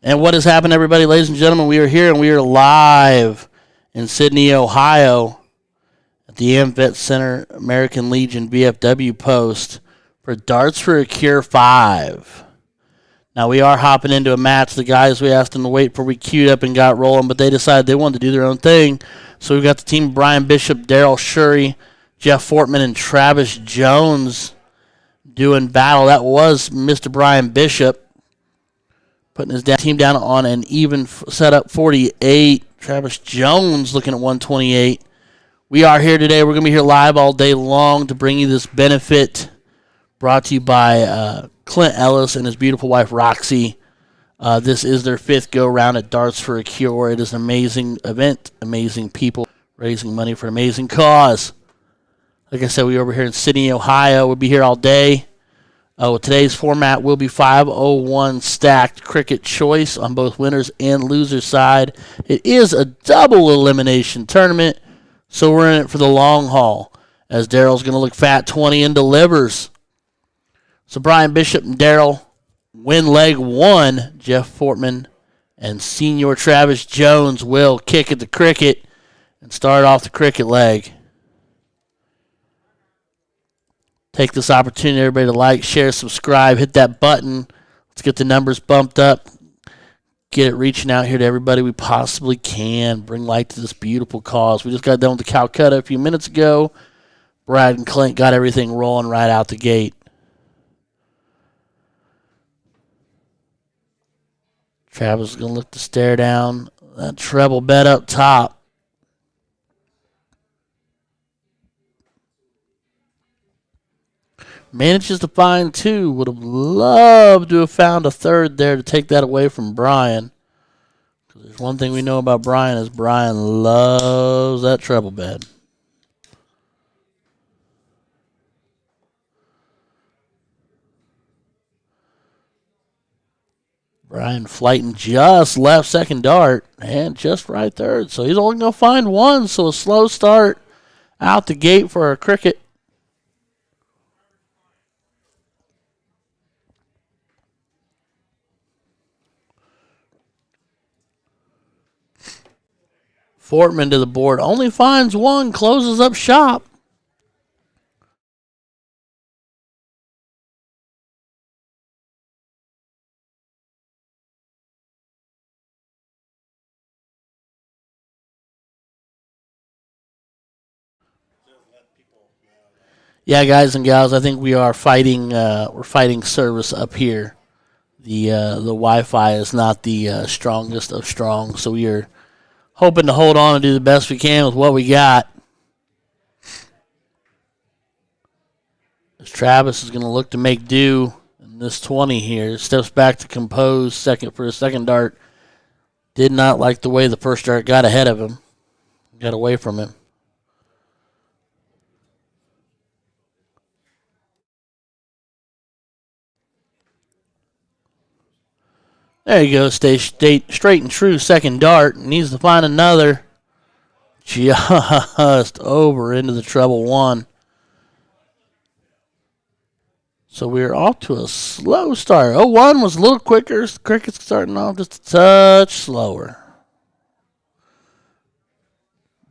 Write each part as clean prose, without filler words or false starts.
And what has happened, everybody, ladies and gentlemen? We are here and we are live in Sidney, Ohio at the AmVet Center American Legion VFW post for Darts for a Cure 5. Now, we are hopping into a match. The guys we asked them to wait for, we queued up and got rolling, but they decided they wanted to do their own thing. So we've got the team Brian Bishop, Daryl Shury, Jeff Fortman, and Travis Jones doing battle. That was Mr. Brian Bishop putting his team down on an even setup 48. Travis Jones looking at 128. We are here today. We're going to be here live all day long to bring you this benefit brought to you by Clint Ellis and his beautiful wife, Roxy. This is their 5th go-round at Darts for a Cure. It is an amazing event, amazing people, raising money for an amazing cause. Like I said, we're over here in Sidney, Ohio. We'll be here all day. Today's format will be 501 stacked cricket choice on both winners and losers side. It is a double elimination tournament, so we're in it for the long haul, as Daryl's going to look fat 20 and delivers. So Brian Bishop and Daryl win leg 1. Jeff Fortman and Senior Travis Jones will kick at the cricket and start off the cricket leg. Take this opportunity, everybody, to like, share, subscribe, hit that button. Let's get the numbers bumped up. Get it reaching out here to everybody we possibly can. Bring light to this beautiful cause. We just got done with the Calcutta a few minutes ago. Brad and Clint got everything rolling right out the gate. Travis is going to look to stare down that treble bet up top. Manages to find 2. Would have loved to have found a third there to take that away from Brian. Because there's one thing we know about Brian is Brian loves that treble bet. Brian flighting just left second dart and just right third. So he's only going to find 1. So a slow start out the gate for a cricket. Fortman to the board. Only finds 1. Closes up shop. Yeah, guys and gals, I think we are fighting. We're fighting service up here. The Wi-Fi is not the strongest of strong, so we are hoping to hold on and do the best we can with what we got. As Travis is going to look to make do in this 20 here. Steps back to compose for a second dart. Did not like the way the first dart got ahead of him. Got away from him. There you go. Stay straight and true. Second dart. Needs to find another. Just over into the treble 1. So we're off to a slow start. 0-1 was a little quicker. Cricket's starting off just a touch slower.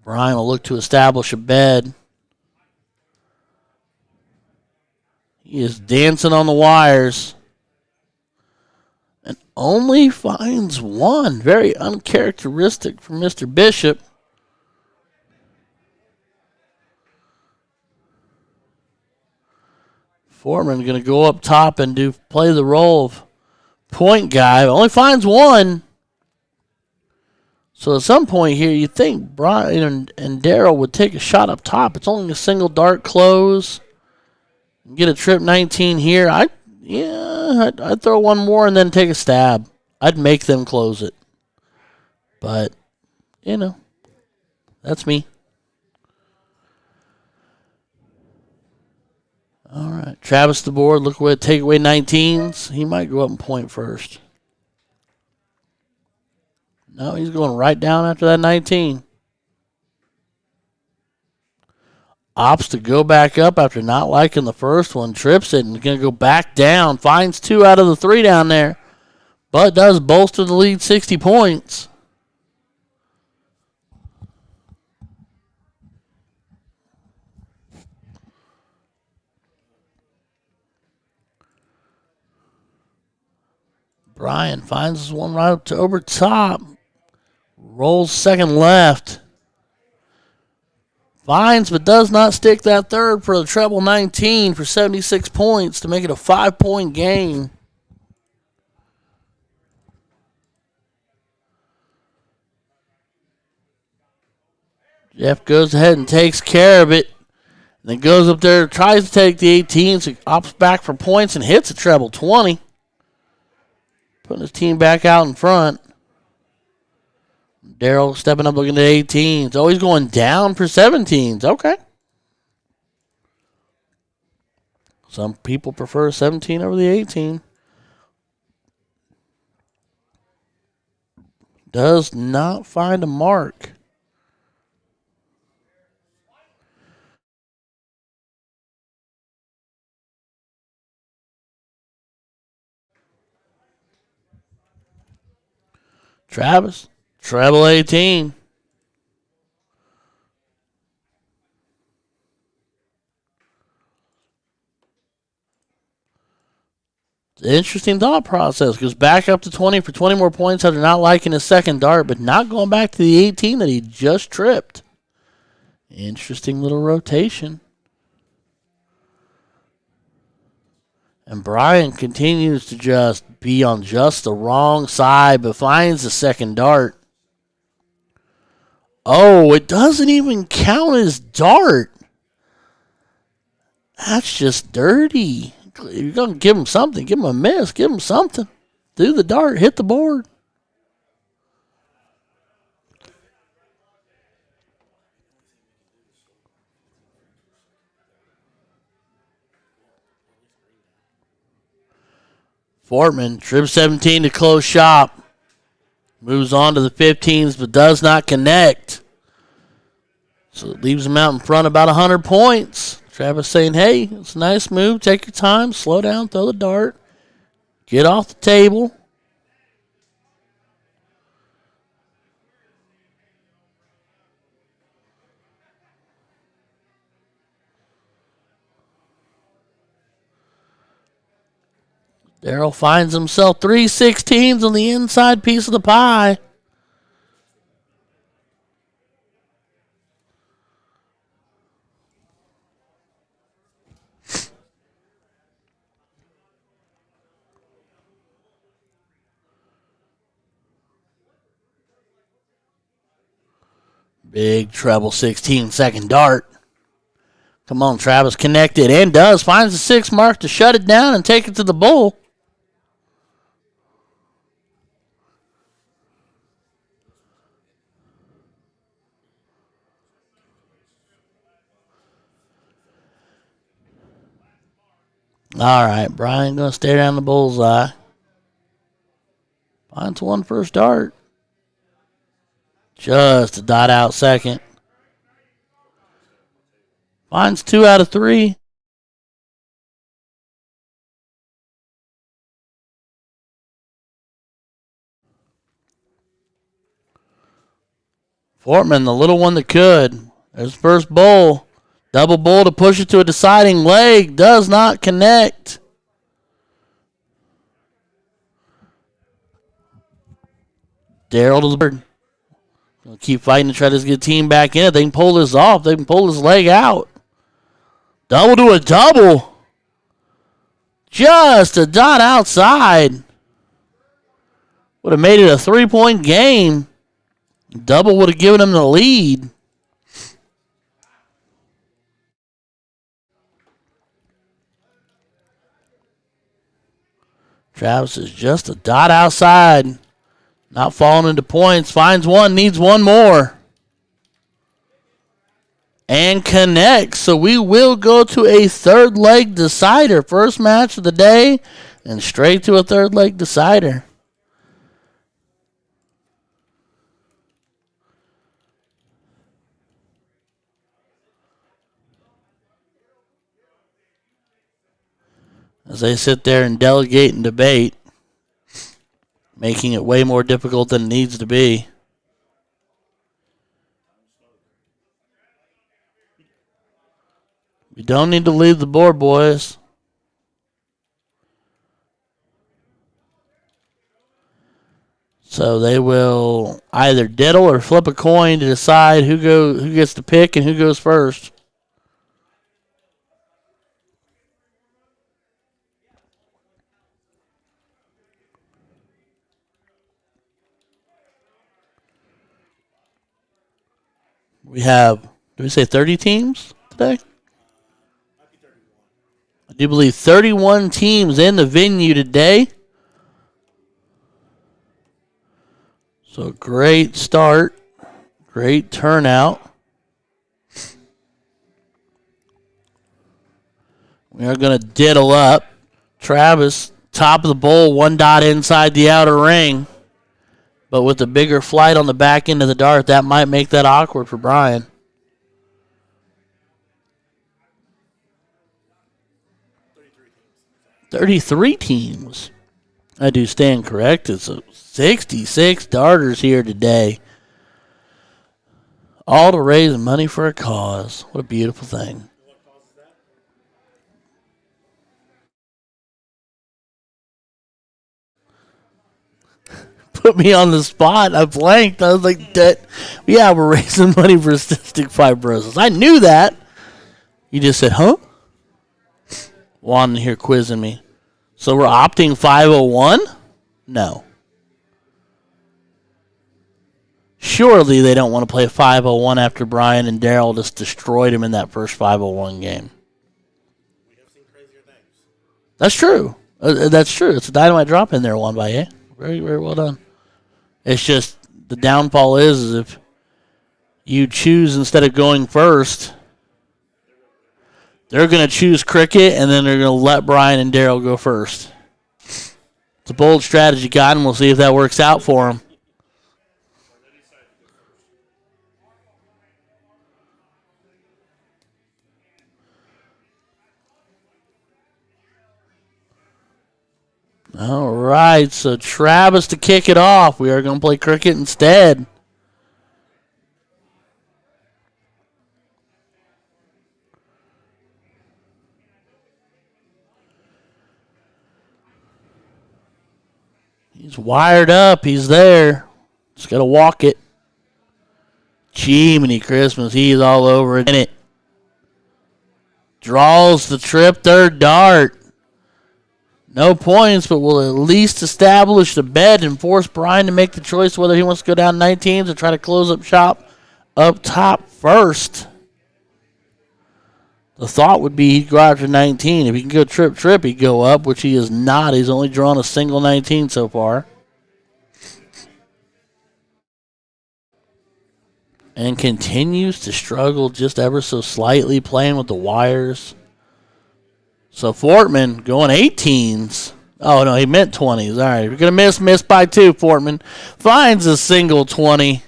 Brian will look to establish a bed. He is dancing on the wires. And only finds 1. Very uncharacteristic for Mr. Bishop. Fortman going to go up top and play the role of point guy. Only finds 1. So at some point here, you think Brian and Daryl would take a shot up top. It's only a single dart close. Get a trip 19 here. I'd throw 1 more and then take a stab. I'd make them close it. But, that's me. All right. Travis the board. Look away. Take away 19s. He might go up and point first. No, he's going right down after that 19. Opts to go back up after not liking the first one. Trips it and going to go back down. Finds 2 out of the 3 down there. but does bolster the lead 60 points. Bryan finds his one right up to over top. Rolls second left. Finds but does not stick that third for the treble 19 for 76 points to make it a 5-point game. Jeff goes ahead and takes care of it. Then goes up there, tries to take the 18, so opts back for points and hits a treble 20. Putting his team back out in front. Darrell stepping up looking at 18s. Oh, he's going down for 17s. Okay. Some people prefer 17 over the 18. Does not find a mark. Travis, treble 18. It's an interesting thought process. Goes back up to 20 for 20 more points after not liking his second dart, but not going back to the 18 that he just tripped. Interesting little rotation. And Bryan continues to just be on just the wrong side, but finds the second dart. Oh, it doesn't even count as dart. That's just dirty. You're going to give him something. Give him a miss. Give him something. Do the dart. Hit the board. Fortman, trip 17 to close shop. Moves on to the 15s, but does not connect. So it leaves him out in front about 100 points. Travis saying, hey, it's a nice move. Take your time. Slow down. Throw the dart. Get off the table. Darrell finds himself 3 16s on the inside piece of the pie. Big treble 16 second dart. Come on, Travis, connected and does. Finds the 6 mark to shut it down and take it to the bull. All right, Bryan going to stare down the bullseye. Finds one first dart. Just a dot out second. Finds 2 out of 3. Fortman, the little one that could. There's first bull. Double bull to push it to a deciding leg. Does not connect. Darrell to the bird. Gonna keep fighting to try to get the team back in. If they can pull this off, they can pull this leg out. Double to a double. Just a dot outside. Would have made it a 3-point game. Double would have given him the lead. Travis is just a dot outside. Not falling into points. Finds one, needs one more. And connects. So we will go to a third leg decider. First match of the day and straight to a third leg decider. As they sit there and delegate and debate. making it way more difficult than it needs to be. We don't need to leave the board, boys. So they will either diddle or flip a coin to decide who gets to pick and who goes first. We have, did we say 30 teams today? I do believe 31 teams in the venue today. So great start, great turnout. We are going to diddle up. Travis, top of the bowl, 1 dot inside the outer ring. But with the bigger flight on the back end of the dart, that might make that awkward for Brian. $33 teams. I do stand corrected. So 66 darters here today. All to raise money for a cause. What a beautiful thing. Put me on the spot. I blanked. I was like, yeah, we're raising money for cystic fibrosis. I knew that. You just said, huh? Juan here quizzing me. So we're opting 501? No. Surely they don't want to play 501 after Brian and Daryl just destroyed him in that first 501 game. We have seen crazier things. That's true. That's true. It's a dynamite drop in there, Juan Valle. Very, very well done. It's just the downfall is if you choose instead of going first, they're going to choose cricket and then they're going to let Brian and Daryl go first. It's a bold strategy, God, and we'll see if that works out for them. All right, so Travis to kick it off. We are going to play cricket instead. He's wired up. He's there. Just got to walk it. Jiminy Christmas. He's all over it. Draws the trip third dart. No points, but will at least establish the bed and force Brian to make the choice whether he wants to go down 19s or try to close up shop up top first. The thought would be he'd go after 19. If he can go trip, he'd go up, which he is not. He's only drawn a single 19 so far. And continues to struggle just ever so slightly, playing with the wires. So Fortman going 18s. Oh, no, he meant 20s. All right, we're going to miss by 2, Fortman. Finds a single 20.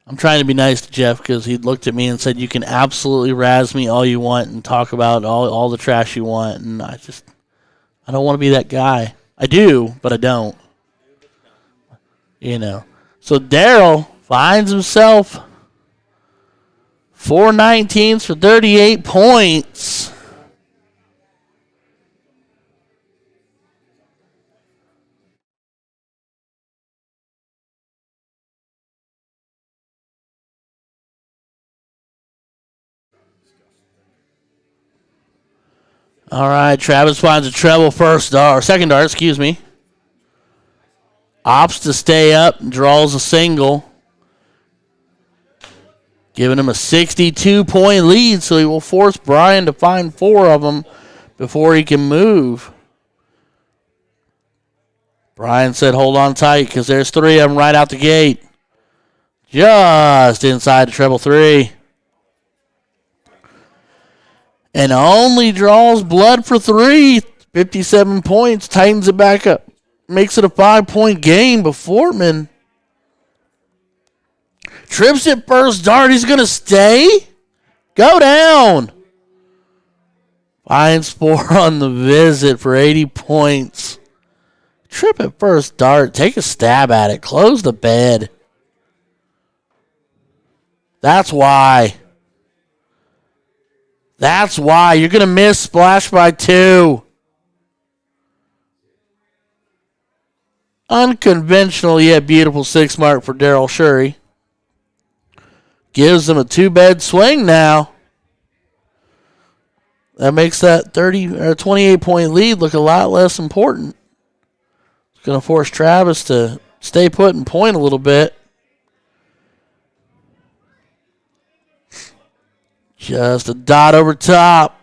I'm trying to be nice to Jeff because he looked at me and said, you can absolutely razz me all you want and talk about all the trash you want. And I don't want to be that guy. I do, but I don't. You know. So Daryl finds himself 4 19s for 38 points. All right, Travis finds a treble second dart, excuse me. Opts to stay up and draws a single. Giving him a 62-point lead, so he will force Brian to find 4 of them before he can move. Brian said hold on tight because there's 3 of them right out the gate. Just inside the treble 3. And only draws blood for 3. 57 points, tightens it back up. Makes it a 5-point game, but Fortman trips it first dart. He's going to stay. Go down. Finds 4 on the visit for 80 points. Trip at first dart. Take a stab at it. Close the bed. That's why. That's why. You're going to miss splash by 2. Unconventional yet beautiful 6 mark for Daryl Shury. Gives them a 2-bed swing now. That makes that 28-point lead look a lot less important. It's going to force Travis to stay put and point a little bit. Just a dot over top.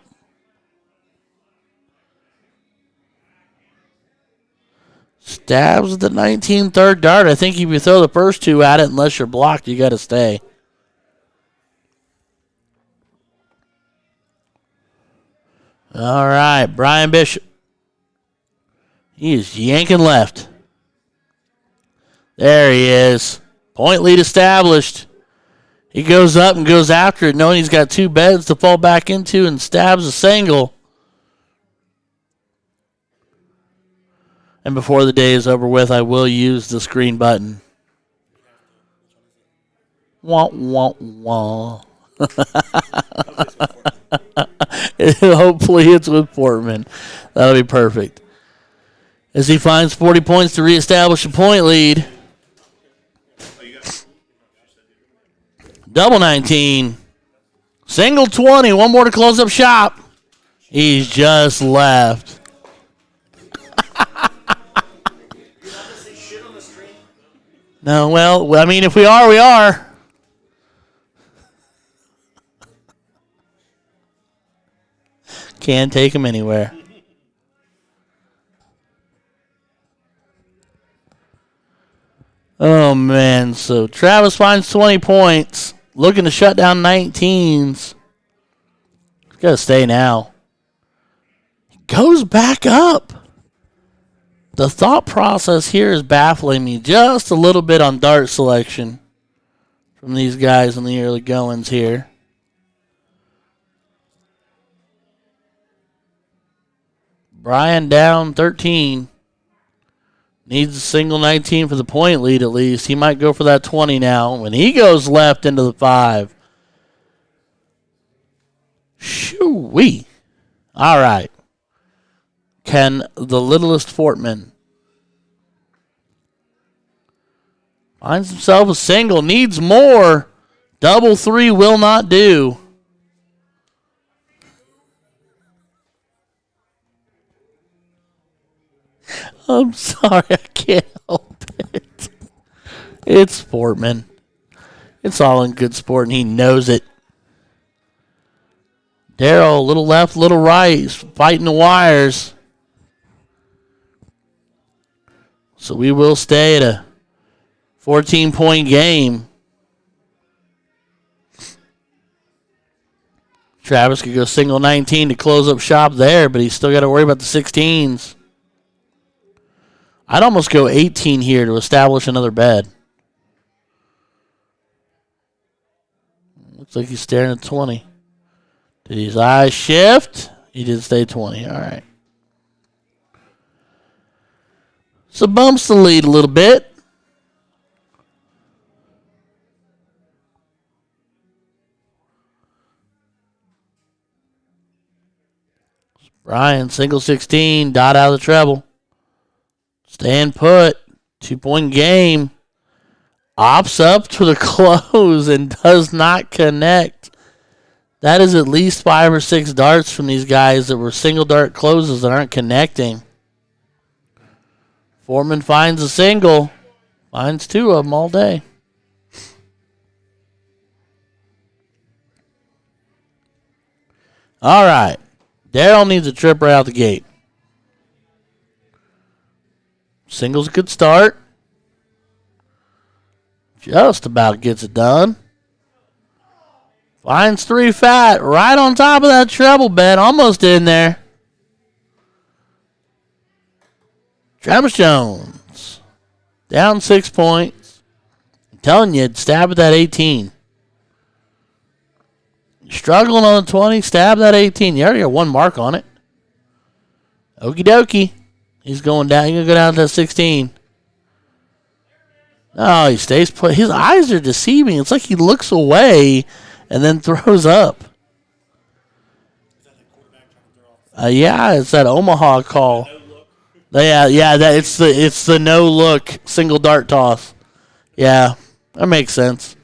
Stabs at the 19 third dart. I think if you throw the first 2 at it, unless you're blocked, you got to stay. All right, Brian Bishop. He is yanking left. There he is. Point lead established. He goes up and goes after it, knowing he's got 2 beds to fall back into, and stabs a single. And before the day is over with, I will use the screen button. Wah, wah, wah. Hopefully it's with Fortman. That'll be perfect. As he finds 40 points to reestablish a point lead. Double 19. Single 20. One more to close up shop. He's just left. No, well, I mean, if we are, we are. Can't take him anywhere. Oh, man. So Travis finds 20 points. Looking to shut down 19s. He's got to stay now. He goes back up. The thought process here is baffling me just a little bit on dart selection from these guys in the early goings here. Brian down 13. Needs a single 19 for the point lead at least. He might go for that 20 now. When he goes left into the 5. Shoo-wee. All right. Can the littlest Fortman finds himself a single. Needs more. Double 3 will not do. I'm sorry, I can't help it. It's Fortman. It's all in good sport, and he knows it. Darryl, little left, little right. He's fighting the wires. So we will stay at a 14-point game. Travis could go single 19 to close up shop there, but he's still got to worry about the 16s. I'd almost go 18 here to establish another bed. Looks like he's staring at 20. Did his eyes shift? He did stay 20. All right. So bumps the lead a little bit. Brian, single 16, dot out of the treble. Staying put. 2-point game. Opts up to the close and does not connect. That is at least 5 or 6 darts from these guys that were single dart closes that aren't connecting. Fortman finds a single. Finds 2 of them all day. All right. Darryl needs a trip right out the gate. Single's a good start. Just about gets it done. Finds 3 fat right on top of that treble bed. Almost in there. Travis Jones. Down 6 points. I'm telling you, stab at that 18. Struggling on the 20, stab that 18. You already got 1 mark on it. Okie dokie. He's going down. He's going to go down to 16. No, he stays put. His eyes are deceiving. It's like he looks away and then throws up. Yeah, it's that Omaha call. Yeah, it's the no look single dart toss. Yeah, that makes sense.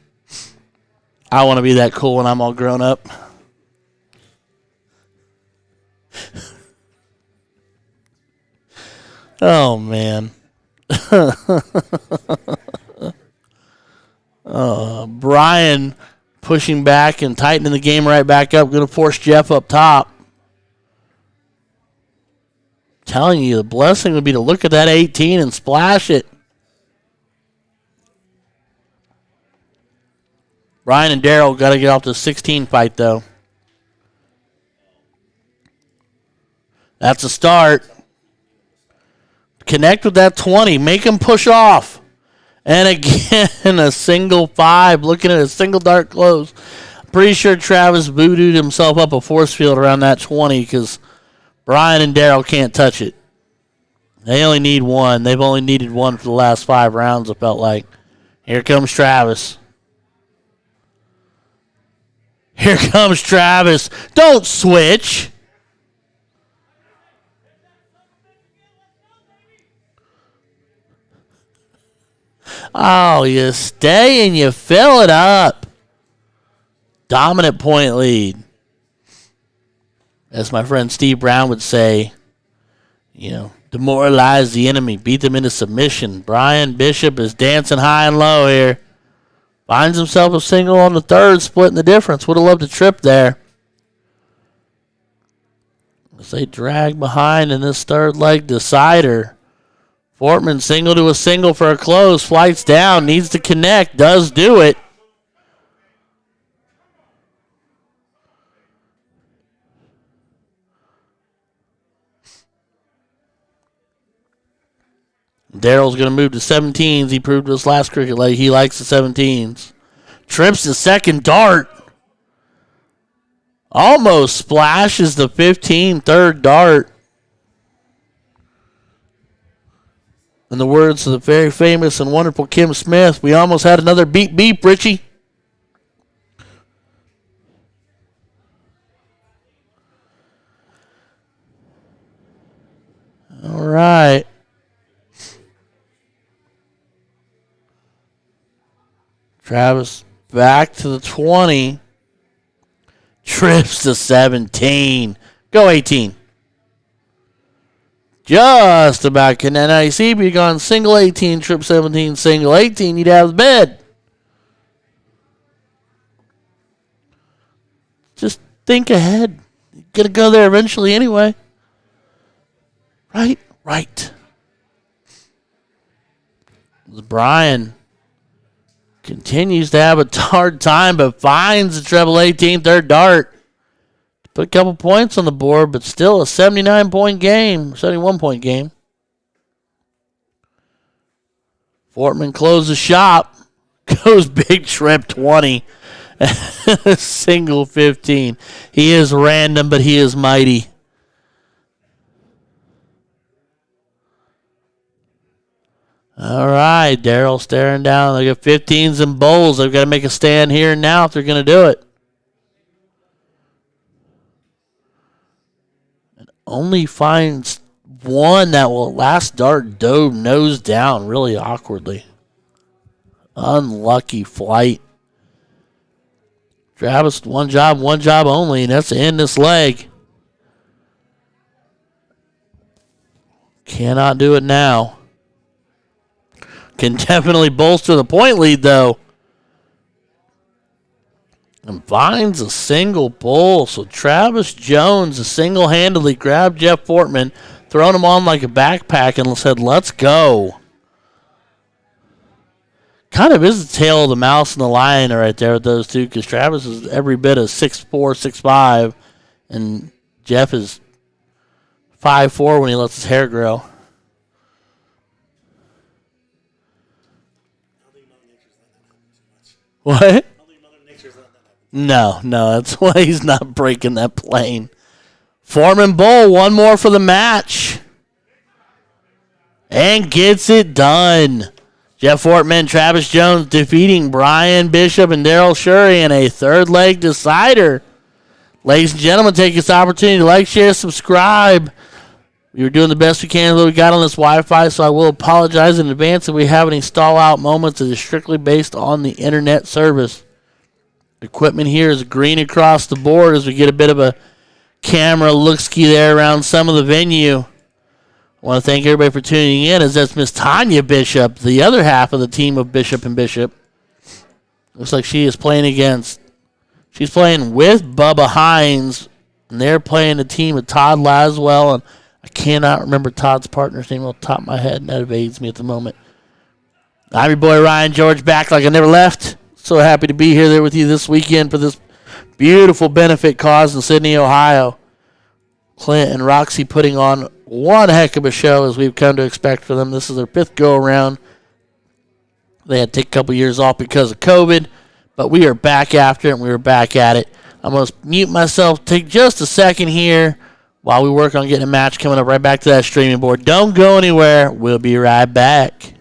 I want to be that cool when I'm all grown up. Oh man. Brian pushing back and tightening the game right back up. Going to force Jeff up top. Telling you, the blessing would be to look at that 18 and splash it. Brian and Daryl got to get off the 16 fight, though. That's a start. Connect with that 20. Make him push off. And again, a single 5. Looking at a single dart close. Pretty sure Travis voodooed himself up a force field around that 20 because Brian and Daryl can't touch it. They only need one. They've only needed one for the last 5 rounds, it felt like. Here comes Travis. Here comes Travis. Don't switch. Oh, you stay and you fill it up. Dominant point lead. As my friend Steve Brown would say, demoralize the enemy, beat them into submission. Brian Bishop is dancing high and low here. Finds himself a single on the third, splitting the difference. Would have loved a trip there. As they drag behind in this third leg decider. Fortman single to a single for a close. Flights down, needs to connect, does do it. Daryl's going to move to 17s. He proved this last cricket leg he likes the 17s. Trips the second dart. Almost splashes the 15 third dart. In the words of the very famous and wonderful Kim Smith, we almost had another beep beep, Richie. All right. Travis back to the 20. Trips to 17. Go 18. Just about connect. Now you see if you've gone single 18, trip 17, single 18, you'd have the bed. Just think ahead. You're going to go there eventually anyway. Right? Right. Brian continues to have a hard time, but finds the treble 18 third dart. Put a couple points on the board, but still a 79-point game, 71-point game. Fortman closes shop. Goes big shrimp 20. Single 15. He is random, but he is mighty. All right, Daryl staring down. They got 15s and bowls. They've got to make a stand here and now if they're going to do it. And only finds one that will last dart dove nose down really awkwardly. Unlucky flight. Travis, one job only, and that's to end this leg. Cannot do it now. Can definitely bolster the point lead, though. And finds a single bowl. So Travis Jones single-handedly grabbed Jeff Fortman, thrown him on like a backpack, and said, let's go. Kind of is the tail of the mouse and the lion right there with those two, because Travis is every bit of 6'4", 6'5", and Jeff is 5'4" when he lets his hair grow. What? No, that's why he's not breaking that plane. Fortman bowl, one more for the match. and gets it done. Jeff Fortman, Travis Jones defeating Brian Bishop and Daryl Shury in a third leg decider. Ladies and gentlemen, take this opportunity to like, share, subscribe. We were doing the best we can with what we got on this Wi-Fi, so I will apologize in advance if we have any stall-out moments. It is strictly based on the internet service. Equipment here is green across the board as we get a bit of a camera look-ski there around some of the venue. I want to thank everybody for tuning in, as that's Miss Tanya Bishop, the other half of the team of Bishop and Bishop. Looks like she is playing she's playing with Bubba Hines, and they're playing a team of Todd Laswell, and I cannot remember Todd's partner's name off the top of my head, and that evades me at the moment. I'm your boy Ryan George, back like I never left. So happy to be here there with you this weekend for this beautiful benefit cause in Sidney, Ohio. Clint and Roxy putting on one heck of a show, as we've come to expect for them. This is their fifth go-around. They had to take a couple years off because of COVID, but we are back after it, and we are back at it. I'm going to mute myself, take just a second here while we work on getting a match coming up right back to that streaming board. Don't go anywhere. We'll be right back.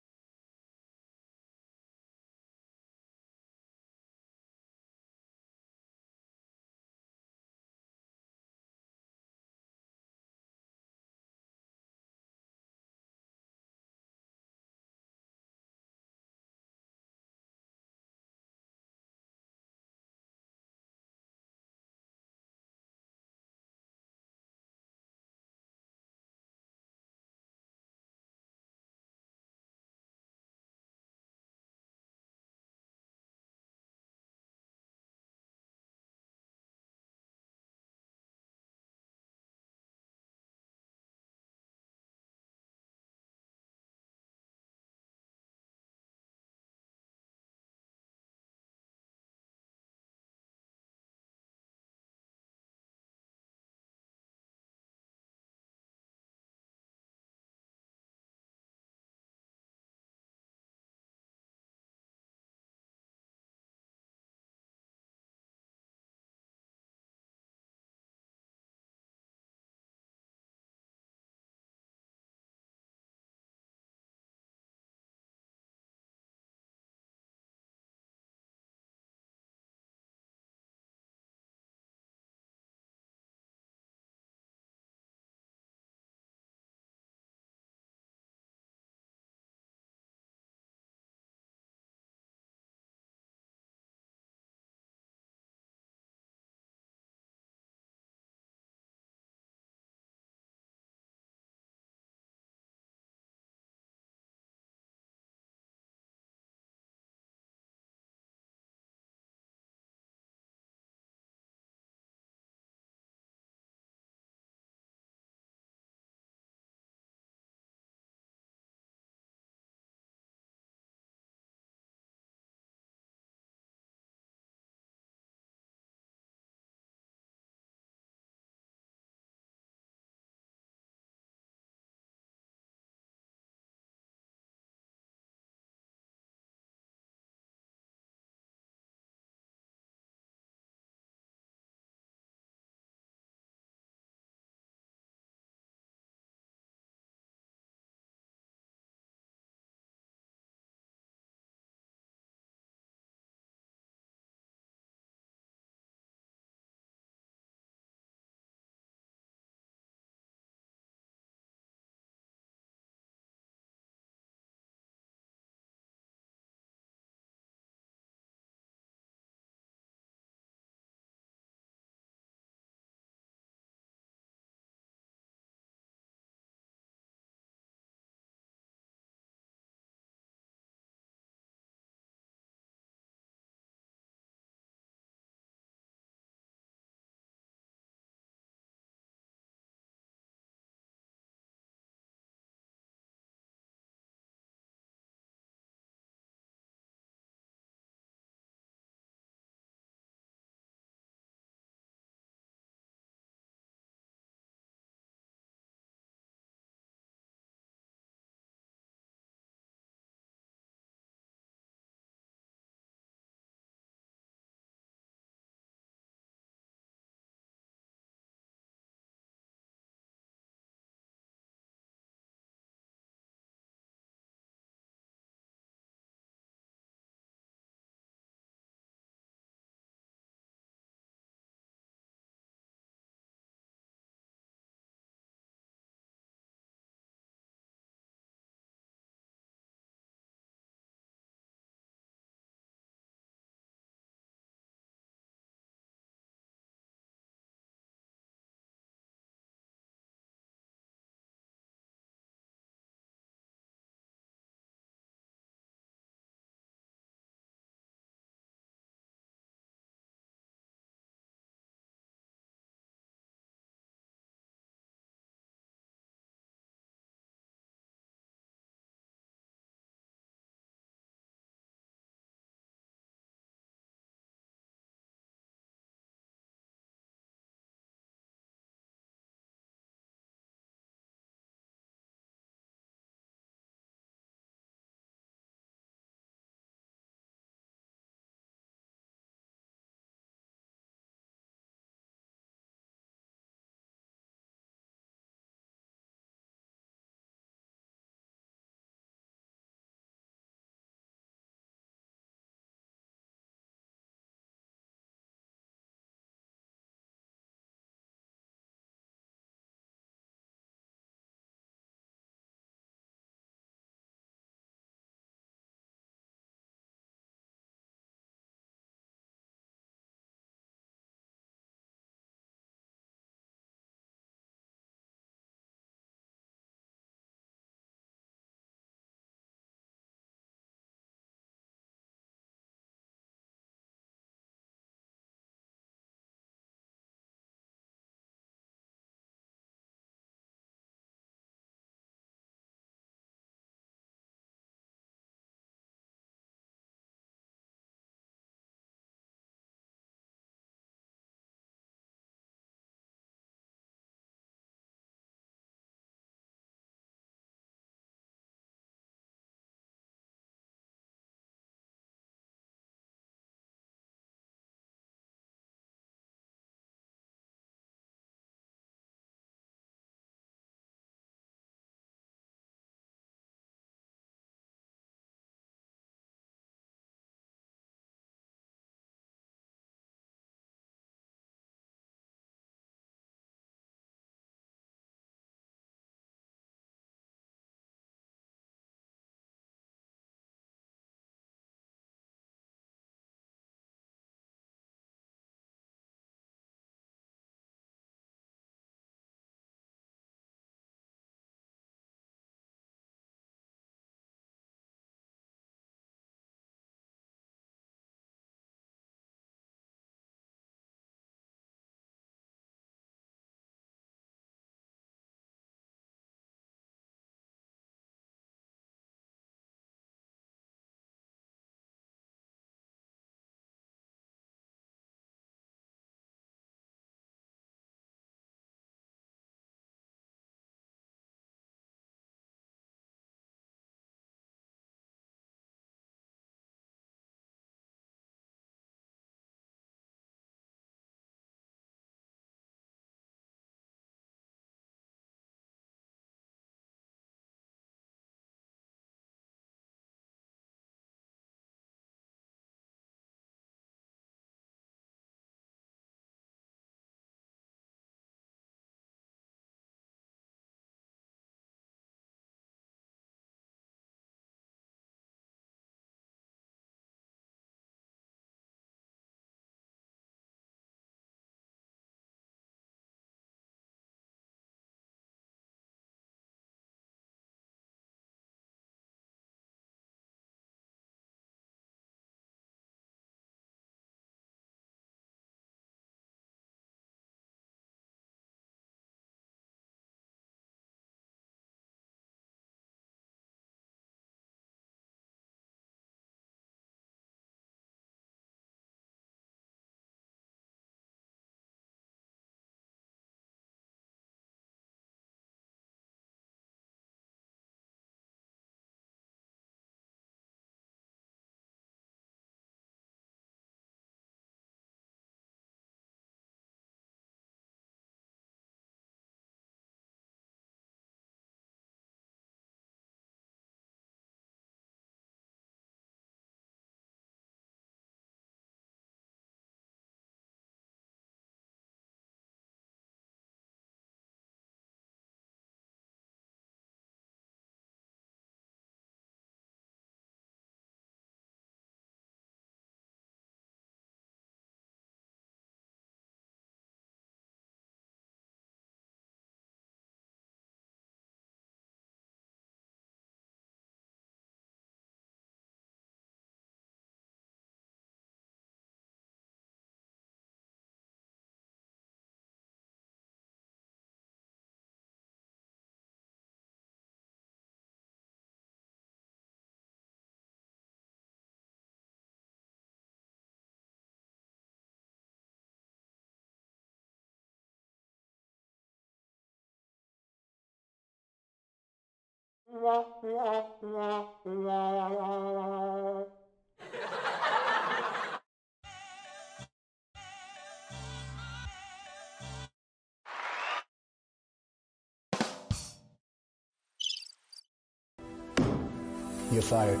You're fired.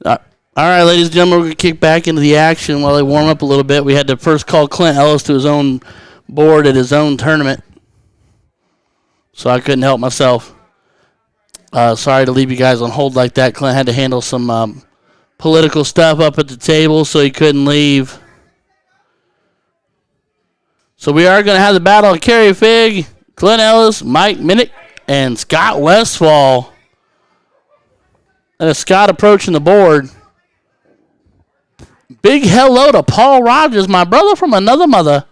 All right, ladies and gentlemen, we're going to kick back into the action while they warm up a little bit. We had to first call Clint Ellis to his own board at his own tournament, so I couldn't help myself. Sorry to leave you guys on hold like that. Clint had to handle some political stuff up at the table, so he couldn't leave. So we are going to have the battle of Kerry Figg, Clint Ellis, Mike Minnick, and Scott Westfall. And as Scott approaching the board, big hello to Paul Rogers, my brother from another mother.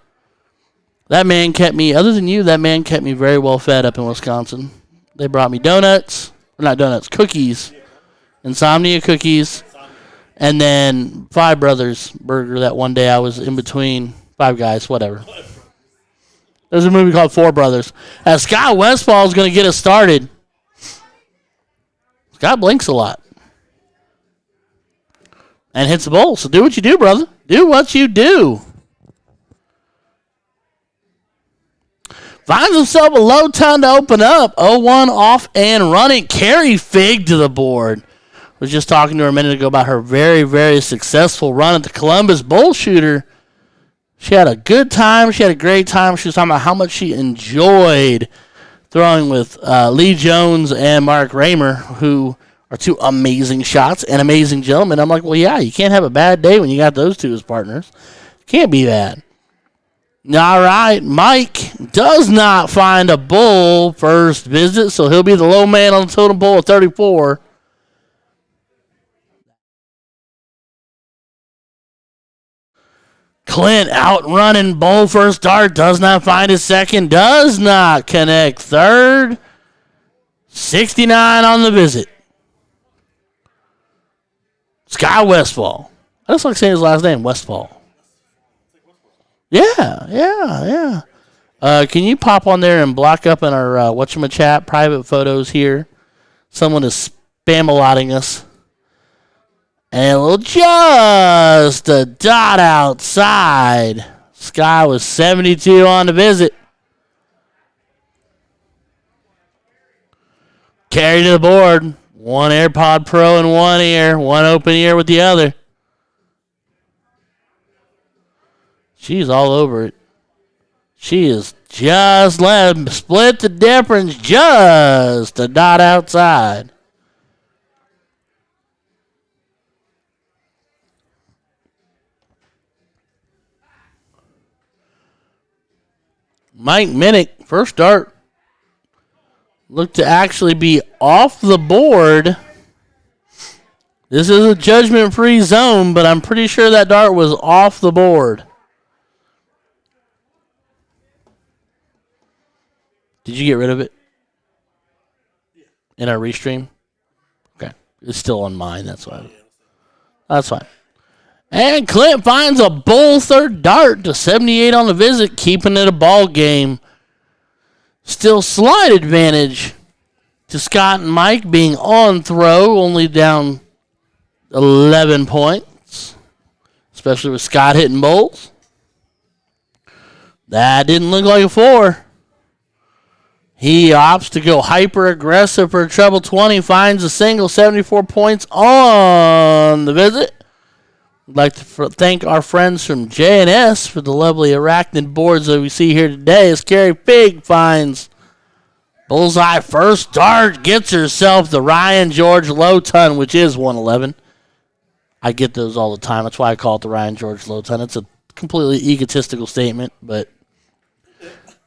That man kept me, other than you, that man kept me very well fed up in Wisconsin. They brought me cookies, Insomnia cookies, and then Five Brothers burger that one day I was in between Five Guys, whatever. There's a movie called Four Brothers. As Scott Westfall is going to get us started. Scott blinks a lot. And hits the bowl. So do what you do, brother. Do what you do. Finds himself a low ton to open up. 0-1 off and running. Kerry Figg to the board. Was just talking to her a minute ago about her very, very successful run at the Columbus Bowl Shooter. She had a good time. She had a great time. She was talking about how much she enjoyed throwing with Lee Jones and Mark Raymer, who are two amazing shots and amazing gentlemen. I'm like, well, yeah, you can't have a bad day when you got those two as partners. Can't be bad. All right, Mike does not find a bull first visit, so he'll be the low man on the totem pole at 34. Clint outrunning bull first dart, does not find his second, does not connect third. 69 on the visit. Scott Westfall. I just like saying his last name, Westfall. Yeah. Can you pop on there and block up in our whatchamachat private photos here? Someone is spam-a-lotting us. And we'll just a dot outside. Sky was 72 on the visit. Carry to the board. One AirPod Pro in one ear. One open ear with the other. She's all over it. She is just split the difference just a dot outside. Mike Minnick, first dart, looked to actually be off the board. This is a judgment-free zone, but I'm pretty sure that dart was off the board. Did you get rid of it? In our restream? Okay. It's still on mine, that's why. That's fine. And Clint finds a bull third dart to 78 on the visit, keeping it a ball game. Still slight advantage to Scott and Mike being on throw, only down 11 points, especially with Scott hitting bowls. That didn't look like a 4. He opts to go hyper-aggressive for a treble 20, finds a single, 74 points on the visit. I'd like to thank our friends from J&S for the lovely arachnid boards that we see here today as Kerry Figg finds bullseye first dart, gets herself the Ryan George low ton, which is 111. I get those all the time. That's why I call it the Ryan George low ton. It's a completely egotistical statement, but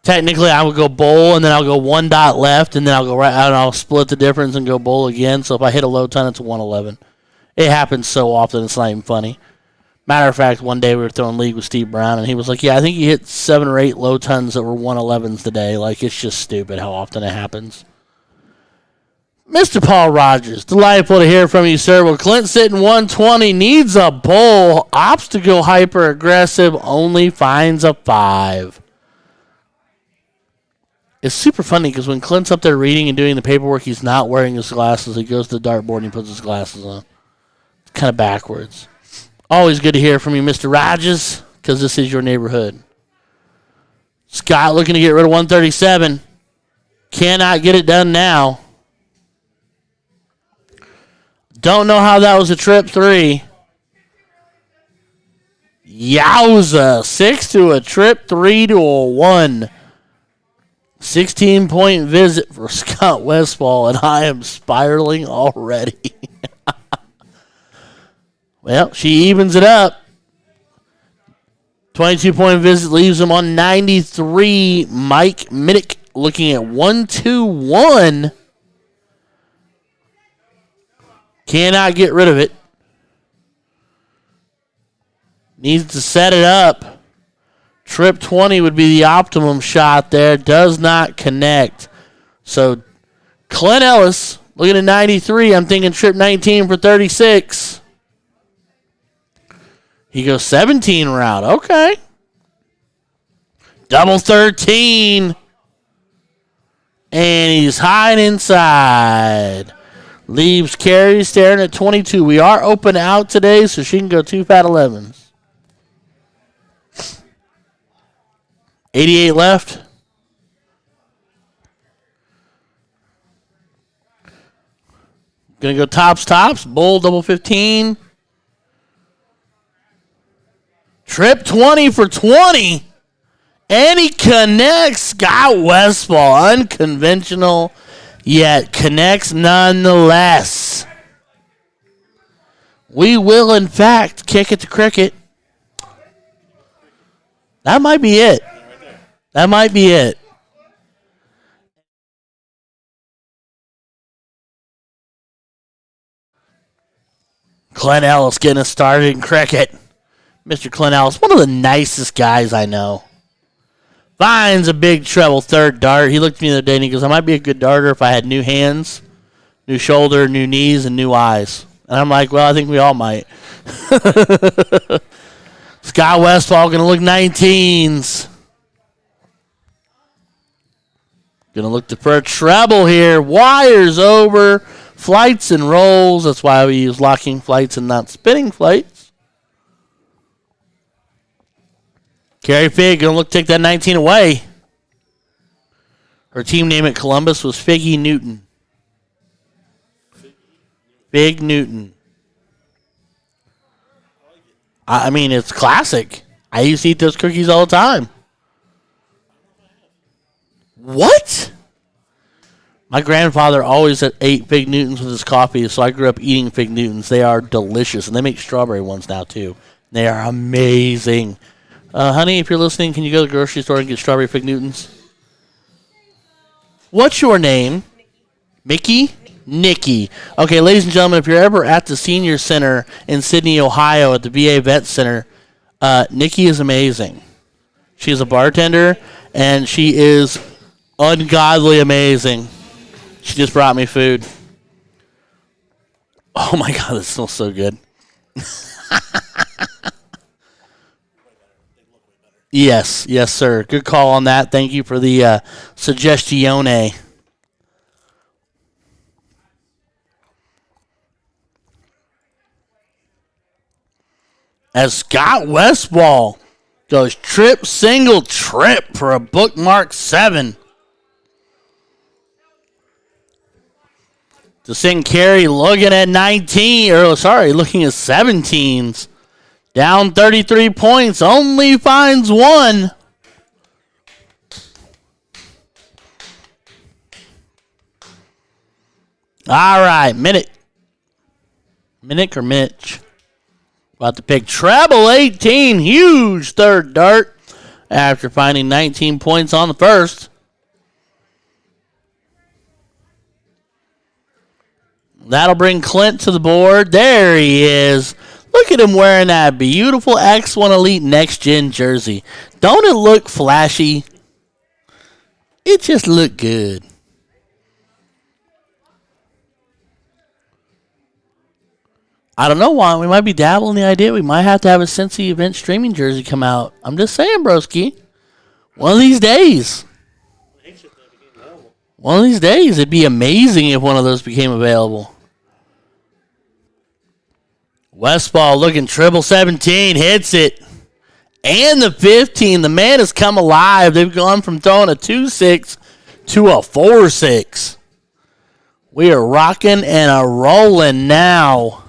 technically I would go bowl and then I'll go one dot left and then I'll go right out and I'll split the difference and go bowl again. So if I hit a low ton, it's a 111. It happens so often it's not even funny. Matter of fact, one day we were throwing league with Steve Brown, and he was like, yeah, I think you hit 7 or 8 low tons that were 111s today. Like, it's just stupid how often it happens. Mr. Paul Rogers, delightful to hear from you, sir. Well, Clint sitting 120, needs a bull. Opts to go hyper aggressive, only finds a 5. It's super funny because when Clint's up there reading and doing the paperwork, he's not wearing his glasses. He goes to the dartboard and he puts his glasses on. It's kind of backwards. Always good to hear from you, Mr. Rogers, because this is your neighborhood. Scott looking to get rid of 137. Cannot get it done now. Don't know how that was a trip 3. Yowza. 6 to a trip 3 to a 1. 16-point visit for Scott Westfall, and I am spiraling already. Well, she evens it up. 22-point visit leaves him on 93. Mike Minnick looking at 121. Cannot get rid of it. Needs to set it up. Trip 20 would be the optimum shot there. Does not connect. So, Clint Ellis looking at 93. I'm thinking trip 19 for 36. He goes 17 route. Okay. Double 13. And he's high and inside. Leaves Carrie staring at 22. We are open out today, so she can go 2 fat 11s. 88 left. Gonna go tops. Bull double 15. Trip 20 for 20. And he connects. Scott Westfall. Unconventional, yet connects nonetheless. We will, in fact, kick it to cricket. That might be it. That might be it. Clint Ellis getting us started in cricket. Mr. Clint Ellis, one of the nicest guys I know. Finds a big treble third dart. He looked at me the other day and he goes, I might be a good darter if I had new hands, new shoulder, new knees, and new eyes. And I'm like, well, I think we all might. Scott Westfall going to look 19s. Going to look for a treble here. Wires over. Flights and rolls. That's why we use locking flights and not spinning flights. Carrie Figg going to look to take that 19 away. Her team name at Columbus was Figgy Newton. Fig Newton. I mean, it's classic. I used to eat those cookies all the time. What? My grandfather always ate Fig Newtons with his coffee, so I grew up eating Fig Newtons. They are delicious, and they make strawberry ones now, too. They are amazing. Honey, if you're listening, can you go to the grocery store and get strawberry Fig Newtons? What's your name? Mickey? Nikki. Okay, ladies and gentlemen, if you're ever at the Senior Center in Sidney, Ohio at the VA Vet Center, Nikki is amazing. She's a bartender, and she is ungodly amazing. She just brought me food. Oh, my God, this smells so good. Yes, sir. Good call on that. Thank you for the suggestione. As Scott Westfall goes trip, single, trip for a bookmark 7. To send Carey looking at 19, looking at 17s. Down 33 points, only finds 1. All right, Minnick or Mitch. About to pick treble 18, huge third dart after finding 19 points on the first. That'll bring Clint to the board. There he is. Look at him wearing that beautiful X1 Elite Next Gen jersey. Don't it look flashy? It just looked good. I don't know why. We might be dabbling the idea. We might have to have a Cincy event streaming jersey come out. I'm just saying, broski. One of these days. One of these days. It'd be amazing if one of those became available. Westfall looking triple 17. Hits it. And the 15. The man has come alive. They've gone from throwing a 2-6 to a 4-6. We are rocking and a rolling now.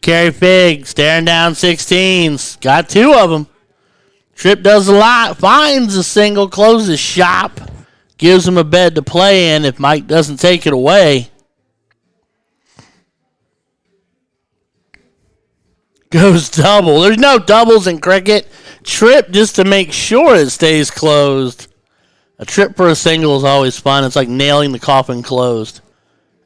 Carey Figg staring down 16s. Got 2 of them. Tripp does a lot. Finds a single. Closes shop. Gives him a bed to play in if Mike doesn't take it away. Goes double. There's no doubles in cricket. Tripp just to make sure it stays closed. A trip for a single is always fun. It's like nailing the coffin closed.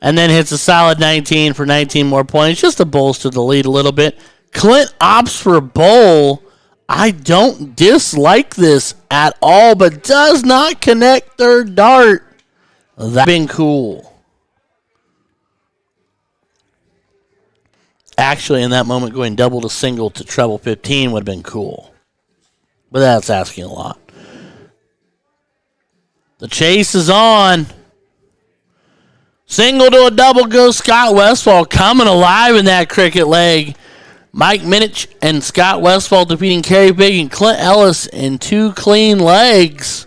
And then hits a solid 19 for 19 more points, just to bolster the lead a little bit. Clint opts for a bowl. I don't dislike this at all, but does not connect third dart. That's been cool. Actually, in that moment, going double to single to treble 15 would have been cool. But that's asking a lot. The chase is on. Single to a double goes Scott Westfall, coming alive in that cricket leg. Mike Minnick and Scott Westfall defeating Carey Figg and Clint Ellis in 2 clean legs.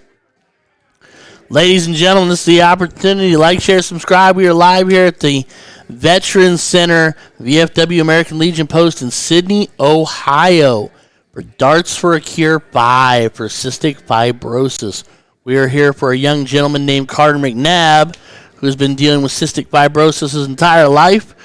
Ladies and gentlemen, this is the opportunity to like, share, subscribe. We are live here at the Veterans Center, VFW American Legion Post in Sidney, Ohio, for Darts for a Cure 5 for cystic fibrosis. We are here for a young gentleman named Carter McNabb, who has been dealing with cystic fibrosis his entire life,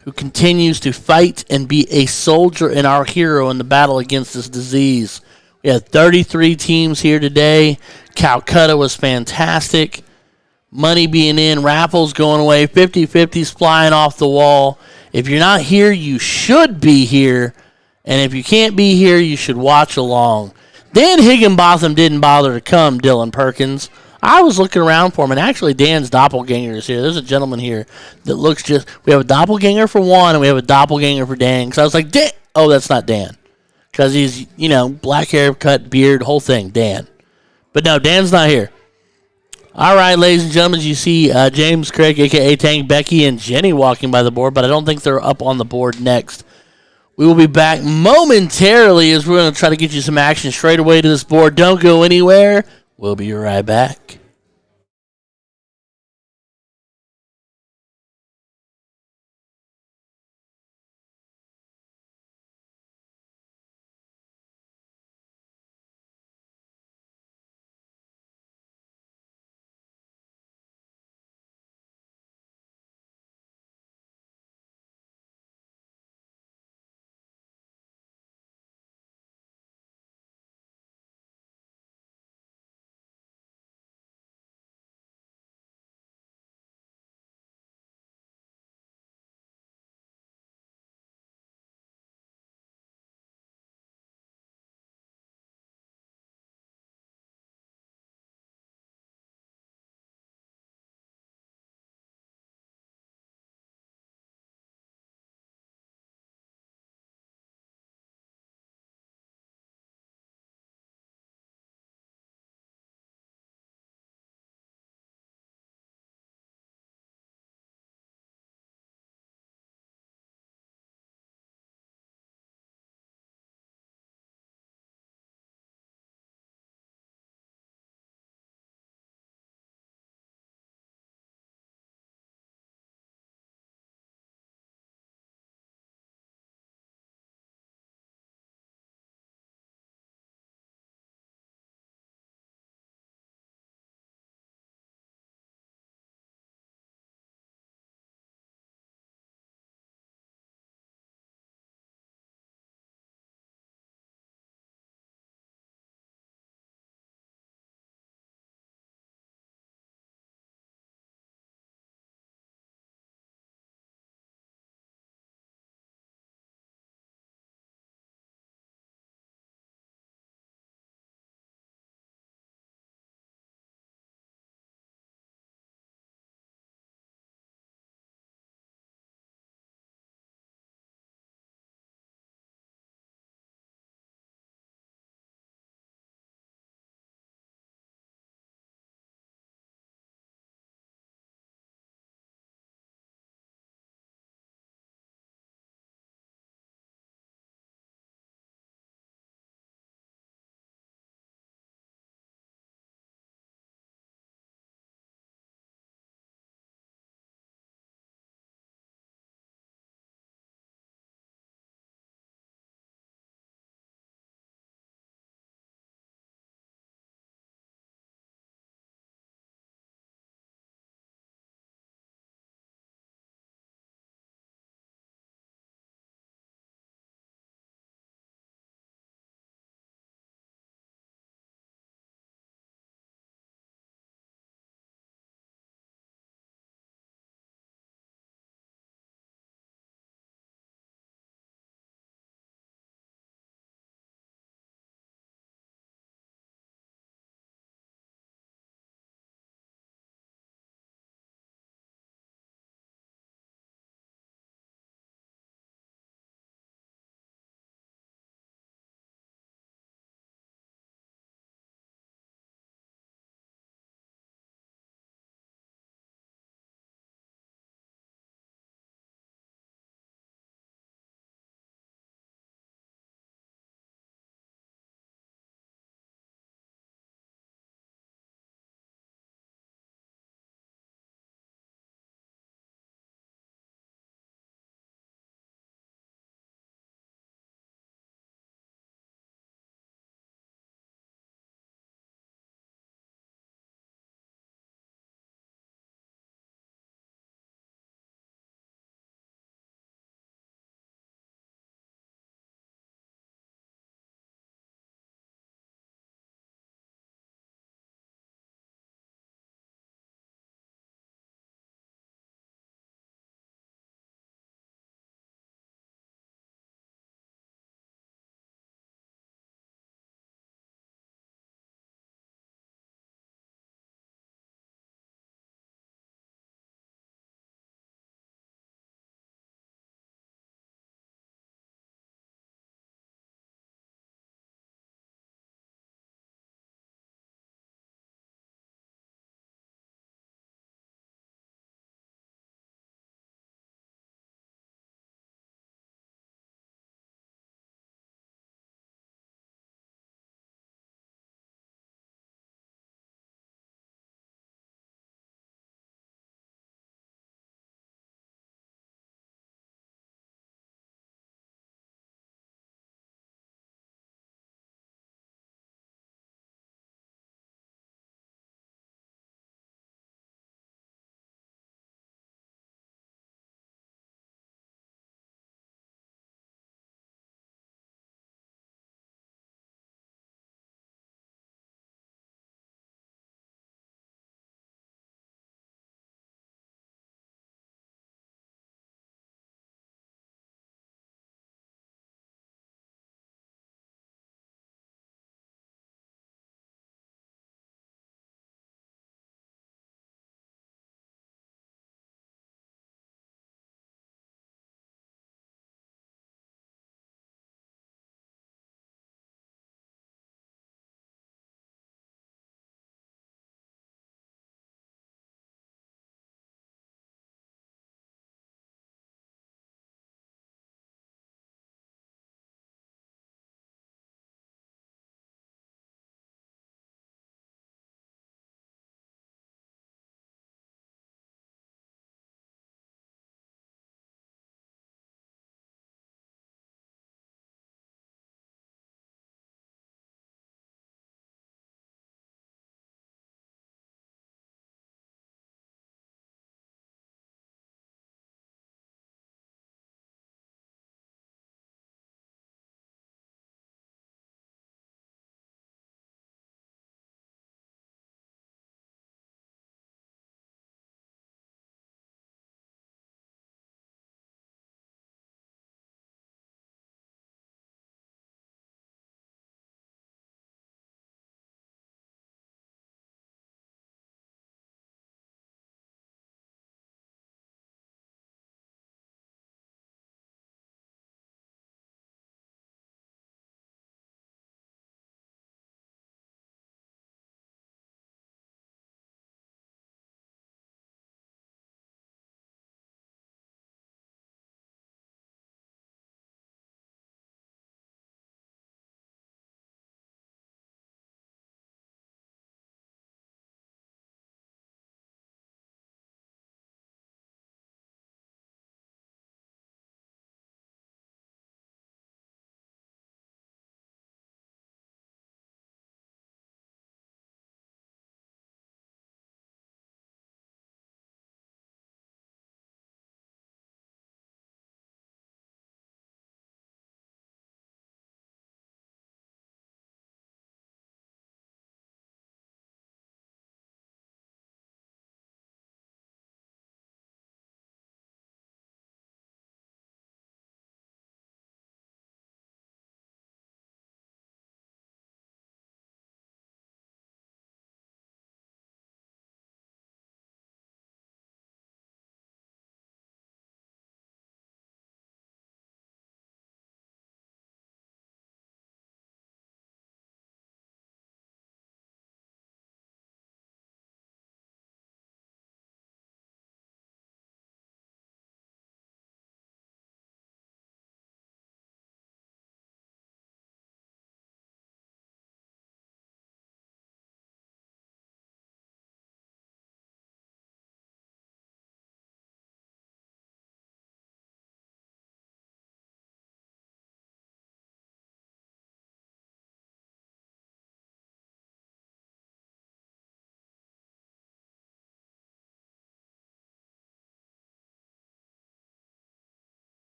who continues to fight and be a soldier and our hero in the battle against this disease. We had 33 teams here today. Calcutta was fantastic. Money being in, raffles going away, 50-50s flying off the wall. If you're not here, you should be here. And if you can't be here, you should watch along. Dan Higginbotham didn't bother to come, Dylan Perkins. I was looking around for him, and actually Dan's doppelganger is here. There's a gentleman here that looks just... We have a doppelganger for one, and we have a doppelganger for Dan. Because I was like, Dan... Oh, that's not Dan. Because he's, black hair, cut, beard, whole thing, Dan. But no, Dan's not here. All right, ladies and gentlemen, you see James Craig, a.k.a. Tank, Becky, and Jenny walking by the board, but I don't think they're up on the board next. We will be back momentarily as we're going to try to get you some action straight away to this board. Don't go anywhere. We'll be right back.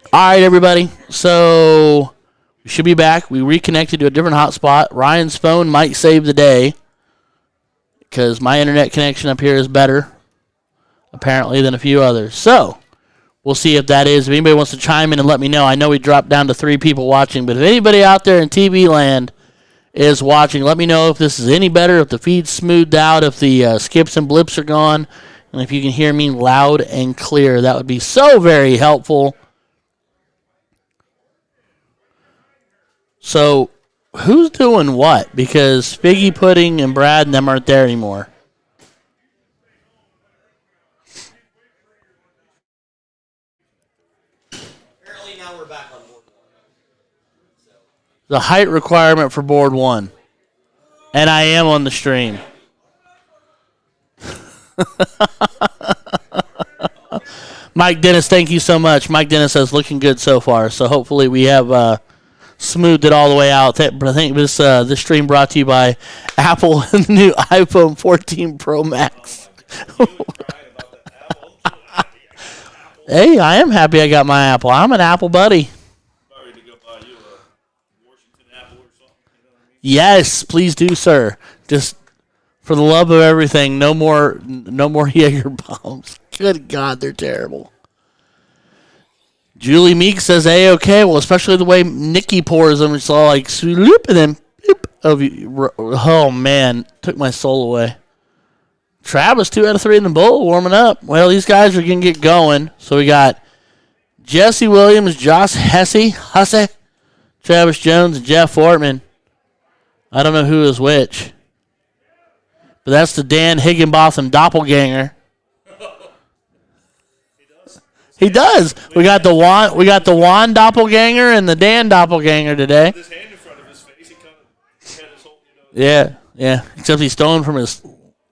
All right, everybody. So we should be back. We reconnected to a different hotspot. Ryan's phone might save the day because my internet connection up here is better, apparently, than a few others. So we'll see if that is. If anybody wants to chime in and let me know. I know we dropped down to 3 people watching, but if anybody out there in TV land is watching, let me know if this is any better, if the feed's smoothed out, if the skips and blips are gone, and if you can hear me loud and clear. That would be so very helpful. So, who's doing what? Because Figgy Pudding and Brad and them aren't there anymore. Apparently now we're back on board. The height requirement for board 1. And I am on the stream. Mike Dennis, thank you so much. Mike Dennis says looking good so far. So hopefully we have smoothed it all the way out. I think this stream brought to you by Apple and the new iPhone 14 Pro Max. Hey, I am happy I got my Apple. I'm an Apple buddy. Yes, please do, sir. Just for the love of everything, no more Jaeger bombs. Good God, they're terrible. Julie Meek says A-OK. Well, especially the way Nikki pours them. It's all like, swoop, and then, bloop. Oh, man. Took my soul away. Travis, 2 out of 3 in the bowl, warming up. Well, these guys are going to get going. So we got Jesse Williams, Josh Hesse, Travis Jones, and Jeff Fortman. I don't know who is which. But that's the Dan Higginbotham doppelganger. He does. We got the Juan doppelganger and the Dan doppelganger today. His hand in front of his face, he kind of had his whole, Yeah. Except he's stolen from his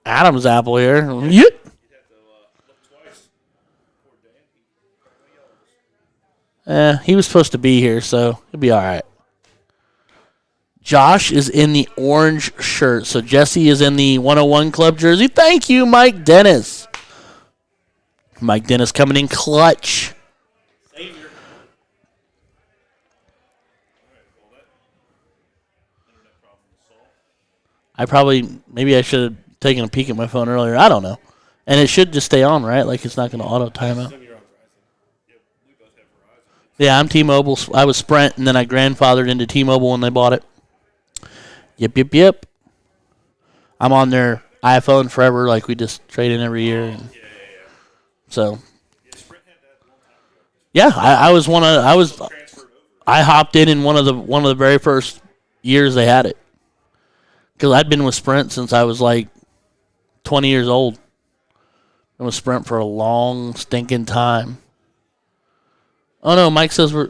Adam's apple here. Yep. He was supposed to be here, so he'll be all right. Josh is in the orange shirt, so Jesse is in the 101 Club jersey. Thank you, Mike Dennis. Mike Dennis coming in clutch. Savior. Maybe I should have taken a peek at my phone earlier. I don't know. And it should just stay on, right? Like it's not going to auto timeout. Yeah, I'm T-Mobile. I was Sprint, and then I grandfathered into T-Mobile when they bought it. Yep. I'm on their iPhone forever, like we just trade in every year. And so, yeah, I hopped in one of the very first years they had it, because I'd been with Sprint since I was like 20 years old. I was Sprint for a long stinking time. Oh no, Mike says are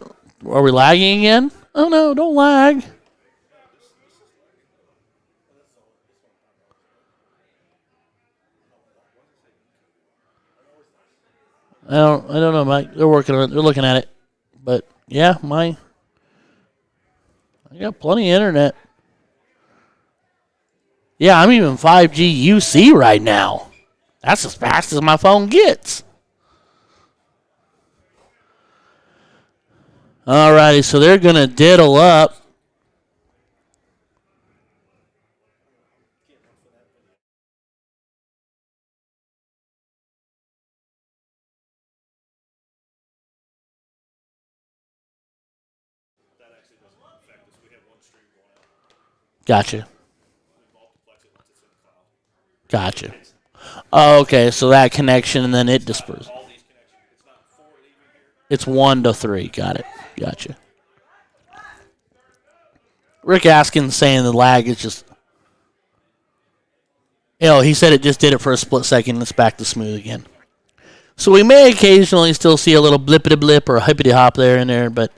we lagging again? Oh no, don't lag. I don't know, Mike. They're working on it. They're looking at it. But yeah, I got plenty of internet. Yeah, I'm even 5G UC right now. That's as fast as my phone gets. Alrighty, so they're gonna diddle up. Gotcha. Oh, okay, so that connection and then it disperses. It's 1 to 3. Got it. Gotcha. Rick Askins saying the lag is just... he said it just did it for a split second. It's back to smooth again. So we may occasionally still see a little blippity-blip or a hippity-hop there and there, but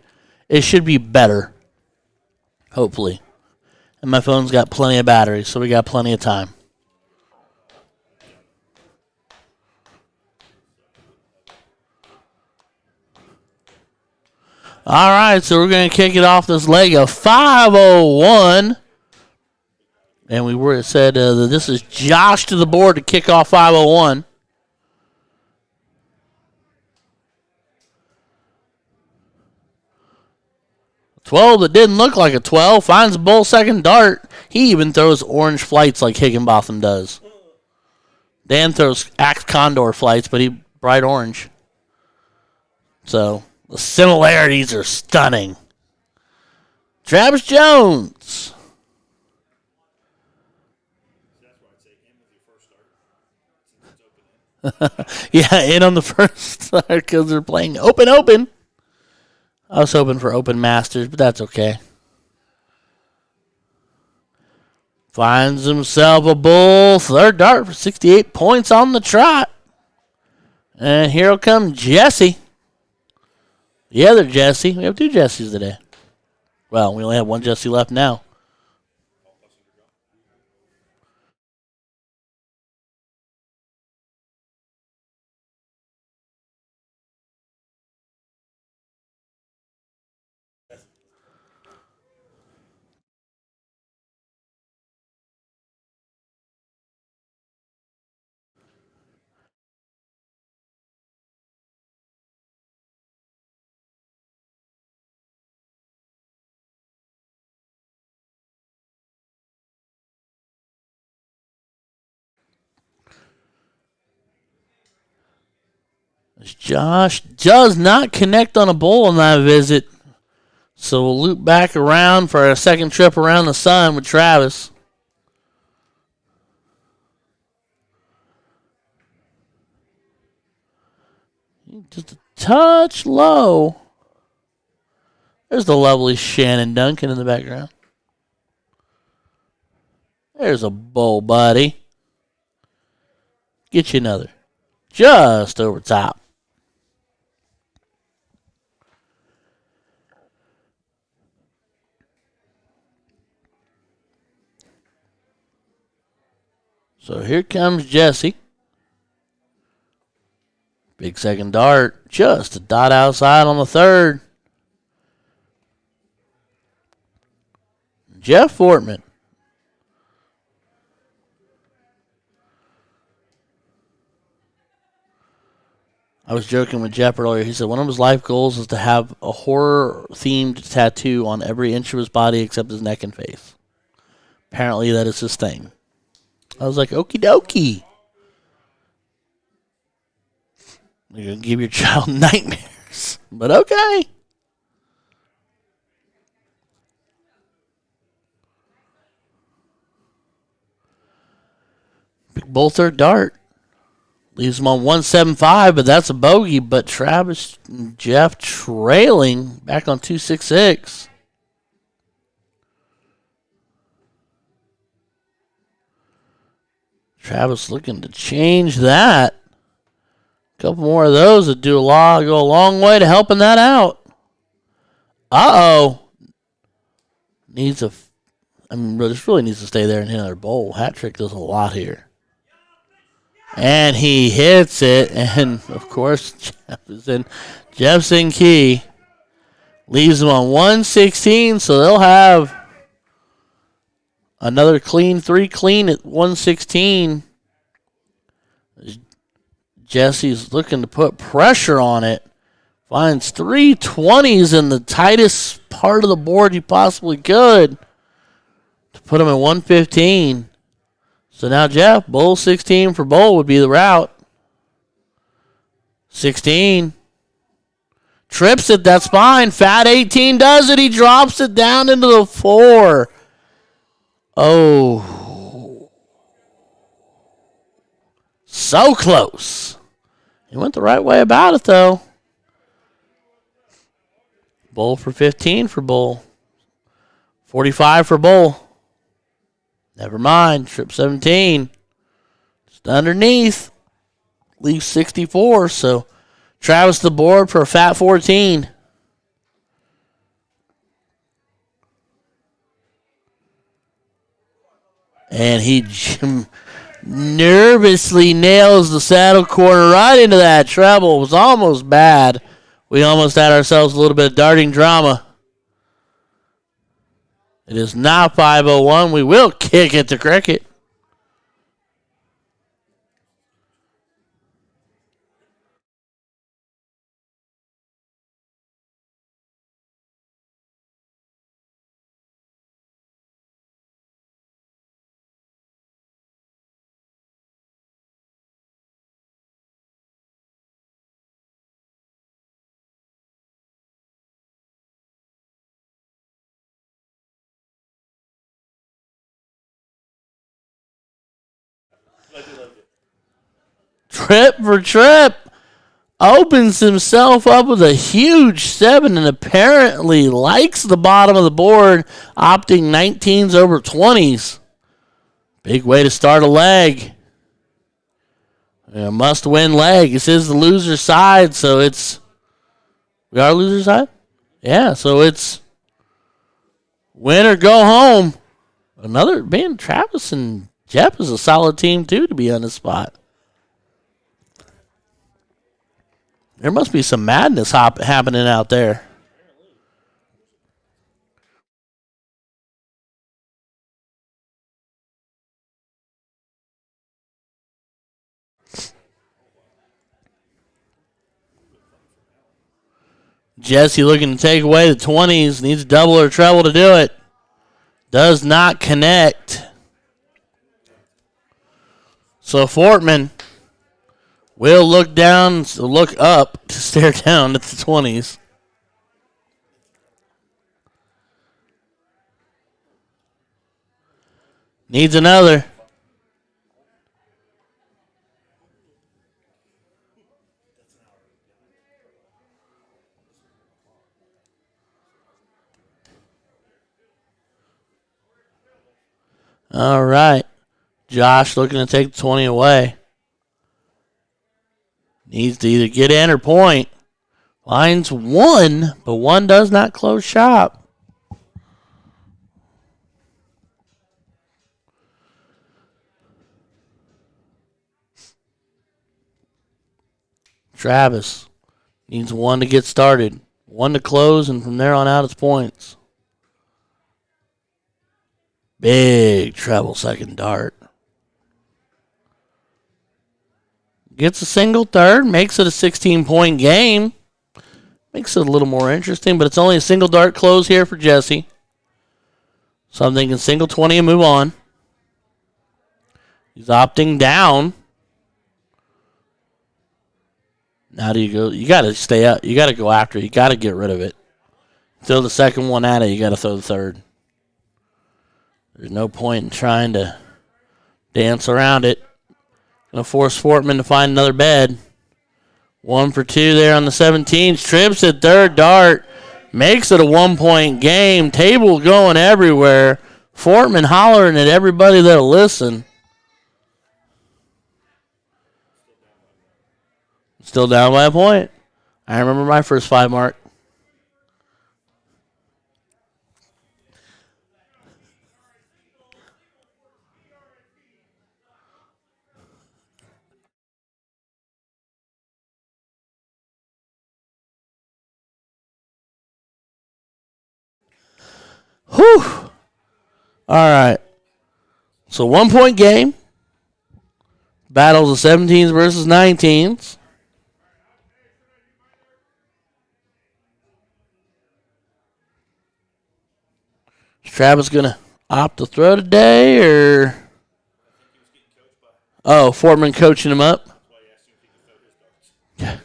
it should be better. Hopefully. And my phone's got plenty of battery, so we got plenty of time. All right, so we're going to kick it off this leg of 501. And we said that this is Josh to the board to kick off 501. 12 that didn't look like a 12 finds a bull second dart. He even throws orange flights like Higginbotham does. Dan throws Axe Condor flights, but he bright orange. So the similarities are stunning. Travis Jones. Yeah, in on the first start because they're playing open. I was hoping for open masters, but that's okay. Finds himself a bull. Third dart for 68 points on the trot. And here will come Jesse. The other Jesse. We have two Jessies today. Well, we only have one Jesse left now. Josh does not connect on a bull on that visit. So we'll loop back around for a second trip around the sun with Travis. Just a touch low. There's the lovely Shannon Duncan in the background. There's a bull, buddy. Get you another. Just over top. So here comes Jesse. Big second dart. Just a dot outside on the third. Jeff Fortman. I was joking with Jeff earlier. He said one of his life goals is to have a horror-themed tattoo on every inch of his body except his neck and face. Apparently that is his thing. I was like, okie dokie. You're going to give your child nightmares. But okay. Big bull third dart. Leaves him on 175, but that's a bogey. But Travis and Jeff trailing back on 266. Travis looking to change that. A couple more of those would go a long way to helping that out. Uh-oh. This really needs to stay there and hit another bowl. Hat trick does a lot here. And he hits it, and of course, Jeff's in key. Leaves him on 116, so they'll have another clean, 3 clean at 116. Jesse's looking to put pressure on it. Finds 3 20s in the tightest part of the board he possibly could to put him at 115. So now Jeff, bull 16 for bull would be the route. 16. Trips it, that's fine. Fat 18 does it. He drops it down into the 4. Oh. So close. He went the right way about it, though. Bull for 15 for bull. 45 for bull. Never mind. Trip 17. Just underneath. Leaves 64. So Travis the board for a fat 14. And he nervously nails the saddle corner right into that treble. It was almost bad. We almost had ourselves a little bit of darting drama. It is now 5:01. We will kick it to cricket. Trip for Trip opens himself up with a huge 7 and apparently likes the bottom of the board, opting 19s over 20s. Big way to start a leg. A must-win leg. This is the loser side, so it's... We are loser side? Yeah, so it's win or go home. Another, man, Travis and Jeff is a solid team, too, to be on the spot. There must be some madness happening out there. Jesse looking to take away the 20s. Needs a double or treble to do it. Does not connect. So Fortman will look up to stare down at the 20s. Needs another. All right. Josh looking to take the 20 away. Needs to either get in or point. Lines 1, but 1 does not close shop. Travis needs 1 to get started. 1 to close, and from there on out it's points. Big treble second dart. Gets a single third, makes it a 16-point game. Makes it a little more interesting, but it's only a single dart close here for Jesse. So I'm thinking single 20 and move on. He's opting down. Now do you go? You got to stay up. You got to go after it. You got to get rid of it. Throw the second one at it. You got to throw the third. There's no point in trying to dance around it. Going to force Fortman to find another bed. 1 for 2 there on the 17th. Trips at third dart. Makes it a 1-point game. Table going everywhere. Fortman hollering at everybody that'll listen. Still down by a point. I remember my first 5 mark. Whew. All right. So 1-point game. Battles of 17s versus 19s. Is Travis going to opt to throw today, or... Oh, Fortman coaching him up? Yeah.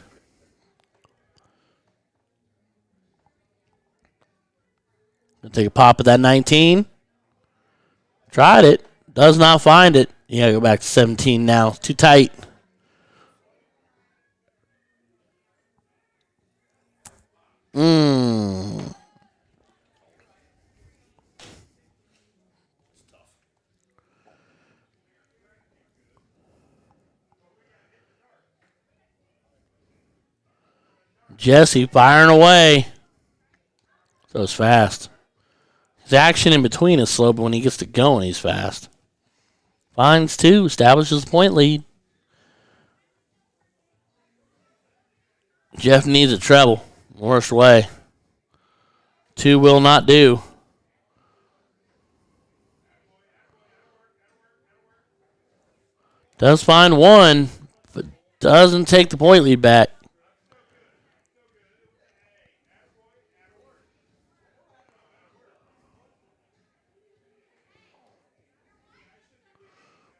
Gonna take a pop at that 19. Tried it. Does not find it. You gotta go back to 17 now. Too tight. Jesse firing away. Goes fast. His action in between is slow, but when he gets to going, he's fast. Finds 2, establishes the point lead. Jeff needs a treble. Worst way. 2 will not do. Does find 1, but doesn't take the point lead back.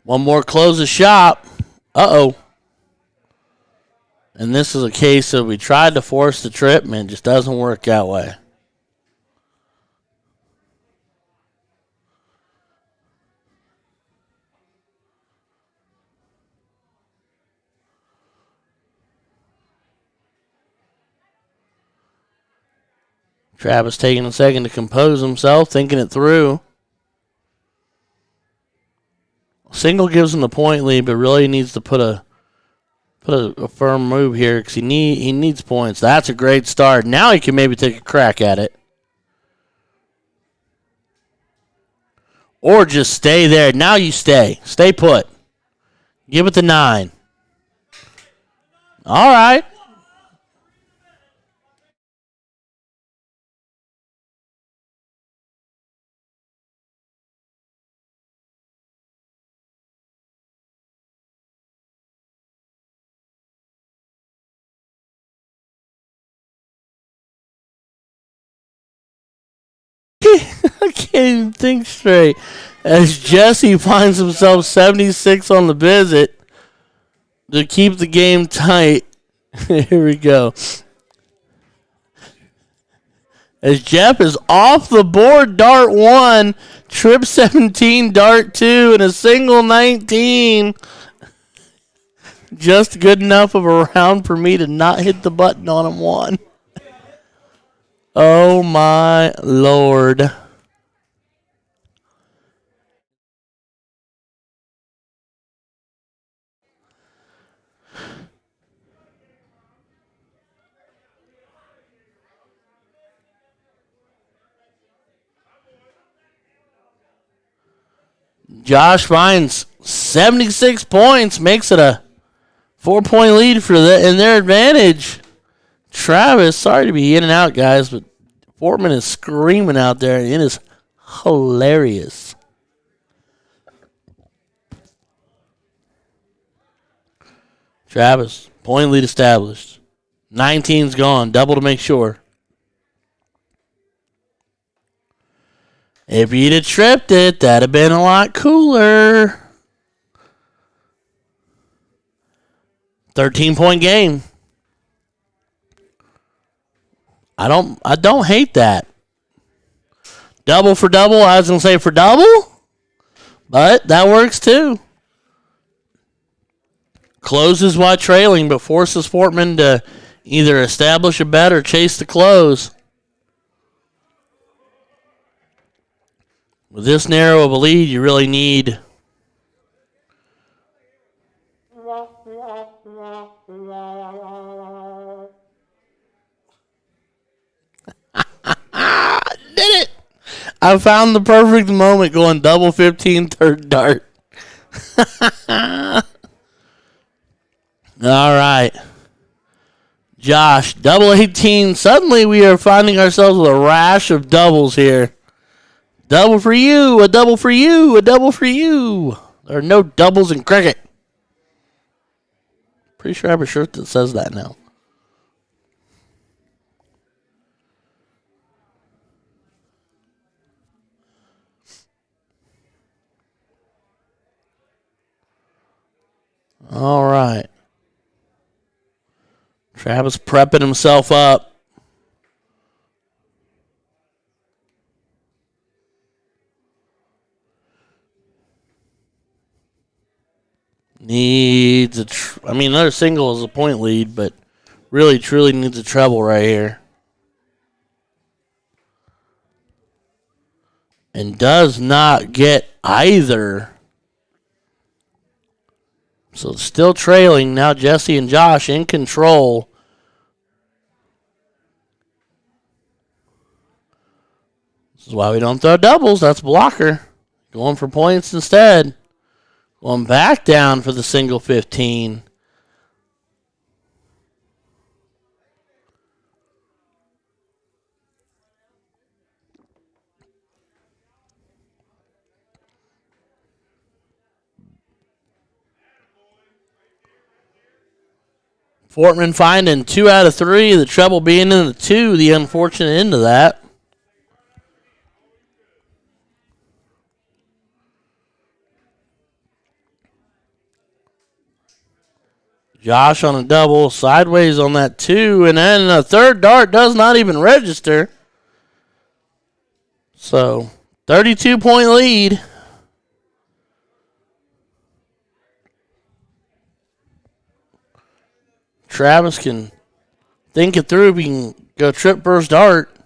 One more closes shop. Uh-oh. And this is a case of we tried to force the trip, and it just doesn't work that way. Travis taking a second to compose himself, thinking it through. Single gives him the point lead, but really needs to put a firm move here because he needs points. That's a great start. Now he can maybe take a crack at it. Or just stay there. Now you stay. Stay put. Give it the 9. All right. I can't even think straight. As Jesse finds himself 76 on the visit to keep the game tight. Here we go. As Jeff is off the board, dart 1, trip 17, dart 2, and a single 19. Just good enough of a round for me to not hit the button on him 1. Oh my Lord. Josh finds 76 points, makes it a 4-point lead for in their advantage. Travis, sorry to be in and out, guys, but Fortman is screaming out there, and it is hilarious. Travis, point lead established. 19's gone, double to make sure. If you'd have tripped it, that'd have been a lot cooler. 13-point game. I don't hate that. Double for double, I was going to say for double, but that works too. Closes while trailing, but forces Fortman to either establish a bet or chase the close. With this narrow of a lead, you really need... Did it! I found the perfect moment going double 15, third dart. All right. Josh, double 18. Suddenly we are finding ourselves with a rash of doubles here. Double for you, a double for you, a double for you. There are no doubles in cricket. Pretty sure I have a shirt that says that now. All right. Travis prepping himself up. Needs another single is a point lead, but really, truly needs a treble right here. And does not get either. So still trailing. Now Jesse and Josh in control. This is why we don't throw doubles. That's blocker. Going for points instead. Going back down for the single 15. Fortman finding 2 out of 3. The treble being in the 2, the unfortunate end of that. Josh on a double, sideways on that 2, and then a third dart does not even register. So, 32-point lead. Travis can think it through if he can go trip first dart.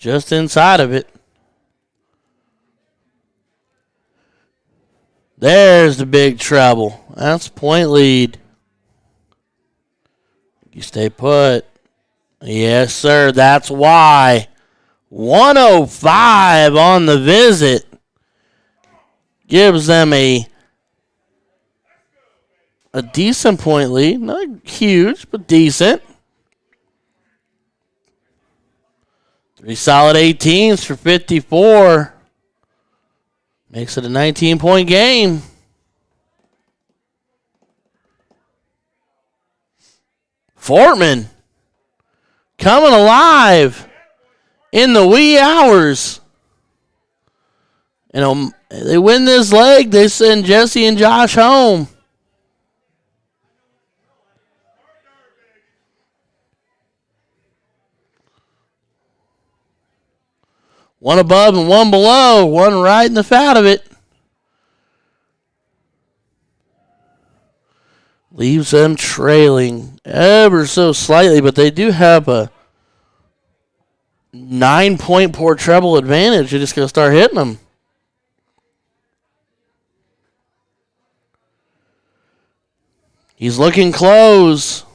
just inside of it. There's the big treble. That's point lead. You stay put. Yes, sir. That's why. 105 on the visit. Gives them a decent point lead. Not huge, but decent. 3 solid 18s for 54. Makes it a 19-point game. Fortman coming alive in the wee hours. And they win this leg. They send Jesse and Josh home. One above and one below. One right in the fat of it. Leaves them trailing ever so slightly, but they do have a 9-point port treble advantage. You're just going to start hitting them. He's looking close.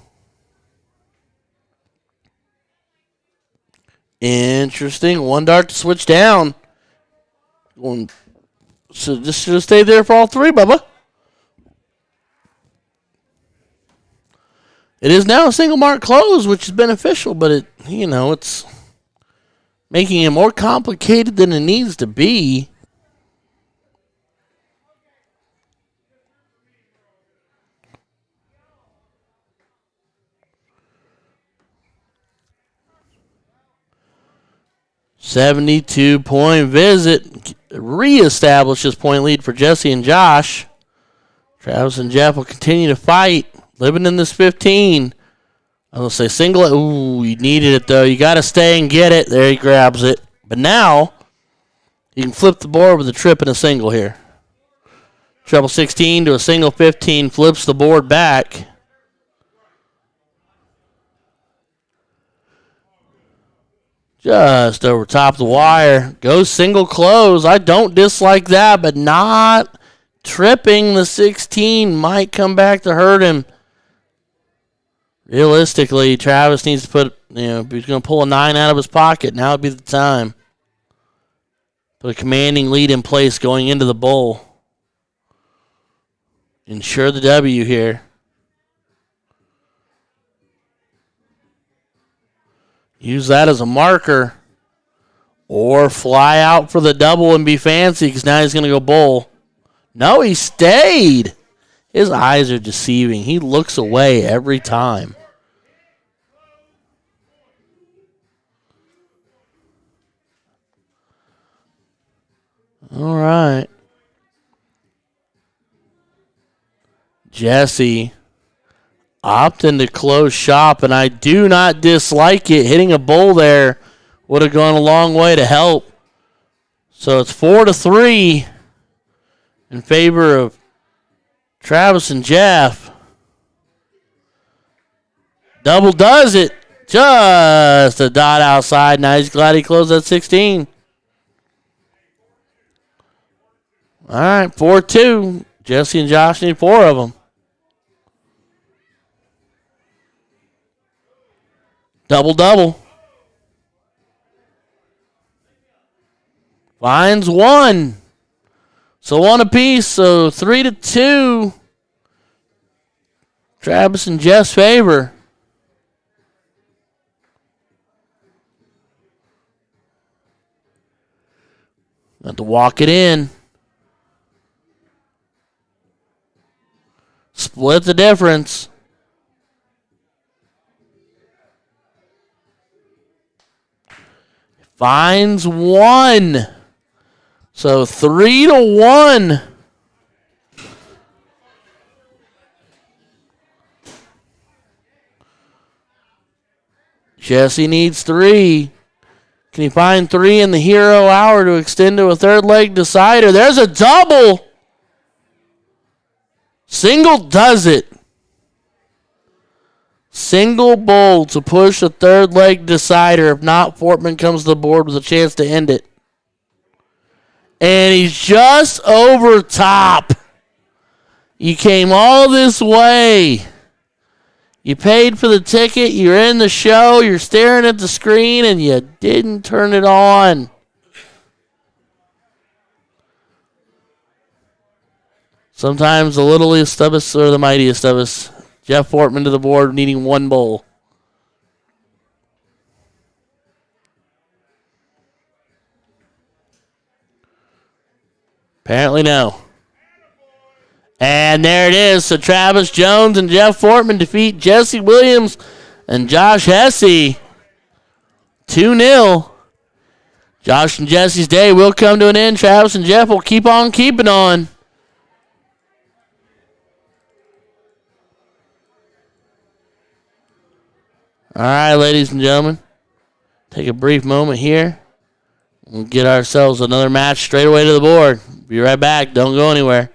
Interesting. One dart to switch down. So this should have stayed there for all three, Bubba. It is now a single mark close, which is beneficial, but it's making it more complicated than it needs to be. $72-point visit reestablishes point lead for Jesse and Josh. Travis and Jeff will continue to fight, living in this 15. I will say single. Ooh, you needed it though. You got to stay and get it. There he grabs it. But now you can flip the board with a trip and a single here. Treble 16 to a single 15 flips the board back. Just over top of the wire. Goes single close. I don't dislike that, but not tripping the 16 might come back to hurt him. Realistically, Travis needs to put, if he's going to pull a 9 out of his pocket, now would be the time. Put a commanding lead in place going into the bowl. Ensure the W here. Use that as a marker. Or fly out for the double and be fancy because now he's going to go bowl. No, he stayed. His eyes are deceiving. He looks away every time. All right. Jesse opting to close shop, and I do not dislike it. Hitting a bowl there would have gone a long way to help. So it's 4-3 in favor of Travis and Jeff. Double does it. Just a dot outside. Now he's glad he closed that 16. All right, 4-2. Jesse and Josh need 4 of them. Double-double. Finds 1. So 1 apiece, so 3-2. Travis and Jeff's favor. Got to walk it in. Split the difference. Finds 1. So 3-1. Jesse needs 3. Can he find 3 in the hero hour to extend to a third leg decider? There's a double. Single does it. Single bull to push the third leg decider. If not, Fortman comes to the board with a chance to end it. And he's just over top. You came all this way. You paid for the ticket. You're in the show. You're staring at the screen, and you didn't turn it on. Sometimes the littlest of us or the mightiest of us. Jeff Fortman to the board, needing one bowl. Apparently no. And there it is. So Travis Jones and Jeff Fortman defeat Jesse Williams and Josh Hesse 2-0. Josh and Jesse's day will come to an end. Travis and Jeff will keep on keeping on. All right, ladies and gentlemen. Take a brief moment here. We'll get ourselves another match straight away to the board. Be right back. Don't go anywhere.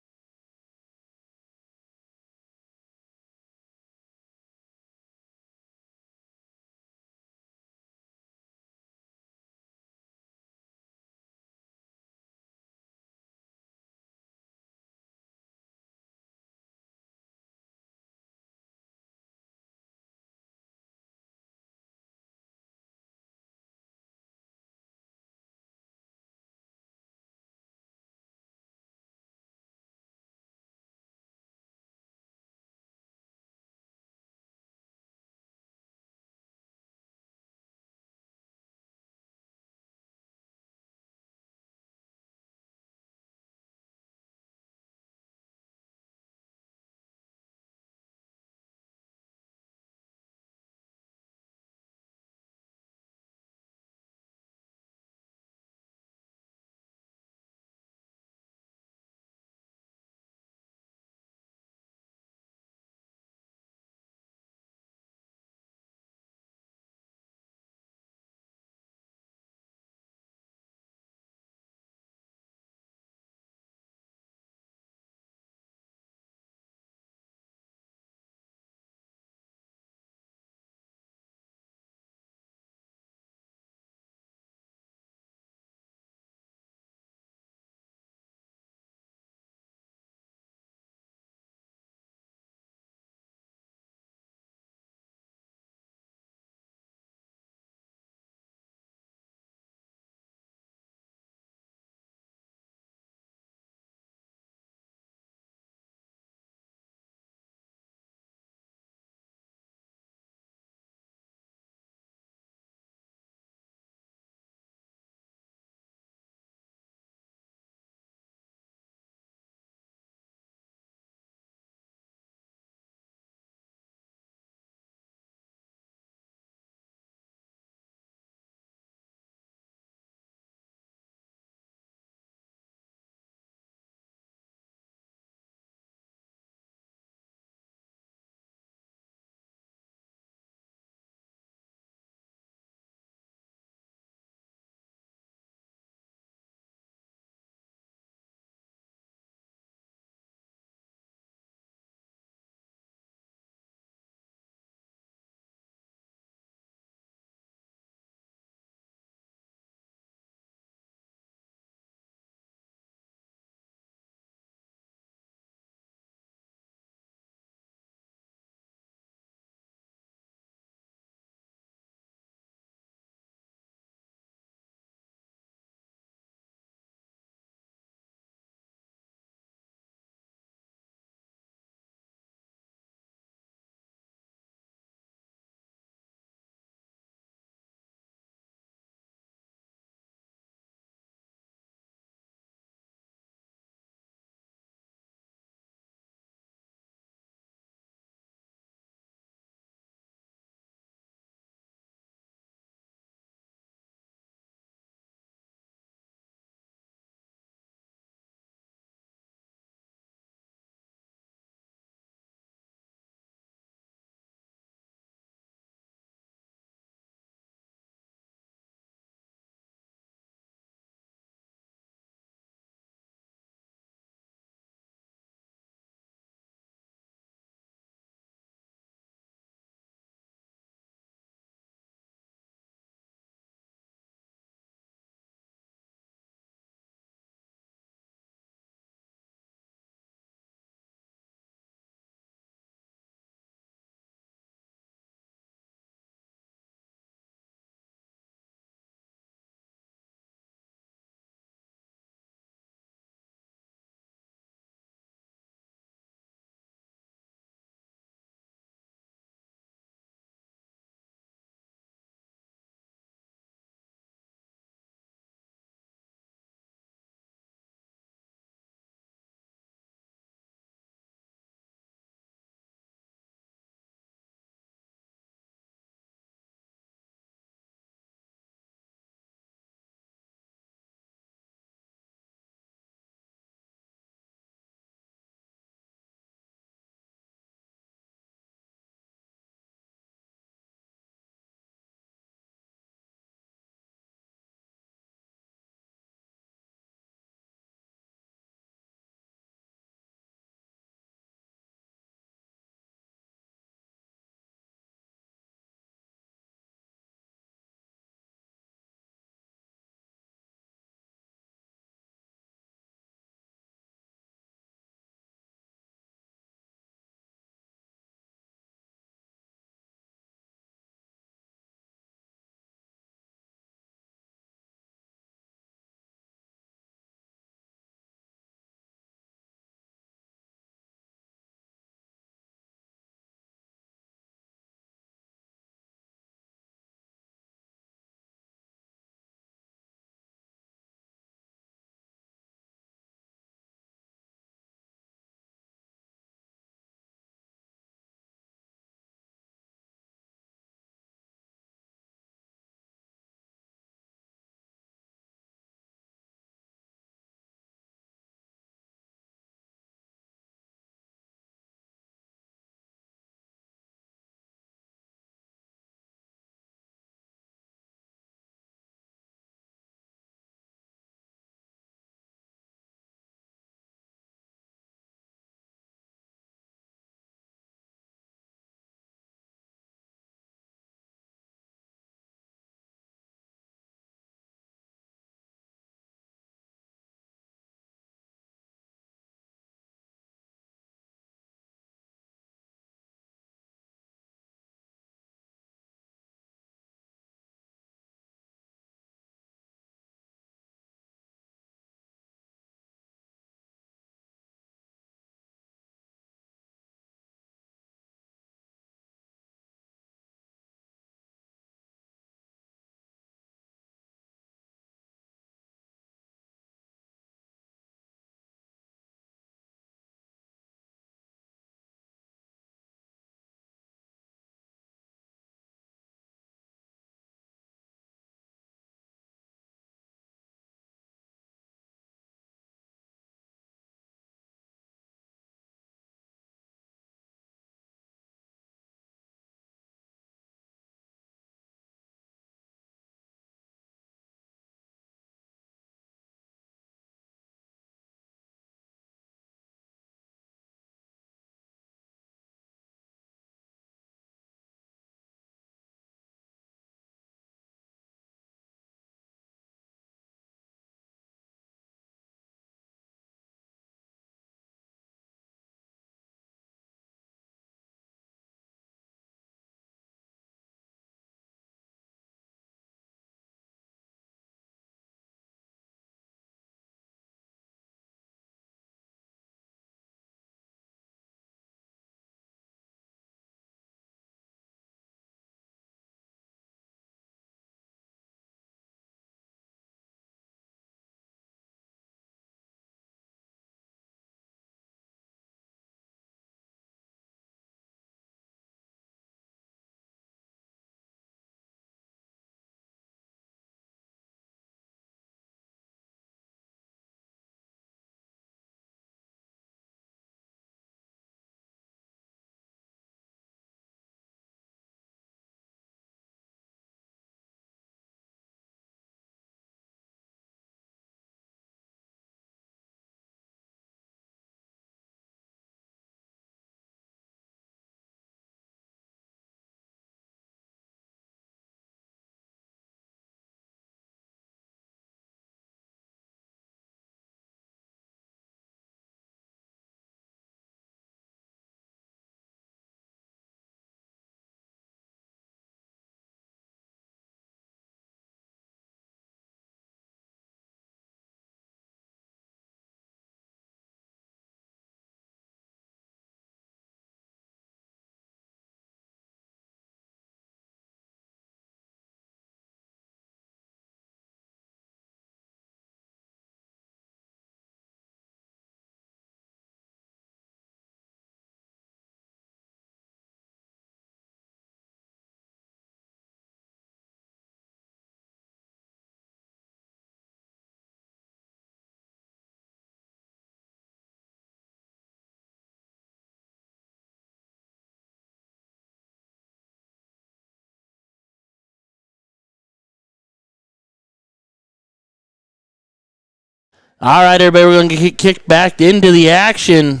All right, everybody, we're going to get kicked back into the action.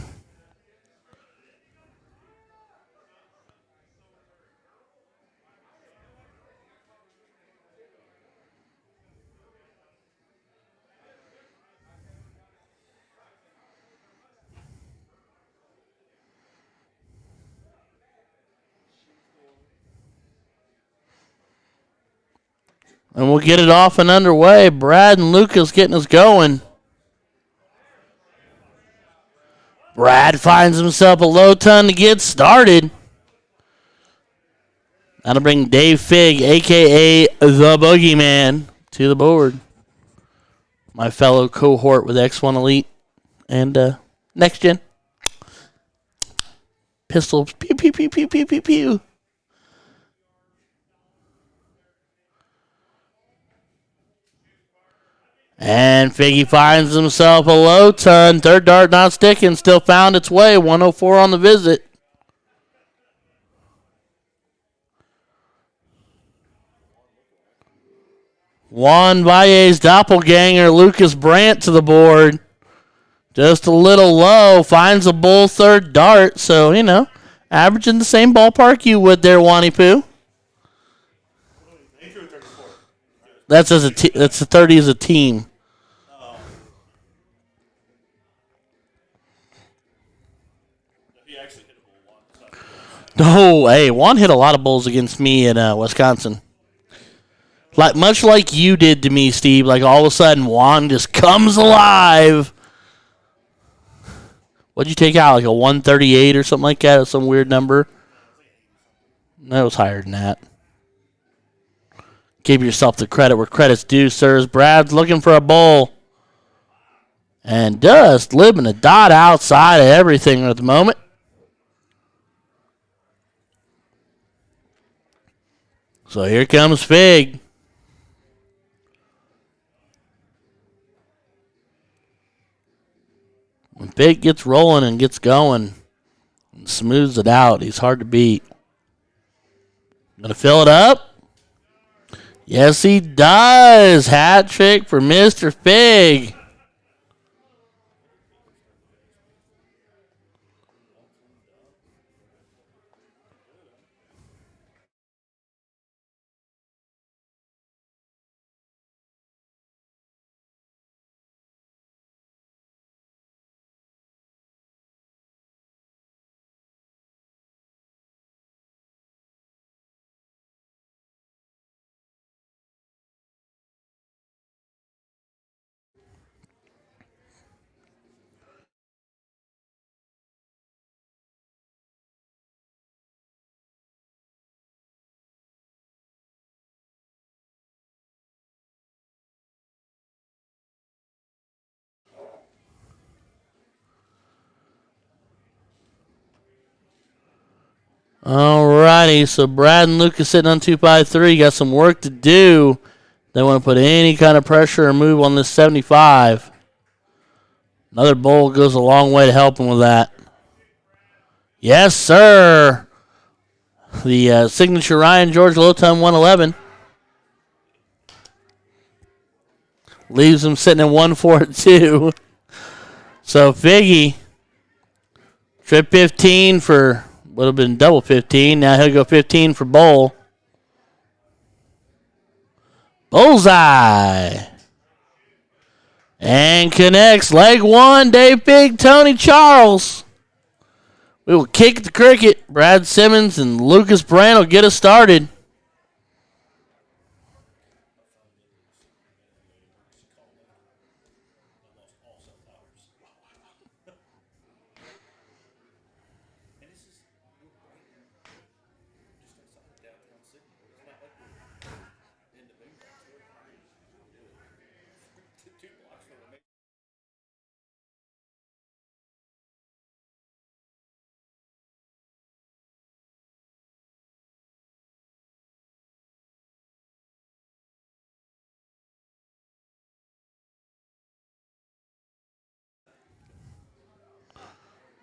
And we'll get it off and underway. Brad and Lucas getting us going. Brad finds himself a low ton to get started. That'll bring Dave Figg, a.k.a. the Boogeyman, to the board. My fellow cohort with X1 Elite and Next Gen. Pistols. Pew, pew, pew, pew, pew, pew, pew. And Figgy finds himself a low ton. Third dart not sticking. Still found its way. 104 on the visit. Juan Valle's doppelganger, Lucas Brandt, to the board. Just a little low. Finds a bull third dart. So, you know, averaging the same ballpark you would there, Wani Poo. That's a 30 as a team. Oh, hey, Juan hit a lot of bulls against me in Wisconsin. Much like you did to me, Steve. Like all of a sudden, Juan just comes alive. What'd you take out? Like a 138 or something like that? Or some weird number? That was higher than that. Give yourself the credit where credit's due, sirs. Brad's looking for a bull. And just living a dot outside of everything at the moment. So here comes Figg. When Figg gets rolling and gets going and smooths it out, he's hard to beat. Gonna fill it up? Yes, he does. Hat trick for Mr. Figg. Alrighty, so Brad and Lucas sitting on 2-5-3. Got some work to do. They want to put any kind of pressure or move on this 75. Another bowl goes a long way to help him with that. Yes, sir. The signature Ryan George low ton 111. Leaves him sitting at 142. So Figgy, trip 15 for... would have been double 15. Now he'll go 15 for bowl. Bullseye. And connects. Leg one. Dave Figg, Tony Charles. We will kick the cricket. Brad Simmons and Lucas Brandt will get us started.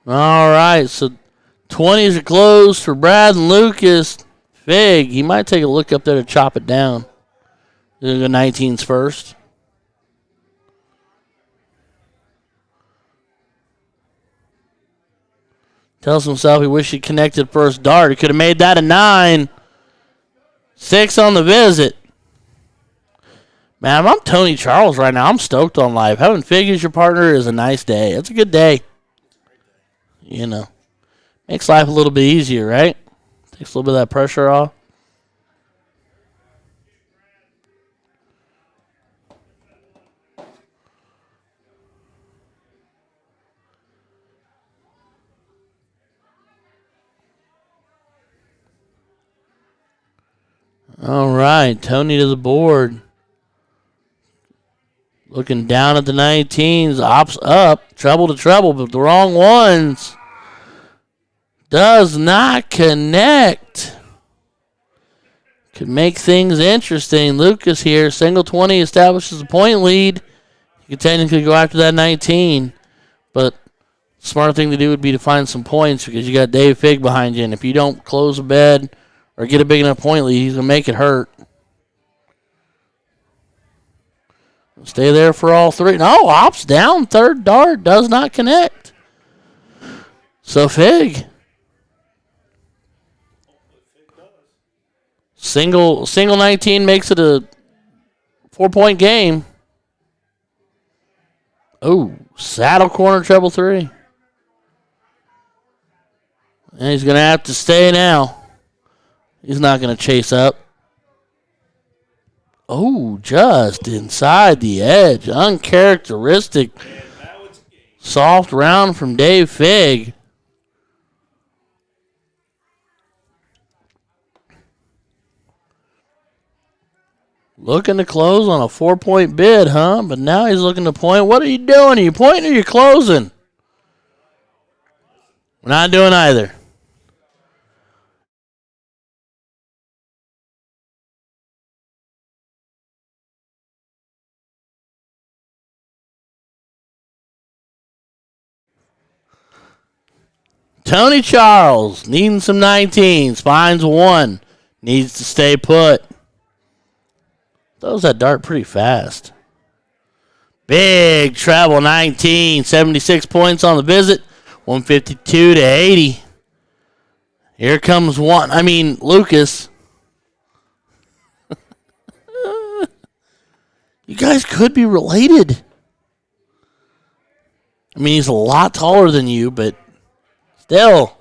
All right, so 20s are closed for Brad and Lucas. Figg, he might take a look up there to chop it down. He'll go 19s first. Tells himself he wished he connected first dart. He could have made that a 9. 6 on the visit. Man, I'm Tony Charles right now. I'm stoked on life. Having Figg as your partner is a nice day. It's a good day. You know. Makes life a little bit easier, right? Takes a little bit of that pressure off. All right, Tony to the board. Looking down at the 19s, ops up, treble to treble, but the wrong ones. Does not connect. Could make things interesting. Lucas here, single 20 establishes a point lead. You could technically go after that 19, but the smart thing to do would be to find some points because you got Dave Figg behind you, and if you don't close a bed or get a big enough point lead, he's going to make it hurt. Stay there for all three. No, ops down. Third dart does not connect. So Figg. Single 19 makes it a 4-point game. Oh, saddle corner treble 3. And he's going to have to stay now. He's not going to chase up. Oh, just inside the edge. Uncharacteristic. Soft round from Dave Figg. Looking to close on a 4-point bid, huh? But now he's looking to point. What are you doing? Are you pointing or are you closing? We're not doing either. Tony Charles needing some 19s. Finds 1. Needs to stay put. Throws that dart pretty fast. Big treble 19. 76 points on the visit. 152 to 80. Here comes one. Lucas. You guys could be related. He's a lot taller than you, but still.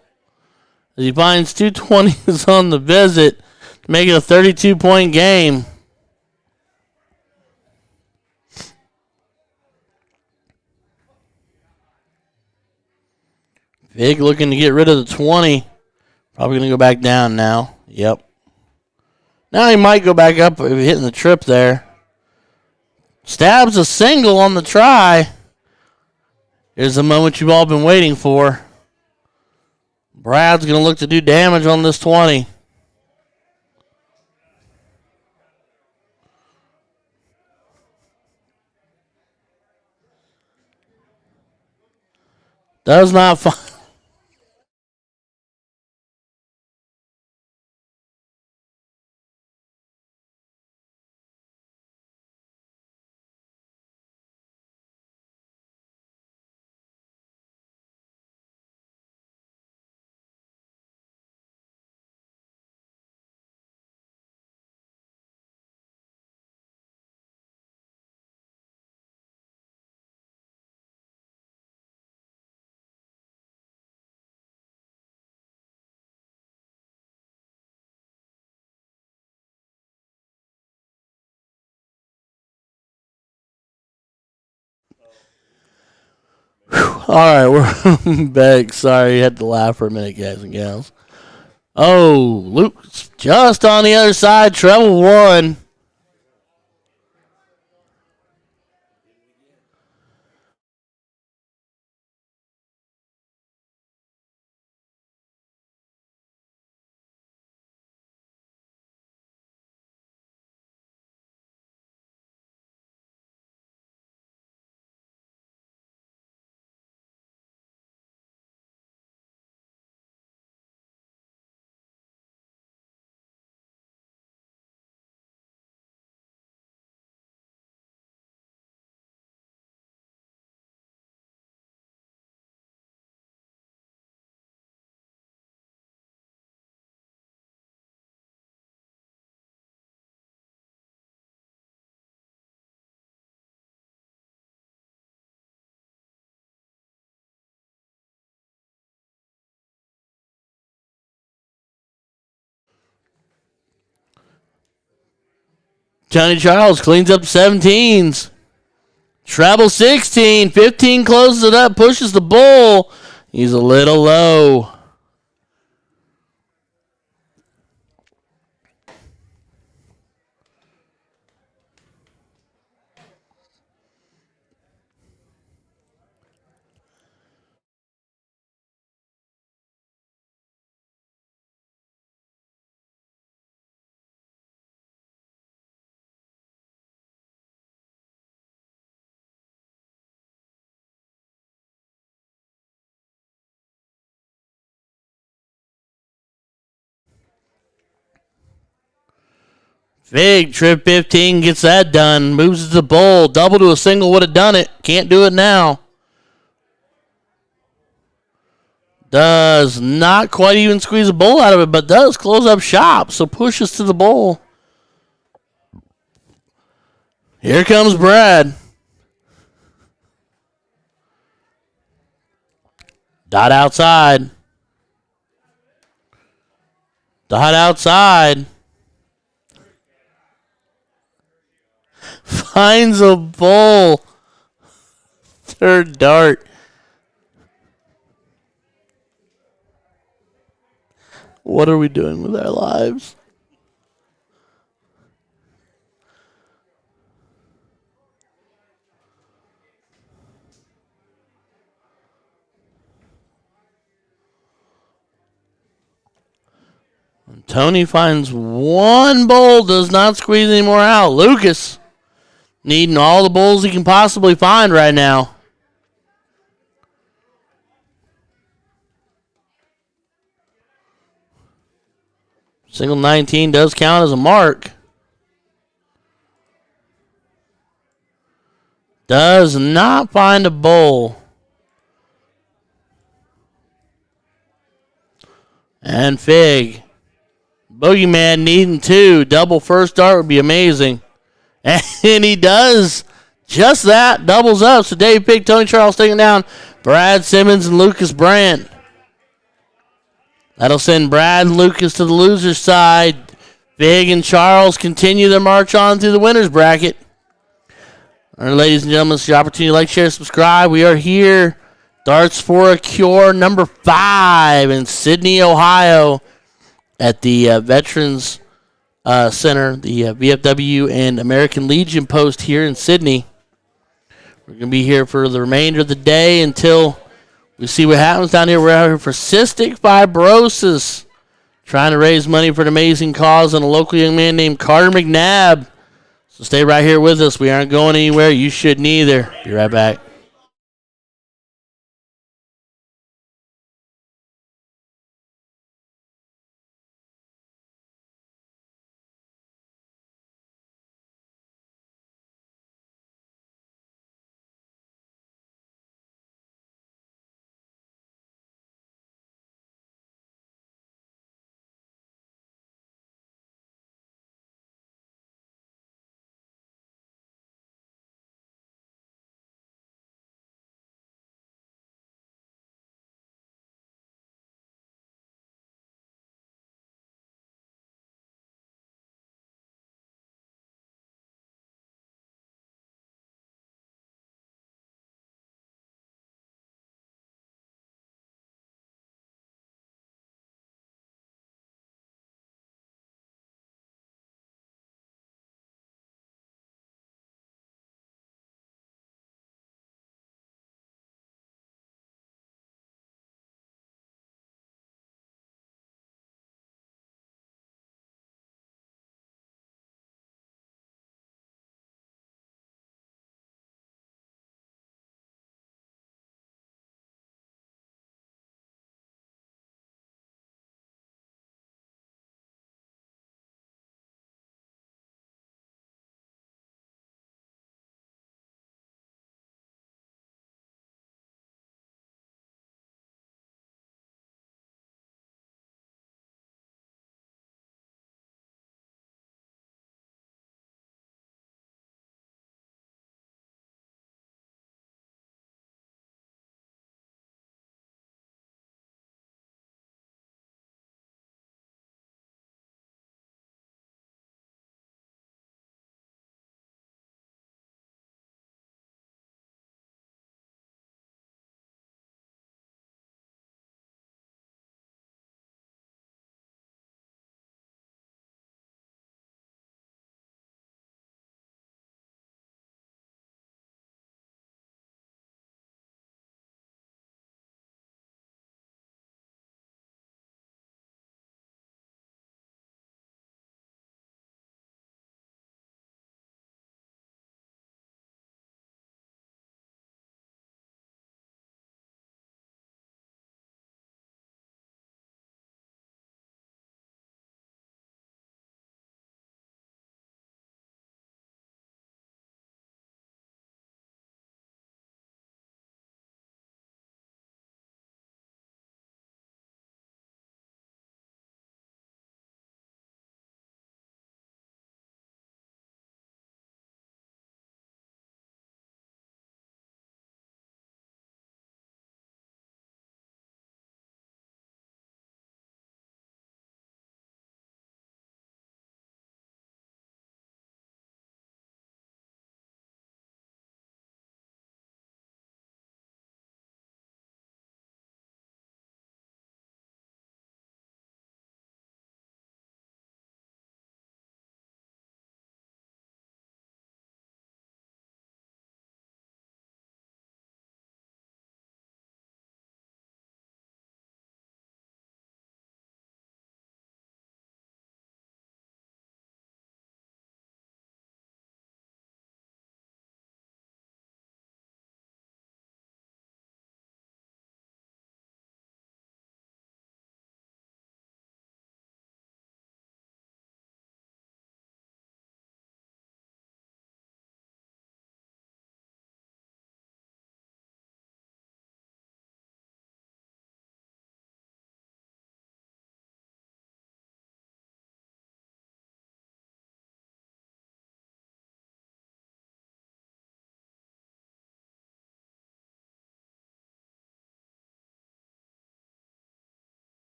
As he finds 220s on the visit to make it a 32-point game. Figg looking to get rid of the 20. Probably going to go back down now. Yep. Now he might go back up if hitting the trip there. Stabs a single on the try. Here's the moment you've all been waiting for. Brad's going to look to do damage on this 20. Does not find. All right, we're back. Sorry, had to laugh for a minute, guys and gals. Oh, Luke's just on the other side, treble 1. Johnny Charles cleans up 17s. Treble 16. 15 closes it up, pushes the bull. He's a little low. Figg, trip 15, gets that done. Moves to the bull. Double to a single would have done it. Can't do it now. Does not quite even squeeze a bull out of it, but does close up shop. So pushes to the bull. Here comes Brad. Dot outside. Dot outside. Finds a bull. Third dart. What are we doing with our lives? Tony finds one bull, does not squeeze any more out. Lucas needing all the bulls he can possibly find right now. Single 19 does count as a mark. Does not find a bull. And Figg. Boogeyman needing two. Double first dart would be amazing. And he does just that. Doubles up. So Dave Figg, Tony Charles taking down Brad Simmons and Lucas Brandt. That'll send Brad and Lucas to the loser's side. Figg and Charles continue their march on through the winner's bracket. All right, ladies and gentlemen, it's your opportunity to like, share, subscribe. We are here. Darts for a Cure, number 5 in Sidney, Ohio, at the Veterans Center, the VFW and American Legion post here in Sidney. We're going to be here for the remainder of the day until we see what happens down here. We're out here for cystic fibrosis, trying to raise money for an amazing cause and a local young man named Carter McNabb. So stay right here with us. We aren't going anywhere. You shouldn't either. Be right back.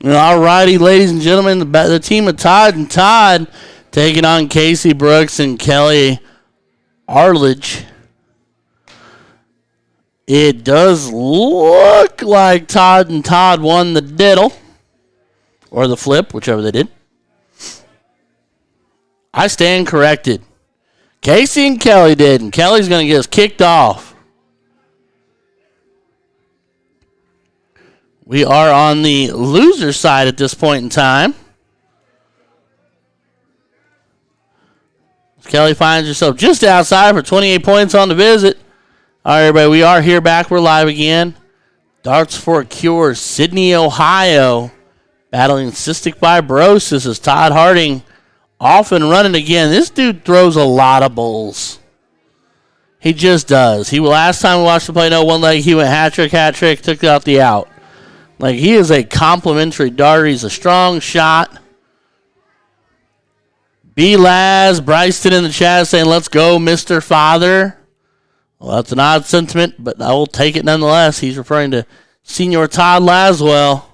All righty, ladies and gentlemen, the team of Todd and Todd taking on Casey Brooks and Kelly Arledge. It does look like Todd and Todd won the diddle, or the flip, whichever they did. I stand corrected. Casey and Kelly did, and Kelly's going to get us kicked off. We are on the loser side at this point in time. Kelly finds herself just outside for 28 points on the visit. All right, everybody, we are here back. We're live again. Darts for a Cure, Sidney, Ohio, battling cystic fibrosis as Todd Harding off and running again. This dude throws a lot of bowls. He just does. Last time we watched him play one leg, he went hat trick, took out the out. Like, he is a complimentary darter. He's a strong shot. B. Laz, Bryston in the chat saying, let's go, Mr. Father. Well, that's an odd sentiment, but I will take it nonetheless. He's referring to Senior Todd Laswell.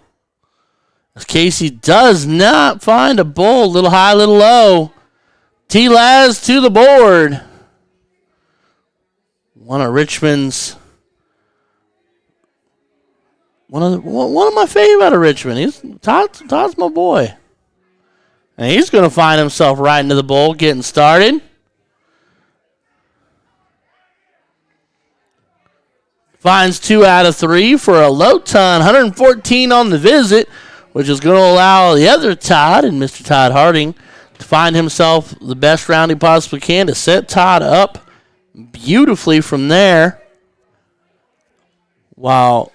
As Casey does not find a bull. Little high, little low. T-Laz to the board. One of Richmond's... One of my favorite out of Richmond. Todd's my boy. And he's going to find himself right into the bowl, getting started. Finds 2 out of 3 for a low ton, 114 on the visit, which is going to allow the other Todd and Mr. Todd Harding to find himself the best round he possibly can to set Todd up beautifully from there. While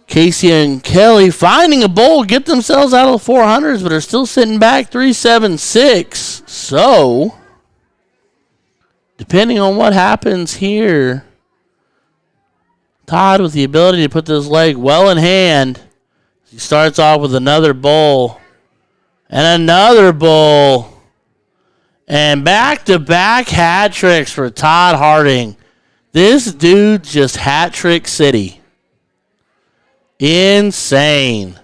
Casey and Kelly finding a bowl, get themselves out of the 400s, but are still sitting back 3-7-6. So, depending on what happens here, Todd with the ability to put this leg well in hand. He starts off with another bowl and another bowl. And back-to-back hat tricks for Todd Harding. This dude just hat trick city. Insane.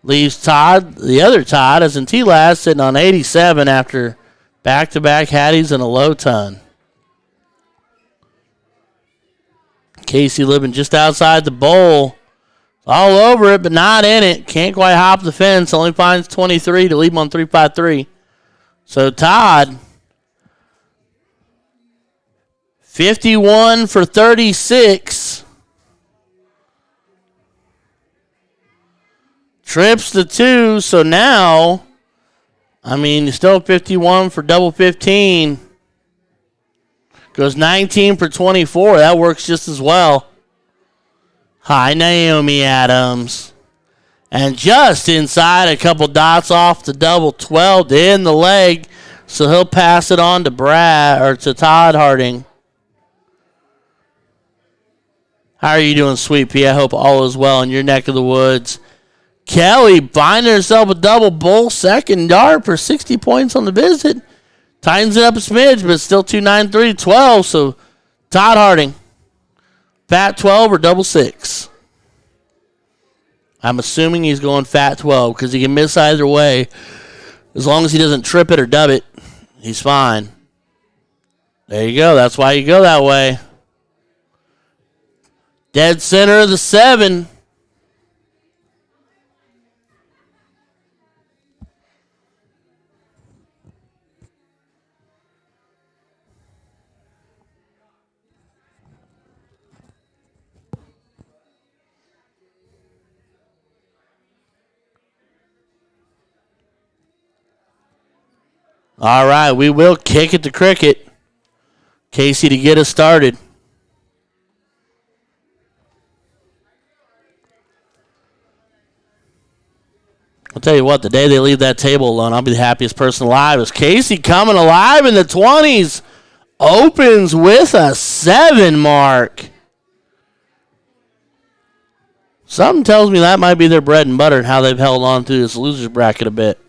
Leaves Todd, the other Todd, as in T-Laz, sitting on 87 after back-to-back hatties and a low ton. Casey living just outside the bowl. All over it, but not in it. Can't quite hop the fence. Only finds 23 to leave him on 3-5-3. So Todd, 51 for 36. Trips the 2, so now, still 51 for double 15. Goes 19 for 24. That works just as well. Hi, Naomi Adams. And just inside, a couple dots off the double 12 to end the leg. So he'll pass it on to Todd Harding. How are you doing, Sweet Pea? I hope all is well in your neck of the woods. Kelly finding herself a double bull second dart for 60 points on the visit. Tightens it up a smidge, but still 2-9-3-12. So Todd Harding, fat 12 or double 6. I'm assuming he's going fat 12 because he can miss either way. As long as he doesn't trip it or dub it, he's fine. There you go. That's why you go that way. Dead center of the 7. All right, we will kick it to cricket. Casey to get us started. I'll tell you what, the day they leave that table alone, I'll be the happiest person alive. Is Casey coming alive in the 20s? Opens with a 7 mark. Something tells me that might be their bread and butter and how they've held on to this loser's bracket a bit.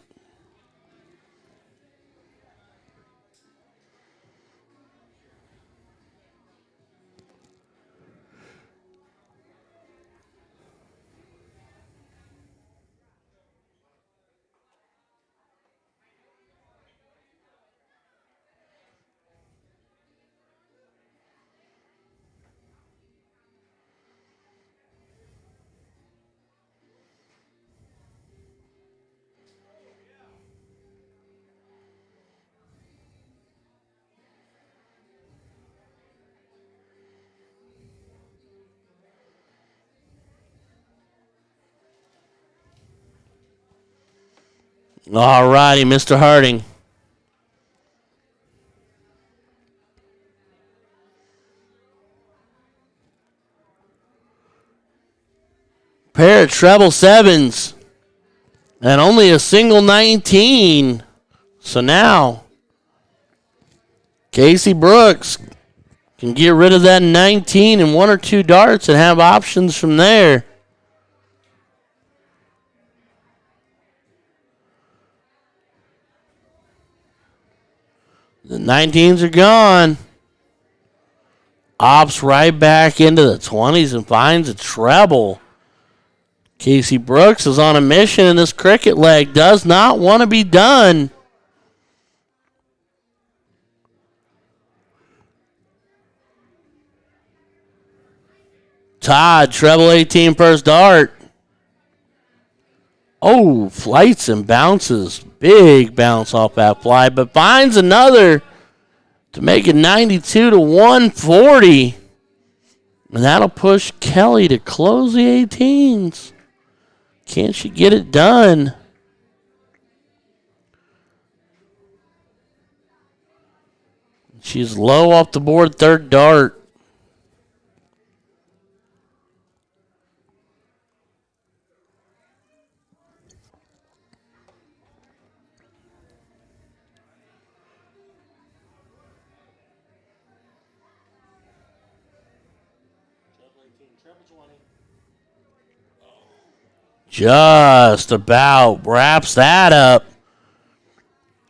All righty, Mr. Harding. Pair of treble sevens. And only a single 19. So now, Casey Brooks can get rid of that 19 and one or two darts and have options from there. The 19s are gone. Opts right back into the 20s and finds a treble. Casey Brooks is on a mission, and this cricket leg does not want to be done. Todd, treble 18 first dart. Oh, flights and bounces. Big bounce off that fly, but finds another to make it 92 to 140. And that'll push Kelly to close the 18s. Can she get it done? She's low off the board, third dart. Just about wraps that up.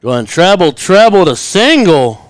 Going treble to single.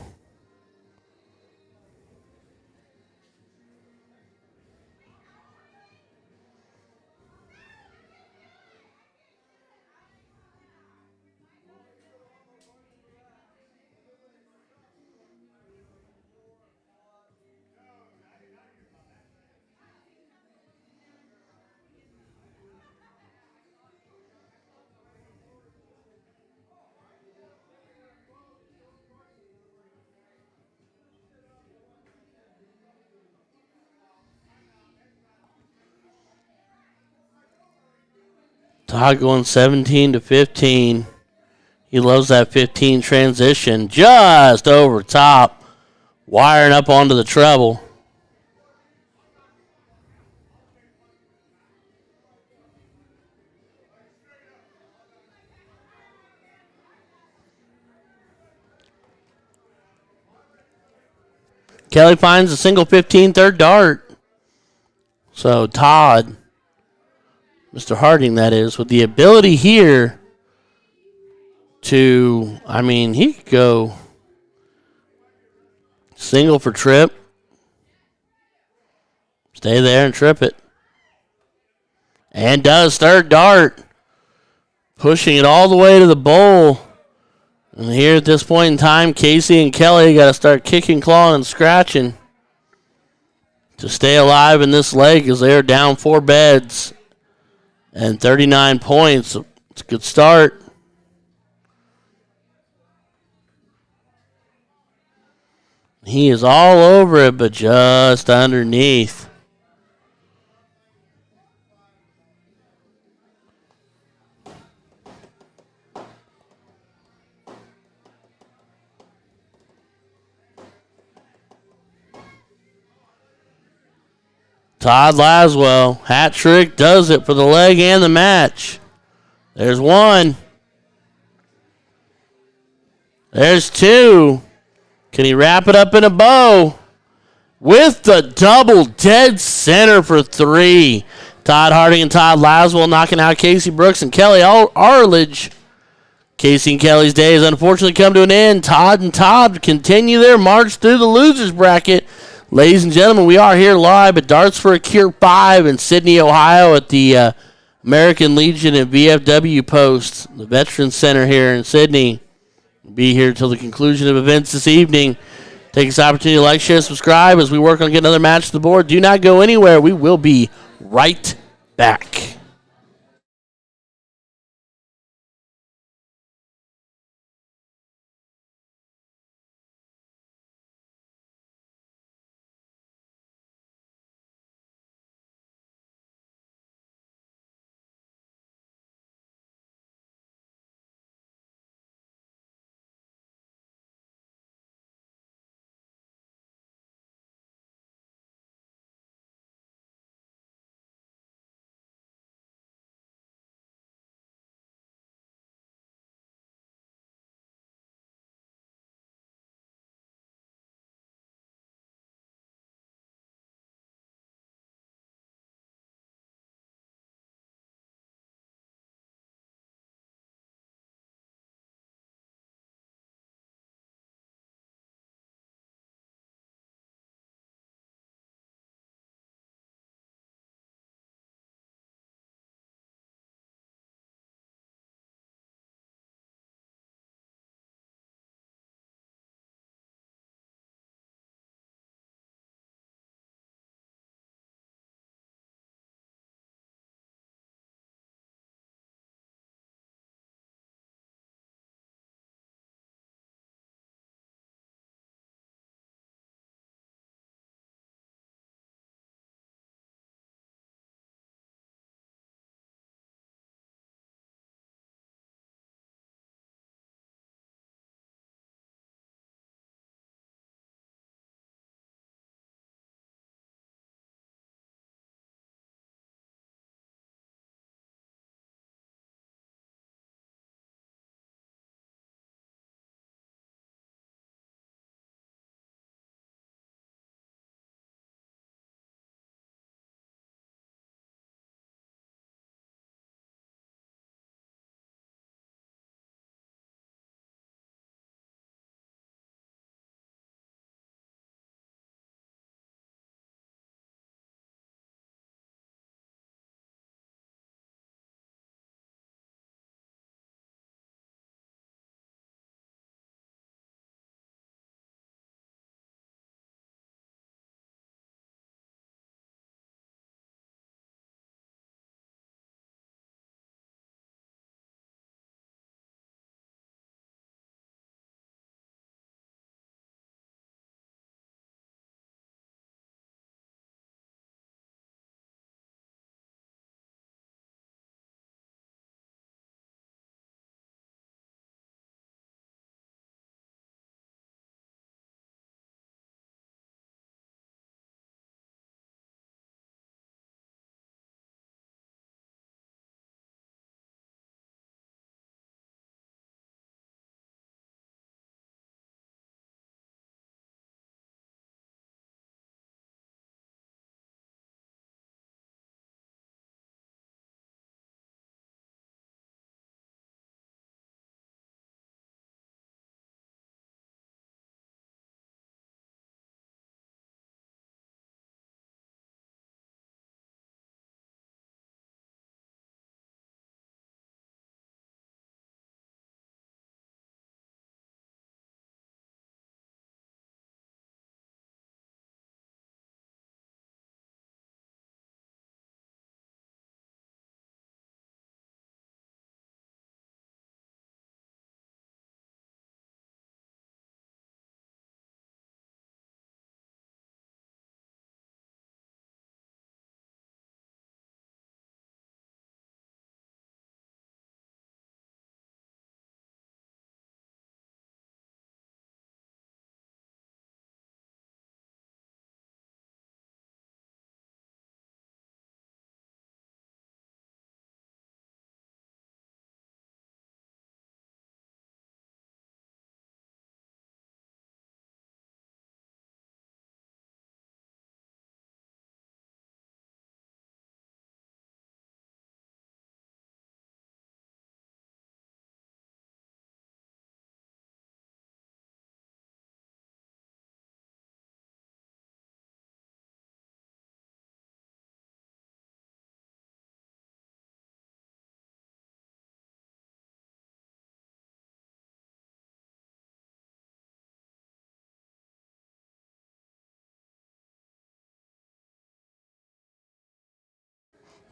Todd going 17 to 15. He loves that 15 transition. Just over top. Wiring up onto the treble. Kelly finds a single 15 third dart. So Todd, Mr. Harding that is, with the ability here to, he could go single for trip. Stay there and trip it. And does third dart. Pushing it all the way to the bowl. And here at this point in time, Casey and Kelly got to start kicking, clawing, and scratching to stay alive in this leg as they're down 4 beds and 39 points. It's a good start. He is all over it, but just underneath. Todd Laswell, hat trick, does it for the leg and the match. There's one. There's two. Can he wrap it up in a bow? With the double dead center for 3. Todd Harding and Todd Laswell knocking out Casey Brooks and Kelly Arledge. Casey and Kelly's day has unfortunately come to an end. Todd and Todd continue their march through the losers bracket. Ladies and gentlemen, we are here live at Darts for a Cure 5 in Sidney, Ohio at the American Legion and VFW Post, the Veterans Center here in Sidney. We'll be here until the conclusion of events this evening. Take this opportunity to like, share, subscribe as we work on getting another match to the board. Do not go anywhere. We will be right back.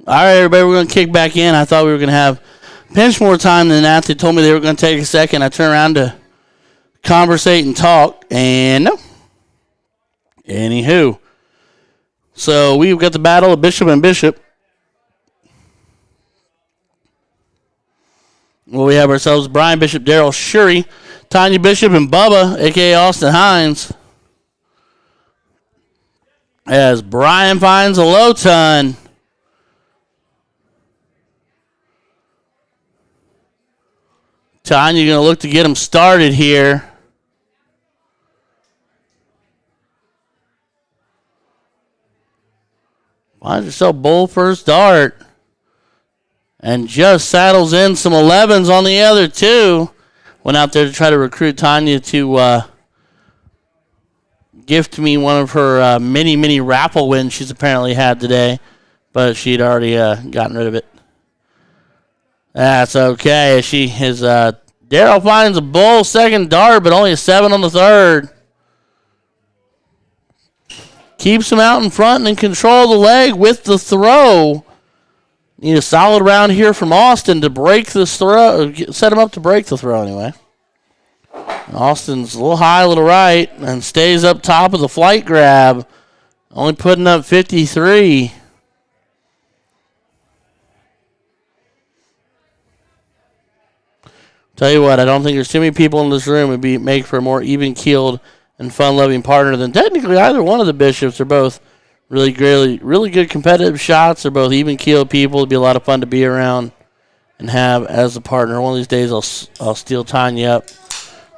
All right, everybody, we're going to kick back in. I thought we were going to have pinch more time than that. They told me they were going to take a second. I turned around to conversate and talk, and no. Anywho. So we've got the battle of Bishop and Bishop. Well, we have ourselves Brian Bishop, Daryl Shury, Tanya Bishop, and Bubba, a.k.a. Austin Hines. As Brian finds a low ton. Tanya going to look to get him started here. Finds herself bull first dart. And just saddles in some 11s on the other two. Went out there to try to recruit Tanya to gift me one of her mini raffle wins she's apparently had today. But she'd already gotten rid of it. That's okay. Daryl finds a bull second dart, but only a 7 on the third. Keeps him out in front and in control of the leg with the throw. Need a solid round here from Austin to break this throw. Set him up to break the throw anyway. And Austin's a little high, a little right, and stays up top of the flight grab. Only putting up 53. Tell you what, I don't think there's too many people in this room who make for a more even-keeled and fun-loving partner than technically either one of the Bishops. They're both really good competitive shots. They're both even-keeled people. It'd be a lot of fun to be around and have as a partner. One of these days I'll steal Tanya up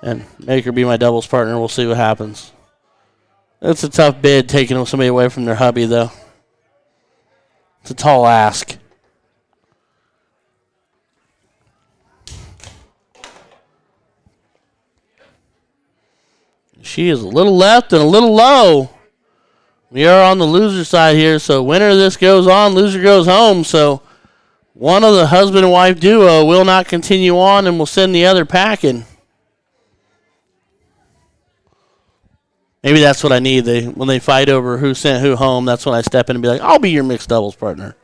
and make her be my doubles partner. We'll see what happens. It's a tough bid taking somebody away from their hubby, though. It's a tall ask. She is a little left and a little low. We are on the loser side here, so winner of this goes on, loser goes home. So one of the husband and wife duo will not continue on and will send the other packing. Maybe that's what I need. When they fight over who sent who home, that's when I step in and be like, I'll be your mixed doubles partner.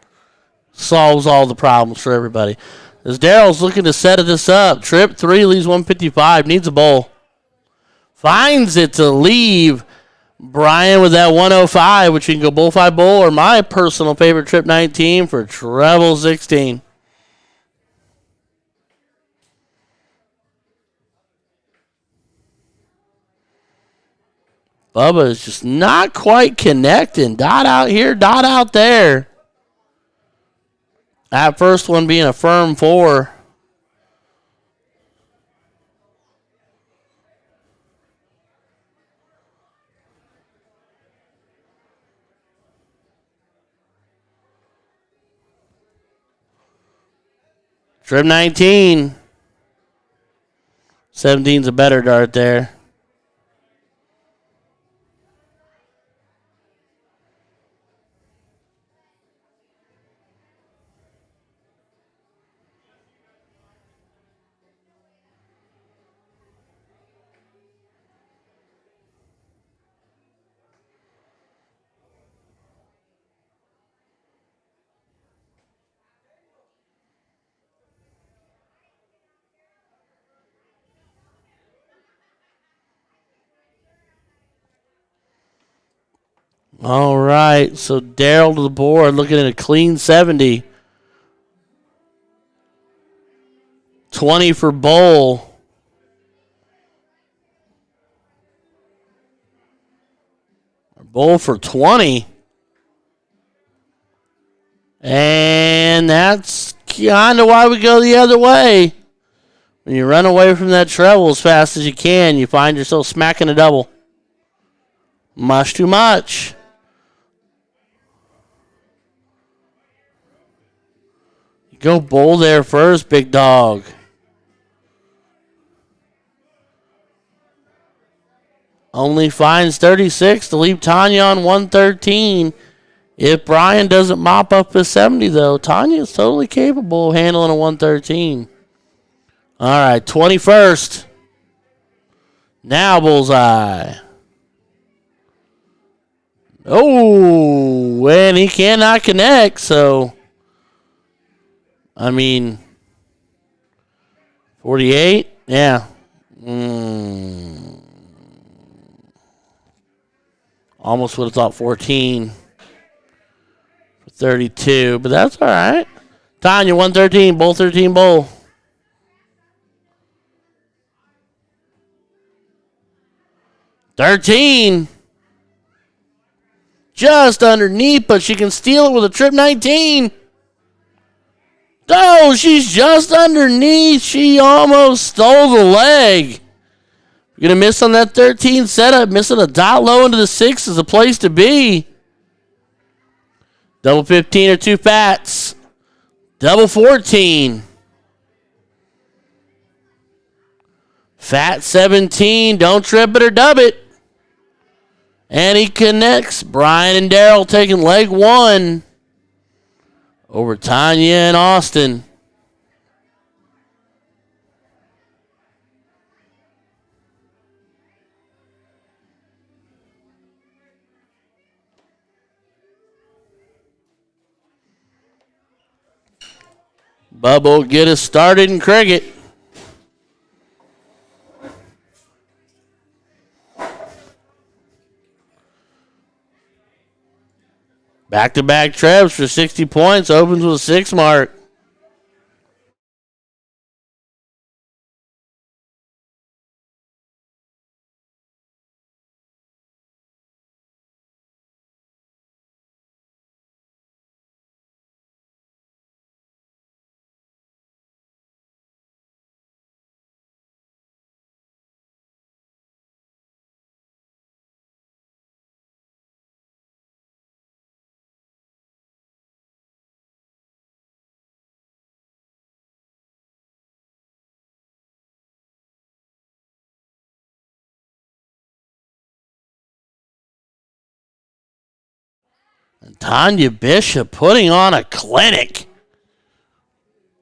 Solves all the problems for everybody. As Daryl's looking to set this up, trip 3 leaves 155, needs a bowl. Finds it to leave Brian with that 105, which you can go bullfight bowl or my personal favorite trip 19 for treble 16. Bubba is just not quite connecting. Dot out here, dot out there. That first one being a firm 4. Trip 19. 17's a better dart there. All right, so Daryl to the board, looking at a clean 70. 20 for bowl. Bowl for 20. And that's kind of why we go the other way. When you run away from that treble as fast as you can, you find yourself smacking a double. Much too much. Go bowl there first, big dog. Only finds 36 to leave Tanya on 113. If Brian doesn't mop up his 70, though, Tanya is totally capable of handling a 113. All right, 21st. Now bullseye. Oh, and he cannot connect, so I mean, 48? Yeah. Almost would have thought 14 for 32, but that's all right. Tanya, 113, bowl 13 bowl. $13. Just underneath, but she can steal it with a trip 19. Oh, she's just underneath. She almost stole the leg. You're going to miss on that 13 setup. Missing a dot low into the 6 is a place to be. Double 15 or two fats. Double 14. Fat 17. Don't trip it or dub it. And he connects. Brian and Daryl taking leg 1 over Tanya and Austin. Bubba will get us started in cricket. Back-to-back trebs for 60 points. Opens with a 6 mark. And Tanya Bishop putting on a clinic.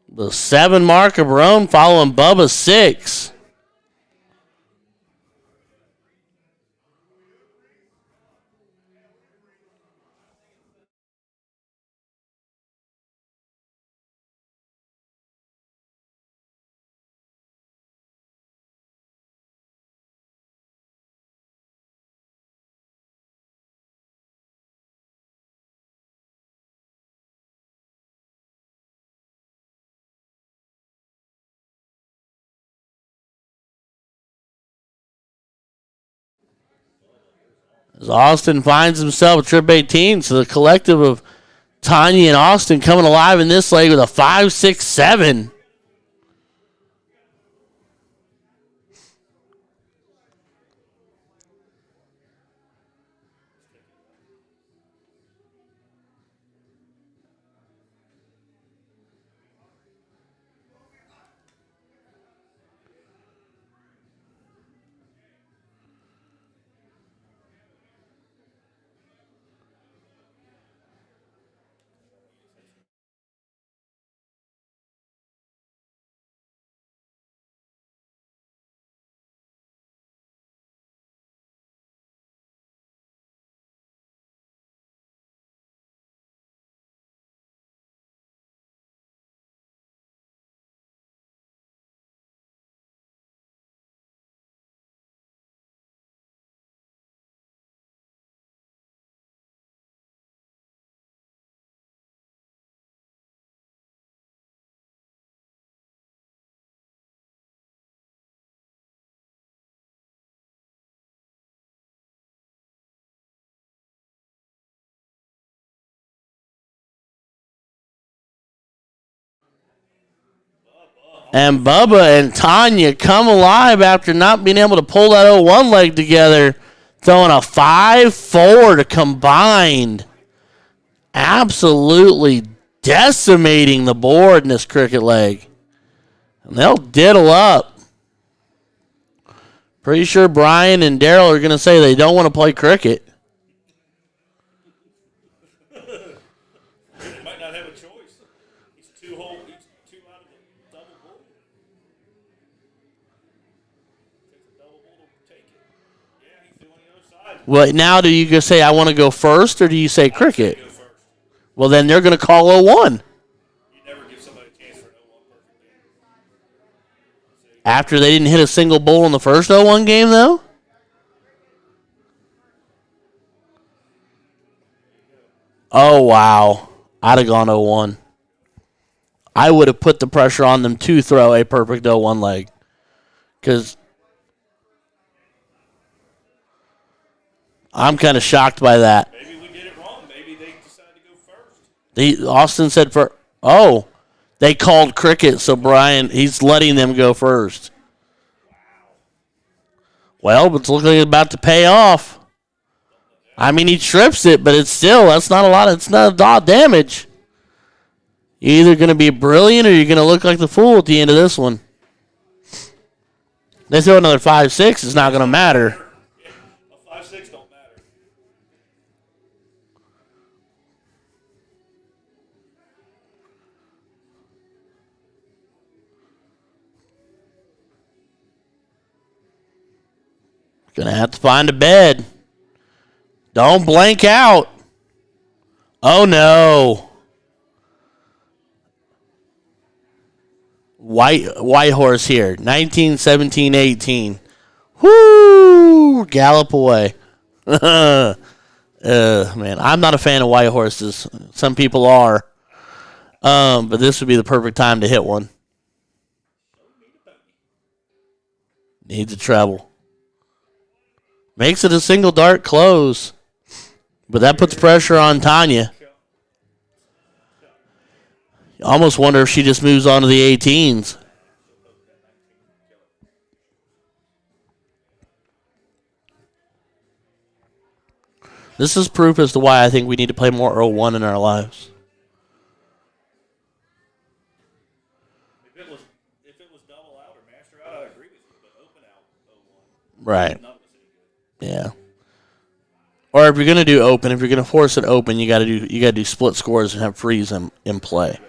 The 7 mark of her own following Bubba's 6. As Austin finds himself a trip 18, so the collective of Tanya and Austin coming alive in this leg with a 5-6-7. And Bubba and Tanya come alive after not being able to pull that 0-1 leg together, throwing a 5-4 to combined. Absolutely decimating the board in this cricket leg. And they'll diddle up. Pretty sure Brian and Daryl are going to say they don't want to play cricket. He might not have a choice. He's two out of the double bull. Takes a double bull to take it. Yeah, he's doing the other side. Well, now do you just say I want to go first, or do you say cricket? Go first. Well, then they're going to call 0-1. You never give somebody a chance After they didn't hit a single bull in the first 0-1 game, though? Oh, wow. I'd have gone 0-1. I would have put the pressure on them to throw a perfect 0-1 leg. Because I'm kind of shocked by that. Maybe we did it wrong. Maybe they decided to go first. Austin said they called cricket, so Brian, he's letting them go first. Well, but it's looking about to pay off. I mean, he trips it, but it's not a lot of damage. You're either going to be brilliant or you're going to look like the fool at the end of this one. They throw another 5-6, it's not going to matter. Yeah, a 5-6 don't matter. Going to have to find a bed. Don't blank out. Oh, no. White horse here. 19, 17, 18. Whoo! Gallop away. Man, I'm not a fan of white horses. Some people are. But this would be the perfect time to hit one. Needs a treble. Makes it a single dart close. But that puts pressure on Tanya. You almost wonder if she just moves on to the 18s. This is proof as to why I think we need to play more 0-1 in our lives. If it was double out or master out, I agree with you. But open out 0-1. Right. None of us any good. Yeah. Or if you're gonna do open, if you're gonna force it open, you gotta do split scores and have freeze in play.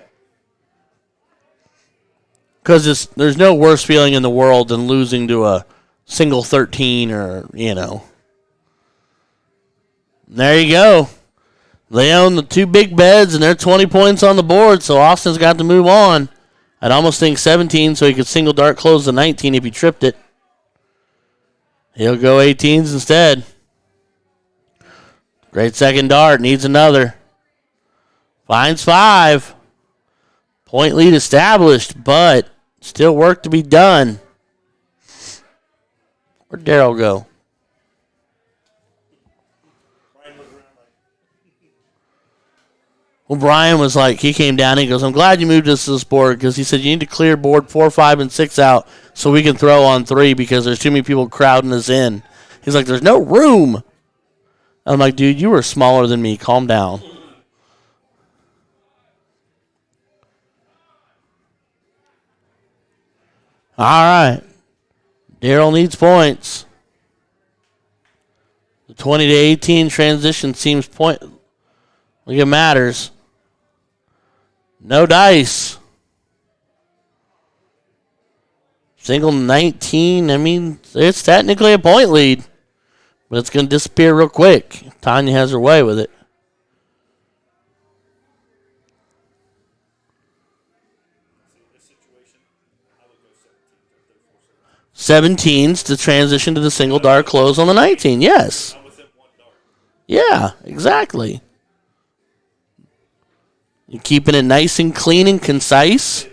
Because there's no worse feeling in the world than losing to a single 13 or, There you go. They own the two big beds, and they're 20 points on the board, so Austin's got to move on. I'd almost think 17, so he could single dart close the 19 if he tripped it. He'll go 18s instead. Great second dart. Needs another. Finds 5. Point lead established, but still work to be done. Where'd Darryl go? Well, Brian was like, he came down and he goes, I'm glad you moved us to this board because he said you need to clear board 4, 5, and 6 out so we can throw on 3 because there's too many people crowding us in. He's like, there's no room. I'm like, dude, you were smaller than me. Calm down. All right. Darryl needs points. The 20 to 18 transition seems like it matters. No dice. Single 19. I mean, it's technically a point lead, but it's going to disappear real quick. Tanya has her way with it. This situation, I would go 17s to transition to the single dart close on the 19. Yes. I'm within 1 dart. Yeah, exactly. You're keeping it nice and clean and concise. Well,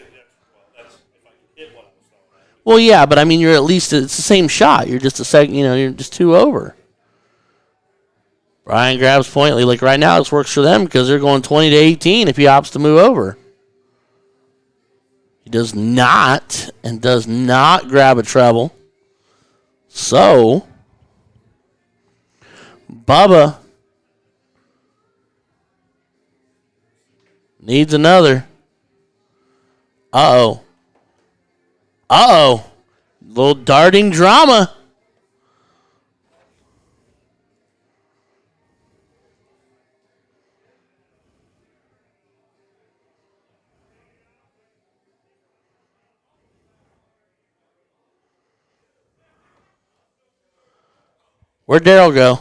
that's if I can hit what I was throwing at. Well, yeah, but I mean, it's the same shot. You're just you're just 2 over. Brian grabs point lead. Like right now, this works for them because they're going 20 to 18 if he opts to move over. He does not grab a treble. So, Bubba needs another. Uh-oh. Little darting drama. Where'd Darryl go?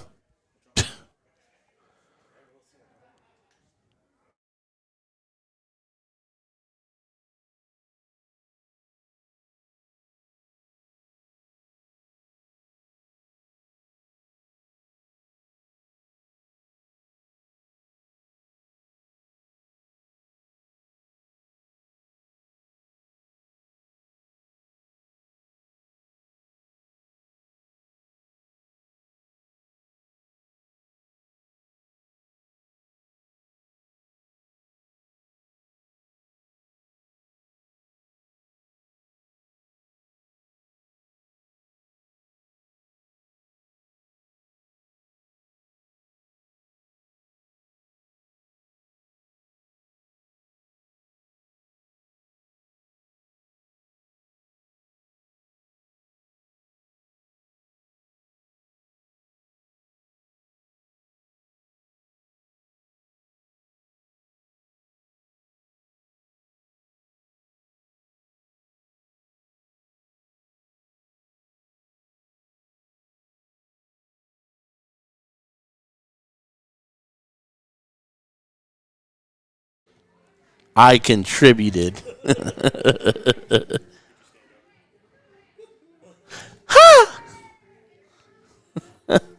I contributed.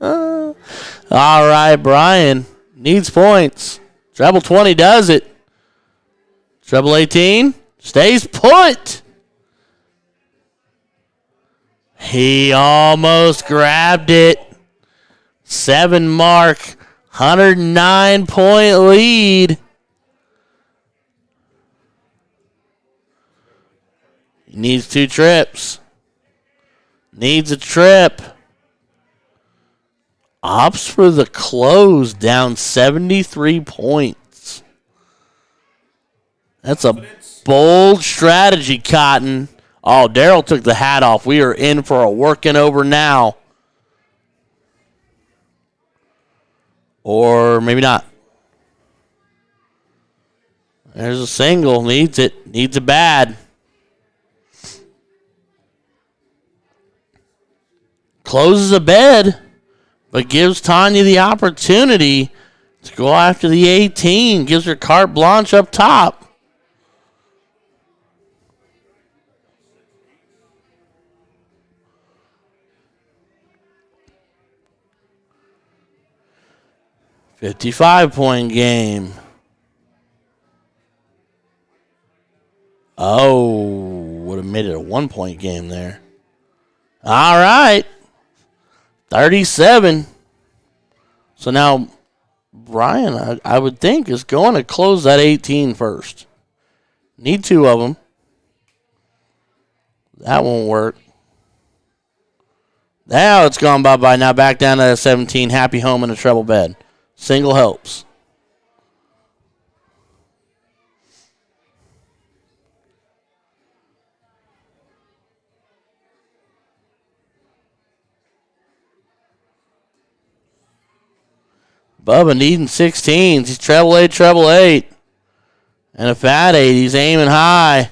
All right, Brian needs points. Treble 20 does it. Treble 18 stays put. He almost grabbed it. 7 mark, 109-point lead. He needs 2 trips. Needs a trip. Opts for the close, down 73 points. That's a bold strategy, Cotton. Oh, Daryl took the hat off. We are in for a working over now. Or maybe not. There's a single. Needs it. Needs it bad. Closes a bed, but gives Tanya the opportunity to go after the 18. Gives her carte blanche up top. $55-point game. Oh, would have made it a 1-point game there. All right. 37. So now Brian, I would think, is going to close that 18 first. Need 2 of them. That won't work. Now it's gone bye-bye. Now back down to 17. Happy home in a treble bed. Single helps. Bubba needing 16s. He's treble 8. And a fat 8. He's aiming high.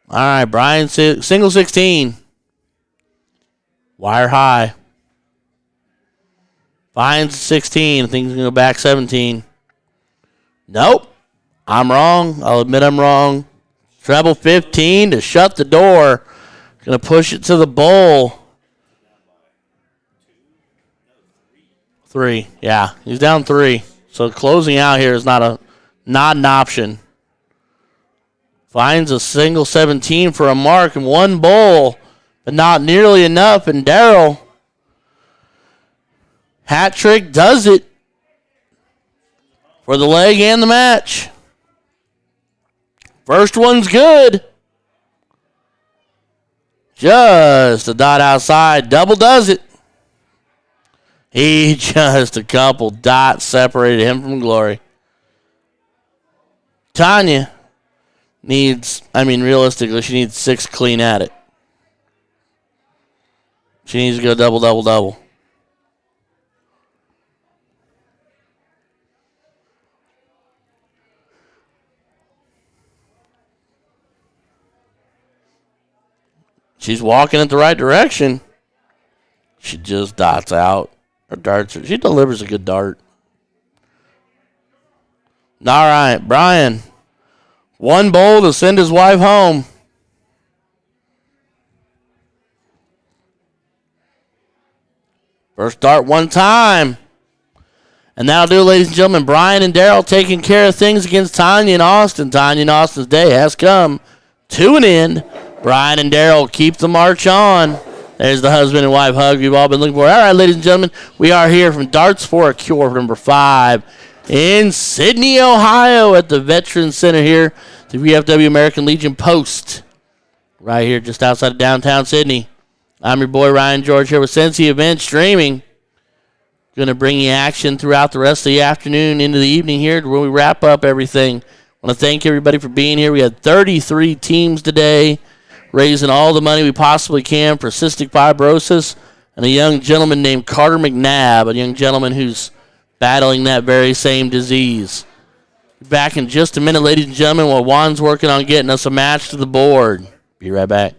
All right, Brian, single 16. Wire high. Finds 16. I think he's going to go back 17. Nope. I'm wrong. I'll admit I'm wrong. Treble 15 to shut the door. Going to push it to the bowl. 3. Yeah, he's down 3. So closing out here is not an option. Finds a single 17 for a mark and 1 bowl, but not nearly enough. And Darryl, hat trick does it for the leg and the match. First one's good. Just a dot outside. Double does it. He just a couple dots separated him from glory. Tanya realistically, she needs 6 clean at it. She needs to go double, double, double. She's walking in the right direction. She just dots out. Or darts her. She delivers a good dart. All right, Brian. 1 bowl to send his wife home. First dart 1 time. And that'll do it, ladies and gentlemen. Brian and Daryl taking care of things against Tanya and Austin. Tanya and Austin's day has come to an end. Brian and Daryl keep the march on. There's the husband and wife hug we've all been looking for. All right, ladies and gentlemen, we are here from Darts for a Cure number 5 in Sidney, Ohio at the Veterans Center here, the VFW American Legion Post, right here just outside of downtown Sidney. I'm your boy Ryan George here with Sensi Event Streaming. Going to bring you action throughout the rest of the afternoon into the evening here where we wrap up everything. I want to thank everybody for being here. We had 33 teams today, raising all the money we possibly can for cystic fibrosis and a young gentleman named Carter McNabb, a young gentleman who's battling that very same disease. Back in just a minute, ladies and gentlemen, while Juan's working on getting us a match to the board. Be right back.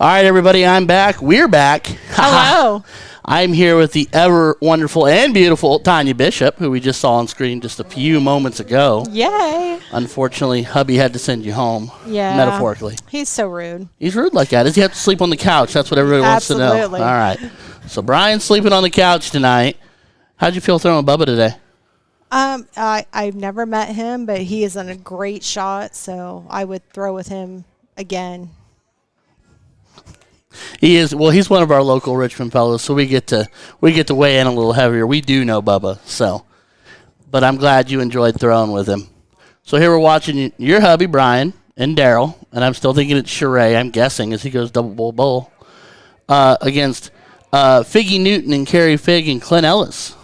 All right, everybody, I'm back. We're back. Hello. I'm here with the ever wonderful and beautiful Tanya Bishop, who we just saw on screen just a few moments ago. Yay. Unfortunately, hubby had to send you home, Yeah. metaphorically. He's so rude. He's rude like that. Does he have to sleep on the couch? That's what everybody wants to know. Absolutely. All right. So Brian's sleeping on the couch tonight. How'd you feel throwing Bubba today? I've never met him, but he is a great shot, so I would throw with him again. He is. Well, he's one of our local Richmond fellows, so we get to weigh in a little heavier. We do know Bubba, so. But I'm glad you enjoyed throwing with him. So here we're watching your hubby Brian and Daryl, and I'm still thinking it's Shury. I'm guessing as he goes double bull against Figgy Newton and Carrie Figg and Clint Ellis.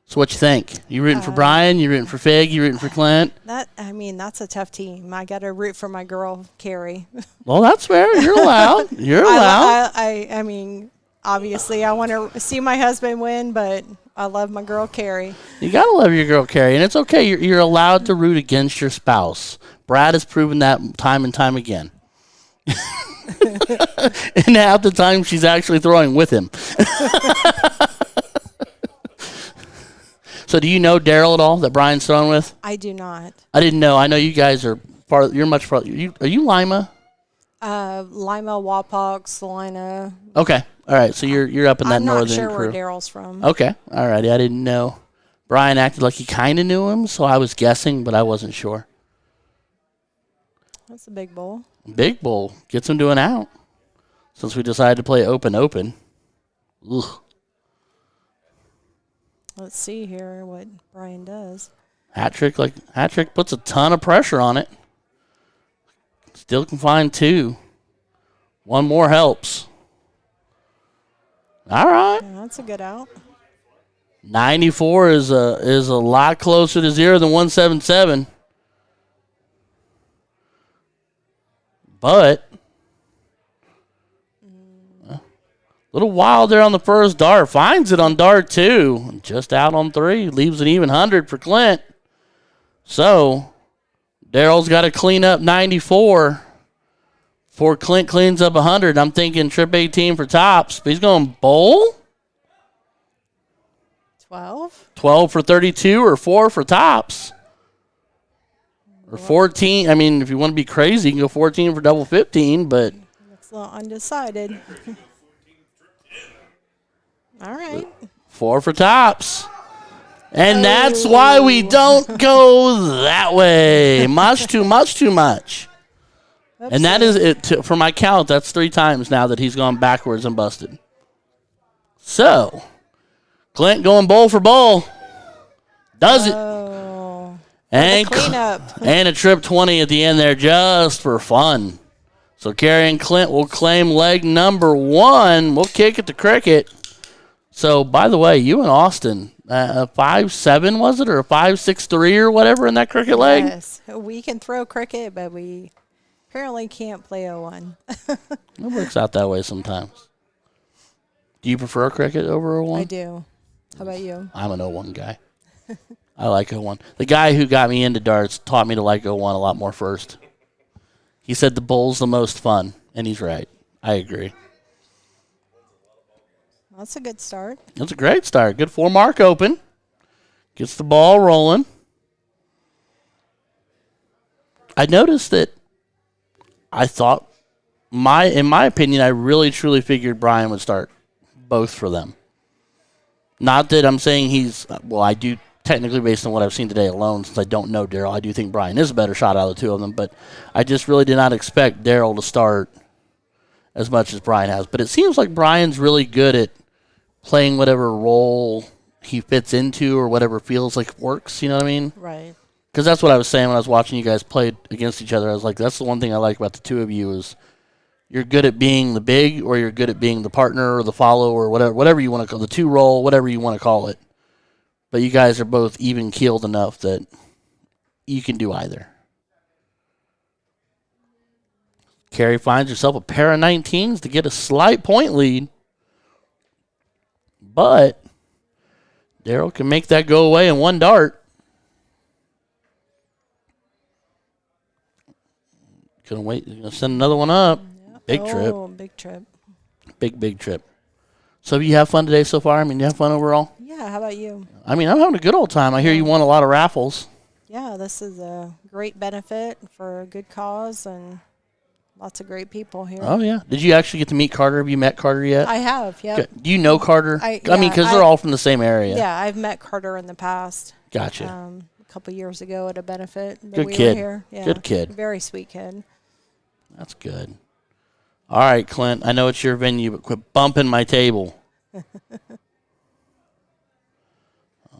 So what you think? You rooting for Brian? You rooting for Figg? You rooting for Clint? That's a tough team. I got to root for my girl, Carrie. Well, that's fair. You're allowed. You're allowed. I mean, obviously, I want to see my husband win, but I love my girl, Carrie. You got to love your girl, Carrie, and it's okay. You're allowed to root against your spouse. Brad has proven that time and time again. And half the time, she's actually throwing with him. So do you know Daryl at all that Brian's throwing with? I do not. I didn't know. I know you guys are far. You're much farther. Are you Lima? Lima, Wapak, Salina. Okay. All right. So you're up in that northern crew. I'm not sure where Daryl's from. Okay. All righty. I didn't know. Brian acted like he kind of knew him, so I was guessing, but I wasn't sure. That's a big bowl. Big bull gets him to an out. Since we decided to play open. Ugh. Let's see here what Brian does. Hat trick puts a ton of pressure on it. Still can find two. One more helps. All right. Yeah, that's a good out. 94 is a lot closer to 0 than 177. But little wild there on the first dart. Finds it on dart 2. Just out on 3. Leaves an even 100 for Clint. So, Daryl's got to clean up 94 before Clint cleans up 100. I'm thinking trip 18 for tops. But he's going bowl? 12? 12 for 32 or 4 for tops. Or 14. I mean, if you want to be crazy, you can go 14 for double 15, but. Looks a little undecided. All right. 4 for tops. And that's why we don't go that way. Much too much. Oops. And that is it. For my count, that's 3 times now that he's gone backwards and busted. So, Clint going bowl for bowl. Does it. And cleanup. And a trip 20 at the end there just for fun. So, Carrie and Clint will claim leg number 1. We'll kick it to cricket. So, by the way, you and Austin, 5'7", was it, or a 5'6" or whatever in that cricket leg? Yes, we can throw cricket, but we apparently can't play 0-1. It works out that way sometimes. Do you prefer cricket over 0-1? I do. How about you? I'm an 0-1 guy. I like 0-1. The guy who got me into darts taught me to like 0-1 a lot more first. He said the bowl's the most fun, and he's right. I agree. That's a good start. That's a great start. Good 4-mark open. Gets the ball rolling. I noticed that I thought, in my opinion, I really truly figured Brian would start both for them. Not that I'm saying I do technically based on what I've seen today alone, since I don't know Daryl, I do think Brian is a better shot out of the two of them, but I just really did not expect Daryl to start as much as Brian has. But it seems like Brian's really good at playing whatever role he fits into or whatever feels like works, you know what I mean? Right. Because that's what I was saying when I was watching you guys play against each other. I was like, that's the one thing I like about the two of you is you're good at being the big or you're good at being the partner or the follow or whatever you want to call the two role, whatever you want to call it. But you guys are both even-keeled enough that you can do either. Carrie finds herself a pair of 19s to get a slight point lead. But Daryl can make that go away in one dart. Gonna wait. Gonna send another one up. Yep. Big trip. Oh, big trip. Big trip. So you have fun today so far? I mean, you have fun overall? Yeah, how about you? I mean, I'm having a good old time. I hear you won a lot of raffles. Yeah, this is a great benefit for a good cause and lots of great people here. Oh, yeah. Did you actually get to meet Carter? Have you met Carter yet? I have, yeah. Good. Do you know Carter? I mean, because they're all from the same area. Yeah, I've met Carter in the past. Gotcha. A couple years ago at a benefit. Good kid. Were here. Yeah, good kid. Very sweet kid. That's good. All right, Clint. I know it's your venue, but quit bumping my table.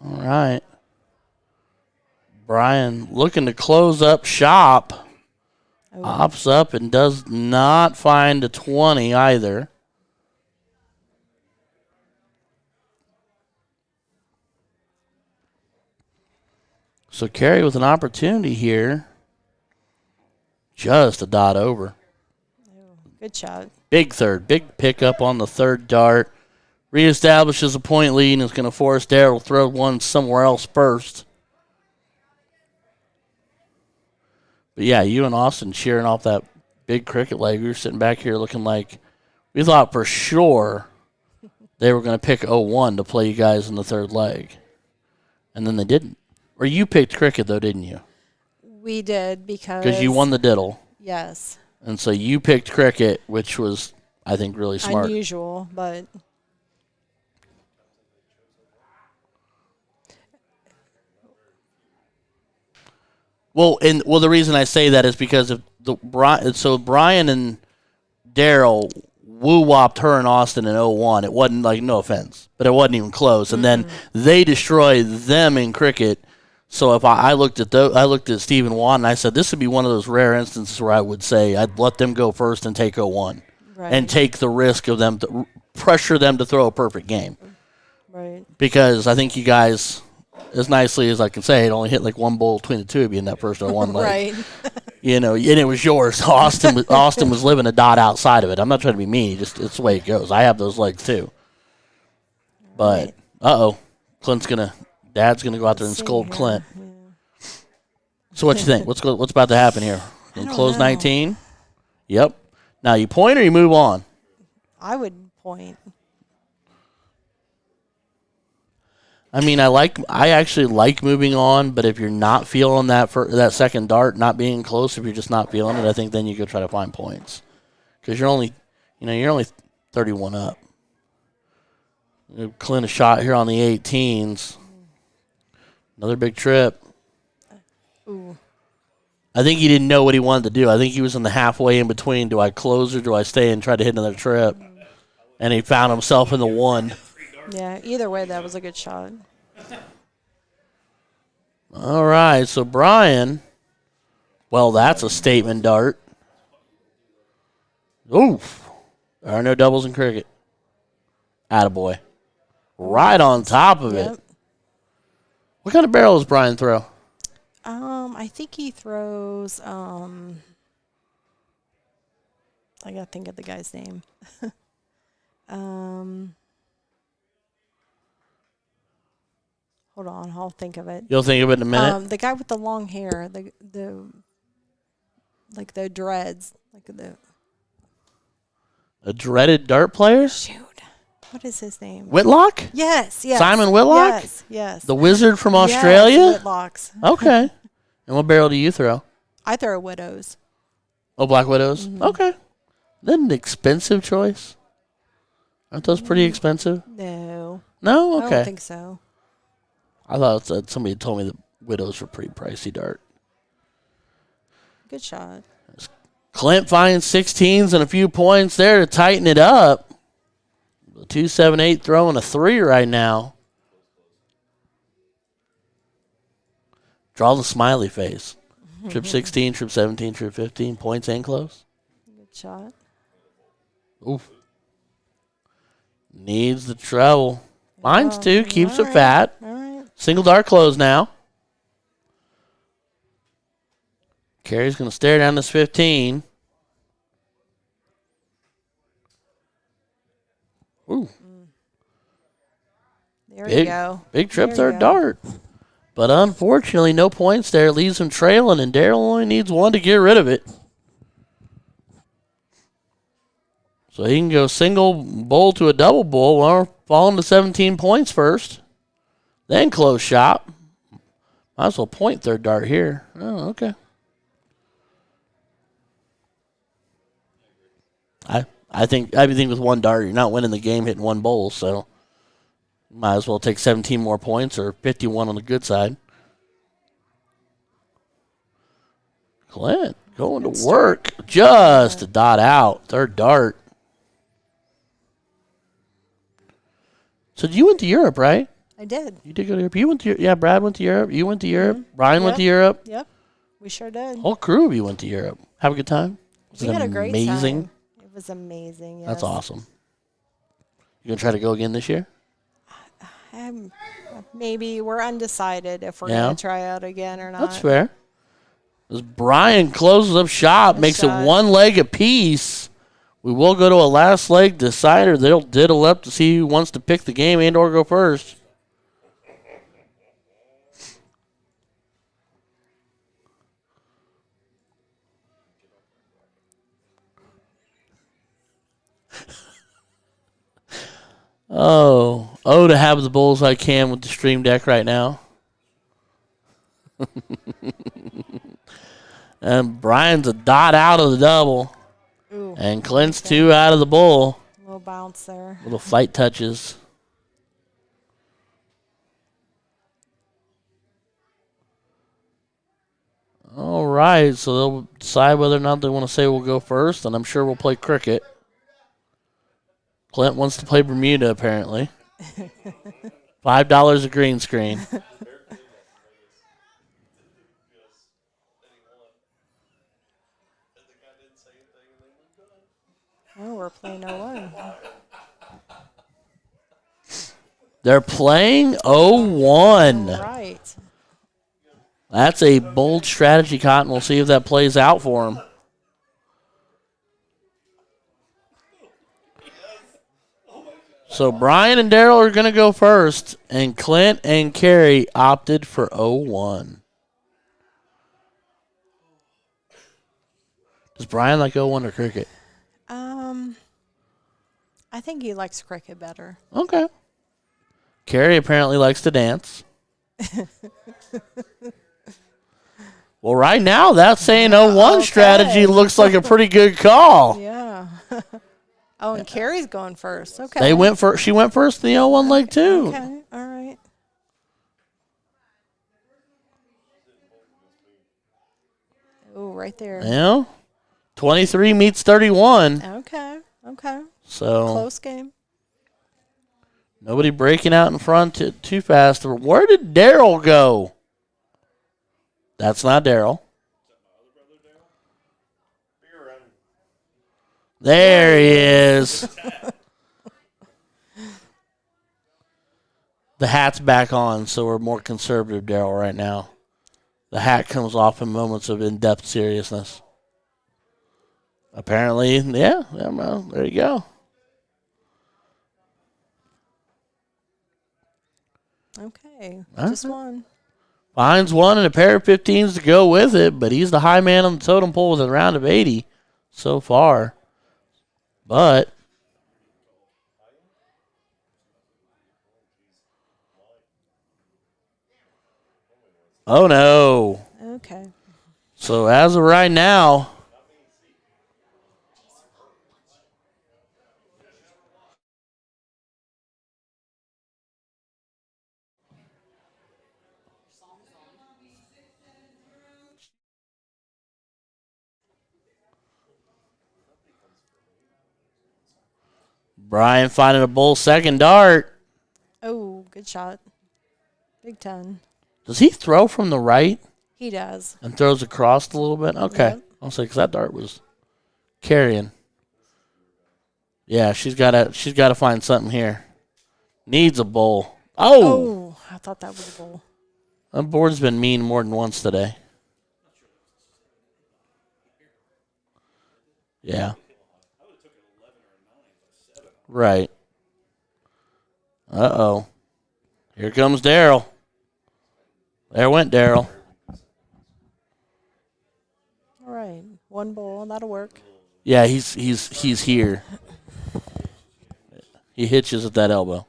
All right. Brian looking to close up shop. Oh. Opts up and does not find a 20 either. So Carey with an opportunity here. Just a dot over. Good shot. Big third. Big pickup on the third dart. Reestablishes a point lead and is going to force Darrell to throw one somewhere else first. But yeah, you and Austin cheering off that big cricket leg. We were sitting back here looking like we thought for sure they were going to pick 0-1 to play you guys in the third leg. And then they didn't. Or you picked cricket, though, didn't you? We did because you won the diddle. Yes. And so you picked cricket, which was, I think, really smart. Unusual, but Well, the reason I say that is because of Brian and Darrell woo-wopped her and Austin in 0-1. It wasn't like, no offense, but it wasn't even close. And then they destroyed them in cricket. So if I looked at Stephen Watt and I said this would be one of those rare instances where I would say I'd let them go first and take 0-1 and take the risk of them to pressure them to throw a perfect game. Right. Because I think you guys, as nicely as I can say, it only hit like one ball between the two of you in that first 0-1 leg. Right. And it was yours. Austin was living a dot outside of it. I'm not trying to be mean. Just it's the way it goes. I have those legs too. But Dad's gonna go out there and scold Clint. Yeah. So what you think? What's about to happen here? Gonna close 19? Yep. Now you point or you move on? I would point. I mean, I actually like moving on, but if you're not feeling that second dart not being close, if you're just not feeling it, I think then you go try to find points because you're only 31 up. Clint a shot here on the 18s. Another big trip. Ooh. I think he didn't know what he wanted to do. I think he was in the halfway in between. Do I close or do I stay and try to hit another trip? And he found himself in the one. Yeah, either way, that was a good shot. All right, so Brian, well, that's a statement dart. Oof. There are no doubles in cricket. Attaboy. Right on top of it. What kind of barrel does Brian throw? I think he throws, I got to think of the guy's name. Hold on, I'll think of it. You'll think of it in a minute? The guy with the long hair, the dreads, a dreaded dart player? Shoot. What is his name? Whitlock? Yes. Simon Whitlock? Yes. The wizard from Australia? Yes, Whitlocks. Okay. And what barrel do you throw? I throw Widows. Oh, Black Widows? Mm-hmm. Okay. Then an expensive choice? Aren't those pretty expensive? No. No? Okay. I don't think so. I thought somebody told me that Widows were pretty pricey dart. Good shot. Clint finds 16s and a few points there to tighten it up. 2-7-8 throwing a 3 right now. Draw the smiley face. Trip 16, trip 17, trip 15. Points and close. Good shot. Oof. Needs the treble. Finds 2, keeps it fat. All right. Single dart close now. Carey's going to stare down this 15. Ooh. There you go. Big trip third dart. But unfortunately, no points there. It leaves him trailing, and Darrell only needs one to get rid of it. So he can go single bull to a double bull. Well, we're falling to 17 points first. Then close shop. Might as well point third dart here. Oh, okay. I think with one dart, you're not winning the game hitting one bowl, so might as well take 17 more points or 51 on the good side. Clint going to work. Just a dot out. Third dart. So you went to Europe, right? I did. You did go to Europe. You went to Europe. Yeah, Brad went to Europe. You went to Europe. Brian went to Europe. Yep. We sure did. Whole crew of you went to Europe. Have a good time? We had a great time. It was amazing. Yes. That's awesome. You going to try to go again this year? Maybe. We're undecided if we're going to try out again or not. That's fair. As Brian closes up shop, makes it one leg apiece. We will go to a last leg decider. They'll diddle up to see who wants to pick the game and or go first. Oh, to have the bulls I can with the stream deck right now. And Brian's a dot out of the double. Ooh, and Clint's 2 out of the bull. A little bounce there. Little flight touches. All right, so they'll decide whether or not they want to say we'll go first, and I'm sure we'll play cricket. Clint wants to play Bermuda, apparently. $5 a green screen. Oh, we're playing 0-1. They're playing 0-1. Right. That's a bold strategy, Cotton. We'll see if that plays out for him. So Brian and Daryl are going to go first, and Clint and Carrie opted for 0-1. Does Brian like 0-1 or cricket? I think he likes cricket better. Okay. Carrie apparently likes to dance. Well, right now, that saying 0-1 strategy looks like a pretty good call. Yeah. Oh, and Carrie's going first. Okay. They went first. She went first in the 0-1 leg, too. Okay. All right. Oh, right there. Yeah. 23 meets 31. Okay. Okay. So close game. Nobody breaking out in front too fast. Where did Daryl go? That's not Daryl. There he is. The hat's back on, so we're more conservative, Daryl, right now. The hat comes off in moments of in-depth seriousness. Apparently, yeah, well, there you go. Okay, just one. Finds one and a pair of 15s to go with it, but he's the high man on the totem pole with a round of 80 so far. But oh no. Okay. So as of right now, Brian finding a bull second dart. Oh, good shot. Big 10. Does he throw from the right? He does. And throws across a little bit? Okay. Yep. I'll say, because that dart was carrying. Yeah, she's got to find something here. Needs a bull. Oh, I thought that was a bull. That board's been mean more than once today. Yeah. Right. Uh-oh. Here comes Daryl. There went Daryl. All right. One bull. That'll work. Yeah, he's here. He hitches at that elbow.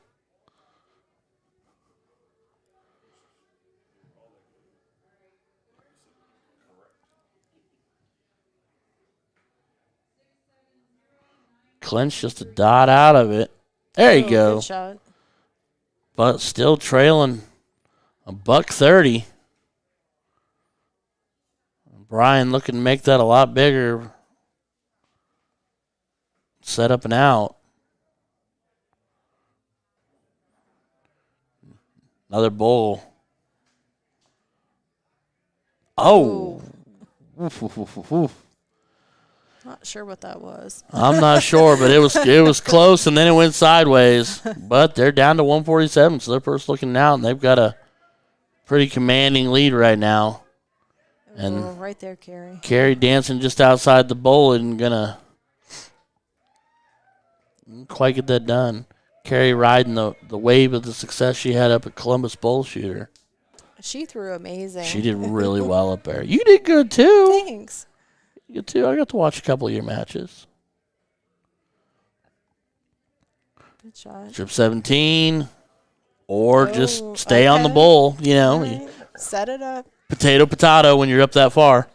Clint's just a dot out of it. There you go. Good shot. But still trailing $130. Brian looking to make that a lot bigger. Set up and out. Another bull. Oh. Oof, oof, oof, oof. Not sure what that was. I'm not sure, but it was close, and then it went sideways. But they're down to 147, so they're first looking out, and they've got a pretty commanding lead right now. And right there, Carrie. Carrie dancing just outside the bowl isn't gonna quite get that done. Carrie riding the wave of the success she had up at Columbus Bowl Shooter. She threw amazing. She did really well up there. You did good too. Thanks. You did too. I got to watch a couple of your matches. Good shot. Strip 17, or just stay on the bowl. You know, Right. Set it up. potato when you're up that far.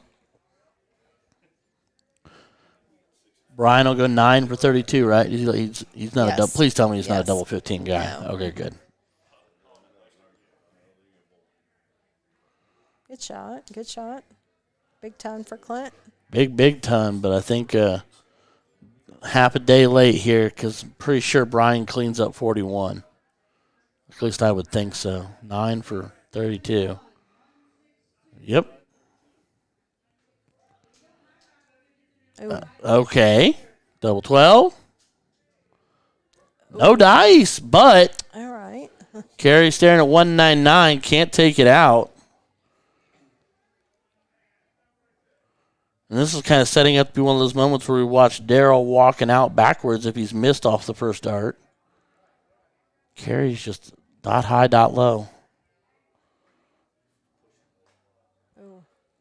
Brian will go 9 for 32, right? He's not a double. Please tell me he's not a double 15 guy. No. Okay, good. Good shot. Good shot. Big ton for Clint. Big ton, but I think half a day late here because I'm pretty sure Brian cleans up 41. At least I would think so. 9 for 32. Yep. Okay. Double 12. No dice, but All right. Carrie staring at 199. Can't take it out. And this is kind of setting up to be one of those moments where we watch Darryl walking out backwards if he's missed off the first dart. Carrie's just dot high, dot low.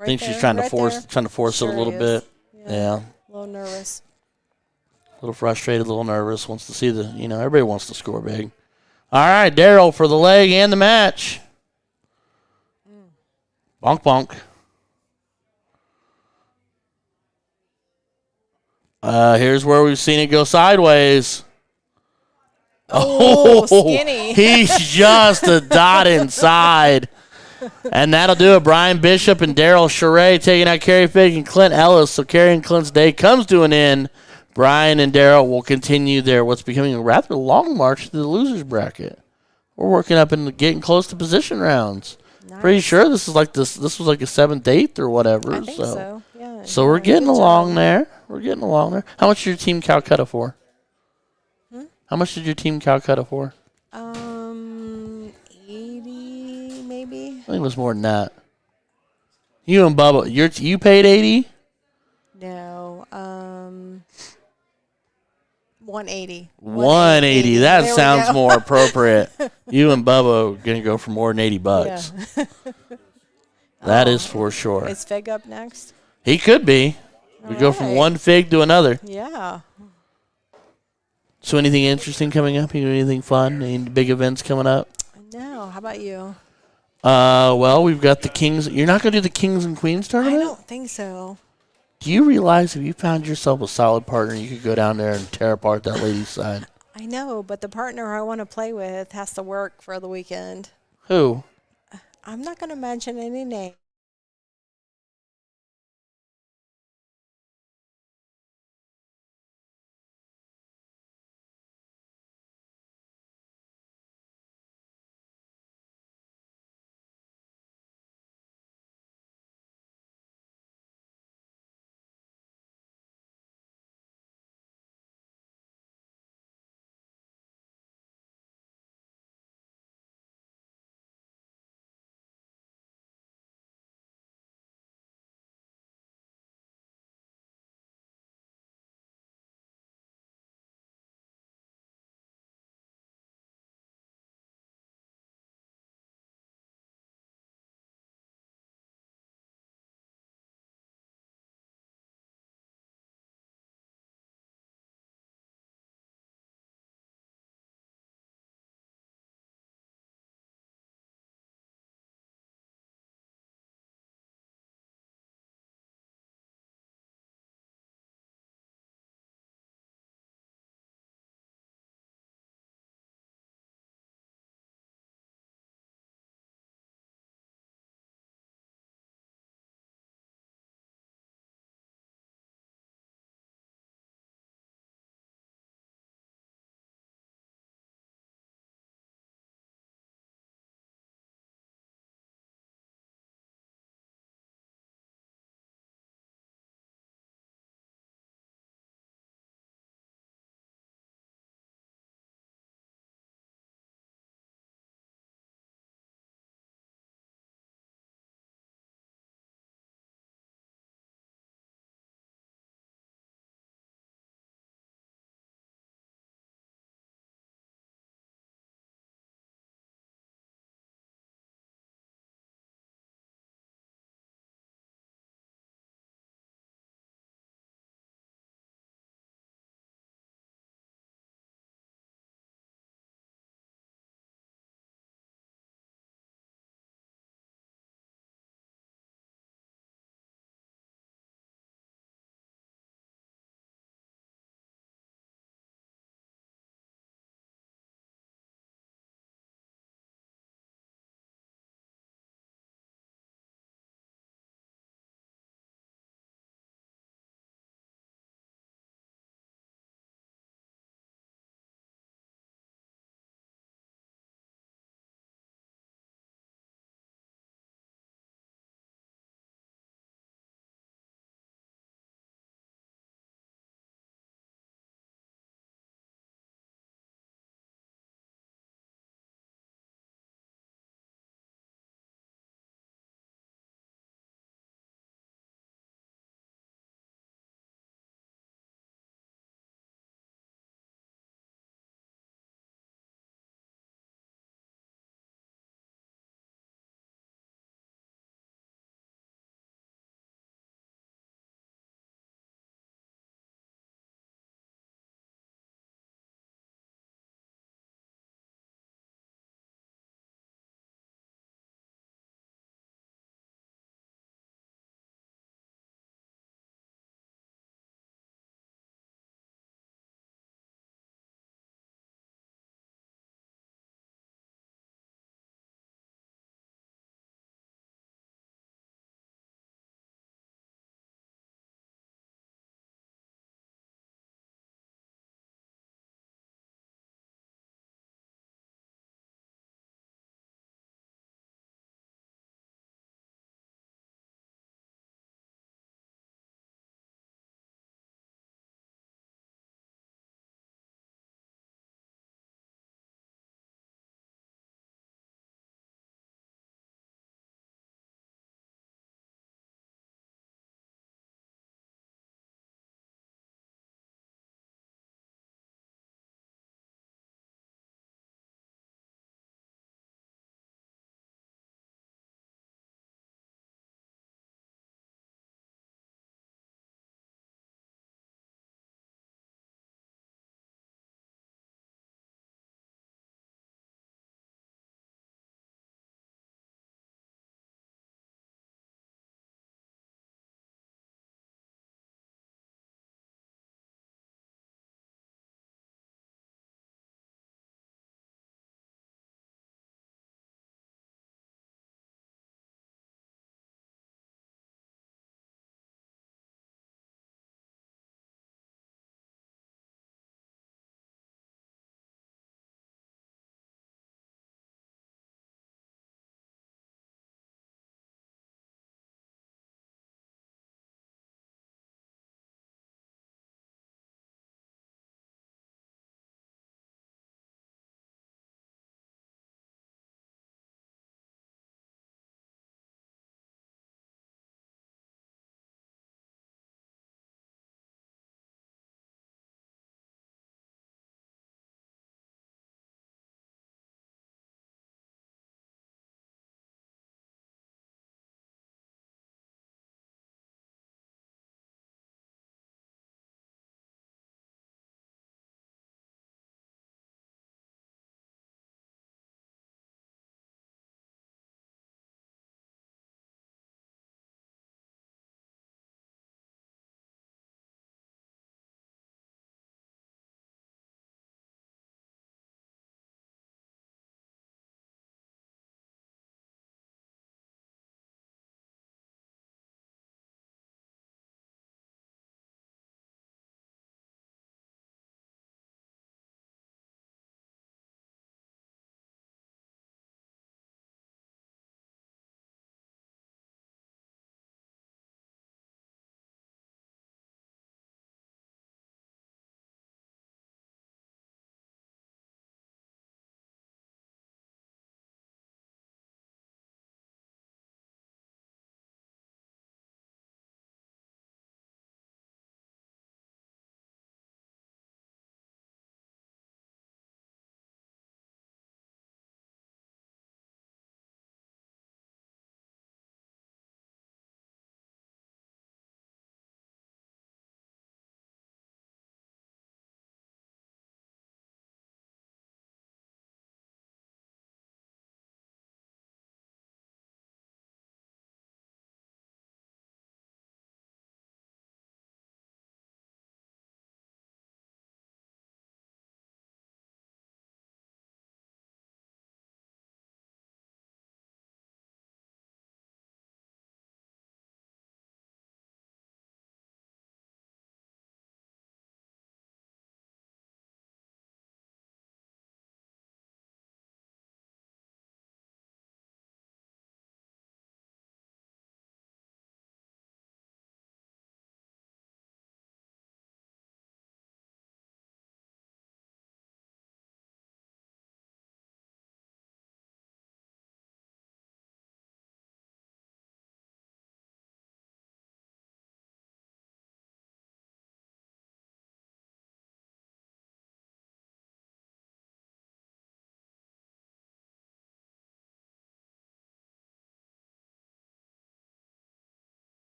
I think she's trying to force Sure it a little is. bit. Yeah. A little nervous. A little frustrated, a little nervous. Wants to see everybody wants to score big. All right, Darryl for the leg and the match. Bonk, bonk. Here's where we've seen it go sideways. Oh, skinny. He's just a dot inside. And that'll do it. Brian Bishop and Darryl Shury taking out Carrie Figg and Clint Ellis. So Carrie and Clint's day comes to an end. Brian and Darryl will continue their what's becoming a rather long march to the losers bracket. We're working up and getting close to position rounds. Nice. Pretty sure this was like a 7th, 8th or whatever. I think so. Yeah. So we're getting along there. We're getting along there. How much did your team Calcutta for? How much did your team Calcutta for? 80 maybe. I think it was more than that. You and Bubba, you paid 80? No. 180. 180. That There we sounds go. more appropriate. You and Bubba are gonna go for more than $80. Yeah. That is for sure. Is Figg up next? He could be. We go from one Fig to another. Yeah. So anything interesting coming up? You know, anything fun? Any big events coming up? No. How about you? Well, we've got the Kings. You're not going to do the Kings and Queens I tournament? don't think so. Do you realize if you found yourself a solid partner, you could go down there and tear apart that lady's side? I know, but the partner I want to play with has to work for the weekend. Who? I'm not going to mention any names.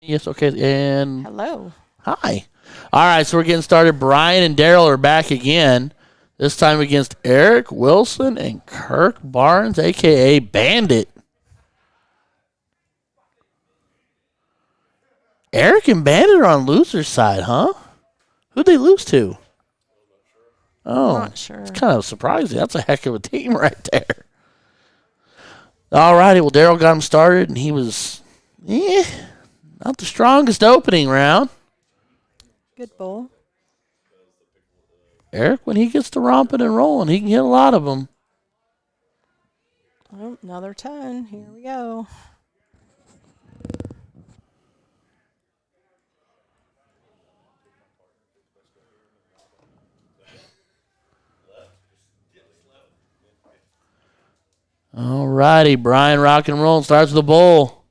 Yes, okay. And Hello. hi. All right, so we're getting started. Brian and Daryl are back again. This time against Eric Wilson and Kirk Barnes, a.k.a. Bandit. Eric and Bandit are on loser's side, huh? Who'd they lose to? Oh, Not sure. it's kind of surprising. That's a heck of a team right there. All righty, well, Daryl got him started, and he was, not the strongest opening round. Good bull. Eric, when he gets to romping and rolling, he can hit a lot of them. Oh, another 10. Here we go. All righty, Brian rock and roll starts with the bull.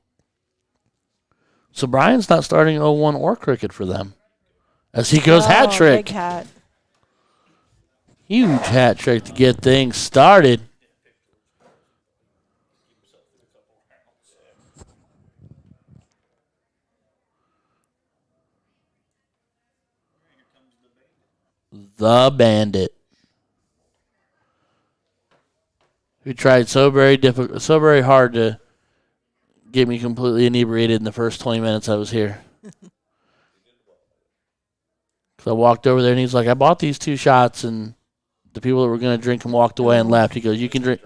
So Brian's not starting 0-1 or cricket for them. As he goes hat trick. Big hat. Huge hat trick to get things started. The Bandit. Who tried so very hard to get me completely inebriated in the first 20 minutes I was here. So I walked over there and he's like, I bought these 2 shots and the people that were going to drink them walked away and left. He goes, you can drink.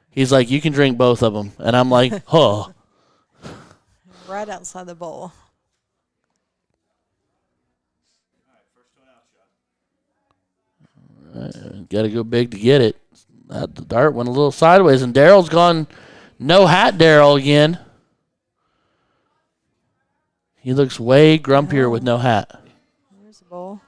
He's like, you can drink both of them. And I'm like, huh. Right outside the bowl. Got to go big to get it. The dart went a little sideways, and Daryl's gone no hat Daryl again. He looks way grumpier with no hat. Here's the bowl.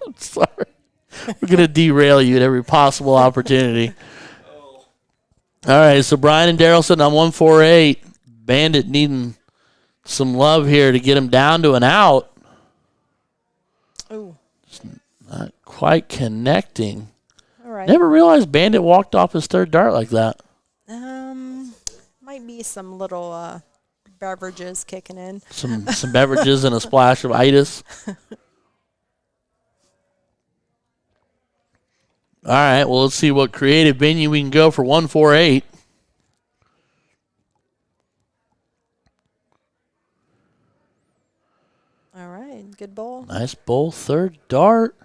I'm sorry. We're going to derail you at every possible opportunity. All right, so Brian and Daryl sitting on 148. Bandit needing some love here to get him down to an out. Ooh. Just not quite connecting. All right. Never realized Bandit walked off his third dart like that. Might be some little beverages kicking in. Some beverages and a splash of itis. All right, well, let's see what creative venue we can go for 148. All right, good bowl. Nice bowl, third dart.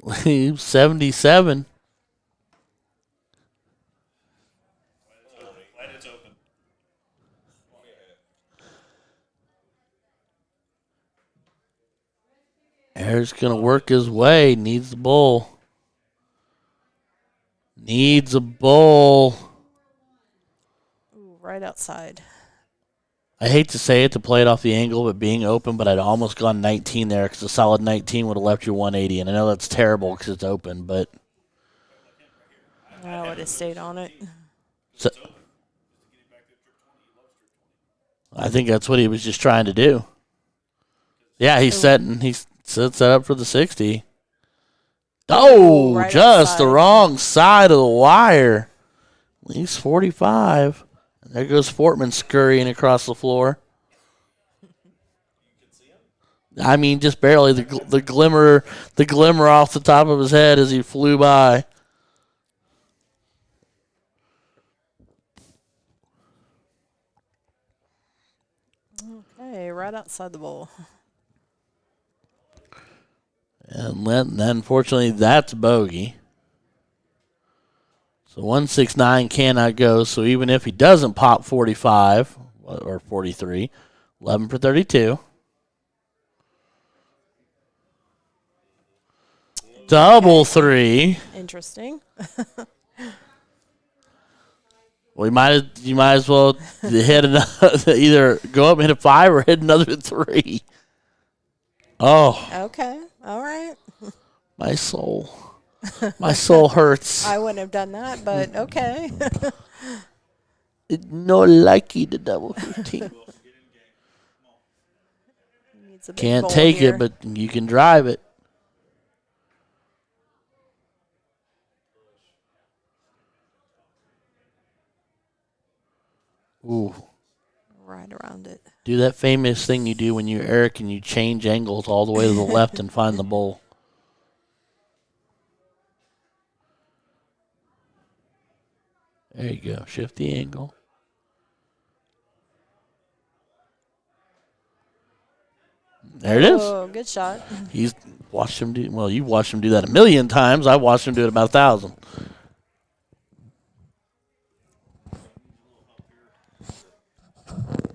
Leave 77. Glad it's open. Air's going to work his way. Needs the bowl. Needs a bowl. Ooh, right outside. I hate to say it to play it off the angle of it being open, but I'd almost gone 19 there because a solid 19 would have left you 180. And I know that's terrible because it's open, but. I would have stayed on it. So, I think that's what he was just trying to do. Yeah, he's setting. He's set up for the 60. Oh, right just outside. the wrong side of the wire. At least 45. And there goes Fortman scurrying across the floor. I mean, just barely the glimmer off the top of his head as he flew by. Okay, right outside the bowl. And then unfortunately, that's bogey. So 169 cannot go. So even if he doesn't pop 45 or 43, 11 for 32. Double three. Interesting. Well, you might as well hit another, either go up and hit a 5 or hit another 3. Oh, Okay, all right. my soul. My soul hurts. I wouldn't have done that, but okay. It's not lucky the double 15. Needs a big Can't bowl take here. it, but you can drive it. Ooh. Right around it. Do that famous thing you do when you're Eric and you change angles all the way to the left and find the bowl. There you go. Shift the angle. There it is. Oh, good shot. He's watched him do. Well, you've watched him do that a million times. I watched him do it about 1,000.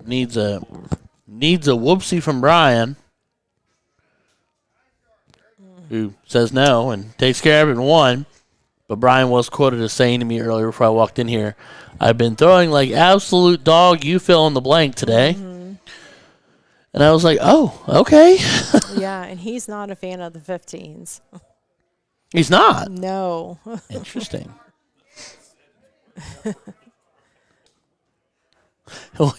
Needs a whoopsie from Brian, who says no and takes care of it in one. But Brian was quoted as saying to me earlier before I walked in here, "I've been throwing like absolute dog. You fill in the blank today." Mm-hmm. And I was like, "Oh, okay." Yeah, and he's not a fan of the 15s. He's not. No. Interesting. Well,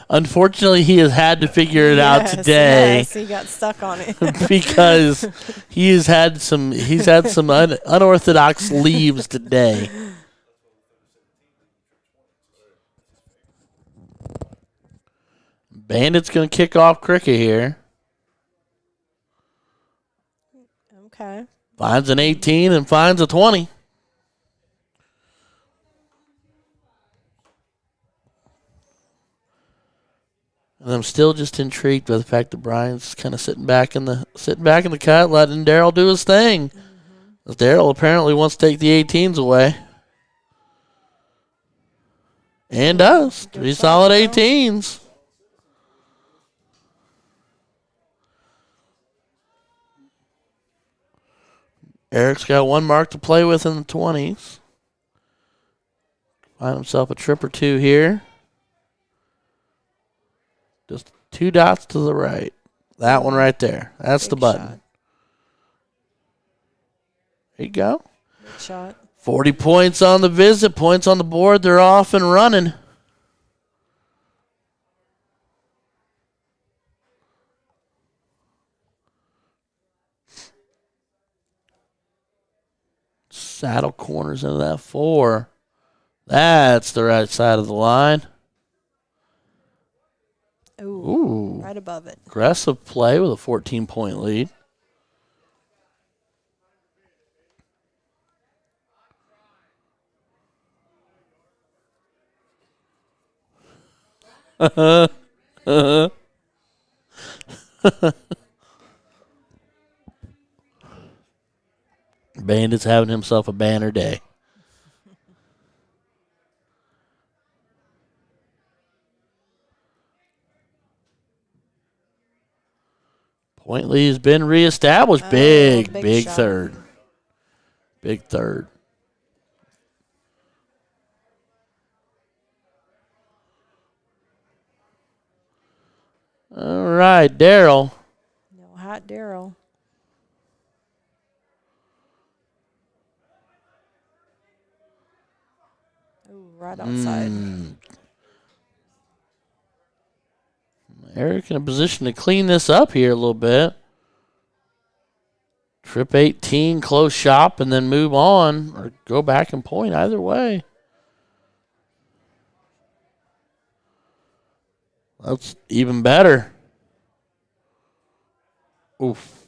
unfortunately he has had to figure it out today. Yes, he got stuck on it. Because he's had some unorthodox leaves today. Bandit's going to kick off cricket here. Okay. Finds an 18 and finds a 20. And I'm still just intrigued by the fact that Brian's kind of sitting back in the cut, letting Daryl do his thing. Mm-hmm. Daryl apparently wants to take the 18s away. And does. Good 3 shot, solid Daryl. 18s. Eric's got one mark to play with in the 20s. Find himself a trip or two here. Just 2 dots to the right. That one right there. That's the Big button. shot. There you go. Good shot. 40 points on the visit. Points on the board. They're off and running. Saddle corners into that 4. That's the right side of the line. Ooh. Right above it. Aggressive play with a 14-point lead. Bandit's having himself a banner day. Point lead has been reestablished. Big shot. third. Big third. All right, Daryl. No hot Daryl. Ooh, right outside. Eric in a position to clean this up here a little bit. Trip 18, close shop, and then move on or go back and point either way. That's even better. Oof.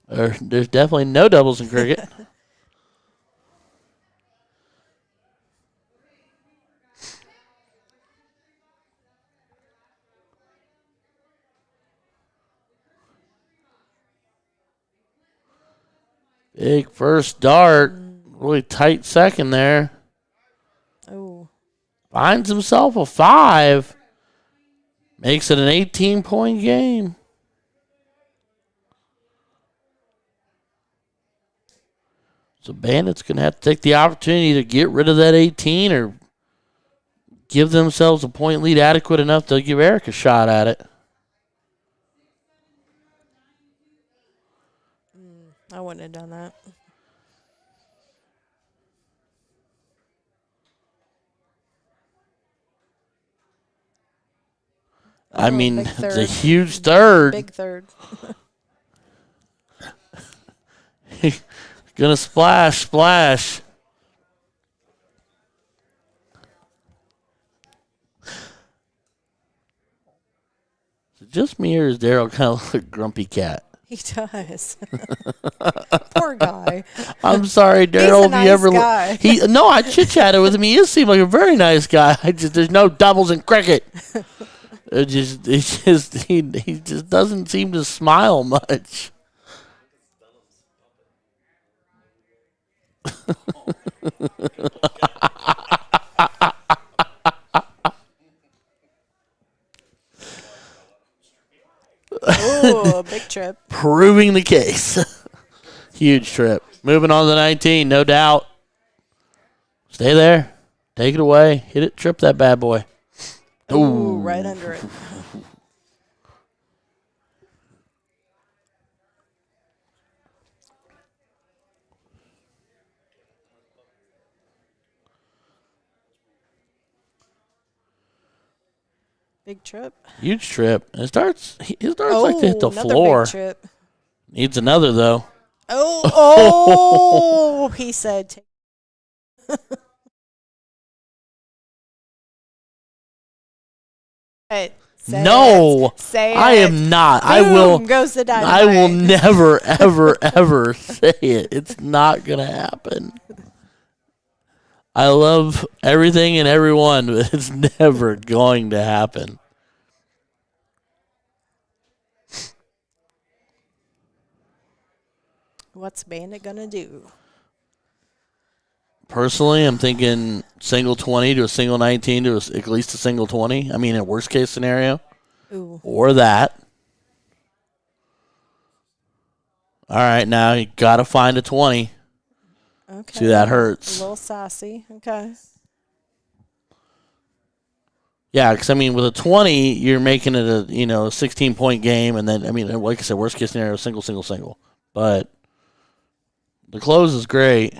There's definitely no doubles in cricket. Big first dart. Really tight second there. Oh. Finds himself a 5. Makes it an 18-point game. So Bandit's going to have to take the opportunity to get rid of that 18 or give themselves a point lead adequate enough to give Eric a shot at it. I wouldn't have done that. I Oh, mean, big it's a third. huge third. Big third. Gonna splash. Is it just me or is Daryl kind of like a grumpy cat? He does. Poor guy. I'm sorry, Daryl. He's a nice guy. No, I chit chatted with him. He seemed like a very nice guy. There's no doubles in cricket. He just doesn't seem to smile much. Ooh, big trip. Proving the case. Huge trip. Moving on to 19, no doubt. Stay there. Take it away. Hit it. Trip that bad boy. Ooh, right under it. Big trip. Huge trip. It starts like to hit the another floor. Big trip. Needs another, though. Oh, he said. No, Say it. I am not. Boom, goes the dynamite. I will never, ever, ever say it. It's not gonna happen. I love everything and everyone, but it's never going to happen. What's Bandit gonna do? Personally, I'm thinking single 20 to a single 19 to at least a single 20. I mean, a worst case scenario. Ooh. Or that. All right, now you got to find a 20. Okay. See, that hurts. A little sassy. Okay. Yeah, because, I mean, with a 20, you're making it a 16-point game. And then, I mean, like I said, worst case scenario, single. But the close is great.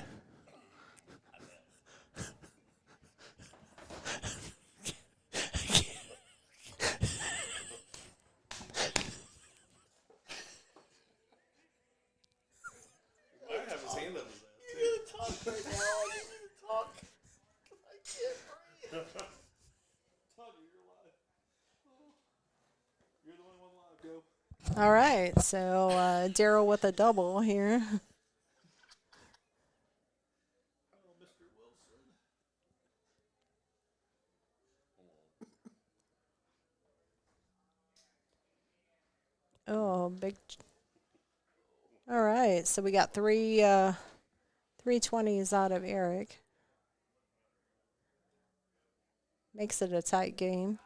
All right. So Daryl with a double here. Oh, big. All right. So we got three 20s out of Eric. Makes it a tight game.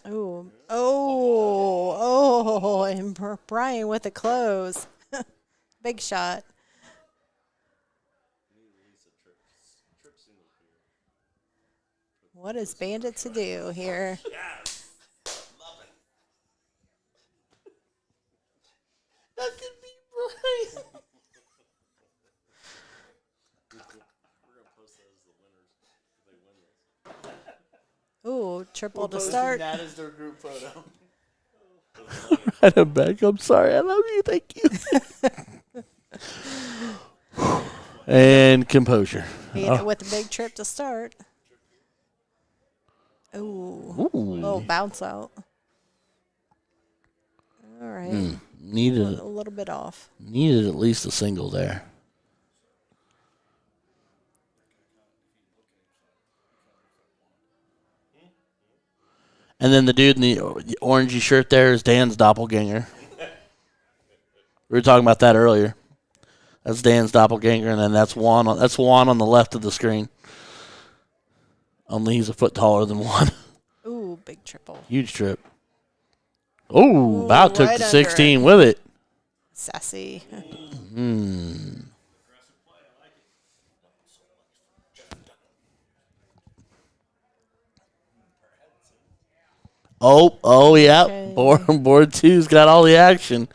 Oh, and Brian with the close. Big shot. What is Bandit to do here? Yes. Love it. That could be Brian. Ooh, triple to start. That is their group photo. Right, I'm back. I'm sorry. I love you. Thank you. And composure. With a big trip to start. Ooh. Little bounce out. All right. Needed A little bit off. Needed at least a single there. And then the dude in the orangey shirt there is Dan's doppelganger. We were talking about that earlier. That's Dan's doppelganger, and then that's Juan on the left of the screen. Only he's a foot taller than Juan. Ooh, big triple. Huge trip. Ooh, about took right the under 16 with it. Sassy. Oh, yeah. Okay. Board two's got all the action.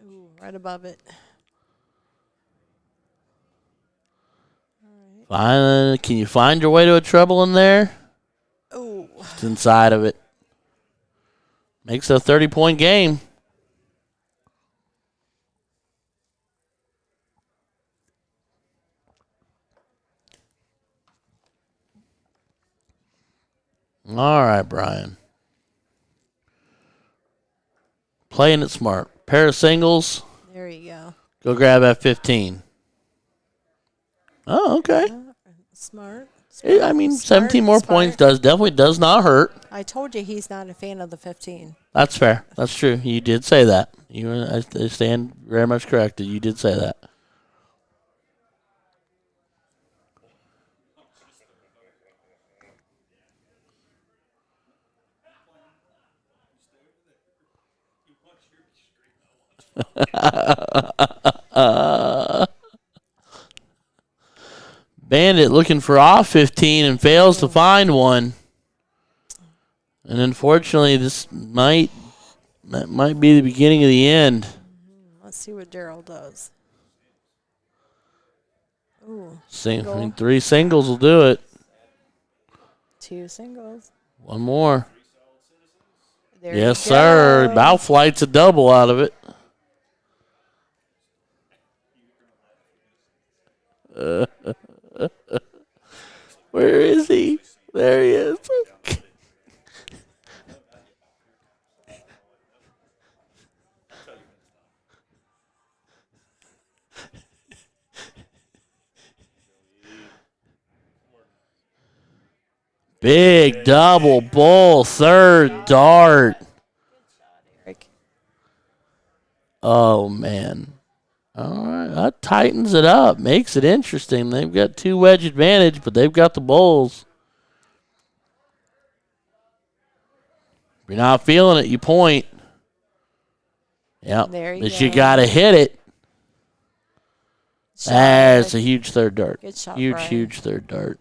Ooh, right above it. Can you find your way to a treble in there? Ooh. It's inside of it. Makes it a 30-point game. All right, Brian. Playing it smart. Pair of singles. There you go. Go grab that 15. Oh, okay. Smart. I mean, 17 more points definitely does not hurt. I told you he's not a fan of the 15. That's fair. That's true. You did say that. I stand very much corrected. You did say that. Bandit looking for off 15 and fails to find one. And unfortunately, that might be the beginning of the end. Let's see what Daryl does. Ooh, I mean, 3 singles will do it. 2 singles. One more. There Yes, you go. sir. Bow flight's a double out of it. Where is he? There he is. Big double bull, third dart. Oh, man. All right, that tightens it up, makes it interesting. They've got 2 wedge advantage, but they've got the bowls. If you're not feeling it, you point. Yep, but you got to hit it. That's a huge third dart. Good shot, huge, Brian. huge third dart.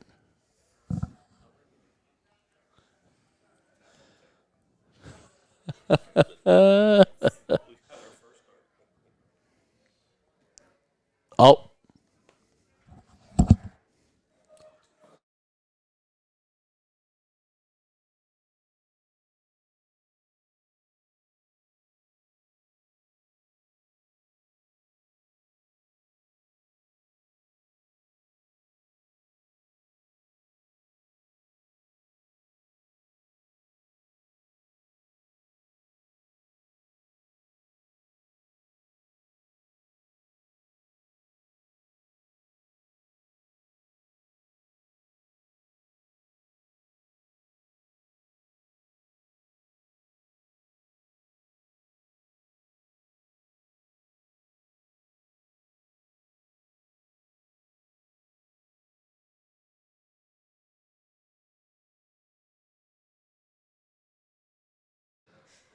Oh.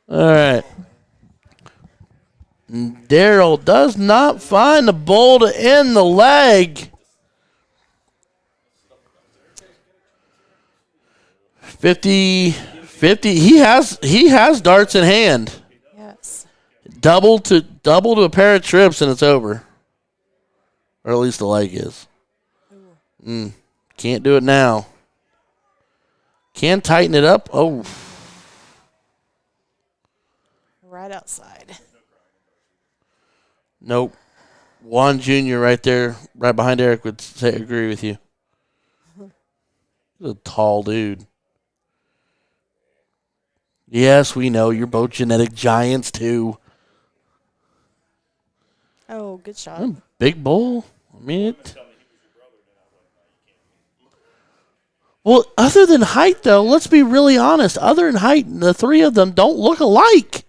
All right. Daryl does not find the bowl to end the leg. 50. He has darts in hand. Yes. Double to a pair of trips and it's over. Or at least the leg is. Can't do it now. Can tighten it up. Oh. Right outside. Nope. Juan Jr. right there, right behind Eric would agree with you. He's a tall dude. Yes, we know. You're both genetic giants, too. Oh, good shot. Big bull. I mean, it. Well, other than height, though, let's be really honest. Other than height, the three of them don't look alike.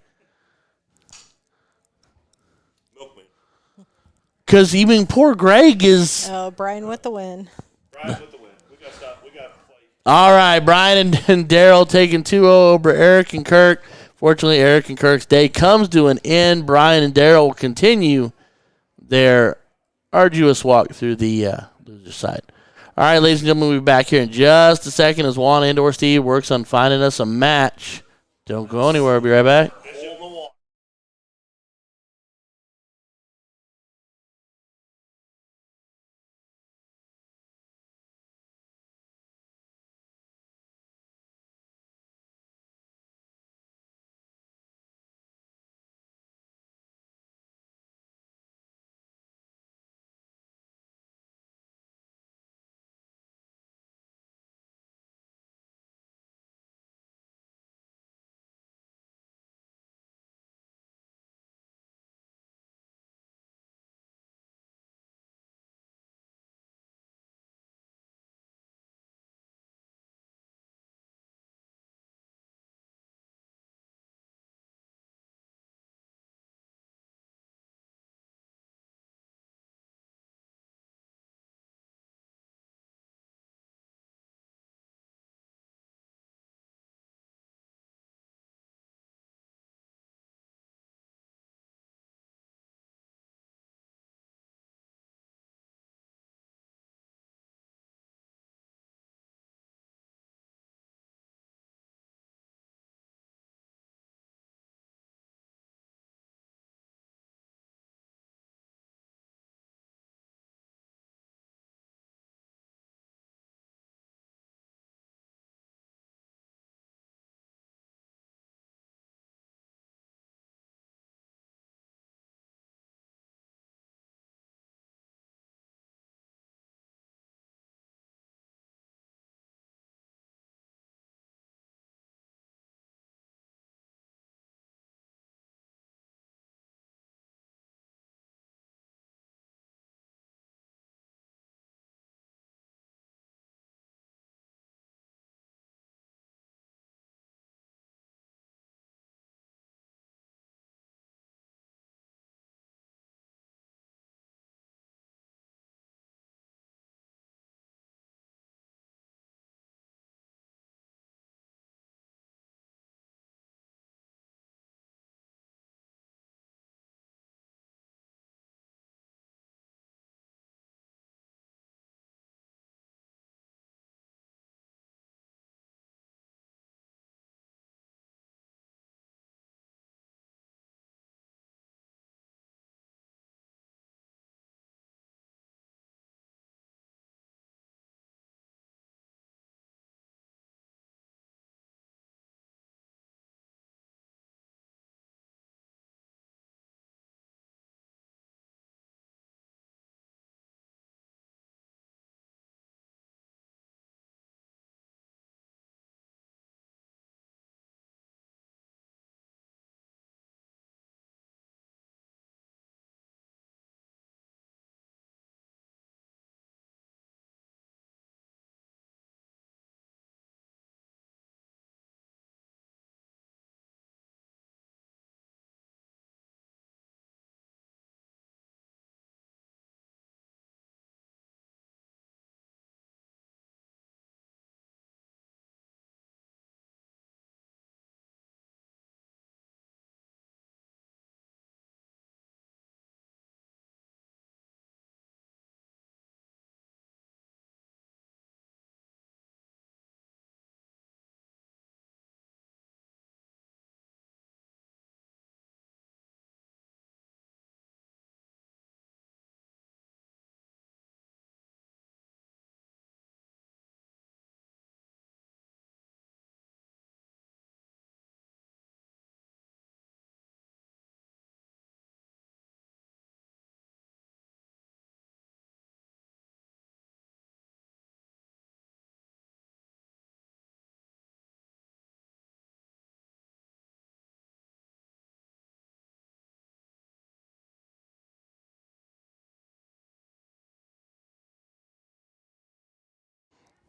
Milkman. Because even poor Greg is. Oh, Brian with the win. Brian with the win. We got to stop. We got to play. All right, Brian and Daryl taking 2-0 over Eric and Kirk. Fortunately, Eric and Kirk's day comes to an end. Brian and Daryl will continue their arduous walk through the loser side. All right, ladies and gentlemen, we'll be back here in just a second as Juan and or Steve works on finding us a match. Don't go anywhere. We'll be right back.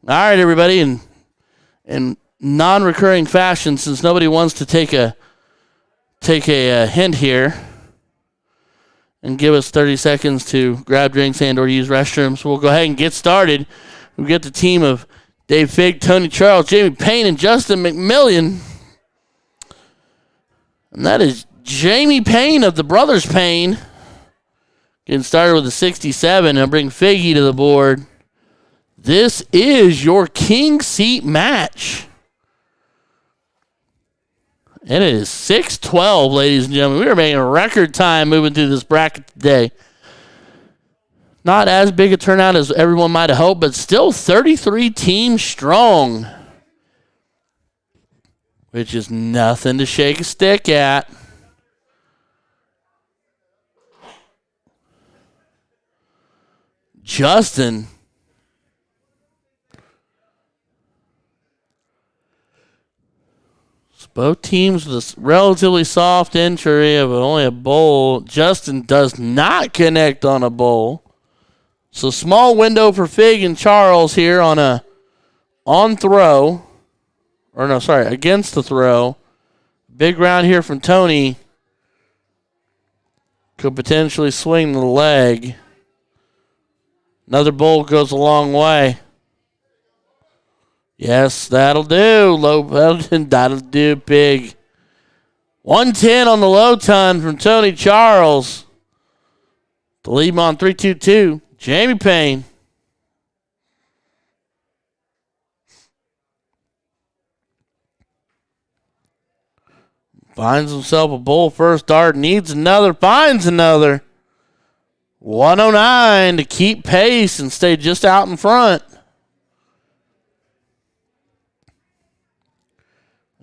All right, everybody, in non-recurring fashion, since nobody wants to take a hint here and give us 30 seconds to grab drinks and or use restrooms, we'll go ahead and get started. We get the team of Dave Figg, Tony Charles, Jamie Payne, and Justin McMillian. And that is Jamie Payne of the Brothers Payne. Getting started with a 67. I'll bring Figgy to the board. This is your king seat match. And it is 6-12, ladies and gentlemen. We are making a record time moving through this bracket today. Not as big a turnout as everyone might have hoped, but still 33 teams strong, which is nothing to shake a stick at. Justin. Both teams with a relatively soft entry of only a bowl. Justin does not connect on a bowl. So small window for Figg and Charles here on a throw. Or no, sorry, against the throw. Big round here from Tony. Could potentially swing the leg. Another bowl goes a long way. Yes, that'll do. That'll do big. 110 on the low ton from Tony Charles. To lead him on 3-2-2. Jamie Payne. Finds himself a bull first dart. Needs another. Finds another. 109 to keep pace and stay just out in front.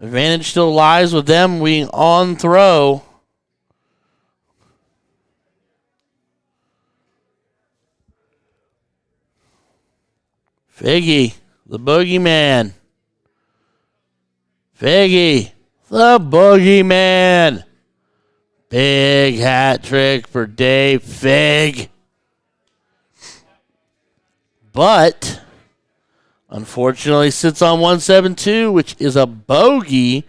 Advantage still lies with them being on throw. Figgy, the boogeyman. Figgy, the boogeyman. Big hat trick for Dave Figg. But unfortunately sits on 172, which is a bogey.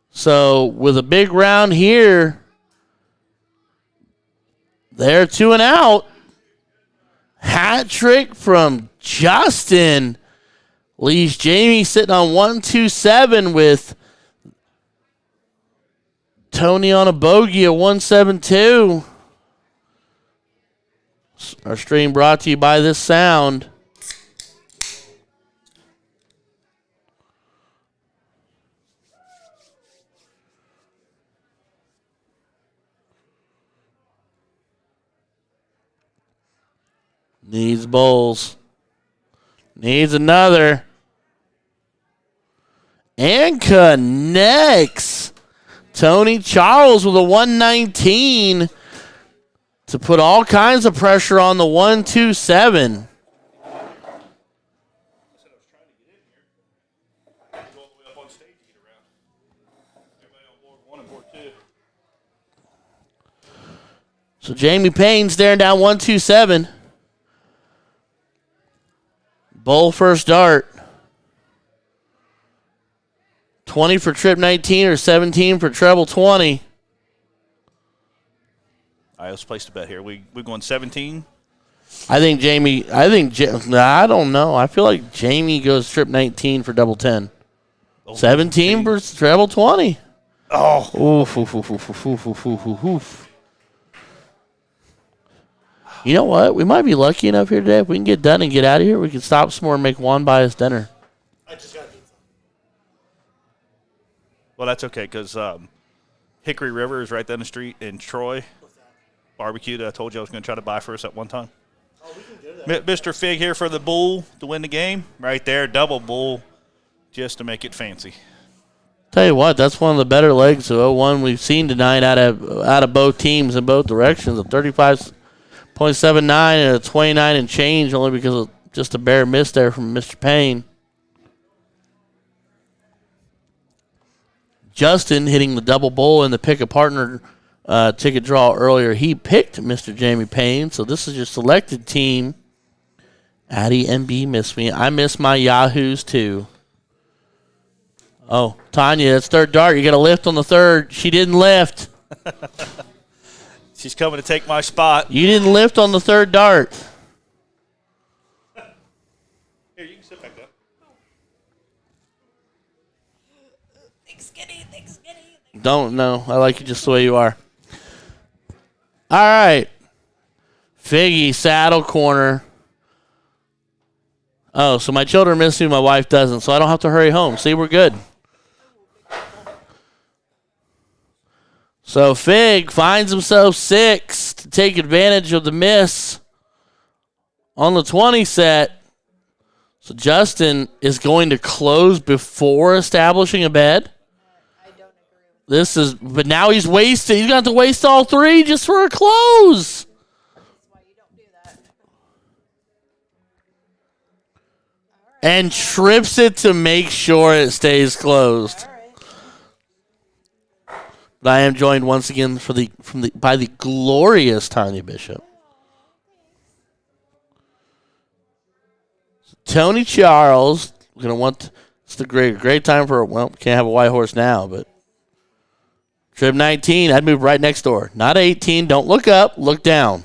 So with a big round here, they're 2 and out. Hat trick from Justin leaves Jamie sitting on 127 with Tony on a bogey at 172. Our stream brought to you by this sound. Needs bowls. Needs another. And connects. Tony Charles with a 119 to put all kinds of pressure on the 127. So Jamie Payne staring down 127. Bowl first dart. 20 for trip 19 or 17 for treble 20. All right, let's place the bet here. We're going 17. I don't know. I feel like Jamie goes trip 19 for double 10. 17 for treble 20. Oh. Oof. You know what? We might be lucky enough here today. If we can get done and get out of here, we can stop somewhere and make Juan buy us dinner. I just got pizza. Well, that's okay because Hickory River is right down the street in Troy. Barbecue that I told you I was going to try to buy for us at one time. Oh, we can do that. Mr. Figg here for the bull to win the game. Right there, double bull just to make it fancy. Tell you what, that's one of the better legs of 0-1 we've seen tonight out of both teams in both directions. A 35.79 and a 29 and change, only because of just a bare miss there from Mr. Payne. Justin hitting the double bull in the pick a partner ticket draw earlier. He picked Mr. Jamie Payne, so this is your selected team Addie MB missed me. I miss my Yahoos too. Oh, Tanya, it's third dart. You got to lift on the third. She didn't lift. She's coming to take my spot. You didn't lift on the third dart. Here, you can sit back up. Don't know. I like you just the way you are. All right. Figgy, saddle corner. Oh, so my children miss me, my wife doesn't, so I don't have to hurry home. See, we're good. So Figg finds himself 6 to take advantage of the miss on the 20 set. So Justin is going to close before establishing a bed. But now he's wasted. He's got to waste all 3 just for a close. And trips it to make sure it stays closed. But I am joined once again by the glorious Tanya Bishop. Tony Charles, we're gonna want. It's the great time for. Well, can't have a white horse now, but trip 19. I'd move right next door. Not 18. Don't look up. Look down.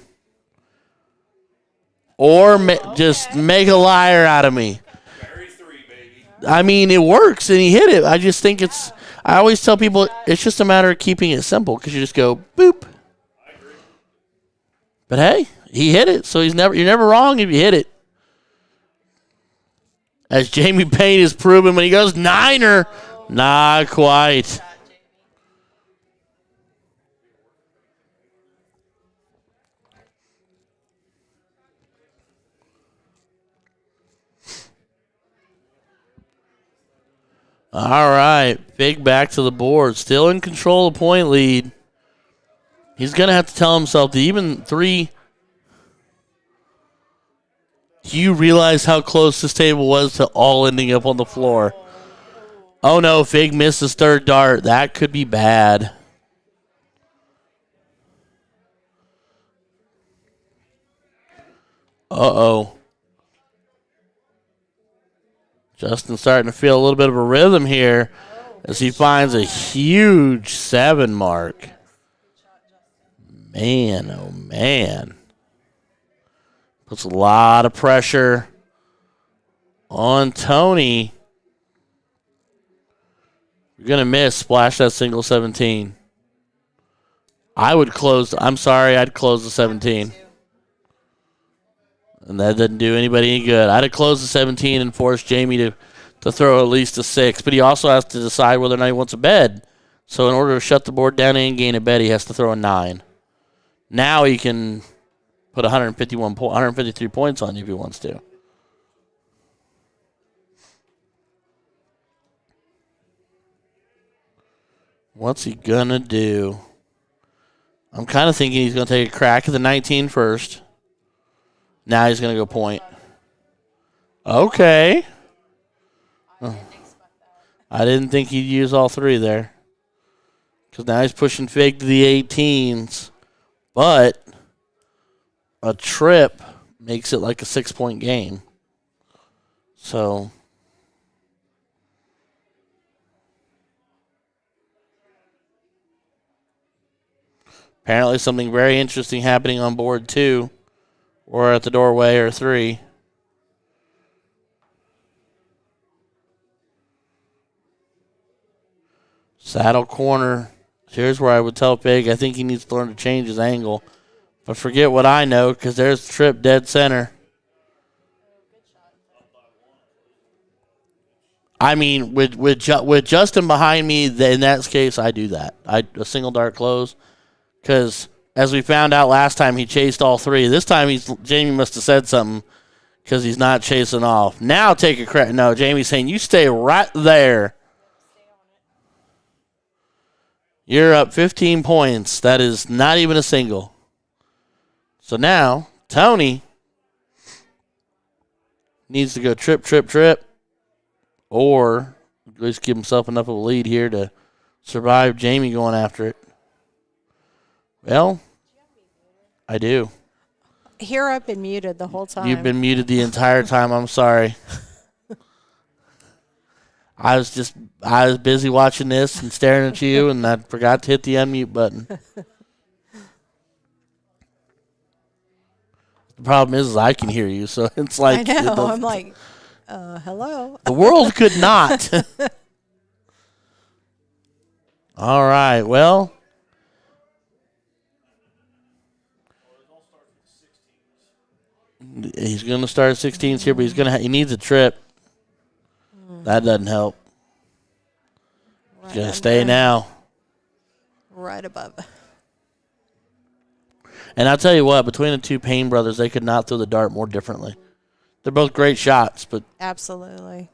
Or just make a liar out of me. I mean, it works, and he hit it. I just think it's. I always tell people it's just a matter of keeping it simple because you just go boop. But hey, he hit it, so you're never wrong if you hit it. As Jamie Payne has proven when he goes niner, not quite. All right, Figg back to the board. Still in control of point lead. He's going to have to tell himself that even 3. Do you realize how close this table was to all ending up on the floor? Oh, no, Figg missed his third dart. That could be bad. Uh-oh. Justin's starting to feel a little bit of a rhythm here as he finds a huge 7 mark. Man, oh man. Puts a lot of pressure on Tony. You're going to miss. Splash that single 17. I'd close the 17. And that didn't do anybody any good. I'd have closed the 17 and forced Jamie to throw at least a 6. But he also has to decide whether or not he wants a bed. So in order to shut the board down and gain a bed, he has to throw a 9. Now he can put 153 points on you if he wants to. What's he going to do? I'm kind of thinking he's going to take a crack at the 19 first. Now he's going to go point. Okay. I didn't think he'd use all 3 there. Because now he's pushing Figg to the 18s. But a trip makes it like a 6-point game. So apparently something very interesting happening on board 2. Or at the doorway or 3. Saddle corner. Here's where I would tell Figg I think he needs to learn to change his angle. But forget what I know because there's the trip dead center. I mean, with Justin behind me, in that case, I do that. A single dart close because as we found out last time, he chased all 3. This time, Jamie must have said something because he's not chasing off. Now take a credit. No, Jamie's saying, you stay right there. You're up 15 points. That is not even a single. So now, Tony needs to go trip, trip, trip, or at least give himself enough of a lead here to survive Jamie going after it. Well, I do. Here I've been muted the whole time. You've been muted the entire time. I'm sorry. I was busy watching this and staring at you, and I forgot to hit the unmute button. The problem is I can hear you, so it's like I know. I'm like, hello. the world could not. All right. Well, he's going to start 16s here, but he needs a trip. That doesn't help. He's going to stay now. Right above. And I'll tell you what, between the two Payne brothers, they could not throw the dart more differently. They're both great shots, but Absolutely.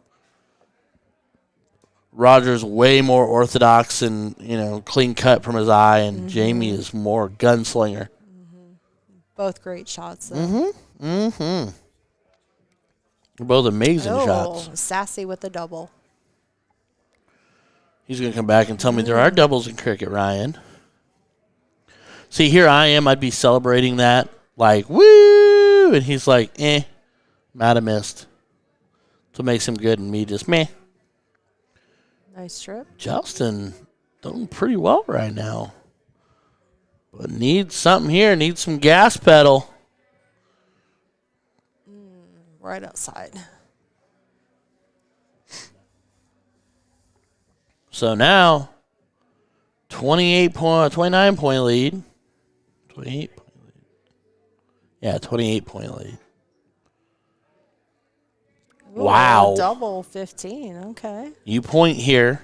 Roger's way more orthodox and, clean cut from his eye, and Jamie is more gunslinger. Both great shots, though. They're both amazing shots. Sassy with the double. He's going to come back and tell me there are doubles in cricket, Ryan. See, here I am. I'd be celebrating that, like, woo! And he's like, might have missed. So it makes him good, and me just, meh. Nice trip. Justin doing pretty well right now. But needs something here. Needs some gas pedal. Right outside. So now, 29 point lead. 28 point lead. Yeah, 28 point lead. Ooh, Wow. Double 15. Okay. You point here.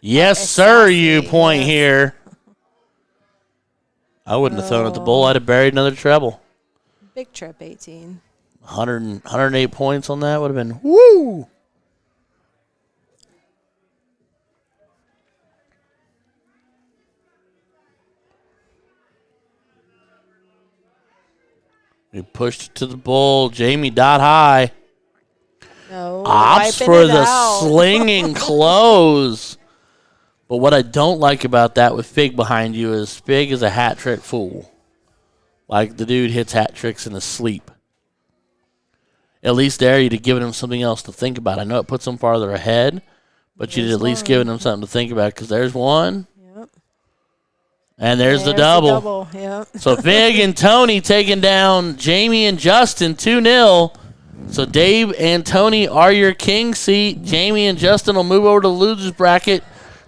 Yes, sir, sassy. you point Yes. here. I wouldn't have thrown at the bull. I'd have buried another treble. Big trip 18. 108 points on that would have been woo. We pushed it to the bull. Jamie dot high. No. Opts wiping for it the out. slinging close. But what I don't like about that with Figg behind you is Figg is a hat trick fool. Like the dude hits hat tricks in his sleep. At least there you'd have given him something else to think about. I know it puts him farther ahead, but you'd at least given him something to think about because there's one. Yep. And there's the double. Yep. So Figg and Tony taking down Jamie and Justin 2-0. So Dave and Tony are your king seat. Jamie and Justin will move over to the losers bracket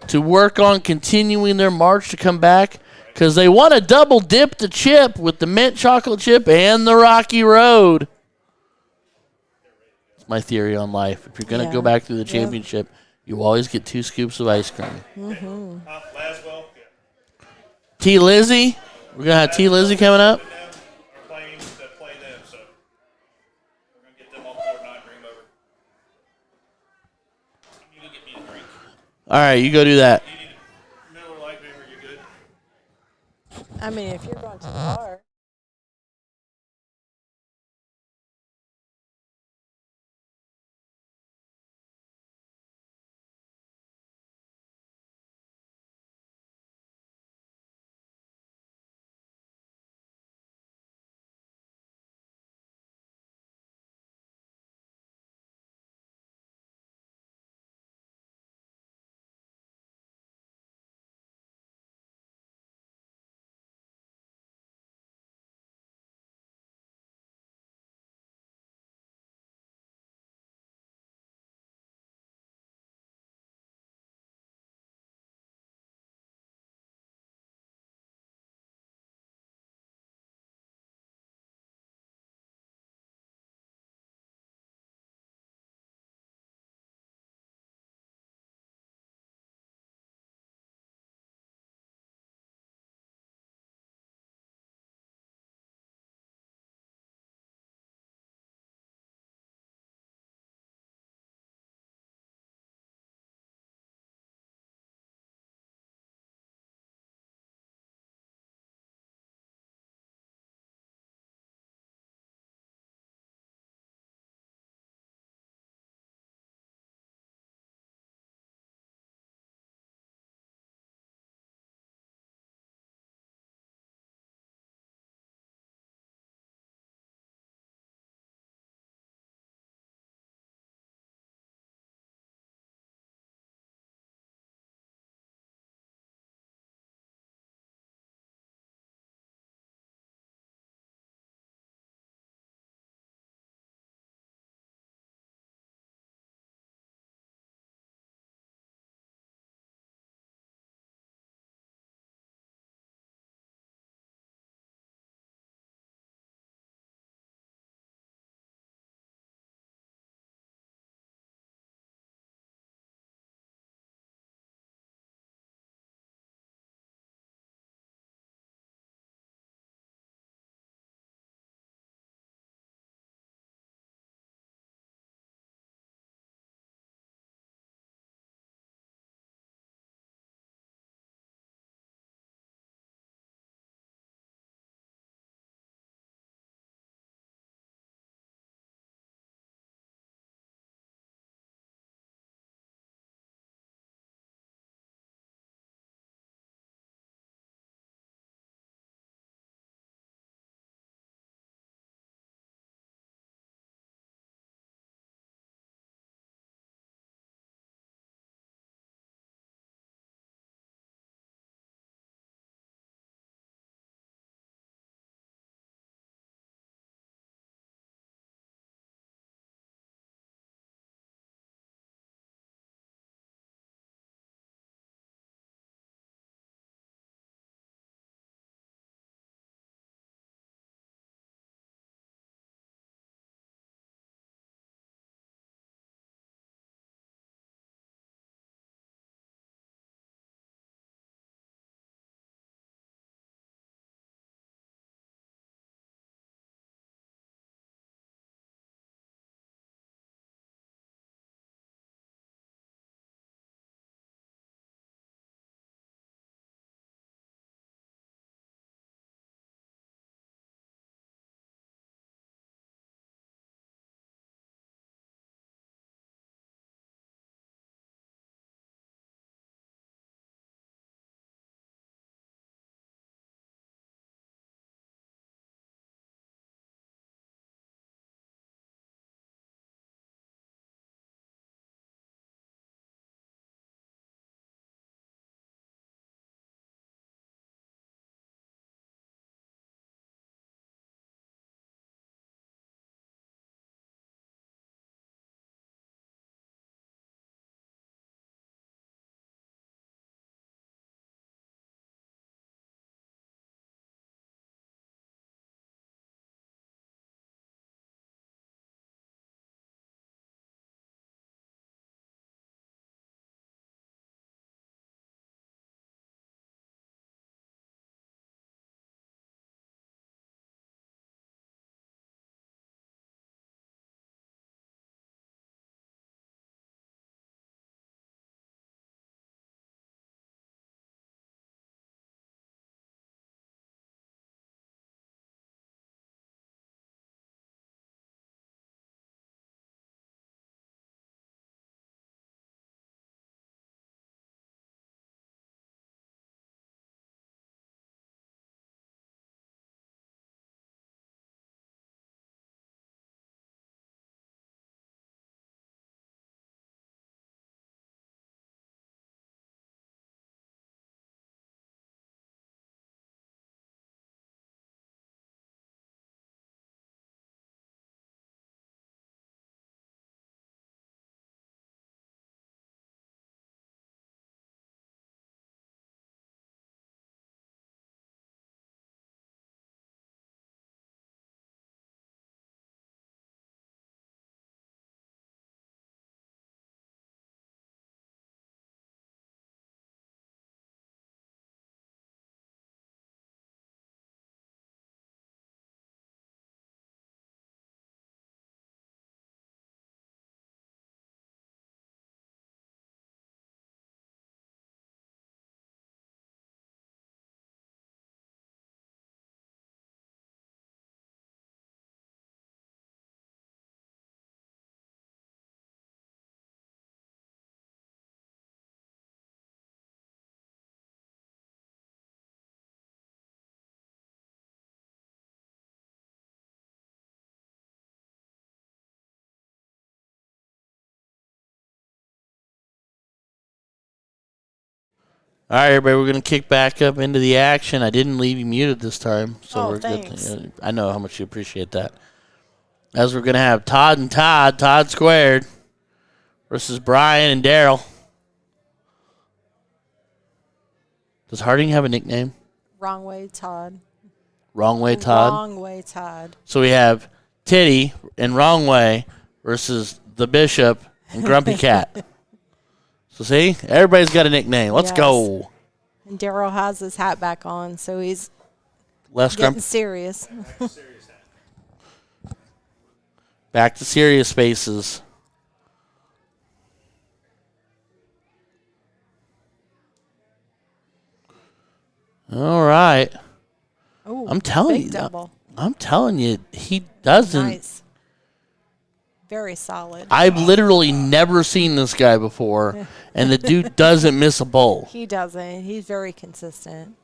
to work on continuing their march to come back because they want to double dip the chip with the mint chocolate chip and the Rocky Road. That's my theory on life. If you're going to go back through the championship, you always get 2 scoops of ice cream. Laswell. T. Lizzie. We're going to have T. Lizzie coming up. Are playing that play them, so we're going to get them on board tonight and bring them over. You go get me a drink. All right, you go do that. You need a Miller Lite, baby, you're good. I mean, if you're going to the bar. All right, everybody, we're going to kick back up into the action. I didn't leave you muted this time, so we're thanks. good. I know how much you appreciate that. As we're going to have Todd and Todd squared, versus Brian and Daryl. Does Harding have a nickname? Wrong way, Todd. Wrong way, Todd? Wrong way, Todd. So we have Titty and Wrong Way versus the Bishop and Grumpy Cat. So see, everybody's got a nickname. Let's go. And Daryl has his hat back on, so he's Less getting Grumpy. serious. Back to serious spaces. All right. Ooh, I'm telling big you. double. I'm telling you, he doesn't. Nice. Very solid. I've literally never seen this guy before, and the dude doesn't miss a bowl. He doesn't. He's very consistent.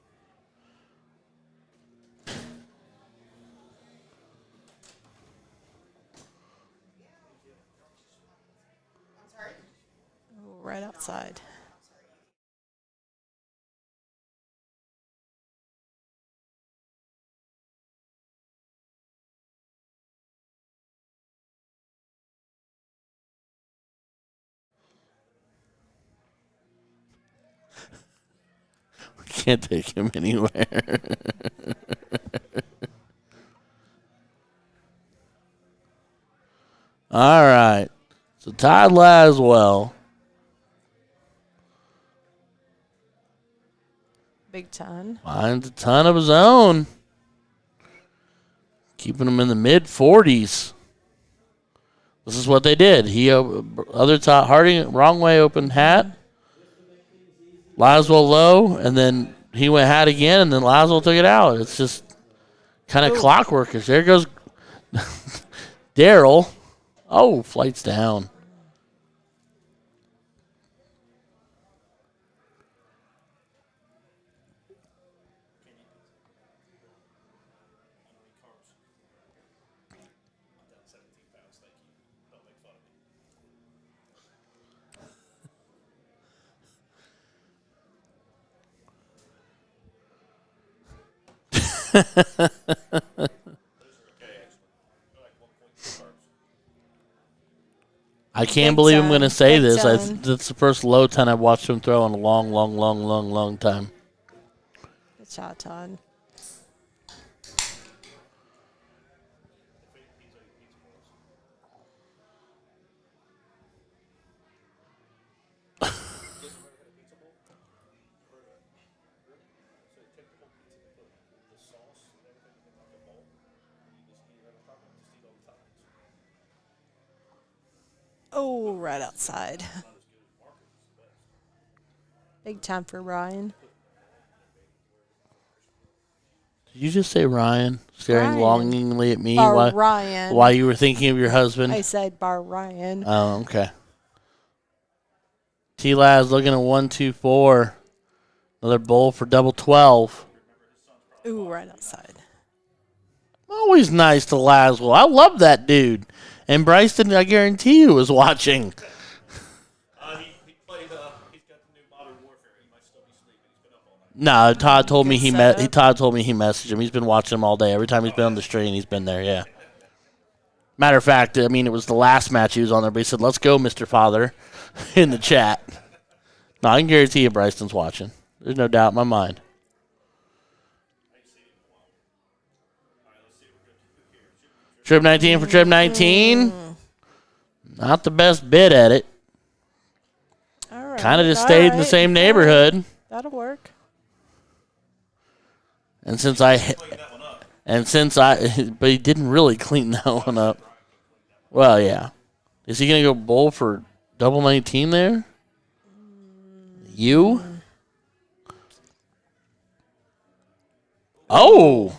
Ooh, right outside. Can't take him anywhere. All right. So Todd Laswell. Big ton. Finds a ton of his own. Keeping him in the mid-40s. This is what they did. Other Todd Harding, Wrong Way, open hat. Laswell low, and then he went hat again, and then Laswell took it out. It's just kind of clockworkish. There goes Daryl. Oh, flight's down. I can't believe I'm going to say Big this. ton. That's the first low ton I've watched him throw in a long time. Good shot, Todd. Oh, right outside. Big time for Ryan. Did you just say Ryan, staring Ryan. longingly at me Bar Ryan. while you were thinking of your husband? I said Bar Ryan. Oh, okay. T-Laz looking at 1-2-4. Another bowl for double 12. Ooh, right outside. Always nice to Laswell. I love that dude. And Bryson, I guarantee you, was watching. He played. He's got the new Modern Warfare. He might still be sleeping. He's been up all night. No, Todd told me Good setup. Todd told me he messaged him. He's been watching him all day. Every time he's been on the stream, he's been there. Yeah. Matter of fact, I mean, it was the last match he was on there, but he said, "Let's go, Mr. Father," in the chat. No, I can guarantee you, Bryson's watching. There's no doubt in my mind. Trip 19 for Trip 19. Not the best bid at it. All right. Kind of just all stayed in the right. same neighborhood. That'll work. And but he didn't really clean that one up. Well, yeah. Is he going to go bowl for double 19 there? You? Oh.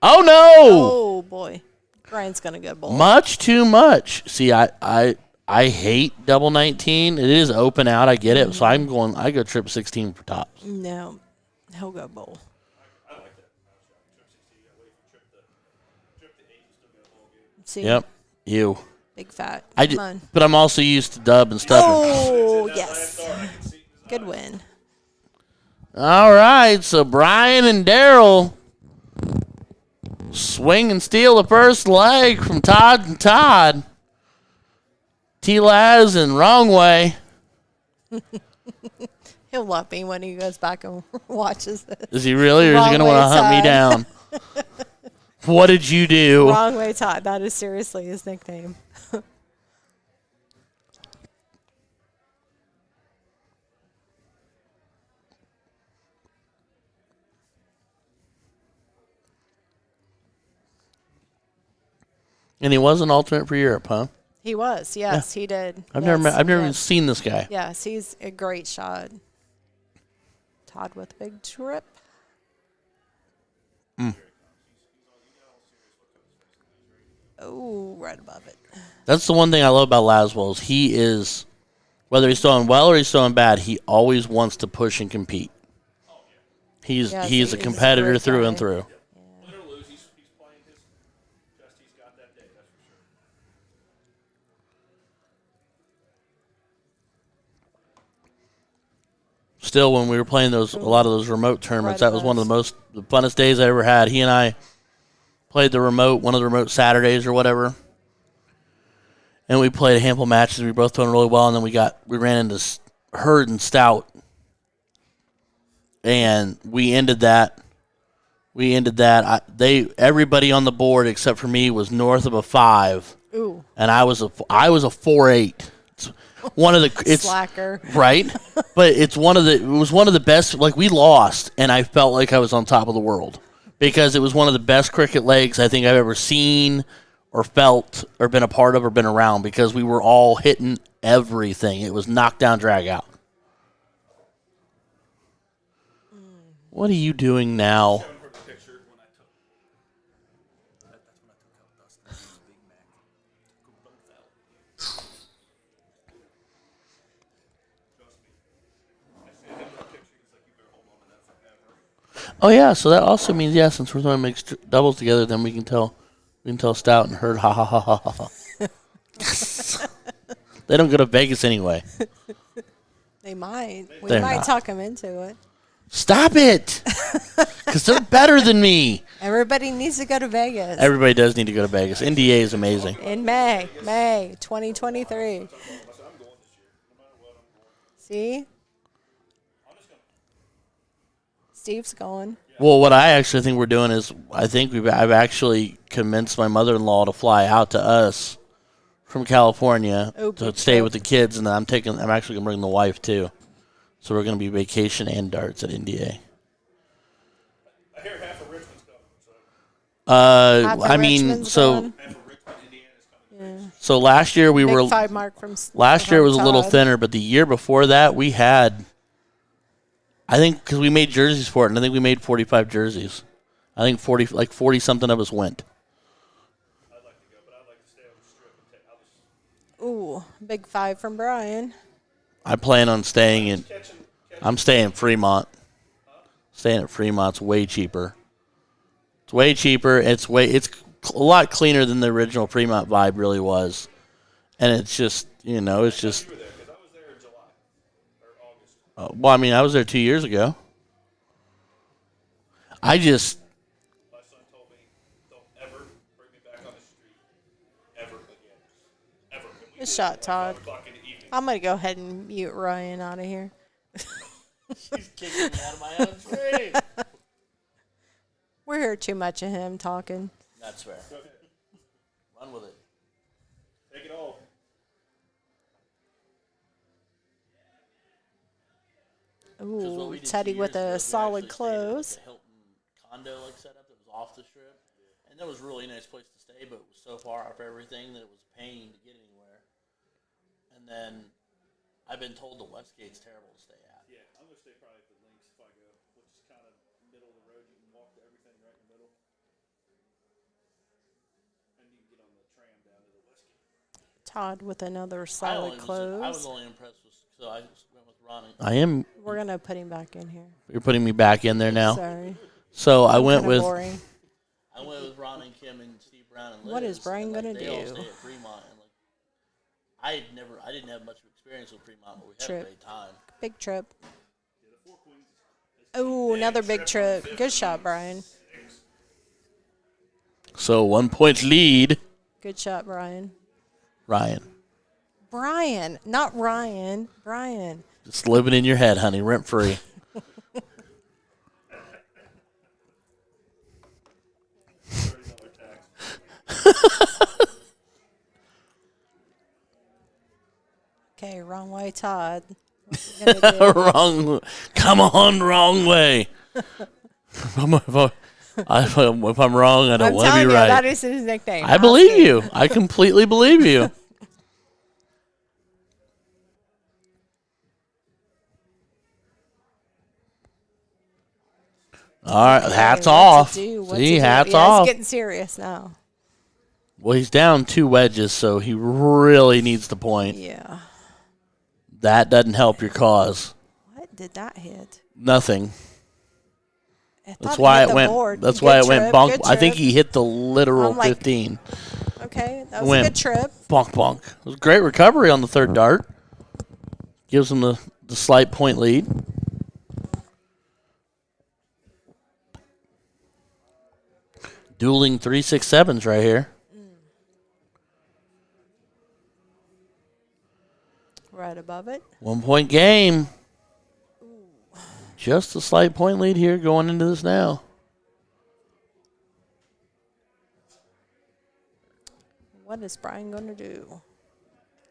Oh, no. Oh, boy. Brian's going to go bowl. Much too much. See, I hate double 19. It is open out. I get it. So I go trip 16 for tops. No. He'll go bowl. See? Yep. You. Big fat. But I'm also used to dub and stubbing. Oh, yes. Good win. All right, so Brian and Daryl swing and steal the first leg from Todd and Todd. T-Laz and wrong way. He'll love me when he goes back and watches this. Is he really, or is he going to want to hunt me down? What did you do? Wrong way, Todd. That is seriously his nickname. And he was an alternate for Europe, huh? He was, yes, he did. I've Yes, never even yes. seen this guy. Yes, he's a great shot. Todd with a big trip. Oh, right above it. That's the one thing I love about Laswell is he is, whether he's throwing well or he's throwing bad, he always wants to push and compete. He's Yes, he's a he's a competitor great through guy. and through. Win or lose, he's playing his best he's got that day. That's for sure. Still, when we were playing a lot of those remote tournaments, Right that was one of above. the funnest days I ever had. He and I played one of the remote Saturdays or whatever, and we played a handful of matches. We were both throwing really well, and then we ran into Hurd and Stout, and we ended that. Everybody on the board except for me was north of a 5, Ooh, and I was a 4.8. It's one of the slacker. right, but it was one of the best. Like, we lost, and I felt like I was on top of the world because it was one of the best cricket legs I think I've ever seen or felt or been a part of or been around, because we were all hitting everything. It was knockdown, drag out. What are you doing now? Showing her the picture when I took. That's when I took out Dustin and Big Mac. Both out. Trust me. I sent him the picture. He's like, you better hold on to that forever. Oh yeah, so that also means since we're throwing mixed doubles together, then we can tell Stout and Hurd ha ha ha ha ha. They don't go to Vegas anyway. They might. We They're might not. talk him into it. Stop it, because they're better than me. Everybody needs to go to Vegas Everybody does need to go to Vegas. NDA is amazing. in May 2023. See? Steve's going. Well, what I actually think we're doing is I've actually convinced my mother-in-law to fly out to us from California Oh, to good stay trip. with the kids, and then I'm actually gonna bring the wife too. So we're gonna be vacation and darts at NDA. I hear half of Richmond's coming. So Half of I mean, Richmond's so going. half of Richmond, Indiana is coming. so last year we Big were 5 mark from last year was a little Todd. thinner, but the year before that we had, I think, because we made jerseys for it, and I think we made 45 jerseys. I think 40 something of us went. I'd like to go, but I'd like to stay on the strip and take. I'll just Ooh, big 5 from Brian. I plan on staying in. catching. I'm staying in Fremont. Staying at Fremont's way cheaper. It's way cheaper. It's a lot cleaner than the original Fremont vibe really was, and it's just it's just. You were there because I was there in July or August. Well, I mean, I was there 2 years ago. I just. My son told me, "Don't ever bring me back on the street, ever again, ever." And we Good did shot, it Todd. 5 o'clock in the evening. I'm going to go ahead and mute Ryan out of here. She's kicking me out of my own screen. We heard too much of him talking. That's fair. Go ahead. Run with it. Take it all. Ooh, Teddy with a solid close. Hilton condo setup that was off the strip, and that was a really nice place to stay, but it was so far off everything that it was a pain to get anywhere. And then I've been told the Westgate's terrible to stay at. Yeah, I'm gonna stay probably at the Links if I go, which is kind of middle of the road. You can walk to everything right in the middle, and you can get on the tram down to the Westgate. Todd with another I solid was close. only impressed with, so I just went with Ronnie. I am. We're going to put him back in here. You're putting me back in there now. Sorry. So I went Kinda with. boring. I went with Ron and Kim and Steve Brown and Liz. What is Brian and, gonna they all do? stay at Fremont, and I didn't have much experience experience with Fremont, but we had Trip. a great time. Big trip. Oh, another big trip. Good shot, Brian. So 1 point lead. Good shot, Brian. Ryan. Brian, not Ryan. Brian. Just living in your head, honey, rent free. Okay, wrong way, Todd. What you gonna do? Wrong. Come on, wrong way. if I'm wrong, I don't want to telling be you, right. that is his nickname. I believe you. I completely believe you. All right, hats off. See, hats off. It's getting serious now. Well, he's down 2 wedges, so he really needs the point. Yeah. That doesn't help your cause. What did that hit? Nothing. That's why it went. That's why it went bonk. I think he hit the literal I'm like, 15. Okay, that was a good trip. Bonk, bonk. It was a great recovery on the third dart. Gives him the slight point lead. Dueling 3-6-7s right here. Right above it. 1 point game. Just a slight point lead here going into this now. What is Brian going to do?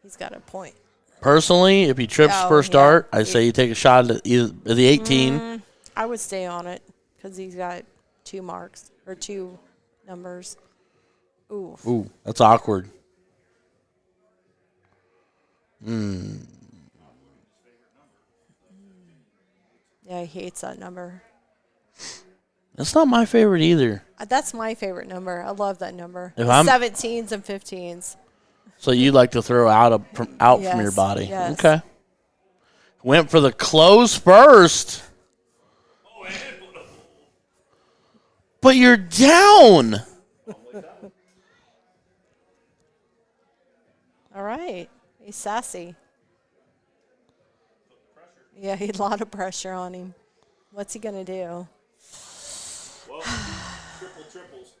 He's got a point. Personally, if he trips first dart, I say you take a shot at either the 18. I would stay on it because he's got 2 marks or 2 numbers. Ooh. Ooh, that's awkward. Yeah, he hates that number. That's not my favorite either. That's my favorite number. I love that number. If The I'm- 17s and 15s. So you like to throw out from your Yes, body. yes. Okay. Went for the close first. But you're down. All right. He's sassy. Yeah, he had a lot of pressure on him. What's he going to do? Well, triples.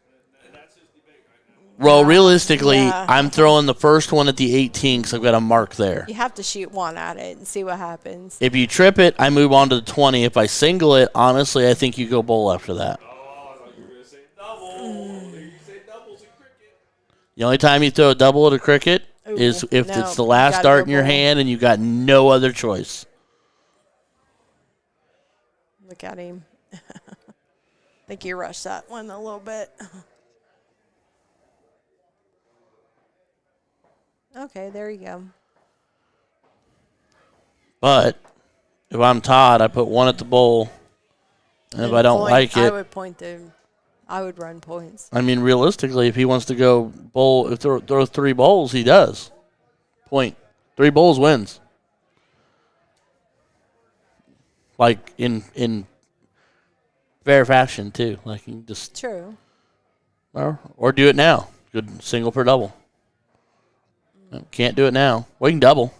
And that's his debate right now. Well, realistically, Yeah. I'm throwing the first one at the 18 because I've got a mark there. You have to shoot one at it and see what happens. If you trip it, I move on to the 20. If I single it, honestly, I think you go bowl after that. Oh, I thought you were going to say double. You say doubles in cricket. The only time you throw a double at a cricket is if no, it's the you last gotta dart go in your bowl. hand and you got no other choice. Look at him. I think you rushed that one a little bit. Okay, there you go. But if I'm Todd, I put one at the bowl. And if I don't like I it, would point to. I would run points. I mean, realistically, if he wants to go bowl, if throw 3 bowls, he does. Point. 3 bowls wins. Like in fair fashion too. Like you can just True. or do it now. Good single per double. Can't do it now. We can double.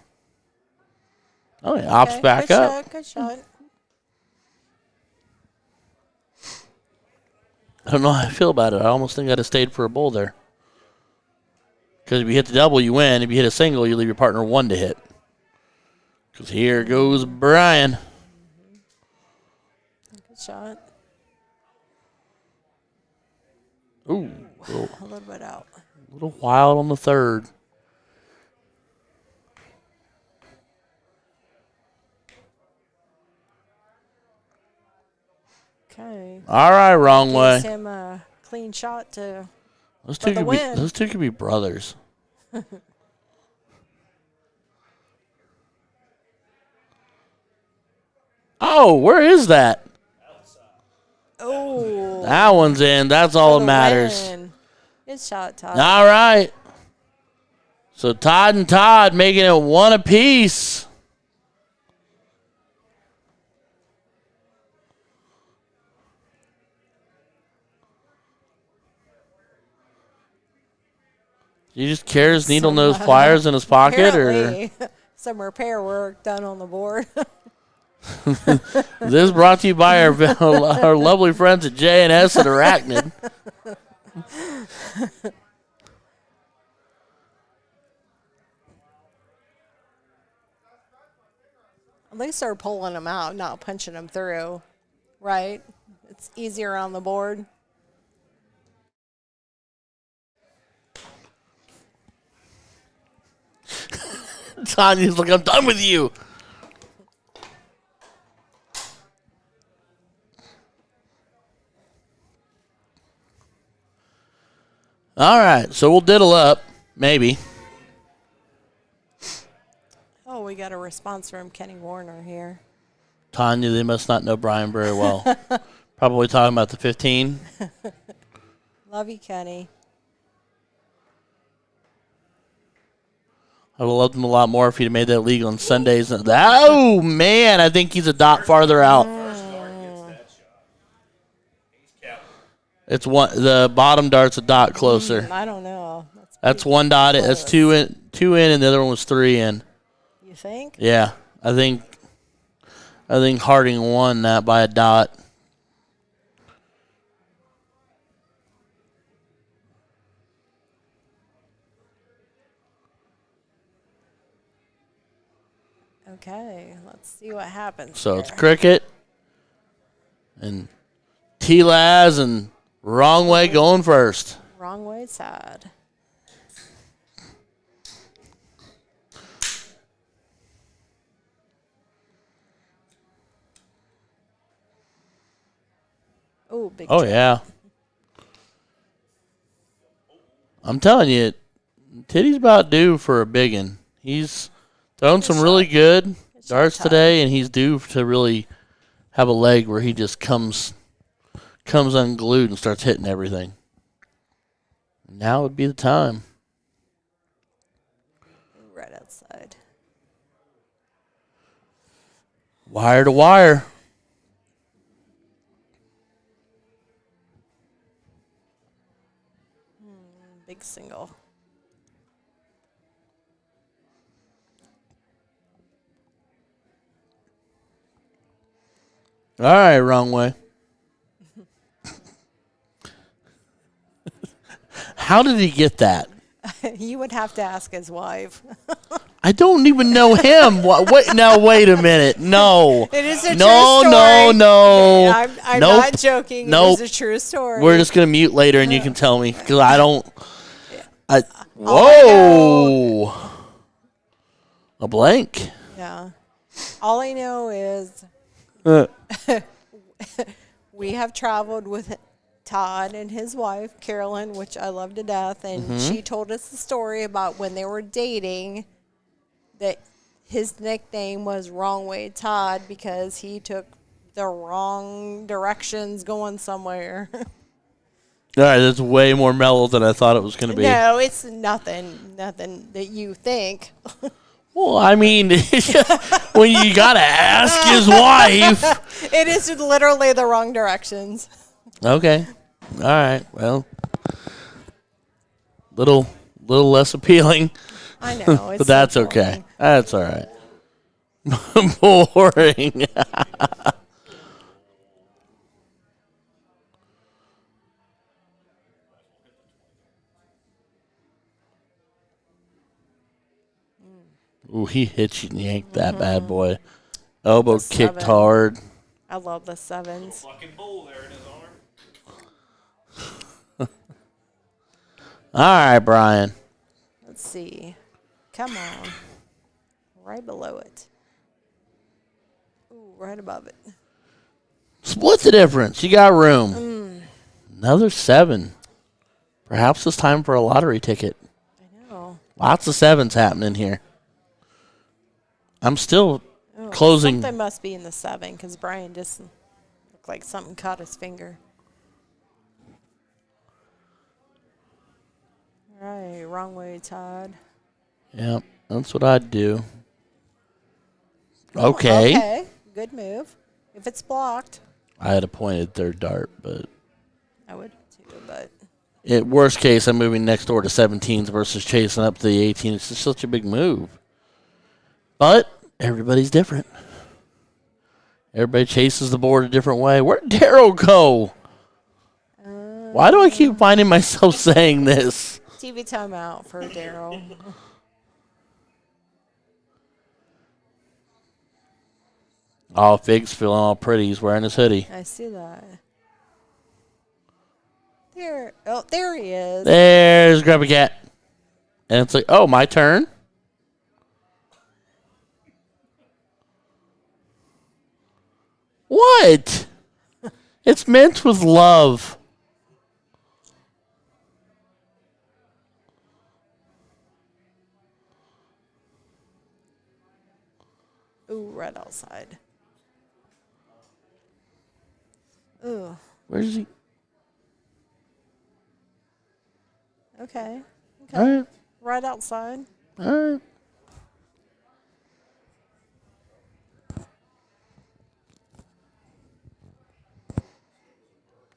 Oh, yeah, ops Okay, back good up. Shot, good shot. I don't know how I feel about it. I almost think I'd have stayed for a bowl there. Because if you hit the double, you win. If you hit a single, you leave your partner 1 to hit. Because here goes Brian. Good shot. Ooh, A little bit out. a little wild on the third. Okay. All right, wrong way. Gives him a clean shot to. Those for two the could be. win. Those two could be brothers. Oh, where is that? Oh. That one's in. That's all that matters. Good shot, Todd. All right. So Todd and Todd making it 1 apiece. He just carries needle nose pliers in his pocket, or Apparently. some repair work done on the board. This is brought to you by our lovely friends at J&S and Arachnid. At least they're pulling them out, not punching them through, right? It's easier on the board. Tanya's like, I'm done with you. All right, so we'll diddle up, maybe. Oh, we got a response from Kenny Warner here. Tanya, they must not know Brian very well. Probably talking about the 15. Love you, Kenny. I would have loved him a lot more if he'd made that legal on Sundays. Oh, man, I think he's a dot farther out. It's one. The bottom dart's a dot closer. I don't know. That's one dot. Close. That's two in, and the other one was 3 in. You think? Yeah, I think Harding won that by a dot. Okay, let's see what happens. So here. it's cricket and T-Laz and wrong way going first. Wrong way side. Oh, big. Oh trip. yeah. I'm telling you, Titty's about due for a big one. He's thrown some really good darts today, and he's due to really have a leg where he just comes unglued and starts hitting everything. Now would be the time. Right outside. Wire to wire. Big single. All right, wrong way. How did he get that? You would have to ask his wife. I don't even know him. Wait, now wait a minute. No. It is a true No. I'm Nope. not joking. Nope. It is a true story. We're just gonna mute later, and you can tell me because I don't. All I Whoa. A blank. Yeah. All I know is we have traveled with Todd and his wife, Carolyn, which I love to death, and she told us the story about when they were dating that his nickname was Wrong Way Todd because he took the wrong directions going somewhere. All right, that's way more mellow than I thought it was going to be. No, it's nothing that you think. Well, I mean, when you got to ask his wife. It is literally the wrong directions. Okay. All right. Well, little less appealing. I know. It's But that's so okay. boring. That's all right. Boring. Ooh, he hit you and yanked that bad boy. Elbow The kicked 7. hard. I love the sevens. Fucking bull there in his arm. All right, Brian. Let's see. Come on. Right below it. Ooh, right above it. Split the difference. You got room. Another 7. Perhaps it's time for a lottery ticket. I know. Lots of 7s happening here. I'm still Oh, closing. Something must be in the 7 because Brian just looked like something caught his finger. All right, wrong way, Todd. Yep, that's what I'd do. Okay. Okay, good move. If it's blocked, I had a pointed third dart, but I would too, but at worst case, I'm moving next door to 17s versus chasing up to the 18. It's just such a big move. But everybody's different. Everybody chases the board a different way. Where'd Daryl go? Why do I keep finding myself saying this? TV timeout for Daryl. Oh, Figg's feeling all pretty. He's wearing his hoodie. I see that. There he is. There's Grubby Cat. And it's like, oh, my turn? What? It's meant with love. Ooh, right outside. Ooh. Where's he? Okay. All right. Right outside. All right.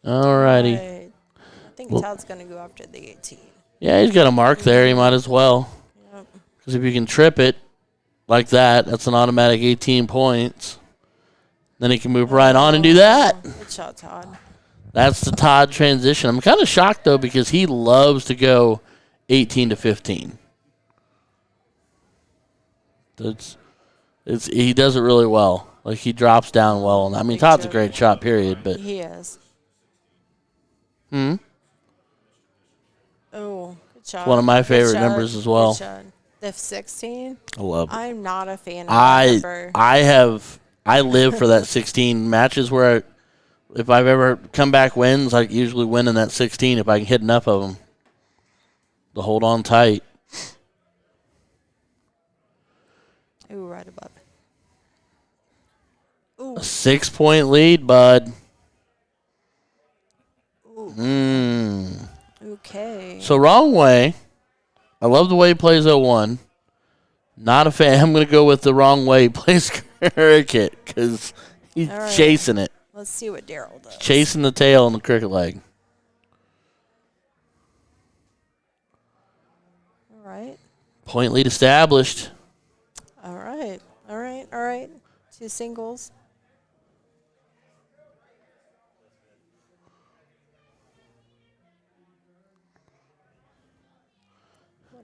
All righty. Right. I think Todd's going to go after the 18. Yeah, he's got a mark there. He might as well. Yep. Because if you can trip it like that, that's an automatic 18 points. Then he can move right on and do that. Good shot, Todd. That's the Todd transition. I'm kind of shocked, though, because he loves to go 18 to 15. He does it really well. Like, he drops down well. I mean, Todd's a great shot, period. But He is. Oh, good shot. one of my Good favorite shot. numbers as well. Good shot. The 16? I love it. I'm not a fan of that number. I live for that 16 matches where if I've ever come back wins, I usually win in that 16 if I can hit enough of them to hold on tight. Ooh, right above. Ooh. A 6-point lead, bud. Okay. So wrong way. I love the way he plays 0-1. Not a fan. I'm going to go with the wrong way he plays cricket because he's chasing it. Let's see what Daryl does. Chasing the tail on the cricket leg. All right. Point lead established. All right. All right. All right. 2 singles.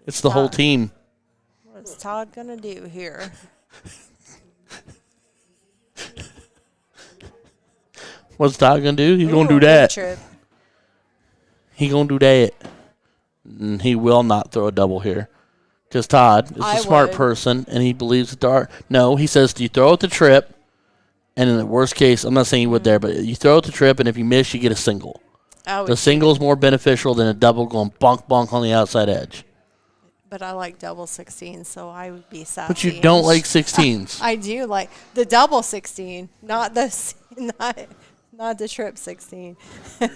It's the whole team. What's Todd going to do here? What's Todd going to do? He's going to do Good that. trip. He's going to do that. And he will not throw a double here. Because Todd is a smart person, and he believes the dart. No, he says you throw it the trip, and in the worst case, I'm not saying you would there, but you throw it the trip, and if you miss, you get a single. The single is more beneficial than a double going bonk on the outside edge. But I like double 16, so I would be sassy. But you don't like 16s. I do like the double 16, not the not the trip 16. There you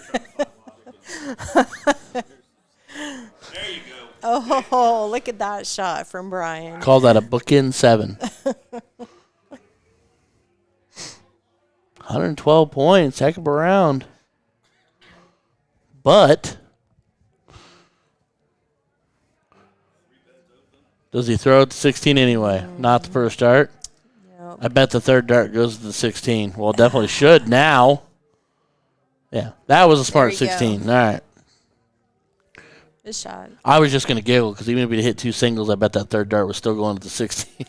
go. Oh, look at that shot from Brian. Call that a bookend 7. 112 points. Heck of a round. But does he throw it to 16 anyway? Not the first dart. Yep. I bet the third dart goes to the 16. Well, it definitely should now. Yeah, that was a smart 16. All right. Good shot. I was just going to giggle because even if we hit 2 singles, I bet that third dart was still going to the 16.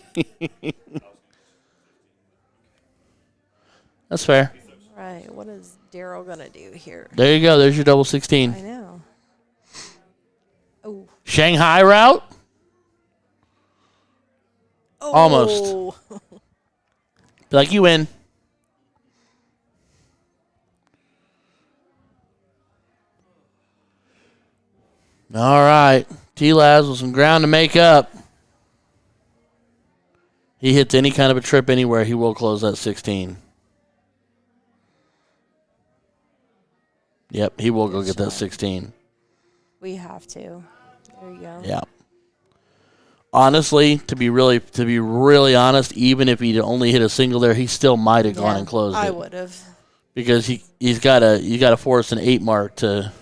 That's fair. Right. What is Daryl going to do here? There you go. There's your double 16. I know. Oh. Shanghai route? Oh. Almost. Be like, you win. All right. T-Laz with some ground to make up. He hits any kind of a trip anywhere, he will close that 16. Yep, he will go get that 16. We have to. There you go. Yeah. Honestly, to be really honest, even if he'd only hit a single there, he still might have gone and closed it. I would have. Because he's got to force an 8 mark to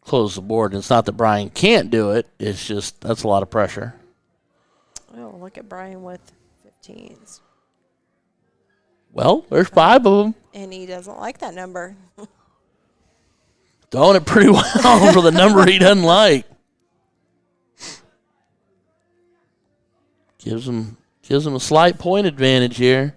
close the board. And it's not that Brian can't do it. It's just that's a lot of pressure. Oh, look at Brian with 15s. Well, there's 5 of them. And he doesn't like that number. Throwing it pretty well for the number he doesn't like. Gives him a slight point advantage here.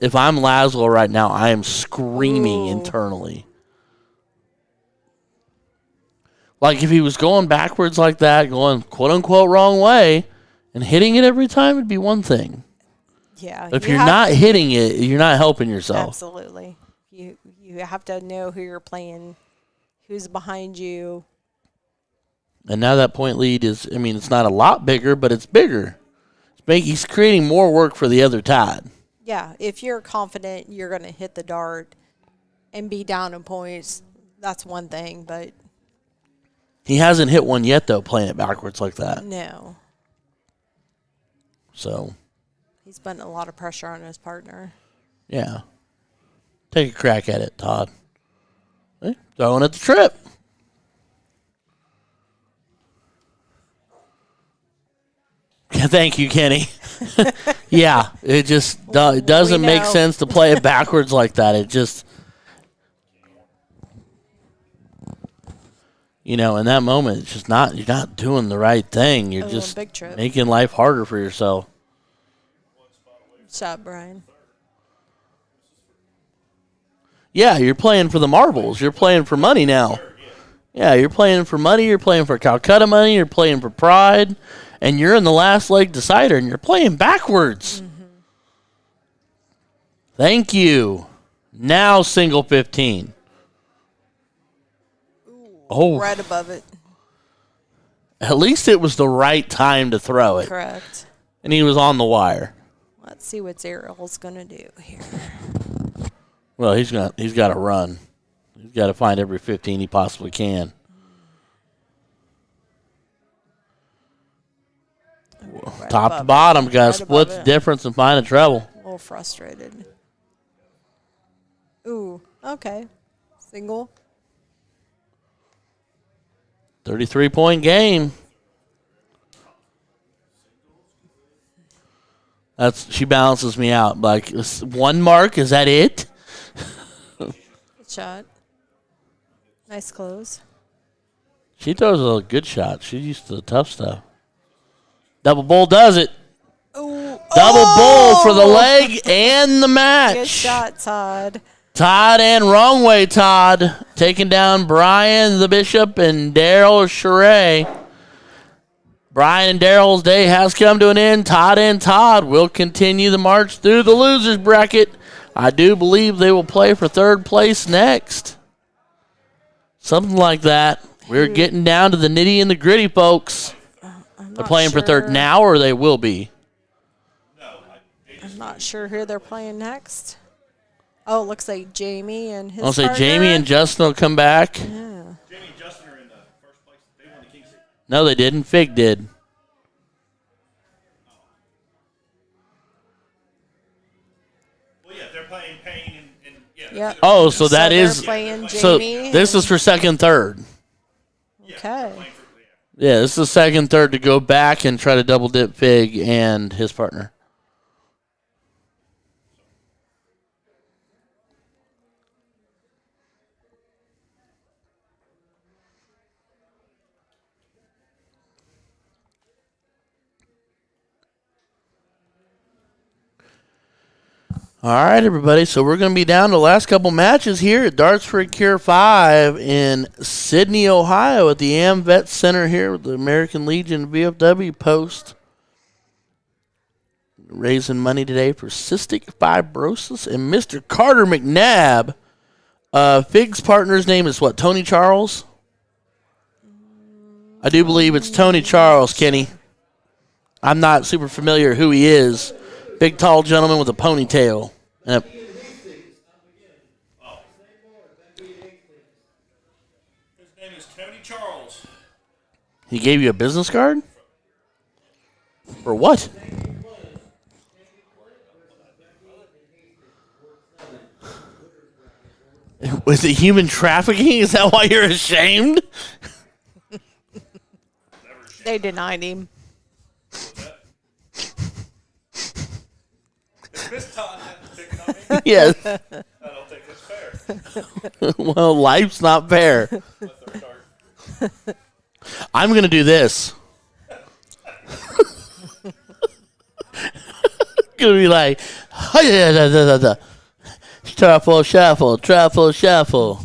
If I'm Laswell right now, I am screaming internally. Like if he was going backwards like that, going quote unquote wrong way, and hitting it every time would be one thing. Yeah. But if you're not hitting it, you're not helping yourself. Absolutely. You have to know who you're playing, who's behind you. And now that point lead is, I mean, it's not a lot bigger, but it's bigger. He's creating more work for the other Todd. Yeah, if you're confident you're going to hit the dart and be down in points, that's one thing, but he hasn't hit one yet, though, playing it backwards like that. No. So. He's putting a lot of pressure on his partner. Yeah. Take a crack at it, Todd. Hey, throwing at the trip. Thank you, Kenny. Yeah, it just doesn't make sense to play it backwards like that. It just, in that moment, it's just not, you're not doing the right thing. You're just making life harder for yourself. Shot, Brian. Yeah, you're playing for the marbles. You're playing for money now. Yeah, you're playing for money. You're playing for Calcutta money. You're playing for pride. And you're in the last leg decider, and you're playing backwards. Mm-hmm. Thank you. Now single 15. Ooh, right above it. At least it was the right time to throw it. Correct. And he was on the wire. Let's see what Errol's going to do here. Well, he's got to run. He's got to find every 15 he possibly can. Right top to bottom, got to split the difference and find a treble. A little frustrated. Ooh, okay. Single. 33-point game. She balances me out. Like, one mark, is that it? Good shot. Nice close. She throws a good shot. She's used to the tough stuff. Double bull does it. Ooh. Double bull for the leg and the match. Good shot, Todd. Todd and wrong way, Todd. Taking down Brian the Bishop and Daryl Shury. Brian and Daryl's day has come to an end. Todd and Todd will continue the march through the losers bracket. I do believe they will play for third place next. Something like that. We're getting down to the nitty and the gritty, folks. They're playing for third now, or they will be? I'm not sure who they're playing next. Oh, it looks like Jamie and his I'll say partner. Jamie and Justin will come back. Yeah. Jamie and Justin are in the first place. They won the King's League. No, they didn't. Figg did. Well, yeah, they're playing Payne and yeah. Yep. Oh, so that is. Playing So Jamie this is for second, third. Okay. Yeah, this is second, third to go back and try to double dip Figg and his partner. All right, everybody. So we're going to be down to the last couple matches here at Darts for a Cure 5 in Sidney, Ohio at the AmVet Center here with the American Legion VFW post. Raising money today for cystic fibrosis and Mr. Carter McNabb. Figg's partner's name is what, Tony Charles? I do believe it's Tony Charles, Kenny. I'm not super familiar who he is. Big, tall gentleman with a ponytail. His name is Tony Charles. He gave you a business card? For what? Was it human trafficking? Is that why you're ashamed? They denied him. Is Miss Todd picking on me? Yes. I don't think it's fair. Well, life's not fair. With our dart. I'm going to do this. Going to be like, truffle shuffle, truffle shuffle.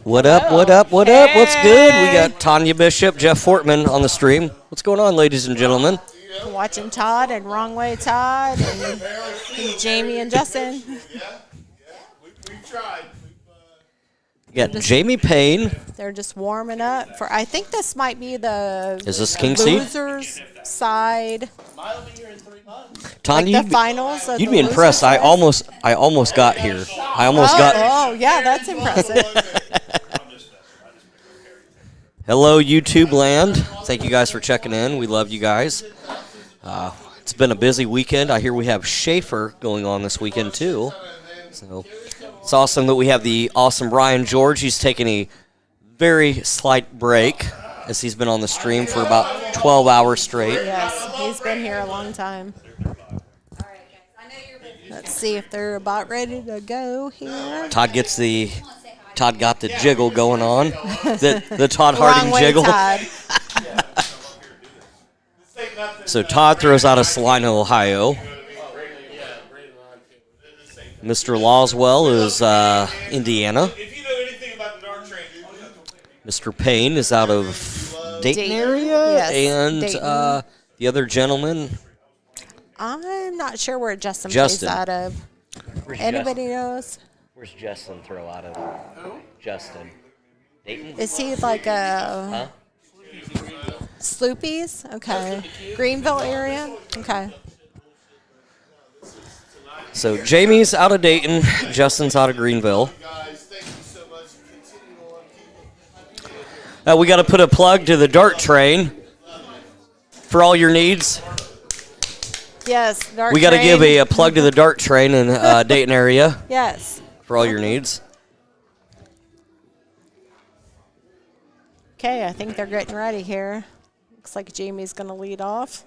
What up, what up, what up? What's good? We got Tanya Bishop, Jeff Fortman on the stream. What's going on, ladies and gentlemen? Watching Todd and Wrong Way Todd and Jamie and Justin. We've tried. We got Jamie Payne. They're just warming up for. I think this might be the Is this King Seed? losers side, Tanya, like the finals. Of you'd the be impressed. losers side. I almost got here. I almost got. Oh, yeah, that's impressive. Hello, YouTube land. Thank you guys for checking in. We love you guys. It's been a busy weekend. I hear we have Schaefer going on this weekend too. So it's awesome that we have the awesome Ryan George. He's taking a very slight break as he's been on the stream for about 12 hours straight. Yes, he's been here a long time. Let's see if they're about ready to go here. Todd got the jiggle going on. The Todd Harding Wrong way, jiggle. Todd. So Todd throws out of Salina, Ohio. Mr. Laswell is Indiana. If you know anything about the dart train, Mr. Payne is out of Dayton area. Yes, and Dayton. the other gentleman. I'm not sure where Justin Justin. plays out of. Where's Anybody knows? Where's Justin throw out of? Who? Justin. Dayton? Is he like a Sloopies? Okay. Greenville area? Okay. So Jamie's out of Dayton. Justin's out of Greenville. We got to put a plug to the dart train for all your needs. Yes. Dart We got to give train. a plug to the dart train in Dayton area Yes. for all your needs. Okay, I think they're getting ready here. Looks like Jamie's going to lead off.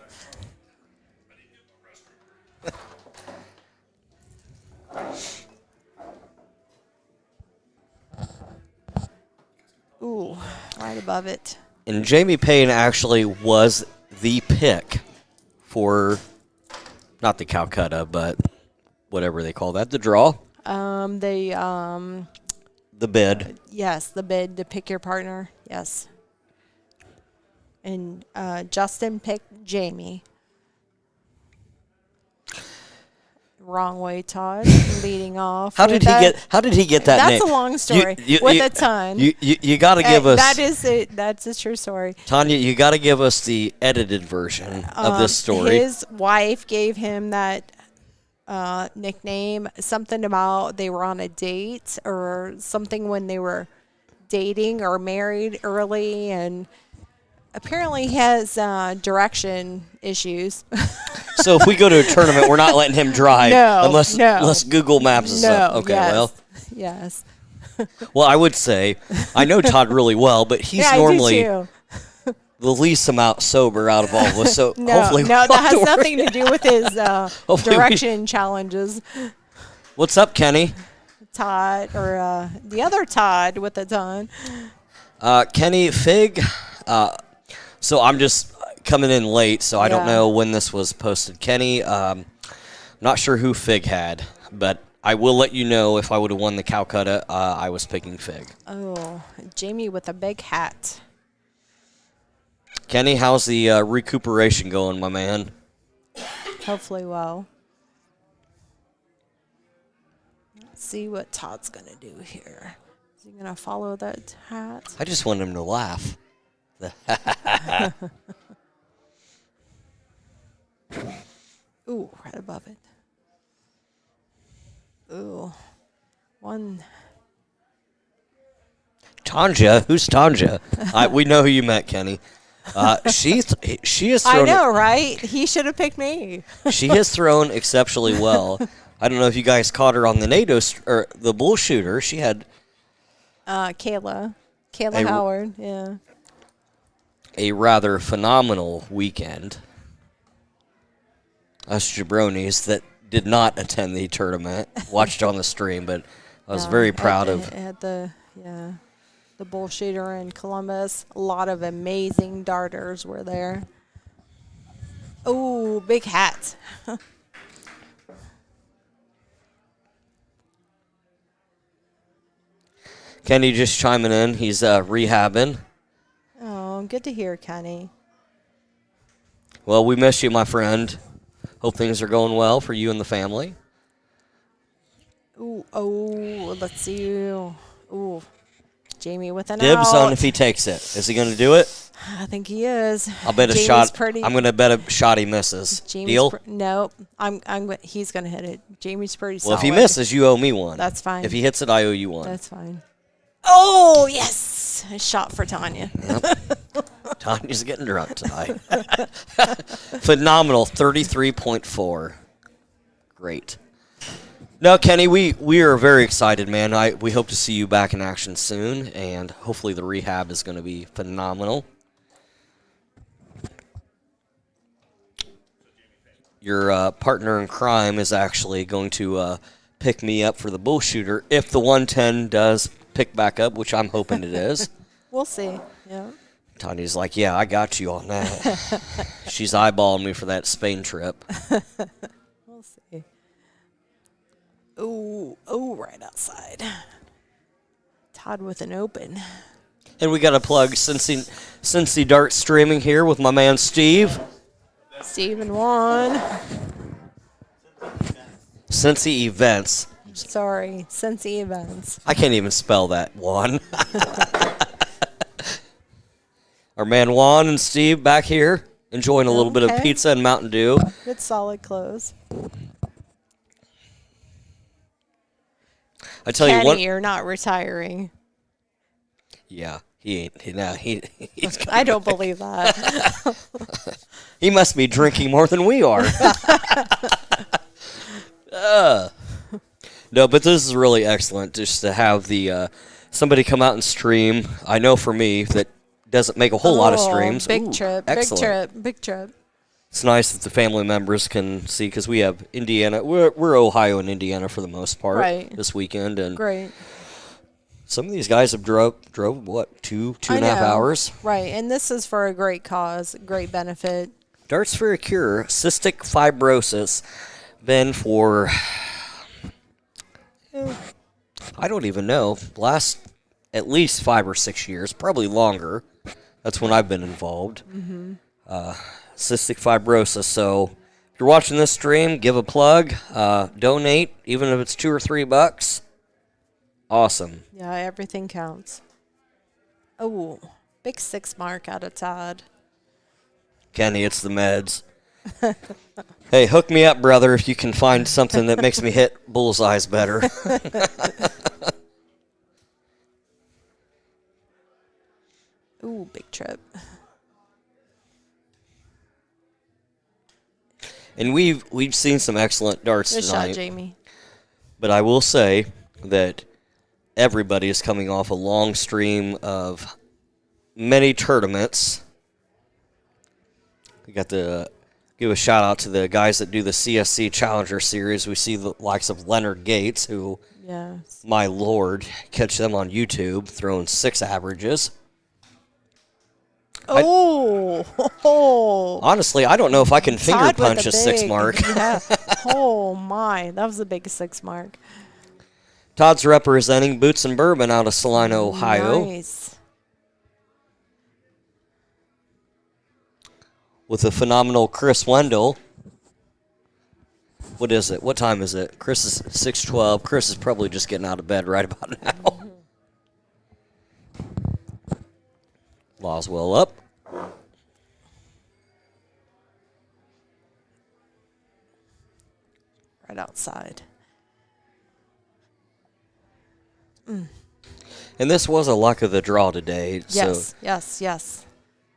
Ooh, right above it. And Jamie Payne actually was the pick for, not the Calcutta, but whatever they call that, the draw, the bid. Yes, the bid to pick your partner. Yes. And Justin picked Jamie. Wrong way, Todd. Leading off. How did he get that name? That's a long story. With a ton. You got to give us. That is it. That's a true story. Tanya, you got to give us the edited version of this story. His wife gave him that nickname. Something about they were on a date or something when they were dating or married early, and apparently he has direction issues. So if we go to a tournament, we're not letting him drive unless Google Maps is up. Okay, yes. Well, I would say I know Todd really well, but he's normally the least amount sober out of all of us. So hopefully, that has nothing to do with his direction challenges. What's up, Kenny? Todd, or the other Todd with the ton. Kenny, Figg. So I'm just coming in late, so I don't know when this was posted. Kenny, not sure who Figg had, but I will let you know if I would have won the Calcutta. I was picking Figg. Oh, Jamie with a big hat. Kenny, how's the recuperation going, my man? Hopefully well. Let's see what Todd's going to do here. Is he going to follow that hat? I just want him to laugh. Ooh, right above it. Ooh. One. Tanja? Who's Tanja? We know who you met, Kenny. She has thrown. I know, right? He should have picked me. She has thrown exceptionally well. I don't know if you guys caught her on the NATO or the bull shooter. She had Kayla Howard. Yeah. A rather phenomenal weekend. Us jabronis that did not attend the tournament watched on the stream, but I was very proud of. At the bull shooter in Columbus, a lot of amazing darters were there. Oh, big hat. Kenny just chiming in. He's rehabbing. Oh, good to hear, Kenny. Well, we miss you, my friend. Hope things are going well for you and the family. Ooh, oh, let's see. Ooh, Jamie with an Dibs out. on if he takes it. Is he going to do it? I think he is. I'll bet Jamie's a shot. Pretty, I'm going to bet a shot he misses. Deal? Nope. He's going to hit it. Jamie's pretty solid. Well, if he misses, you owe me one. That's fine. If he hits it, I owe you one. That's fine. Oh, yes. A shot for Tanya. Yep. Tanya's getting drunk tonight. Phenomenal. 33.4. Great. No, Kenny, we are very excited, man. We hope to see you back in action soon, and hopefully the rehab is going to be phenomenal. Your partner in crime is actually going to pick me up for the bull shooter if the 110 does pick back up, which I'm hoping it is. We'll see. Yeah. Tanya's like, yeah, I got you on that. She's eyeballing me for that Spain trip. We'll see. Ooh, right outside. Todd with an open. And we got to plug Cincy Dart streaming here with my man Steve. Steven won. Cincy Events. Sorry, Cincy Events. I can't even spell that, Juan. Our man Juan and Steve back here enjoying a little bit of pizza and Mountain Dew. Good solid close. I tell Kenny, you what. you're not retiring. Yeah, he ain't. He's I don't believe that. He must be drinking more than we are. No, but this is really excellent just to have the somebody come out and stream. I know for me that doesn't make a whole lot of streams. Big trip, excellent. big trip. It's nice that the family members can see because we have Indiana. We're Ohio and Indiana for the most part this weekend, and great. Some of these guys have drove what two and a half hours. Right, and this is for a great cause, great benefit. Darts for a Cure, cystic fibrosis, been for I don't even know, last at least 5 or 6 years, probably longer. That's when I've been involved. Cystic fibrosis. So if you're watching this stream, give a plug, donate, even if it's $2 or $3. Awesome. Yeah, everything counts. Oh, big 6 mark out of Todd. Kenny, it's the meds. Hey, hook me up, brother, if you can find something that makes me hit bullseyes better. Ooh, big trip. And we've seen some excellent darts Good tonight. shot, Jamie. But I will say that everybody is coming off a long stream of many tournaments. We got to give a shout out to the guys that do the CSC Challenger Series. We see the likes of Leonard Gates, who, Yes. my lord, catch them on YouTube throwing 6 averages. Oh, Honestly, I don't know if I can finger Todd with punch a 6 mark. Yeah. Oh my, that was a big 6 mark. Todd's representing Boots and Bourbon out of Salina, Ohio, Nice. with the phenomenal Chris Wendell. What is it? What time is it? Chris is 6:12. Chris is probably just getting out of bed right about now. Laswell up. Right outside. And this was a luck of the draw today. Yes, So, yes.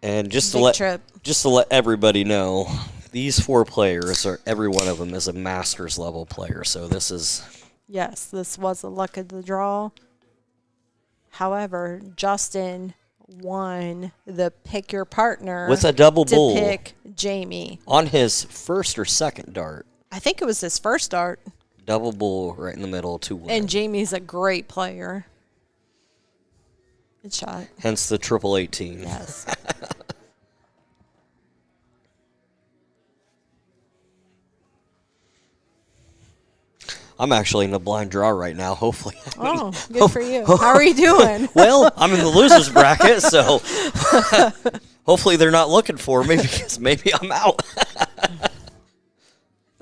and just Big to trip. let everybody know, these 4 players are, every one of them is a Masters level player. So this is Yes, this was a luck of the draw. However, Justin won the pick your partner with a double to bull pick Jamie. on his first or second dart. I think it was his first dart. Double bull right in the middle to win. And Jamie's a great player. Good shot. Hence the 1818. Yes. I'm actually in a blind draw right now, hopefully. Oh, good for you. How are you doing? Well, I'm in the losers bracket, so hopefully they're not looking for me because maybe I'm out.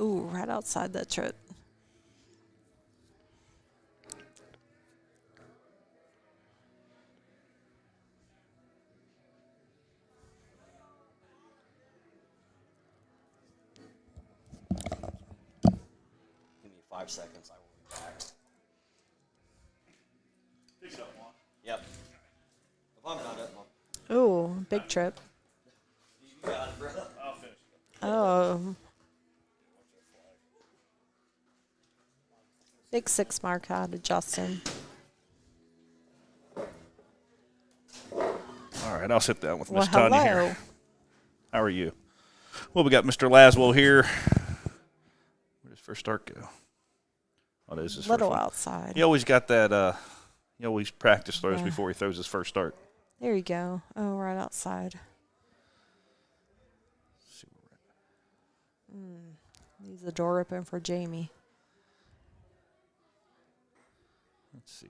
Ooh, right outside that trip. Give me 5 seconds, I will be back. Yep. If I'm not up, Ooh, big trip. you got it, brother. I'll finish. Oh. Big 6 mark out of Justin. All right, I'll sit down with Well, Miss Tanya hello. here. How are you? Well, we got Mr. Laswell here. Where does first start go? Oh, that is his Little first one. outside. He always got that. He always practice throws before he throws his first start. There you go. Oh, right outside. Let's see where we're at. Leaves the door open for Jamie. Let's see.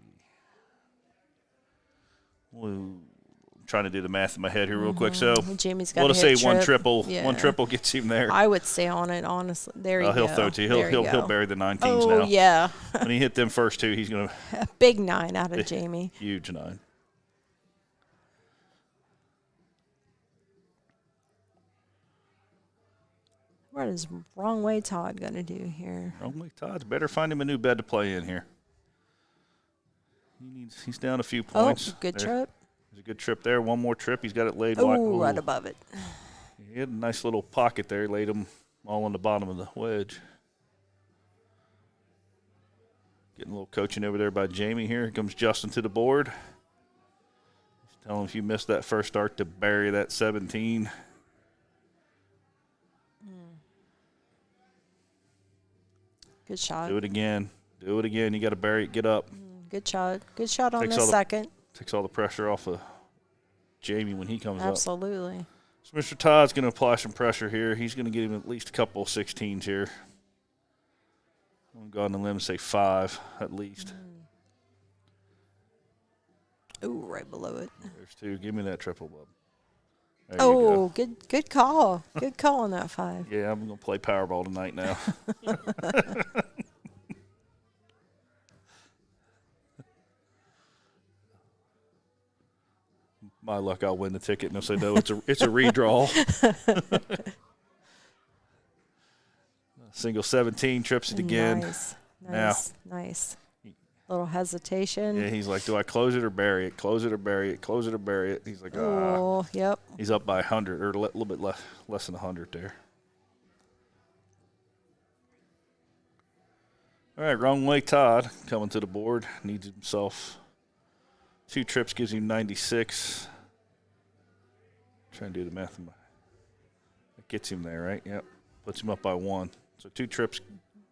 Well, I'm trying to do the math in my head here real quick. So Jamie's got we'll to just say hit one trip. triple. Yeah. One triple gets him there. I would stay on it, honestly. There you go. He'll throw it to you. There you He'll go. bury the 19s Oh, now. yeah. When he hit them first 2, he's gonna A big 9 out of Jamie. huge 9. What is wrong way Todd going to do here? Only Todd's better find him a new bed to play in here. He's down a few points. Oh, good There. trip. There's a good trip there. One more trip. He's got it laid wide. Oh, right Ooh. above it. He had a nice little pocket there. Laid them all on the bottom of the wedge. Getting a little coaching over there by Jamie here. Here comes Justin to the board. He's telling him if you missed that first start to bury that 17. Good shot. Do it again. Do it again. You got to bury it. Get up. Good shot. Good shot on Takes the all the- second. Takes all the pressure off of Jamie when he comes up. Absolutely. So Mr. Todd's going to apply some pressure here. He's going to get him at least a couple of 16s here. I'm going to go on the limb and say 5 at least. Ooh, right below it. There's 2. Give me that triple, bub. There you go. Oh, good call. Good call on that 5. Yeah, I'm going to play Powerball tonight now. My luck, I'll win the ticket, and they'll say, no, it's a redraw. Single 17, trips it again. Nice. Little hesitation. Yeah, he's like, do I close it or bury it? Close it or bury it? Close it or bury it? He's like, Oh, yep. He's up by 100, or a little bit less than 100 there. All right, wrong way, Todd coming to the board. Needs himself 2 trips, gives him 96. Trying to do the math. That gets him there, right? Yep. Puts him up by 1. So 2 trips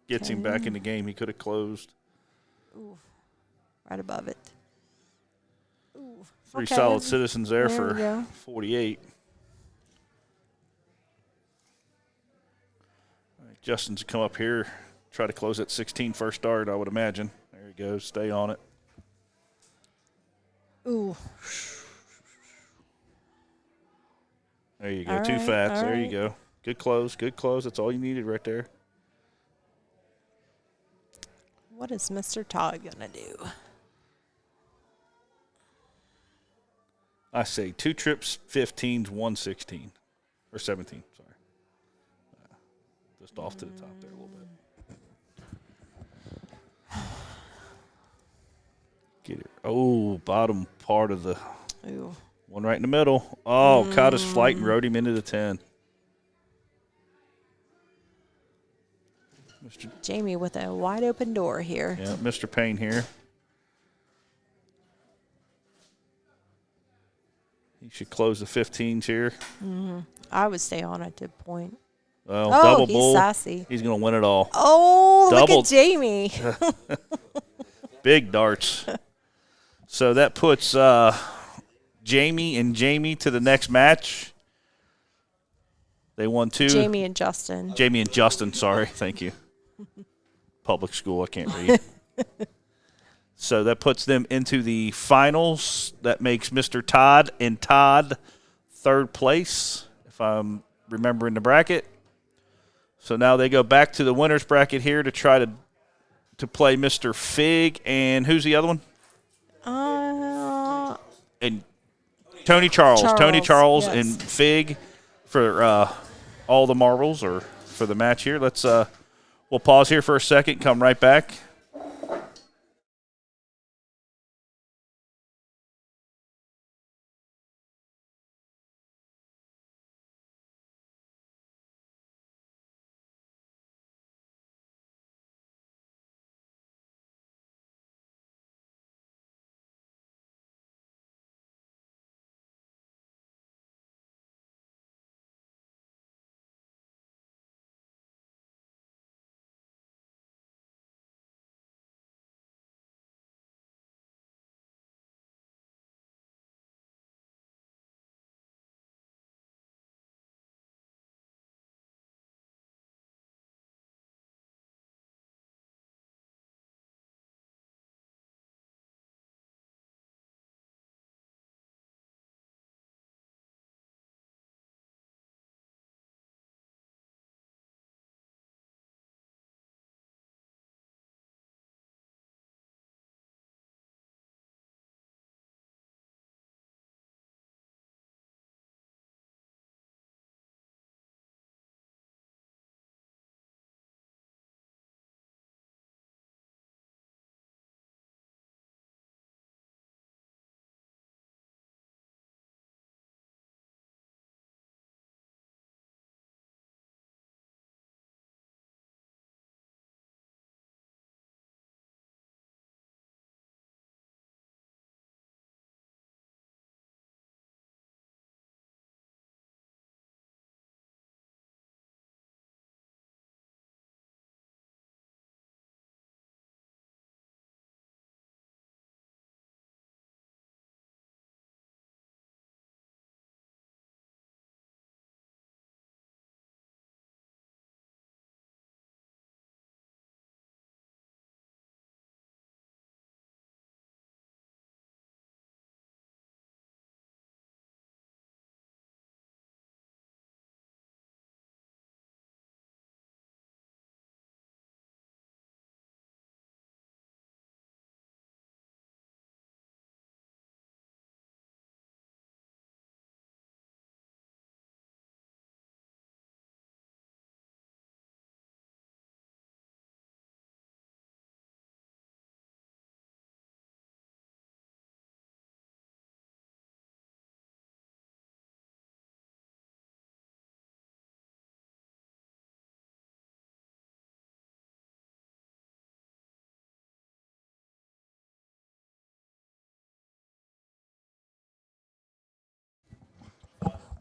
gets him back in the game. He could have closed. Ooh, right above it. Ooh. 3 solid citizens there for 48. All right, Justin's come up here, try to close at 16 first start, I would imagine. There he goes. Stay on it. Ooh. There you go. 2 fats. There you go. Good close. Good close. That's all you needed right there. What is Mr. Todd going to do? I say 2 trips, 15s, 1 16. Or 17, sorry. Just off to the top there a little bit. Get it. Oh, bottom part of the one right in the middle. Oh, caught his flight and rode him into the 10. Jamie with a wide open door here. Yeah, Mr. Payne here. He should close the 15s here. I would stay on at the point. Well, Oh, double he's bull. sassy. He's going to win it all. Oh, Double. look at Jamie. Big darts. So that puts Jamie and Jamie to the next match. They won 2. Jamie and Justin. Jamie and Justin, sorry. Thank you. Public school, I can't read. So that puts them into the finals. That makes Mr. Todd and Todd 3rd place, if I'm remembering the bracket. So now they go back to the winner's bracket here to try to play Mr. Figg and who's the other one? And Tony Charles. Tony Charles yes. and Figg for all the marbles or for the match here. Let's we'll pause here for a second, come right back.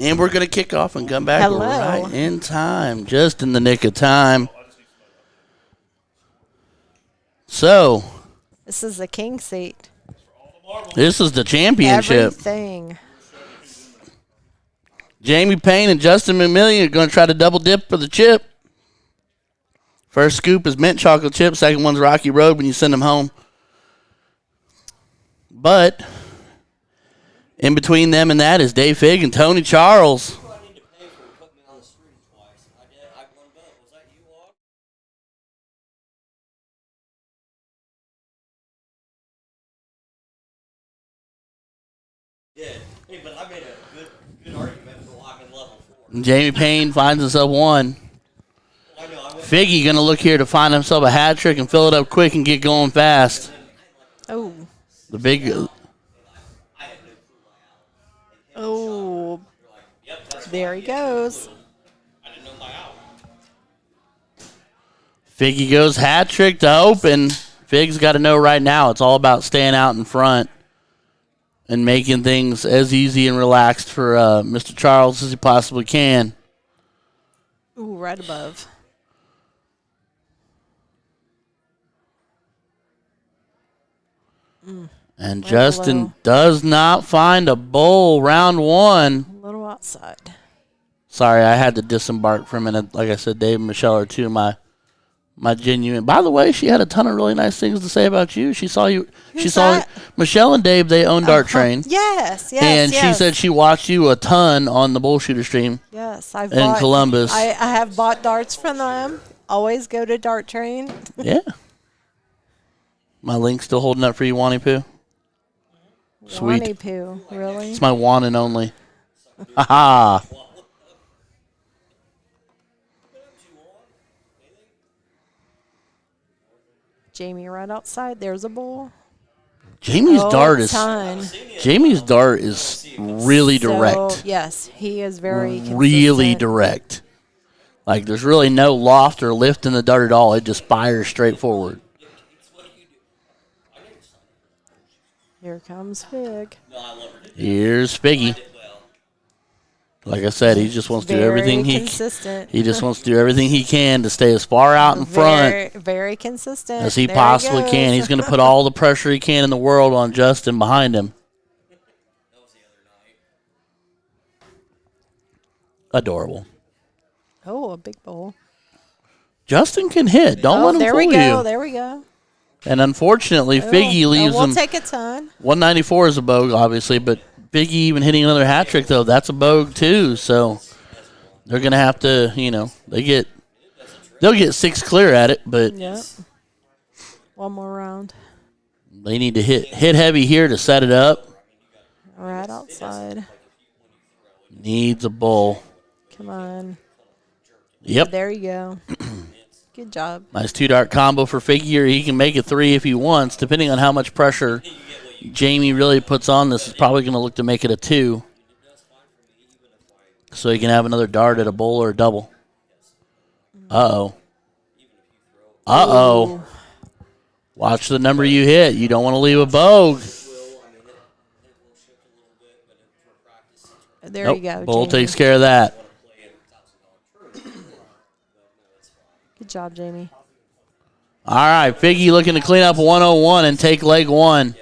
And we're going to kick off and come back Hello. right in time, just in the nick of time. So, This is the king seat. this is the championship. Everything. Jamie Payne and Justin McMillian are going to try to double dip for the chip. First scoop is mint chocolate chip. Second one's Rocky Road when you send them home. But in between them and that is Dave Figg and Tony Charles. But I made a good argument for why I'm in level 4. And Jamie Payne finds himself one. Figgy going to look here to find himself a hat trick and fill it up quick and get going fast. Oh. The big... Oh. There he goes. Figgy goes hat trick to open. Fig's got to know right now it's all about staying out in front and making things as easy and relaxed for Mr. Charles as he possibly can. Ooh, right above. And Right Justin below. does not find a bowl round one. A little outside. Sorry, I had to disembark for a minute. Like I said, Dave and Michelle are two of my genuine. By the way, she had a ton of really nice things to say about you. She saw you. She Who's saw that? Michelle and Dave. They own Dart Train. Yes, yes, And yes. she said she watched you a ton on the bullshooter stream. Yes, I've in bought, Columbus. I have bought darts from them. Always go to Dart Train. Yeah. My link's still holding up for you, Wani Poo? Sweet. Wani Poo, really? It's my one and only. Ha Jamie right outside. There's a bull. Jamie's Oh, dart is ton. Jamie's dart is really direct. So, yes, he is very Really consistent. direct. Like there's really no loft or lift in the dart at all. It just fires straight forward. Here comes Figg. Here's Figgy. Like I said, he just wants to do Very everything consistent. he just wants to do everything he can to stay as far out in front Very, very consistent. as he There possibly goes. can. He's going to put all the pressure he can in the world on Justin behind him. Adorable. Oh, a big bowl. Justin can hit. Don't let him there fool we go. you. There we go. And unfortunately, Figgy leaves we'll him. take a ton. 194 is a bogue, obviously, but Figgy even hitting another hat trick, though, that's a bogue, too. So they're going to have to, they'll get 6 clear at it, but Yep. One more round. they need to hit heavy here to set it up. Right outside. Needs a bull. Come on. Yep. There you go. Good job. Nice 2-dart combo for Figgy, or he can make it 3 if he wants, depending on how much pressure Jamie really puts on this. Is probably going to look to make it a 2. So he can have another dart at a bowl or a double. Uh-oh. Uh-oh. Watch the number you hit. You don't want to leave a bogue. There Nope. you go. Bull Jamie. takes care of that. Good job, Jamie. All right, Figgy looking to clean up 101 and take leg 1.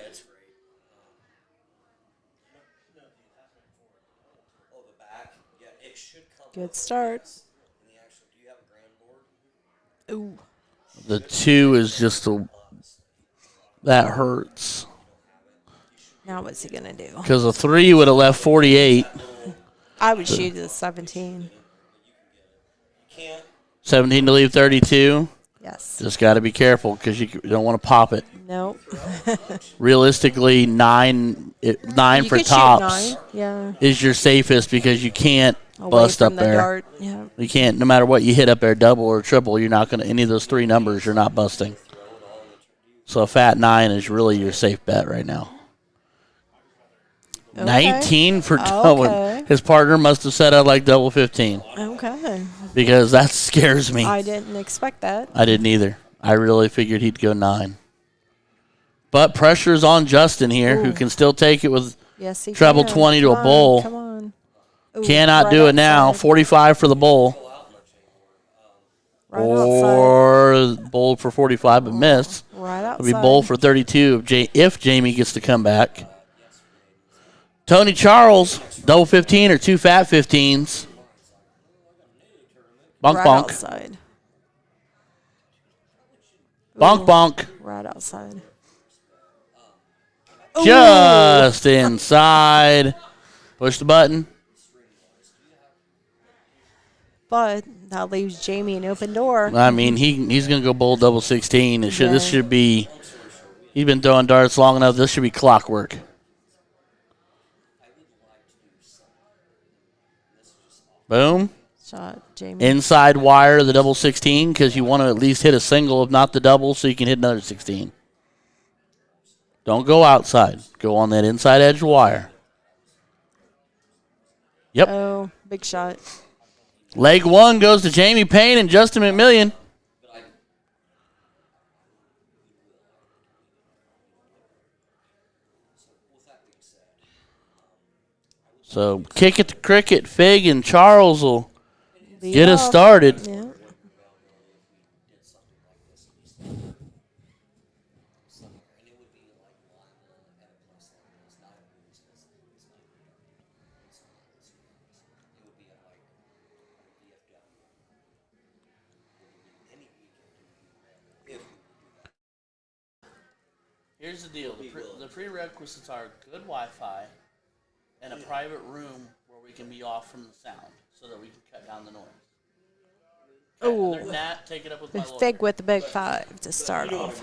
Good start. Ooh. The 2 is just that hurts. Now what's he going to do? Because a 3 would have left 48. I would shoot at 17. 17 to leave 32. Yes. Just got to be careful because you don't want to pop it. Nope. Realistically, 9 You for could shoot tops 9. Yeah. is your safest because you can't Away bust from up the there. dart. Yeah. You can't, no matter what you hit up there, double or triple, you're not going to, any of those 3 numbers, you're not busting. So a fat 9 is really your safe bet right now. Okay. 19 for double. Okay. His partner must have set out like double 15 Okay. because that scares me. I didn't expect that. I didn't either. I really figured he'd go 9. But pressure's on Justin here, who Ooh. can still take it with Yes, he treble can. 20 to Come a bowl. Come on. Ooh, Cannot right do it now. outside. 45 for the bull. Right outside. Or bull for 45, but missed. Right outside. It'll be bull for 32 if Jamie gets to come back. Tony Charles, double 15 or two fat 15s. Bonk, right bonk. outside. Bonk, bonk. Right outside. Just inside. Push the button. But that leaves Jamie an open door. I mean, he's going to go bull double 16. This Yeah. should be, he's been throwing darts long enough. This should be clockwork. Boom. Shot, Jamie. Inside wire the double 16 because you want to at least hit a single, if not the double, so you can hit another 16. Don't go outside. Go on that inside edge wire. Yep. Oh, big shot. Leg one goes to Jamie Payne and Justin McMillian. So kick it to cricket. Figg and Charles will Lead get us off. started. Yeah. Here's the deal. The prerequisites are good Wi-Fi and a private room where we can be off from the sound so that we can cut down the noise. Ooh. Other than that, take it up with my lawyer. Fig with the big 5 to start off.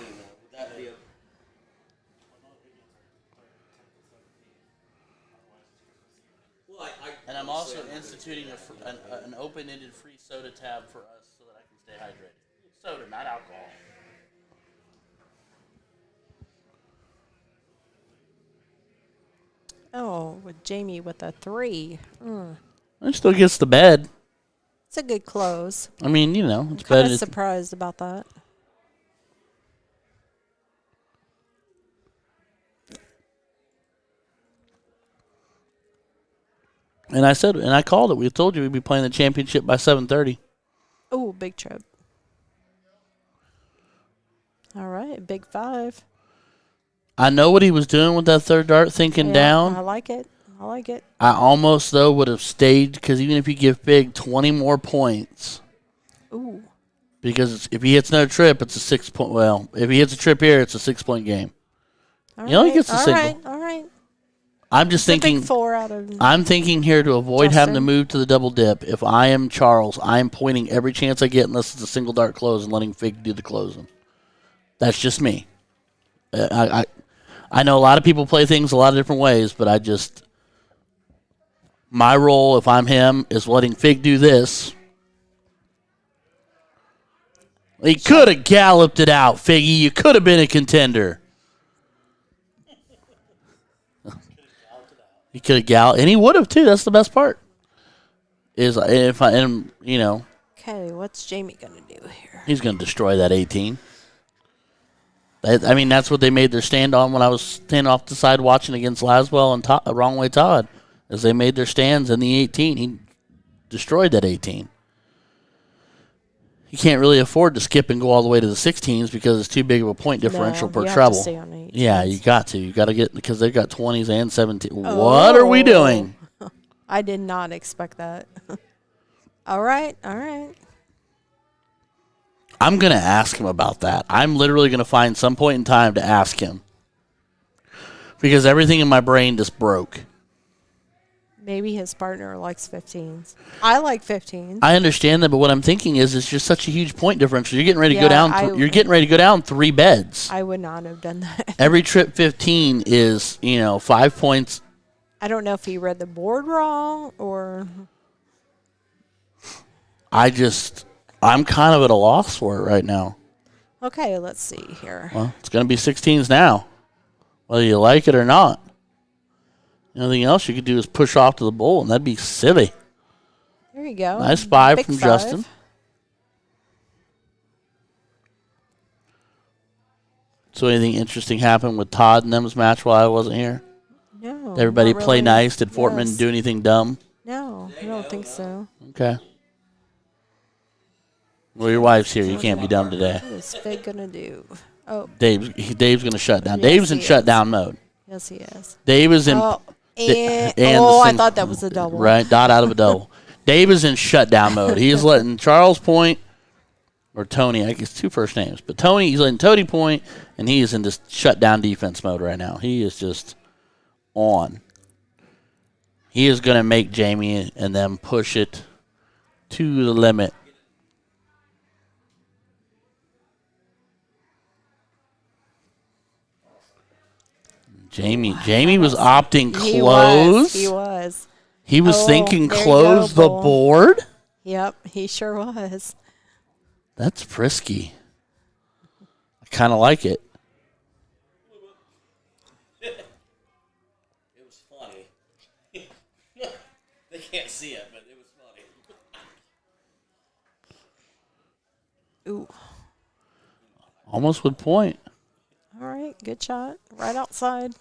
And I'm also instituting an open-ended free soda tab for us so that I can stay hydrated. Soda, not alcohol. Oh, with Jamie with a 3. It still gets the bed. It's a good close. I mean, it's Kind better. of surprised about that. And I called it. We told you we'd be playing the championship by 7:30. Oh, big trip. All right, big 5. I know what he was doing with that third dart, thinking Yeah, down. I like it. I like it. I almost, though, would have stayed because even if you give Figg 20 more points, Ooh. because if he hits another trip, it's a 6-point. Well, if he hits a trip here, it's a 6-point game. All He only right, gets a all single. right, all right. I'm just It's a thinking. big 4 out of. I'm thinking here to avoid having to Justin. move to the double dip. If I am Charles, I am pointing every chance I get, unless it's a single dart close, and letting Figg do the closing. That's just me. I know a lot of people play things a lot of different ways, but my role, if I'm him, is letting Figg do this. He could have galloped it out, Figgy. You could have been a contender. He could have galloped, and he would have too. That's the best part. Is if I am, Okay, what's Jamie gonna do here? he's going to destroy that 18. I mean, that's what they made their stand on when I was standing off the side watching against Laswell and Wrong Way Todd. As they made their stands in the 18, he destroyed that 18. You can't really afford to skip and go all the way to the 16s because it's too big of a point differential No, per you have to treble. stay on 18s. Yeah, you got to. You got to get, because they've got 20s and 17. What are we doing? I did not expect that. All right, all right. I'm going to ask him about that. I'm literally going to find some point in time to ask him. Because everything in my brain just broke. Maybe his partner likes 15s. I like 15s. I understand that, but what I'm thinking is it's just such a huge point differential. You're getting ready to go Yeah, down. You're getting ready to go down 3 beds. I would not have done that. Every trip 15 is 5 points. I don't know if he read the board wrong or. I'm kind of at a loss for it right now. Okay, let's see here. Well, it's going to be 16s now, whether you like it or not. Anything else you could do is push off to the bull, and that'd be silly. There you go. Nice 5 Big from 5. Justin. So anything interesting happened with Todd and them's match while I wasn't here? No. Did everybody not play really. nice? Did Fortman Yes. do anything dumb? No. don't think so. Okay. Well, your wife's here. You can't be dumb today. What is Figg going to do? Oh, Dave's going to shut down. Yes, Dave's in he is. shutdown mode. yes, he is. Dave is in. Oh, and, and I sing- thought that was a double. Right, dot out of a double. Dave is in shutdown mode. He's letting Charles point, or Tony, I guess two first names, but Tony, he's letting Tony point, and he is in this shutdown defense mode right now. He is just on. He is going to make Jamie and them push it to the limit. Jamie was opting close. He was. He was Oh, thinking there you close go, the Bull. board. Yep, he sure was. That's frisky. I kind of like it. It was funny. They can't see it, but it was funny. Ooh. Almost would point. All right, good shot. Right outside.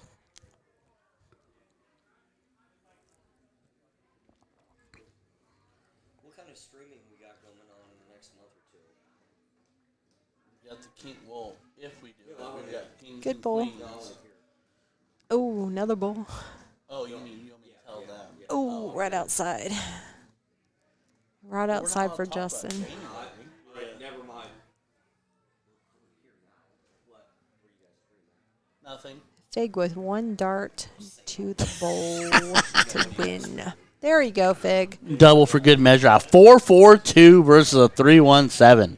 What kind of streaming we got going on in the next month or two? Got the king. Well, if we do, we got kings Good and ball. queens. Oh, another ball. Oh, you want me to tell them? Oh, right outside. Right outside for Justin. Never mind. Nothing. Figg with one dart to the bowl to win. There you go, Figg. Double for good measure. A 4-4-2 versus a 3-1-7.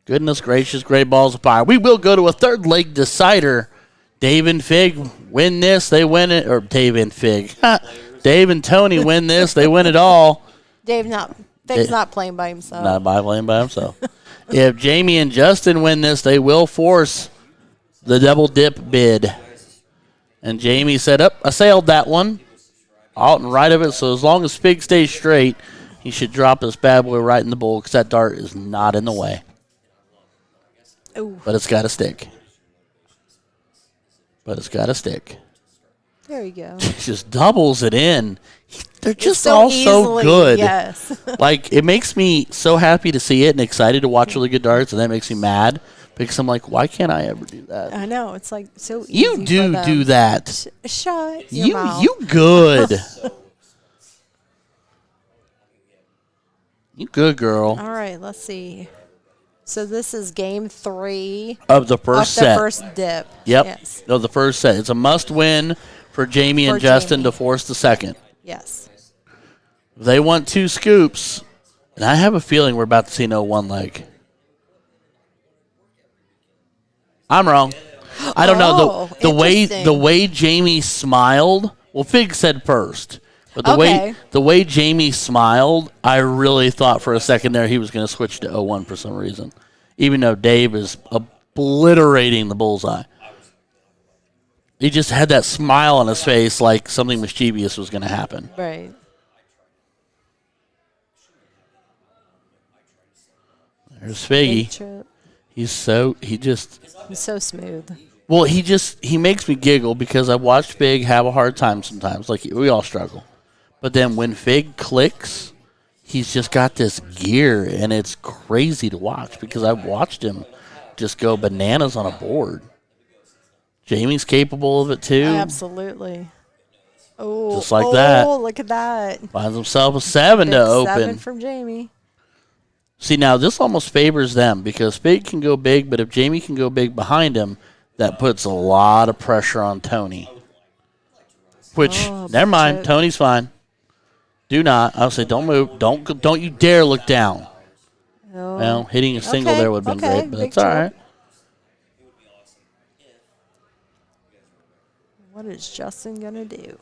Goodness gracious, great balls of fire. We will go to a third leg decider. Dave and Figg win this, they win it. Or Dave and Figg. Dave and Tony win this, they win it all. Figg's not playing by himself. Not by playing by himself. If Jamie and Justin win this, they will force the double dip bid. And Jamie said, I sailed that one. Out and right of it, so as long as Figg stays straight, he should drop this bad boy right in the bowl because that dart is not in the way. Ooh, But it's got to stick. there you go. He just doubles it in. They're just so all so easily, good. yes. Like, it makes me so happy to see it and excited to watch really good darts, and that makes me mad because I'm like, why can't I ever do that? I know, it's like so easy. You do for them. do that. Shut your mouth. You good. You good, girl. All right, let's see. So this is game 3 Of the of first the set. first dip. Yep. Yes. Of the first set. It's a must-win for Jamie and For Justin Jamie. to force the second. Yes. They want 2 scoops, and I have a feeling we're about to see no one leg. I'm wrong. I don't know Oh, the interesting. way Jamie smiled. Well, Figg said first, but Okay. the way Jamie smiled, I really thought for a second there he was going to switch to 0-1 for some reason, even though Dave is obliterating the bullseye. He just had that smile on his face like something mischievous was going to happen. Right. There's Big Figgy. trip. He's So smooth. well, he makes me giggle because I watched Figg have a hard time sometimes. Like, we all struggle. But then when Figg clicks, he's just got this gear, and it's crazy to watch because I've watched him just go bananas on a board. Jamie's capable of it too. Absolutely. Oh, Just like that. Oh, look at that. Finds himself a 7 Big to open. 7 from Jamie. See, now this almost favors them because Figg can go big, but if Jamie can go big behind him, that puts a lot of pressure on Tony. Which, never mind, shit. Tony's fine. Do not. I'll say, don't move. Don't you dare look down. Oh. Well, hitting a single Okay, there would have been okay, great, but big that's all trip. right. What is Justin going to do?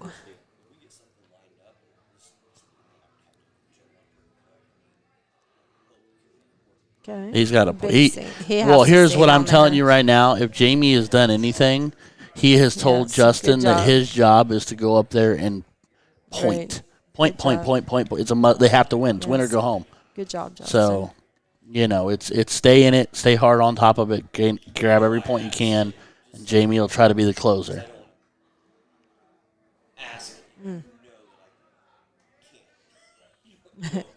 Okay. He's got a Big sing. He has well, to here's stay what I'm on telling there. you right now. If Jamie has done anything, he has told Yes, Justin good that job. his job is to go up there and point. Right. Good job. Point. It's they have to win. It's win or Yes. go home. Good job, Justin. So, it's stay in it, stay hard on top of it, grab every point you can, and Jamie will try to be the closer.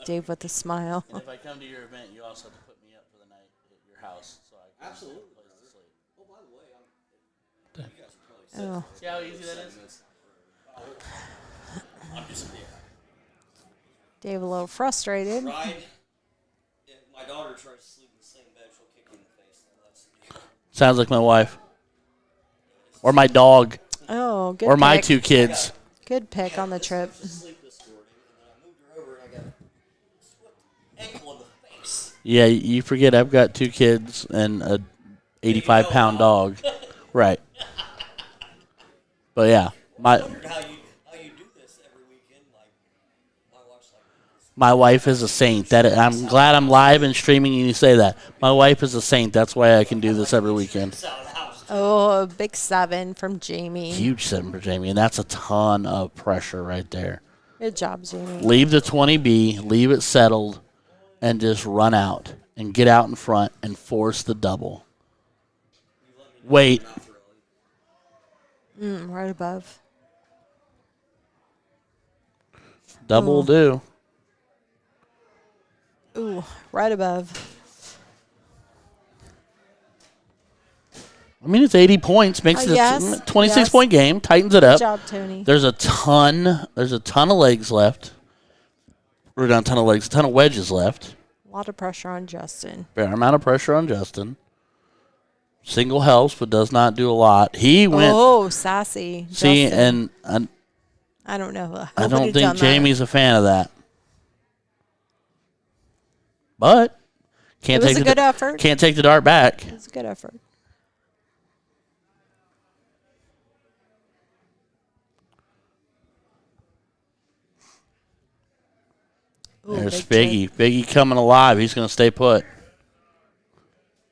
Dave with a smile. And if I come to your event, you also have to put me up for the night at your house, so I can have a place to sleep. Oh, by the way, Oh, See how easy that is? I'm just Dave a little frustrated. Right. If my daughter tries to sleep in the same bed, she'll kick you in the face. Sounds like my wife. Or my dog. Oh, good Or my pick. 2 kids. Good pick on the trip. Sleep this morning, and then I moved her over, and I got a swift ankle in the face. Yeah, you forget I've got 2 kids and a 85-pound dog. Right. But yeah, I wondered how you do this every weekend. Like, my wife's like, my wife is a saint. I'm glad I'm live and streaming and you say that. My wife is a saint. That's why I can do this every weekend. Oh, a big 7 from Jamie. Huge 7 for Jamie, and that's a ton of pressure right there. Good job, Jamie. Leave the 20B, leave it settled, and just run out and get out in front and force the double. Wait. Right above. Double will do. Ooh, right above. I mean, it's 80 points, makes it yes, a 26-point game, tightens it Good up. job, Tony. There's a ton of legs left. Or not a ton of legs, a ton of wedges left. A lot of pressure on Justin. Fair amount of pressure on Justin. Single helps, but does not do a lot. He went. Oh, sassy. See, Justin. and I don't know. I don't think Jamie's a fan of that. But can't It was take a good effort. Can't take the dart back. It was a good effort. Ooh, There's big Figgy. Figgy coming alive. He's going to stay put.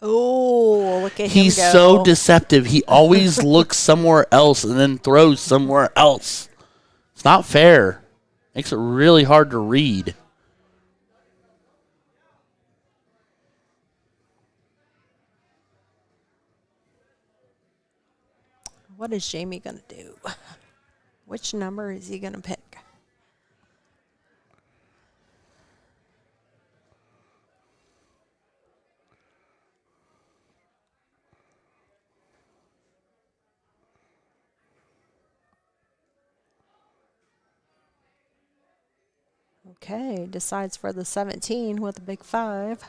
Oh, look at He's him go. so deceptive. He always looks somewhere else and then throws somewhere else. It's not fair. Makes it really hard to read. What is Jamie going to do? Which number is he going to pick? Okay, decides for the 17 with a big 5.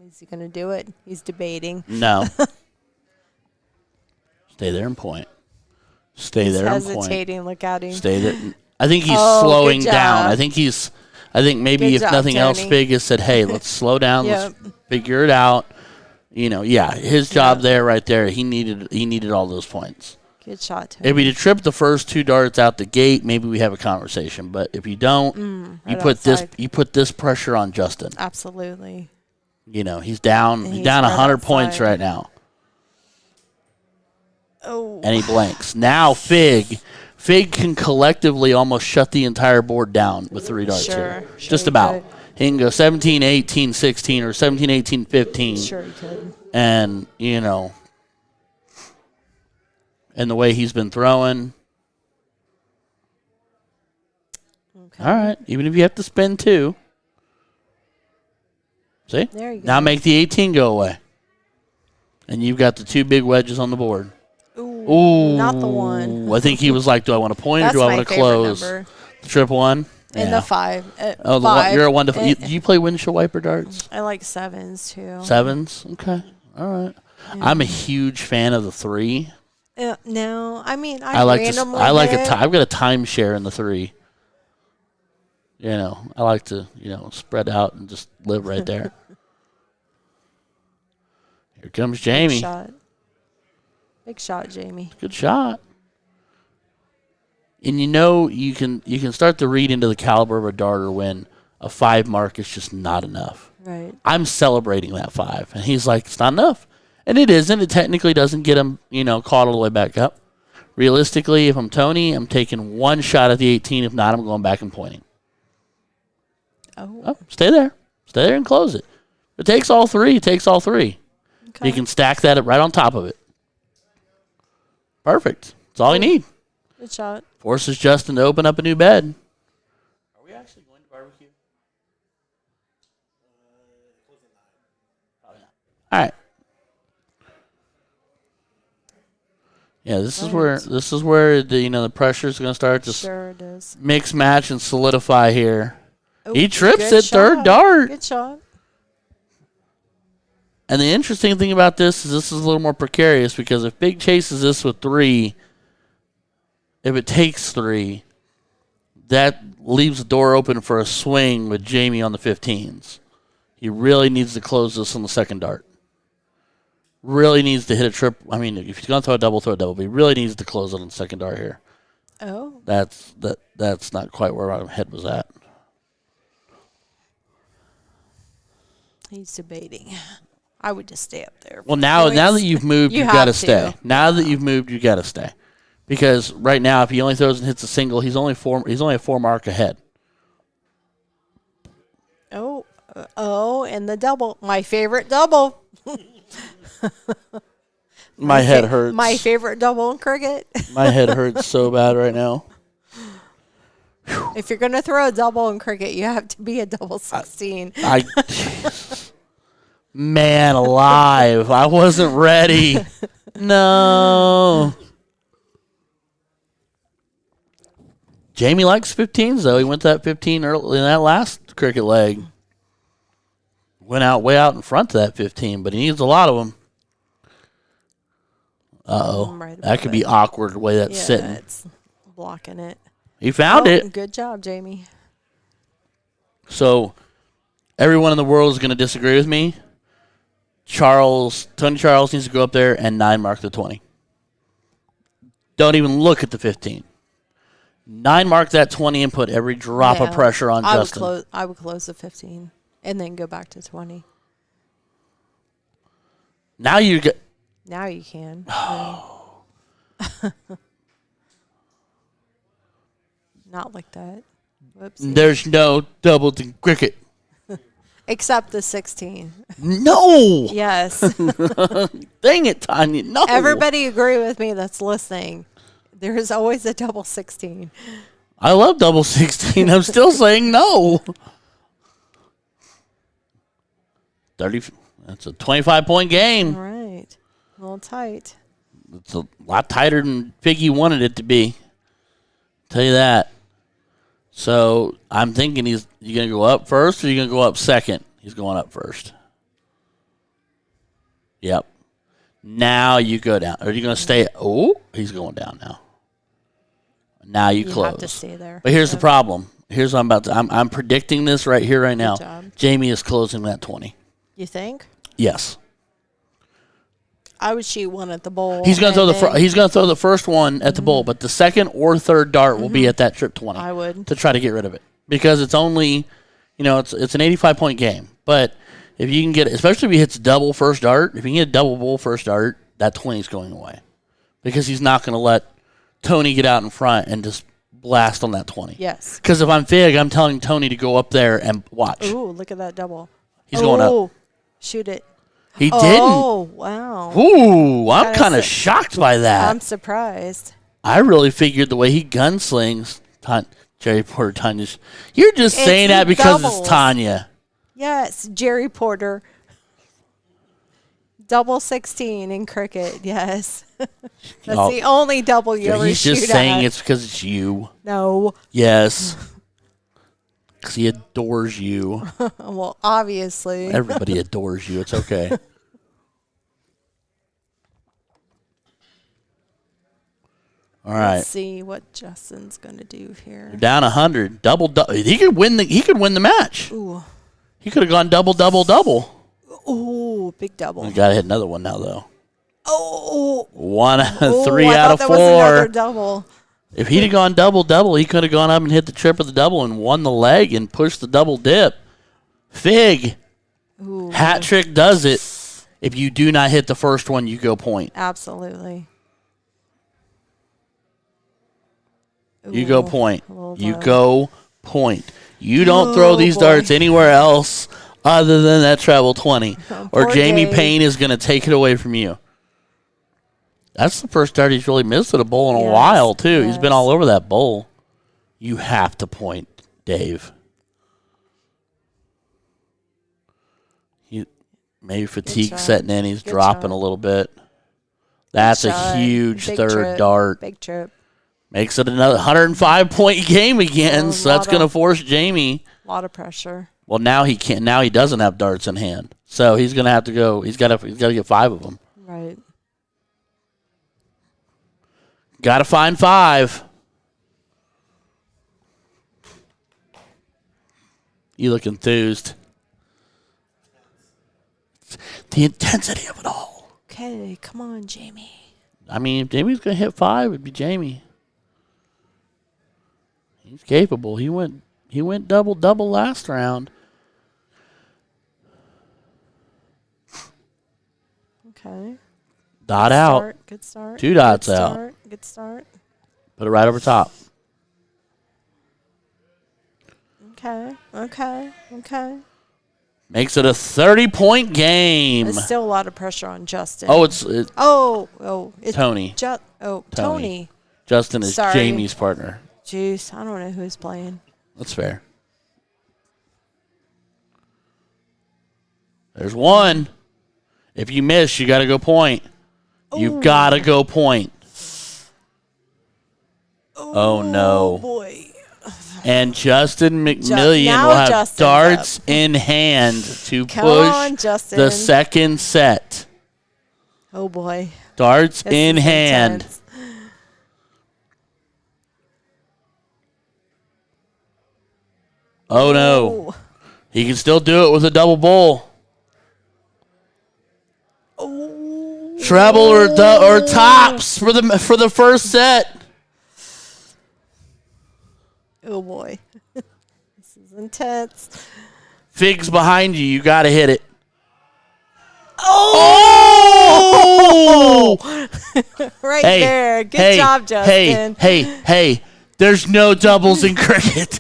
Is he going to do it? He's debating. No. Stay there and point. Stay He's there and point. hesitating. Look at him. Stay there. I think he's Oh, slowing good down. job. I think maybe Good if job, nothing else, Tony. Figg has said, "Hey, let's slow down. Yep. Let's figure it out." You know, yeah, his job there, right there. He needed all those points. Good shot, Tony. If you trip the first 2 darts out the gate, maybe we have a conversation. But if you don't, you right put outside. this pressure on Justin. Absolutely. You know, he's down. And He's he's down right 100 points outside. right now, Oh. and he blanks. Now Figg can collectively almost shut the entire board down with 3 darts here. Sure Just he about. could. He can go 17, 18, 16, or 17, 18, 15. Sure he could. And, you know, and the way he's been throwing. Okay. All right. Even if you have to spend 2. See? There you go. Now make the 18 go away. And you've got the 2 big wedges on the board. Ooh, not the 1. I think he was like, do I want to point That's or do I my want to favorite close? number. The trip 1? And Yeah. the 5. Oh, the 5. one, you're a 1 to 5. Eh, Do you play windshield wiper darts? I like 7s too. 7s? Okay. All right. I'm a huge fan of the 3. No, I mean I like to. randomly I like did. I've got a timeshare in the 3. You know, I like to spread out and just live right there. Here comes Jamie. Big shot. Big shot, Jamie. Good shot. And you can start to read into the caliber of a darter when a 5 mark is just not enough. Right. I'm celebrating that 5, and he's like, it's not enough, and it isn't. It technically doesn't get him caught all the way back up, Realistically, if I'm Tony, I'm taking one shot at the 18. If not, I'm going back and pointing. Oh. Stay there. Stay there and close it. If it takes all three, it takes all three. Okay. You can stack that up right on top of it. Perfect. That's all you need. Good shot. Forces Justin to open up a new bed. Are we actually going to barbecue? All right. Yeah, this is where the pressure is going to start to Sure it is. mix, match, and solidify here. Ooh, He trips good at third shot. dart. Good shot. And the interesting thing about this is a little more precarious because if Figg chases this with 3, if it takes 3, that leaves the door open for a swing with Jamie on the 15s. He really needs to close this on the second dart. Really needs to hit a trip. I mean, if he's going to throw a double, but he really needs to close it on the second dart here. Oh. That's not quite where my head was at. He's debating. I would just stay up there. Well, now that you've moved, you've got to stay. Now that you've moved, you got to stay. Because right now, if he only throws and hits a single, he's only a 4 mark ahead. Oh, and the double. My favorite double. My head hurts. My favorite double in cricket. My head hurts so bad right now. If you're going to throw a double in cricket, you have to be a double 16. Man alive. I wasn't ready. No. Jamie likes 15s, though. He went to that 15 early in that last cricket leg. Went way out in front of that 15, but he needs a lot of them. Right that could be awkward the way that's sitting. It's blocking it. He found it. Good job, Jamie. So, everyone in the world is going to disagree with me. Tony Charles needs to go up there and 9 mark the 20. Don't even look at the 15. 9 mark that 20 and put every drop of pressure on Justin. I would close the 15 and then go back to 20. Now you get. Now you can. Not like that. Whoopsie. There's no double in cricket. Except the 16. No. Yes. Dang it, Tanya. No. Everybody agree with me that's listening. There is always a double 16. I love double 16. I'm still saying no. 30. That's a 25-point game. All right. A little tight. It's a lot tighter than Figgy wanted it to be. Tell you that. So I'm thinking you going to go up first or you going to go up second? He's going up first. Yep. Now you go down. Are you going to stay? Oh, he's going down now. Now you close. You have to stay there. But here's the problem. Here's what I'm about to. I'm predicting this right here, right now. job. Jamie is closing that 20. You think? Yes. I would shoot one at the bowl. He's going to throw he's going to throw the first one at the bowl, but the second or third dart will be at that trip 20. I would. To try to get rid of it because it's only, it's an 85-point game. But if you can get, especially if he hits double first dart, if you can get a double bowl first dart, that 20 is going away because he's not going to let Tony get out in front and just blast on that 20. Yes. Because if I'm Figg, I'm telling Tony to go up there and watch. Ooh, look at that double. He's going up. Shoot it. He didn't. Oh, wow. Ooh, I'm kind of shocked by that. I'm surprised. I really figured the way he gunslings, Jerry Porter, Tanya. You're just saying that because doubles. it's Tanya. Yes, Jerry Porter. Double 16 in cricket, yes. That's the only double you ever He's shoot just saying at. it's because it's you. No. Yes. Because he adores you. Well, obviously. Everybody adores you. It's okay. All right. Let's see what Justin's going to do here. You're down 100. Double. He could win the match. Ooh. He could have gone double. Ooh, big double. We got to hit another one now, though. Oh. 3 I out thought of that 4. was another double. If he'd have gone double, he could have gone up and hit the trip of the double and won the leg and pushed the double dip. Figg. Ooh. Hat trick does it. If you do not hit the first one, you go point. Absolutely. You go Ooh, point. a little You low. go point. You don't throw these boy. darts anywhere else other than that treble 20. Or Poor Jamie Dave. Payne is going to take it away from you. That's the first dart he's really missed at a bowl in a Yes, while, too. He's been yes. all over that bowl. You have to point, Dave. Maybe fatigue shot. setting in. He's Good dropping shot. a little bit. That's a Shot. huge Big third trip. dart. Big trip. Makes it another 105-point game again, A so that's lot going to of- force Jamie. A lot of pressure. Well, now he can't. Now he doesn't have darts in hand, so he's going to have to go. He's got to get 5 of them. Right. Got to find 5. You look enthused. The intensity of it all. Okay, come on, Jamie. I mean, if Jamie's going to hit 5, it'd be Jamie. He's capable. He went double last round. Okay. Dot Good out. Start. Good start. 2 dots Good out. start. Good start. Put it right over top. Okay. Okay. Okay. Makes it a 30-point game. There's still a lot of pressure on Justin. Oh, it's It's Tony. Tony. Justin is Sorry. Jamie's partner. Jeez, I don't know who's playing. That's fair. There's 1. If you miss, you got to go point. You've got to go point. Oh, no. Boy. And Justin McMillian now will have Justin's darts up. in hand to Come push on, Justin. the second set. Oh boy. Darts This in is hand. intense. Oh, no. Oh. He can still do it with a double bowl. Oh. Treble or tops for the first set. Oh boy. This is intense. Figg's behind you. You got to hit it. Oh! Right Hey, there. Good hey, job, Justin. Hey. There's no doubles in cricket.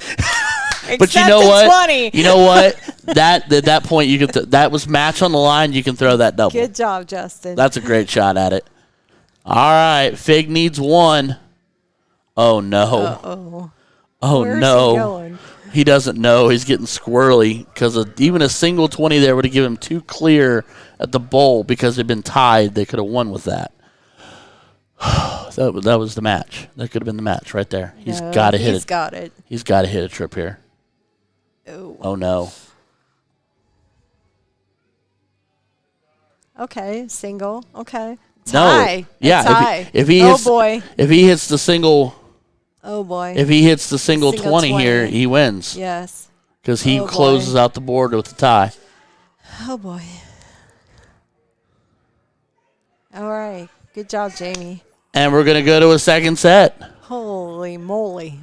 But you Except know the what? 20. You know what? At that point, you could that was match on the line. You can throw that double. Good job, Justin. That's a great shot at it. All right, Figg needs 1. Oh no! Uh-oh. Oh Where's no! he going? He doesn't know. He's getting squirrely because even a single 20 there would have given him 2 clear at the bowl because they'd been tied. They could have won with that. That was the match. That could have been the match right there. He's No, got to hit He's it. got it. He's got to hit a trip here. Oh. Oh no! Okay. Single. Okay. No. Tie. Yeah. A tie. If he oh hits, boy. if he hits the single, Oh boy. if he hits the single Single 20 here, 20. he wins Yes. because he Oh, boy. closes out the board with the tie. Oh boy. All right. Good job, Jamie. And we're gonna go to a second set. Holy moly.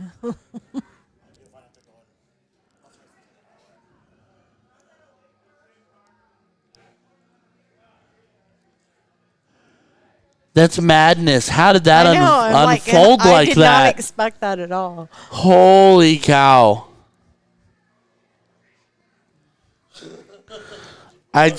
That's madness. How did that I know. I'm unfold I like did that? not expect that at all. Holy cow. I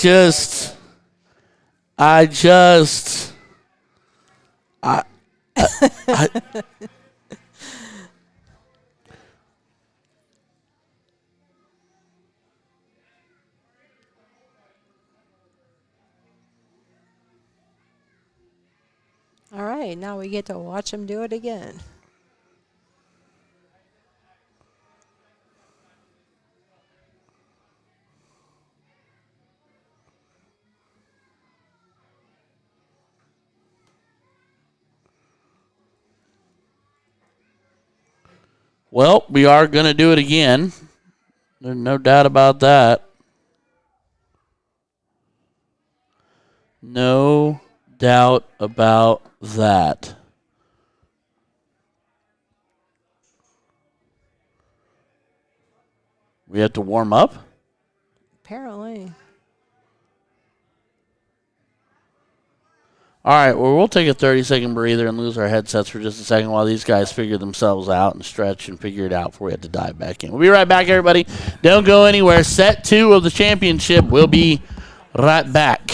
All right. Now we get to watch him do it again. Well, we are going to do it again. There's no doubt about that. No doubt about that. We have to warm up? Apparently. All right, well, we'll take a 30-second breather and lose our headsets for just a second while these guys figure themselves out and stretch and figure it out before we have to dive back in. We'll be right back, everybody. Don't go anywhere. Set 2 of the championship will be right back.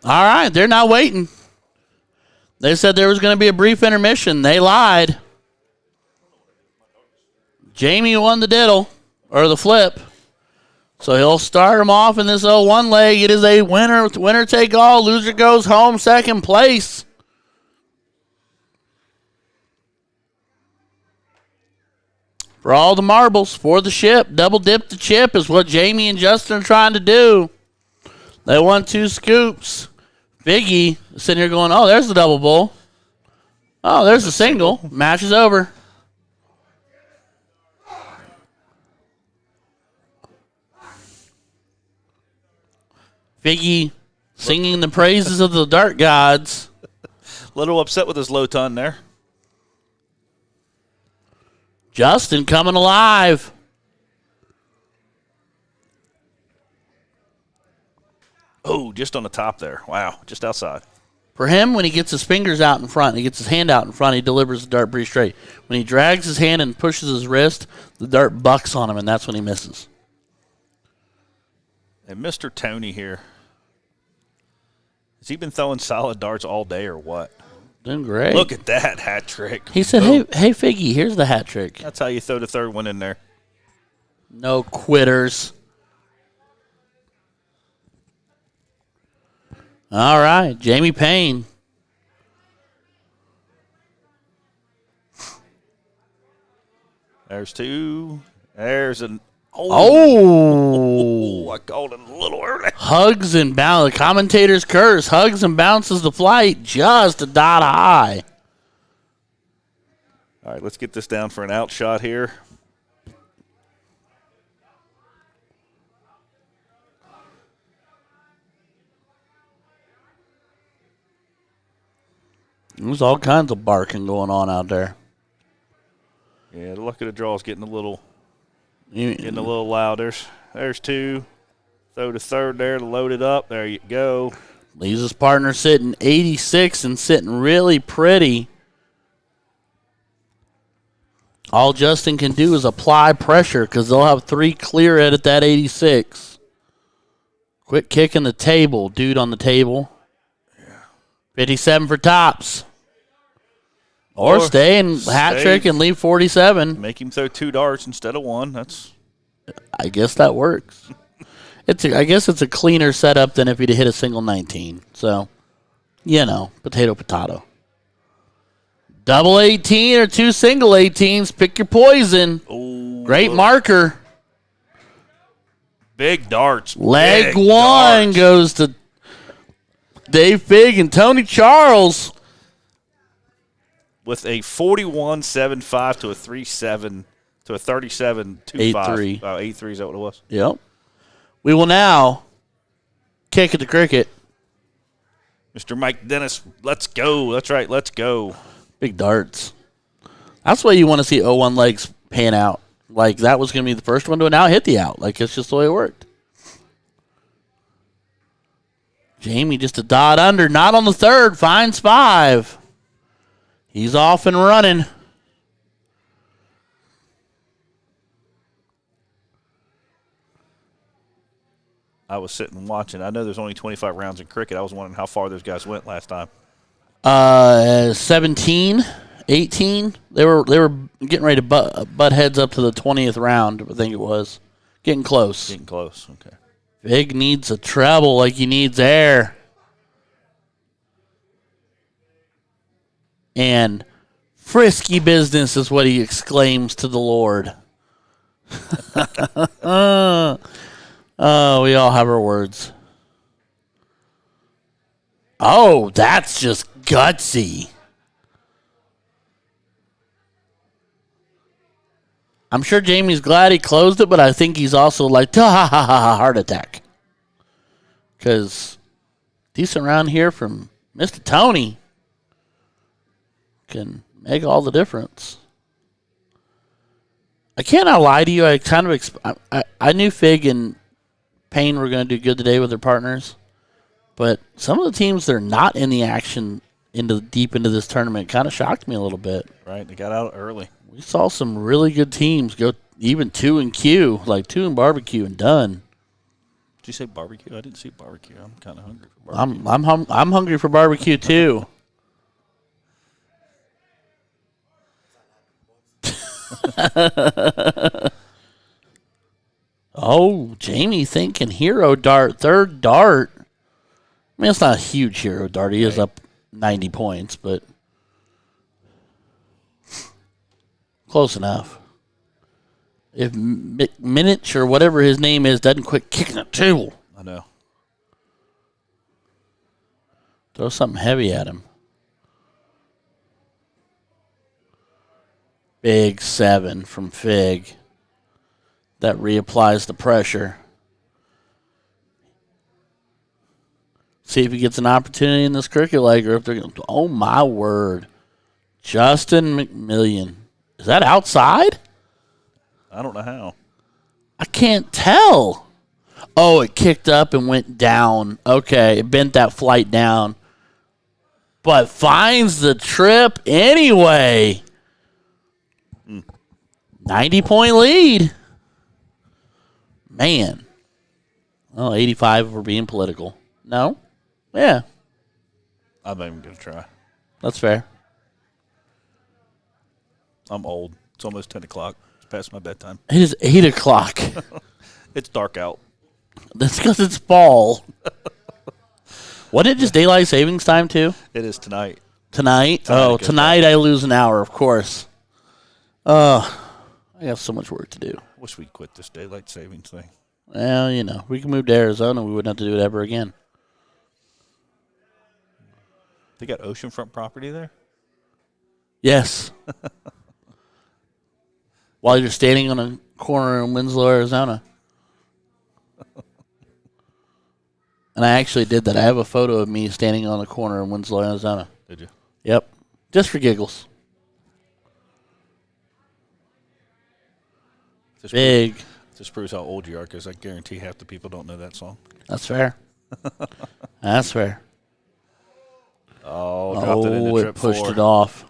All right, they're not waiting. They said there was going to be a brief intermission. They lied. Jamie won the diddle, or the flip. So he'll start him off in this 0-1 leg. It is a winner take all. Loser goes home, second place. For all the marbles, for the ship. Double dip the chip is what Jamie and Justin are trying to do. They won 2 scoops. Figgy is sitting here going, oh, there's the double bull. Oh, there's the single. Match is over. Figgy singing the praises of the dart gods. A little upset with his low ton there. Justin coming alive. Oh, just on the top there. Wow, just outside. For him, when he gets his fingers out in front, he gets his hand out in front, he delivers the dart pretty straight. When he drags his hand and pushes his wrist, the dart bucks on him, and that's when he misses. And Mr. Tony here. Has he been throwing solid darts all day or what? Doing great. Look at that hat trick. He said, hey, Figgy, here's the hat trick. That's how you throw the third one in there. No quitters. All right, Jamie Payne. There's 2. There's an... Oh. I called it a little early. Hugs and bounce. Commentator's curse. Hugs and bounces the flight just a dot high. All right, let's get this down for an out shot here. There's all kinds of barking going on out there. Yeah, the luck of the draw is getting a little loud. There's 2. Throw the third there to load it up. There you go. Leaves his partner sitting 86 and sitting really pretty. All Justin can do is apply pressure because they'll have 3 clear it at that 86. Quick kick in the table. Dude on the table. 57 for tops. Or stay and hat trick and leave 47. Make him throw 2 darts instead of 1. I guess that works. I guess it's a cleaner setup than if he'd hit a single 19. So, potato. Double 18 or 2 single 18s. Pick your poison. Ooh, Great marker. Big darts. Leg Big one darts. goes to Dave Figg and Tony Charles. With a 41.75 to a 3.7 to a 37.25. 8-3. 8-3, is that what it was? Yep. We will now kick at the cricket. Mr. Mike Dennis, let's go. That's right, let's go. Big darts. That's why you want to see 0-1 legs pan out. Like, that was going to be the first one to now hit the out. Like, it's just the way it worked. Jamie just a dot under. Not on the third. Finds 5. He's off and running. I was sitting watching. I know there's only 25 rounds in cricket. I was wondering how far those guys went last time. 17, 18. They were getting ready to butt heads up to the 20th round, I think it was. Getting close. Getting close, okay. Figg needs a treble like he needs air. And frisky business is what he exclaims to the Lord. Oh, we all have our words. Oh, that's just gutsy. I'm sure Jamie's glad he closed it, but I think he's also like, heart attack. Because decent round here from Mr. Tony can make all the difference. I cannot lie to you. I kind of I knew Figg and Payne were going to do good today with their partners, but some of the teams that are not in the action deep into this tournament kind of shocked me a little bit. Right, they got out early. We saw some really good teams go even 2 in Q, like 2 in barbecue and done. Did you say barbecue? I didn't see barbecue. I'm kind of hungry for barbecue. I'm hungry for barbecue too. Oh, Jamie thinking hero dart, third dart. I mean, it's not a huge hero dart. He is up 90 points, but close enough. If McMillian or whatever his name is doesn't quit kicking it too, I know. throw something heavy at him. Big 7 from Figg. That reapplies the pressure. See if he gets an opportunity in this cricket leg, or if they're going to. Oh, my word. Justin McMillian. Is that outside? I don't know how. I can't tell. Oh, it kicked up and went down. Okay, it bent that flight down. But finds the trip anyway. 90-point lead. Man. Oh, 85 if we're being political. No? Yeah, I'm not even going to try. that's fair. I'm old. It's almost 10 o'clock. It's past my bedtime. It is 8 o'clock. It's dark out. That's because it's fall. Wasn't it just daylight savings time, too? It is tonight. Tonight? Tonight Oh, it goes tonight I lose an hour, of course. I have so much work to do. Wish we'd quit this daylight savings thing. Well, you know, we can move to Arizona. We wouldn't have to do it ever again. They got oceanfront property there? Yes. While you're standing on a corner in Winslow, Arizona. And I actually did that. I have a photo of me standing on a corner in Winslow, Arizona. Did you? Yep. Just for giggles. Big. This proves how old you are, because I guarantee half the people don't know that song. That's fair. That's fair. Oh, dropped it into it trip pushed 4. it off.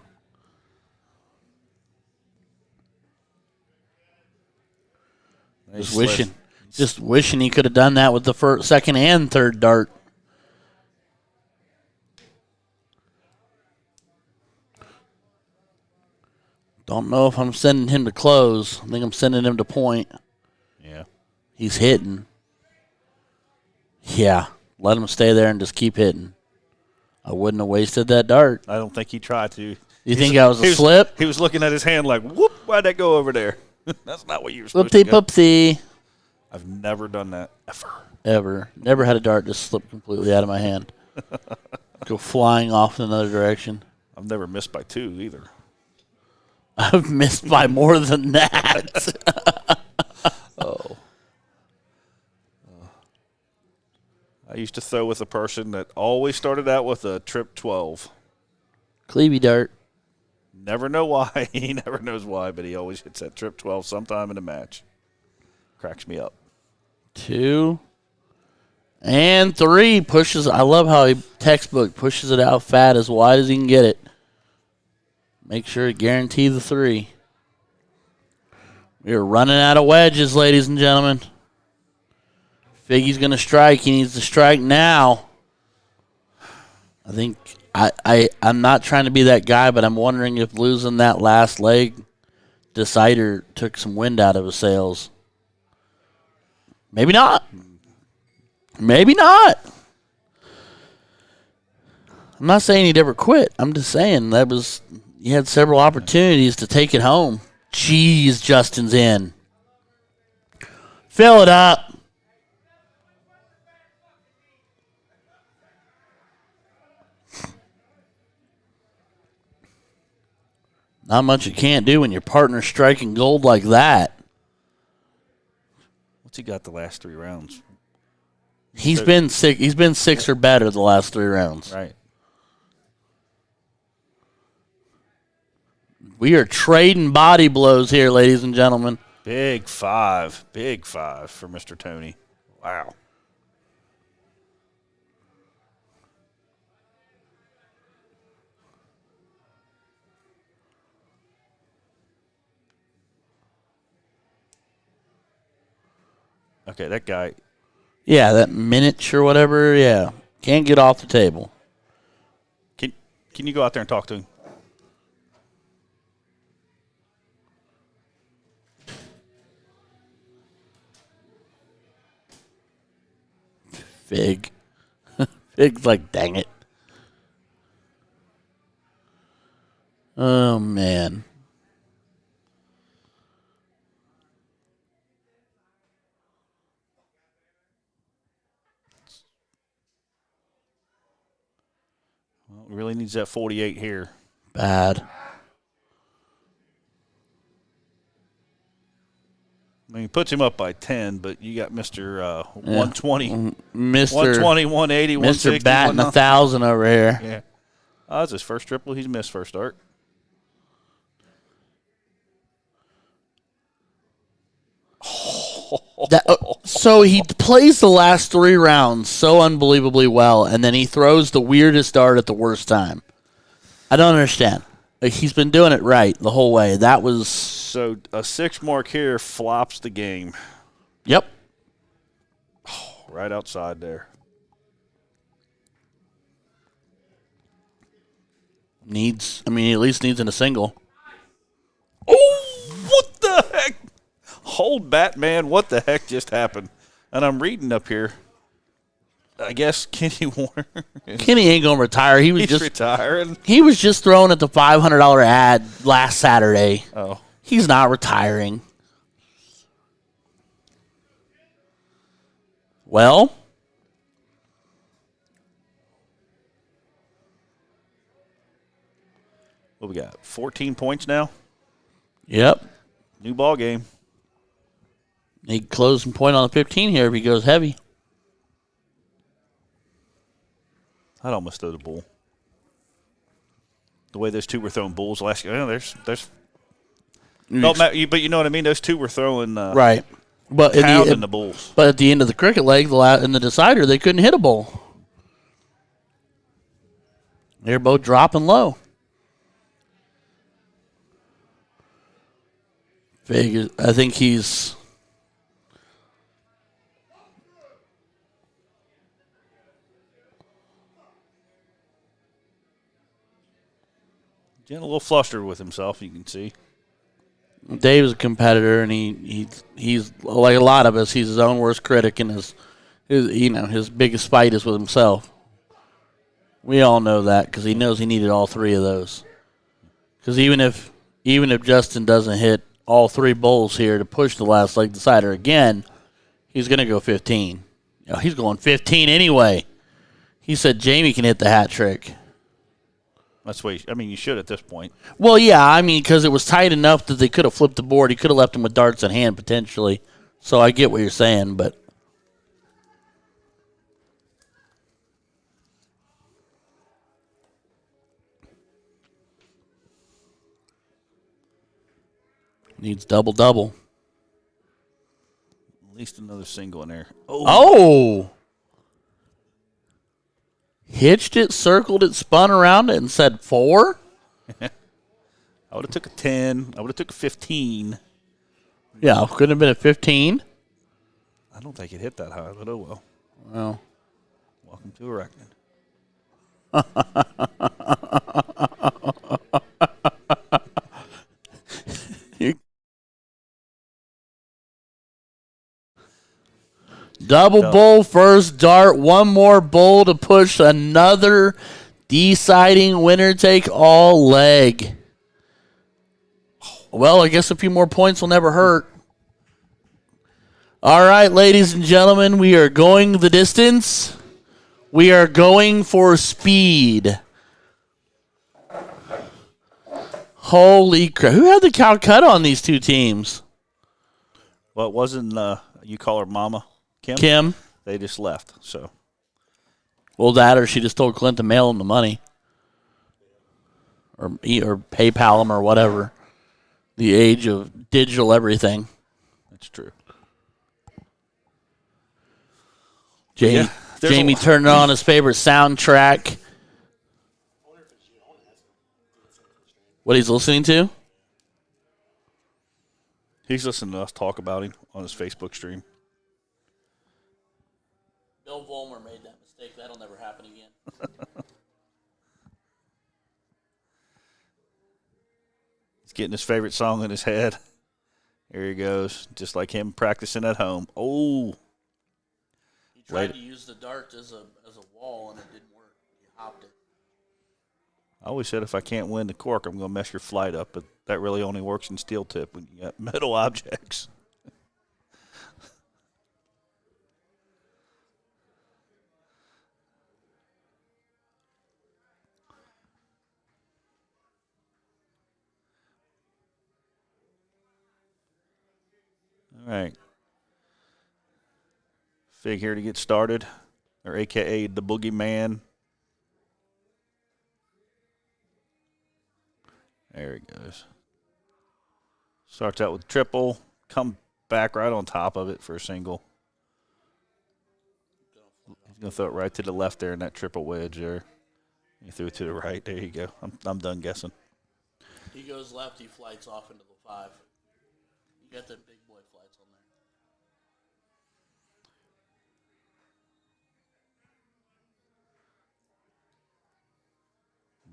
Nice Just wishing he could have done that with the second and third dart. Don't know if I'm sending him to close. I think I'm sending him to point. Yeah. He's hitting. Yeah, let him stay there and just keep hitting. I wouldn't have wasted that dart. I don't think he tried to. You think that was a slip? He was looking at his hand like, whoop, why'd that go over there? That's not what you were supposed to Whoopsie go. poopsie. I've never done that ever. Ever. Never had a dart just slip completely out of my hand. Go flying off in another direction. I've never missed by 2 either. I've missed by more than that. I used to throw with a person that always started out with a trip 12. Clevey dart. Never know why. He never knows why, but he always hits that trip 12 sometime in the match. Cracks me up. 2 and 3 pushes. I love how he textbook pushes it out fat as wide as he can get it. Make sure to guarantee the 3. We are running out of wedges, ladies and gentlemen. Figgy's going to strike. He needs to strike now. I think I'm not trying to be that guy, but I'm wondering if losing that last leg decider took some wind out of his sails. Maybe not. Maybe not. I'm not saying he'd ever quit. I'm just saying he had several opportunities to take it home. Jeez, Justin's in. Fill it up. Not much you can't do when your partner's striking gold like that. What's he got the last 3 rounds? He's been 6 or better the last 3 rounds. Right. We are trading body blows here, ladies and gentlemen. Big 5. Big 5 for Mr. Tony. Wow. Okay, that guy. Yeah, that Minnick or whatever, yeah. Can't get off the table. Can you go out there and talk to him? Figg. Figg's like, dang it. Oh, man. Well, really needs that 48 here. Bad. I mean, he puts him up by 10, but you got Mr. 120. Mr. 120, 180, Mr. 160. Batting 1,000 over here. Yeah. Oh, that's his first triple. He's missed first start. So he plays the last 3 rounds so unbelievably well, and then he throws the weirdest dart at the worst time. I don't understand. Like, he's been doing it right the whole way. That was... So a 6 mark here flops the game. Yep. Oh, right outside there. He at least needs in a single. Oh, what the heck? Hold Batman, what the heck just happened? And I'm reading up here. I guess Kenny Warner. Kenny ain't gonna retire. He's retiring. He was just throwing at the $500 ad last Saturday. Oh. He's not retiring. Well, what we got? 14 points now? yep. New ball game. He closing point on the 15 here if he goes heavy. I'd almost throw the bull. The way those two were throwing bulls last year. There's don't matter, but you know what I mean? Those two were throwing Right. But pounding the bulls. But at the end of the cricket leg, in the decider, they couldn't hit a bull. They're both dropping low. Figg, I think he's... Getting a little flustered with himself, you can see. Dave's a competitor, and he's like a lot of us. He's his own worst critic, and his biggest fight is with himself. We all know that because he knows he needed all 3 of those. Because even if Justin doesn't hit all 3 bowls here to push the last leg decider again, He's going to go 15. He's going 15 anyway. He said Jamie can hit the hat trick. That's what you should at this point. Well, yeah, because it was tight enough that they could have flipped the board. He could have left him with darts in hand potentially. So I get what you're saying, but needs double. At least another single in there. Oh! Hitched it, circled it, spun around it, and said 4? I would have took a 10. I would have took a 15. Yeah, couldn't have been a 15. I don't think it hit that high, but oh well. Well. Welcome to a reckoning. Double bowl, first dart, one more bowl to push another deciding winner take all leg. Well, I guess a few more points will never hurt. All right, ladies and gentlemen, we are going the distance. We are going for speed. Holy crap. Who had the Calcutta on these two teams? Well, it wasn't, you call her Mama, Kim? They just left, so. Well, that or she just told Clint to mail him the money. Or PayPal him or whatever. The age of digital everything. That's true. Jamie turned on his favorite soundtrack. What he's listening to? He's listening to us talk about him on his Facebook stream. Bill Vollmer made that mistake. That'll never happen again. He's getting his favorite song in his head. Here he goes, just like him practicing at home. Oh. He tried to use the dart as a wall, and it didn't work. He hopped it. I always said if I can't win the cork, I'm going to mess your flight up, but that really only works in steel tip when you got metal objects. All right. Figg here to get started, or AKA the Boogeyman. There he goes. Starts out with triple, come back right on top of it for a single. He's going to throw it right to the left there in that triple wedge there. He threw it to the right. There you go. I'm done guessing. He goes left, he flights off into the 5. You got the big boy flights on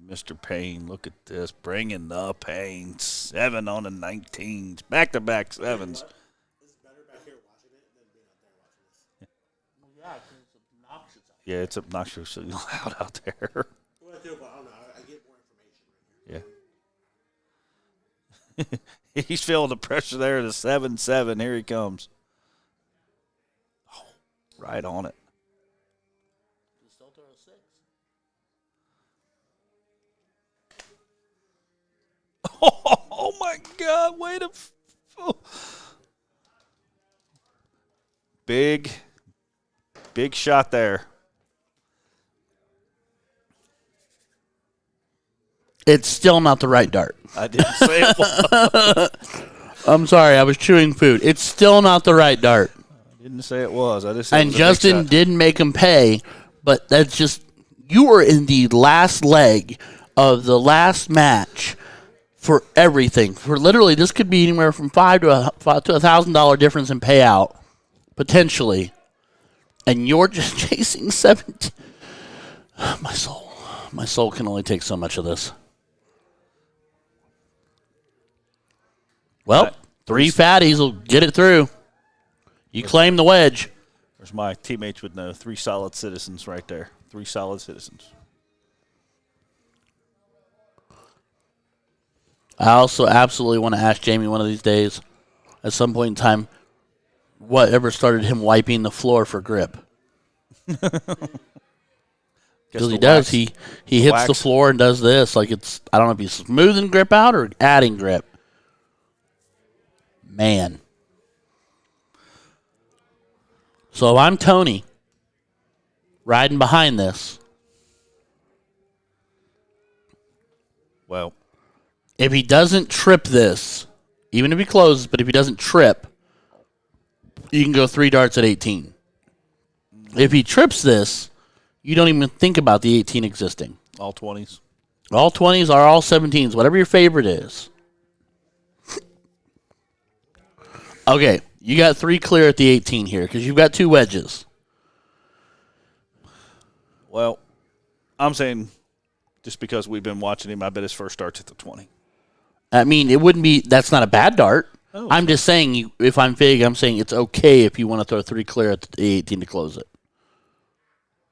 there. Mr. Payne, look at this. Bringing the Payne. 7 on the 19s. Back-to-back 7s. It's better back here watching it than being out there watching this. Well, yeah, because it's obnoxious out Yeah, it's obnoxiously loud out there. Well, I do, but I don't know. I get more information right here. Yeah. He's feeling the pressure there. The 7-7. Here he comes. Oh, right on it. Still throw a 6. Oh my God! Wait a. Big shot there. It's still not the right dart. I didn't say it was. I'm sorry, I was chewing food. It's still not the right dart. I didn't say it was. I just said it And was a big Justin shot. didn't make him pay, but that's just, you were in the last leg of the last match for everything. For literally, this could be anywhere from $5 to $1,000 difference in payout, potentially. And you're just chasing 17. My soul can only take so much of this. Well, 3 fatties will get it through. You claim the wedge. As my teammates would know, 3 solid citizens right there. 3 solid citizens. I I also absolutely want to ask Jamie one of these days, at some point in time, whatever started him wiping the floor for grip. Because he does. He hits the floor and does this. Like it's, I don't know if he's smoothing grip out or adding grip. Man. So if I'm Tony, riding behind this. Well, if he doesn't trip this, even if he closes, but if he doesn't trip, you can go 3 darts at 18. If he trips this, you don't even think about the 18 existing. All 20s. All 20s are all 17s, whatever your favorite is. Okay, you got 3 clear at the 18 here because you've got 2 wedges. Well, I'm saying just because we've been watching him, I bet his first dart's at the 20. I mean, it wouldn't be, that's not a bad dart. Oh, I'm just saying, if I'm Figg, I'm saying it's okay if you want to throw 3 clear at the 18 to close it.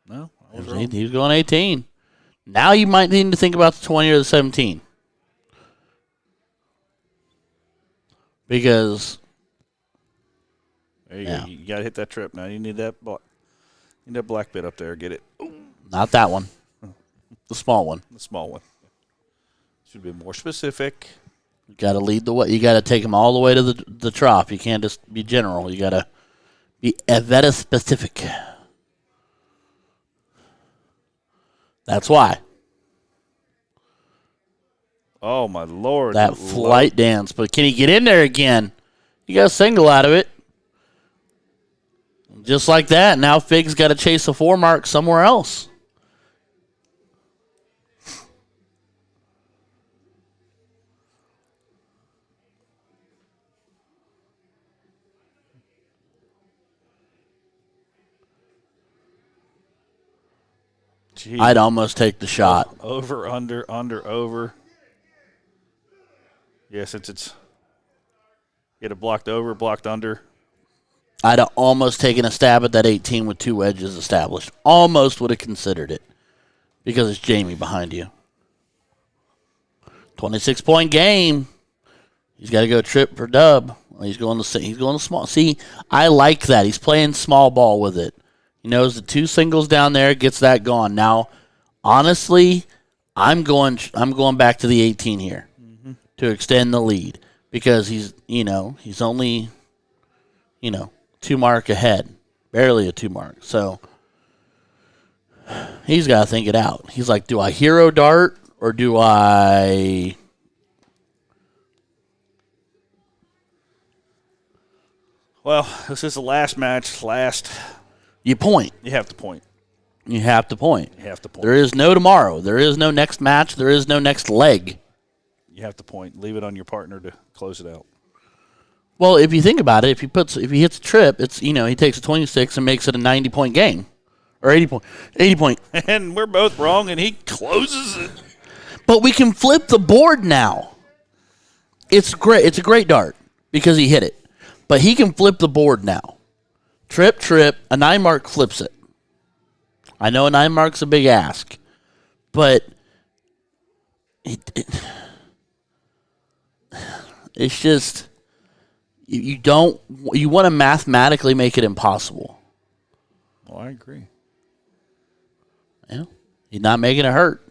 No, he was going 18. Now you might need to think about the 20 or the 17. Because there you go. You got to hit that trip now. You need that black bit up there. Get it. Not that one. The small one. The small one. Should be more specific. You got to lead the way. You got to take them all the way to the trough. You can't just be general. You got to be very specific. That's why. Oh, my Lord. That flight dance. But can he get in there again? You got a single out of it. Just like that. Now Figg's got to chase a 4 mark somewhere else. Jeez. I'd almost take the shot. Over, under, over. Yeah, since it's get it blocked over, blocked under. I'd have almost taken a stab at that 18 with 2 wedges established. Almost would have considered it because it's Jamie behind you. 26-point game. He's got to go trip for dub. He's going to small. See, I like that. He's playing small ball with it. He knows the 2 singles down there, gets that gone. Now, honestly, I'm going back to the 18 here to extend the lead because he's only 2 mark ahead, barely a 2 mark. So he's got to think it out. He's like, do I hero dart or do I? Well, this is the last match. You point. You have to point. You have to point. You have to point. There is no tomorrow. There is no next match. There is no next leg. You have to point. Leave it on your partner to close it out. Well, if you think about it, if he hits a trip, it's he takes a 26 and makes it a 90-point game, or 80 point. And we're both wrong, and he closes it. But we can flip the board now. It's great. It's a great dart because he hit it, but he can flip the board now. Trip, a 9 mark flips it. I know a 9 mark's a big ask, but it's just you want to mathematically make it impossible. Well, I agree. Yeah, he's not making it hurt.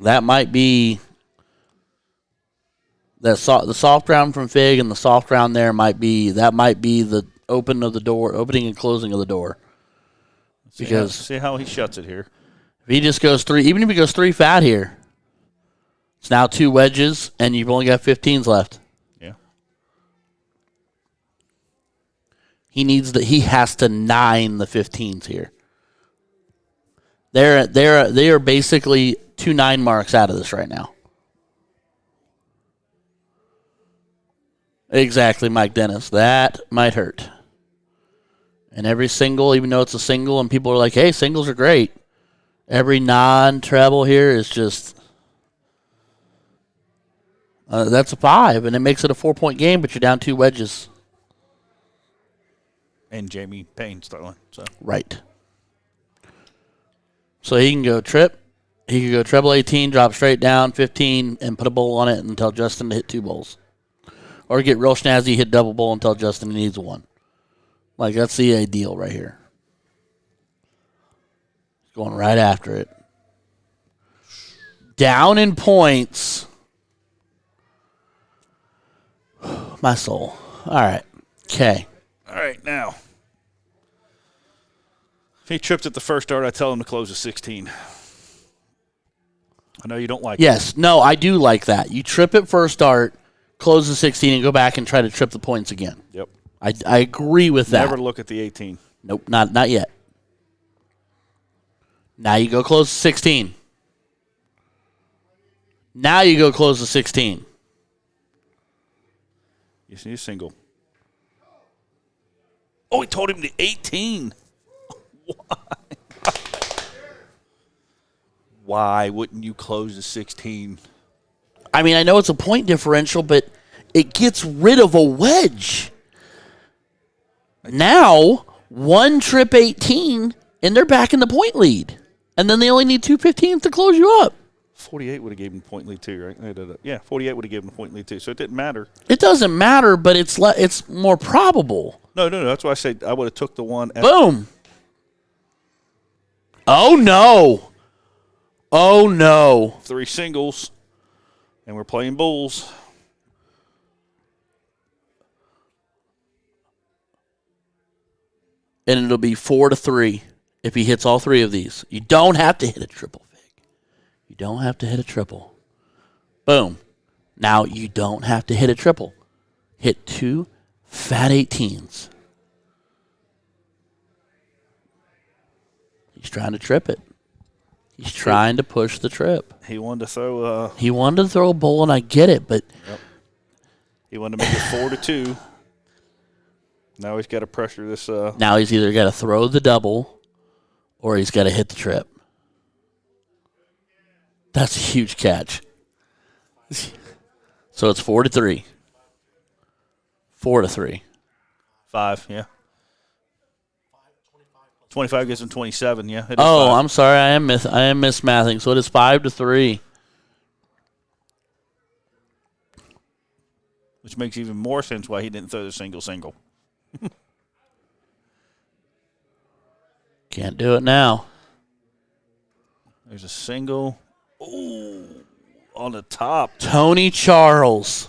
That might be the soft round from Figg, and the soft round there might be the opening and closing of the door. See how he shuts it here. If he just goes 3, even if he goes 3 fat here, it's now 2 wedges, and you've only got 15s left. Yeah. He has to 9 the 15s here. They are basically 2 9 marks out of this right now. Exactly, Mike Dennis. That might hurt. And every single, even though it's a single, and people are like, hey, singles are great. Every non-treble here is just, that's a 5, and it makes it a 4-point game, but you're down 2 wedges. And Jamie Payne's throwing. So. Right. So he can go trip, He could go treble 18, drop straight down 15, and put a bowl on it and tell Justin to hit 2 bowls. Or get real snazzy, hit double bowl and tell Justin he needs 1. Like, that's the ideal right here. Going right after it. Down in points. My soul. All right. Okay. All right, now. If he tripped at the first start, I tell him to close at 16. I know you don't like Yes. that. No, I do like that. You trip at first start, close the 16, and go back and try to trip the points again. Yep. I agree with that. Never look at the 18. Nope, not yet. Now you go close the 16. Now you go close the 16. You see a single. Oh, he told him the 18. Why? Why wouldn't you close the 16? I mean, I know it's a point differential, but it gets rid of a wedge. Now, 1 trip 18, and they're back in the point lead. And then they only need 2 15s to close you up. 48 would have given him point lead too, right? Yeah, 48 would have given him point lead too, so it didn't matter. It doesn't matter, but it's more probable. No. That's why I said I would have took the one. Boom. Oh, no. Oh, no. 3 singles, and we're playing bulls. And it'll be 4-3 if he hits all 3 of these. You don't have to hit a triple, Figg. You don't have to hit a triple. Boom. Now you don't have to hit a triple. Hit 2 fat 18s. He's trying to trip it. He's trying to push the trip. He wanted to throw. He wanted to throw a bowl, and I get it, but He wanted to make it 4-2. Now he's got to pressure this. now he's either got to throw the double or he's got to hit the trip. That's a huge catch. So it's 4-3. 4-3. 5, yeah. 25 gives him 27, yeah. It is Oh, 5. I'm sorry. I am mismathing. So it is 5-3. Which makes even more sense why he didn't throw the single. Can't do it now. There's a single. Ooh, on the top. Tony Charles.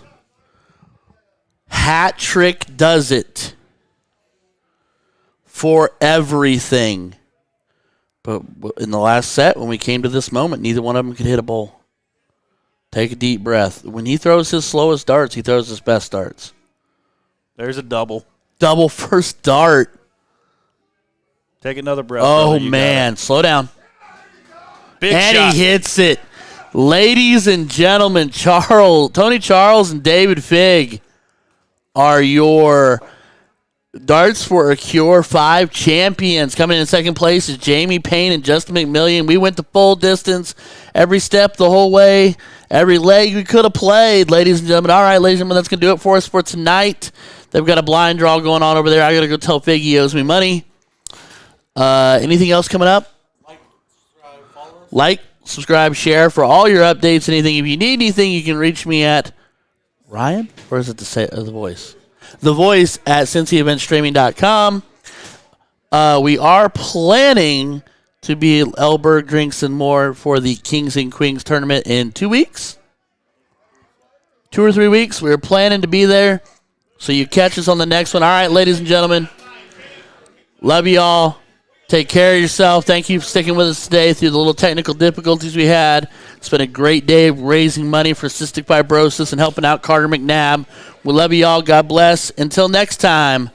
Hat trick does it. For everything. But in the last set, when we came to this moment, neither one of them could hit a bowl. Take a deep breath. When he throws his slowest darts, he throws his best darts. There's a double. Double first dart. Take another breath. Oh, brother. You man. Slow down. Big And shot. he hits it. Ladies and gentlemen, Tony Charles and David Figg are your Darts for a Cure 5 champions. Coming in second place is Jamie Payne and Justin McMillian. We went the full distance, every step the whole way, every leg we could have played, ladies and gentlemen. All right, ladies and gentlemen, that's going to do it for us for tonight. They've got a blind draw going on over there. I got to go tell Figg he owes me money. Anything else coming up? Like, subscribe, share for all your updates. Anything. If you need anything, you can reach me at Ryan, or is it the voice? The voice at CincyEventStreaming.com. We are planning to be at Elberg Drinks and More for the Kings and Queens tournament in 2 weeks. 2 or 3 weeks. We're planning to be there. So you catch us on the next one. All right, ladies and gentlemen. Love you all. Take care of yourself. Thank you for sticking with us today through the little technical difficulties we had. It's been a great day of raising money for cystic fibrosis and helping out Carter McNabb. We love you all. God bless. Until next time.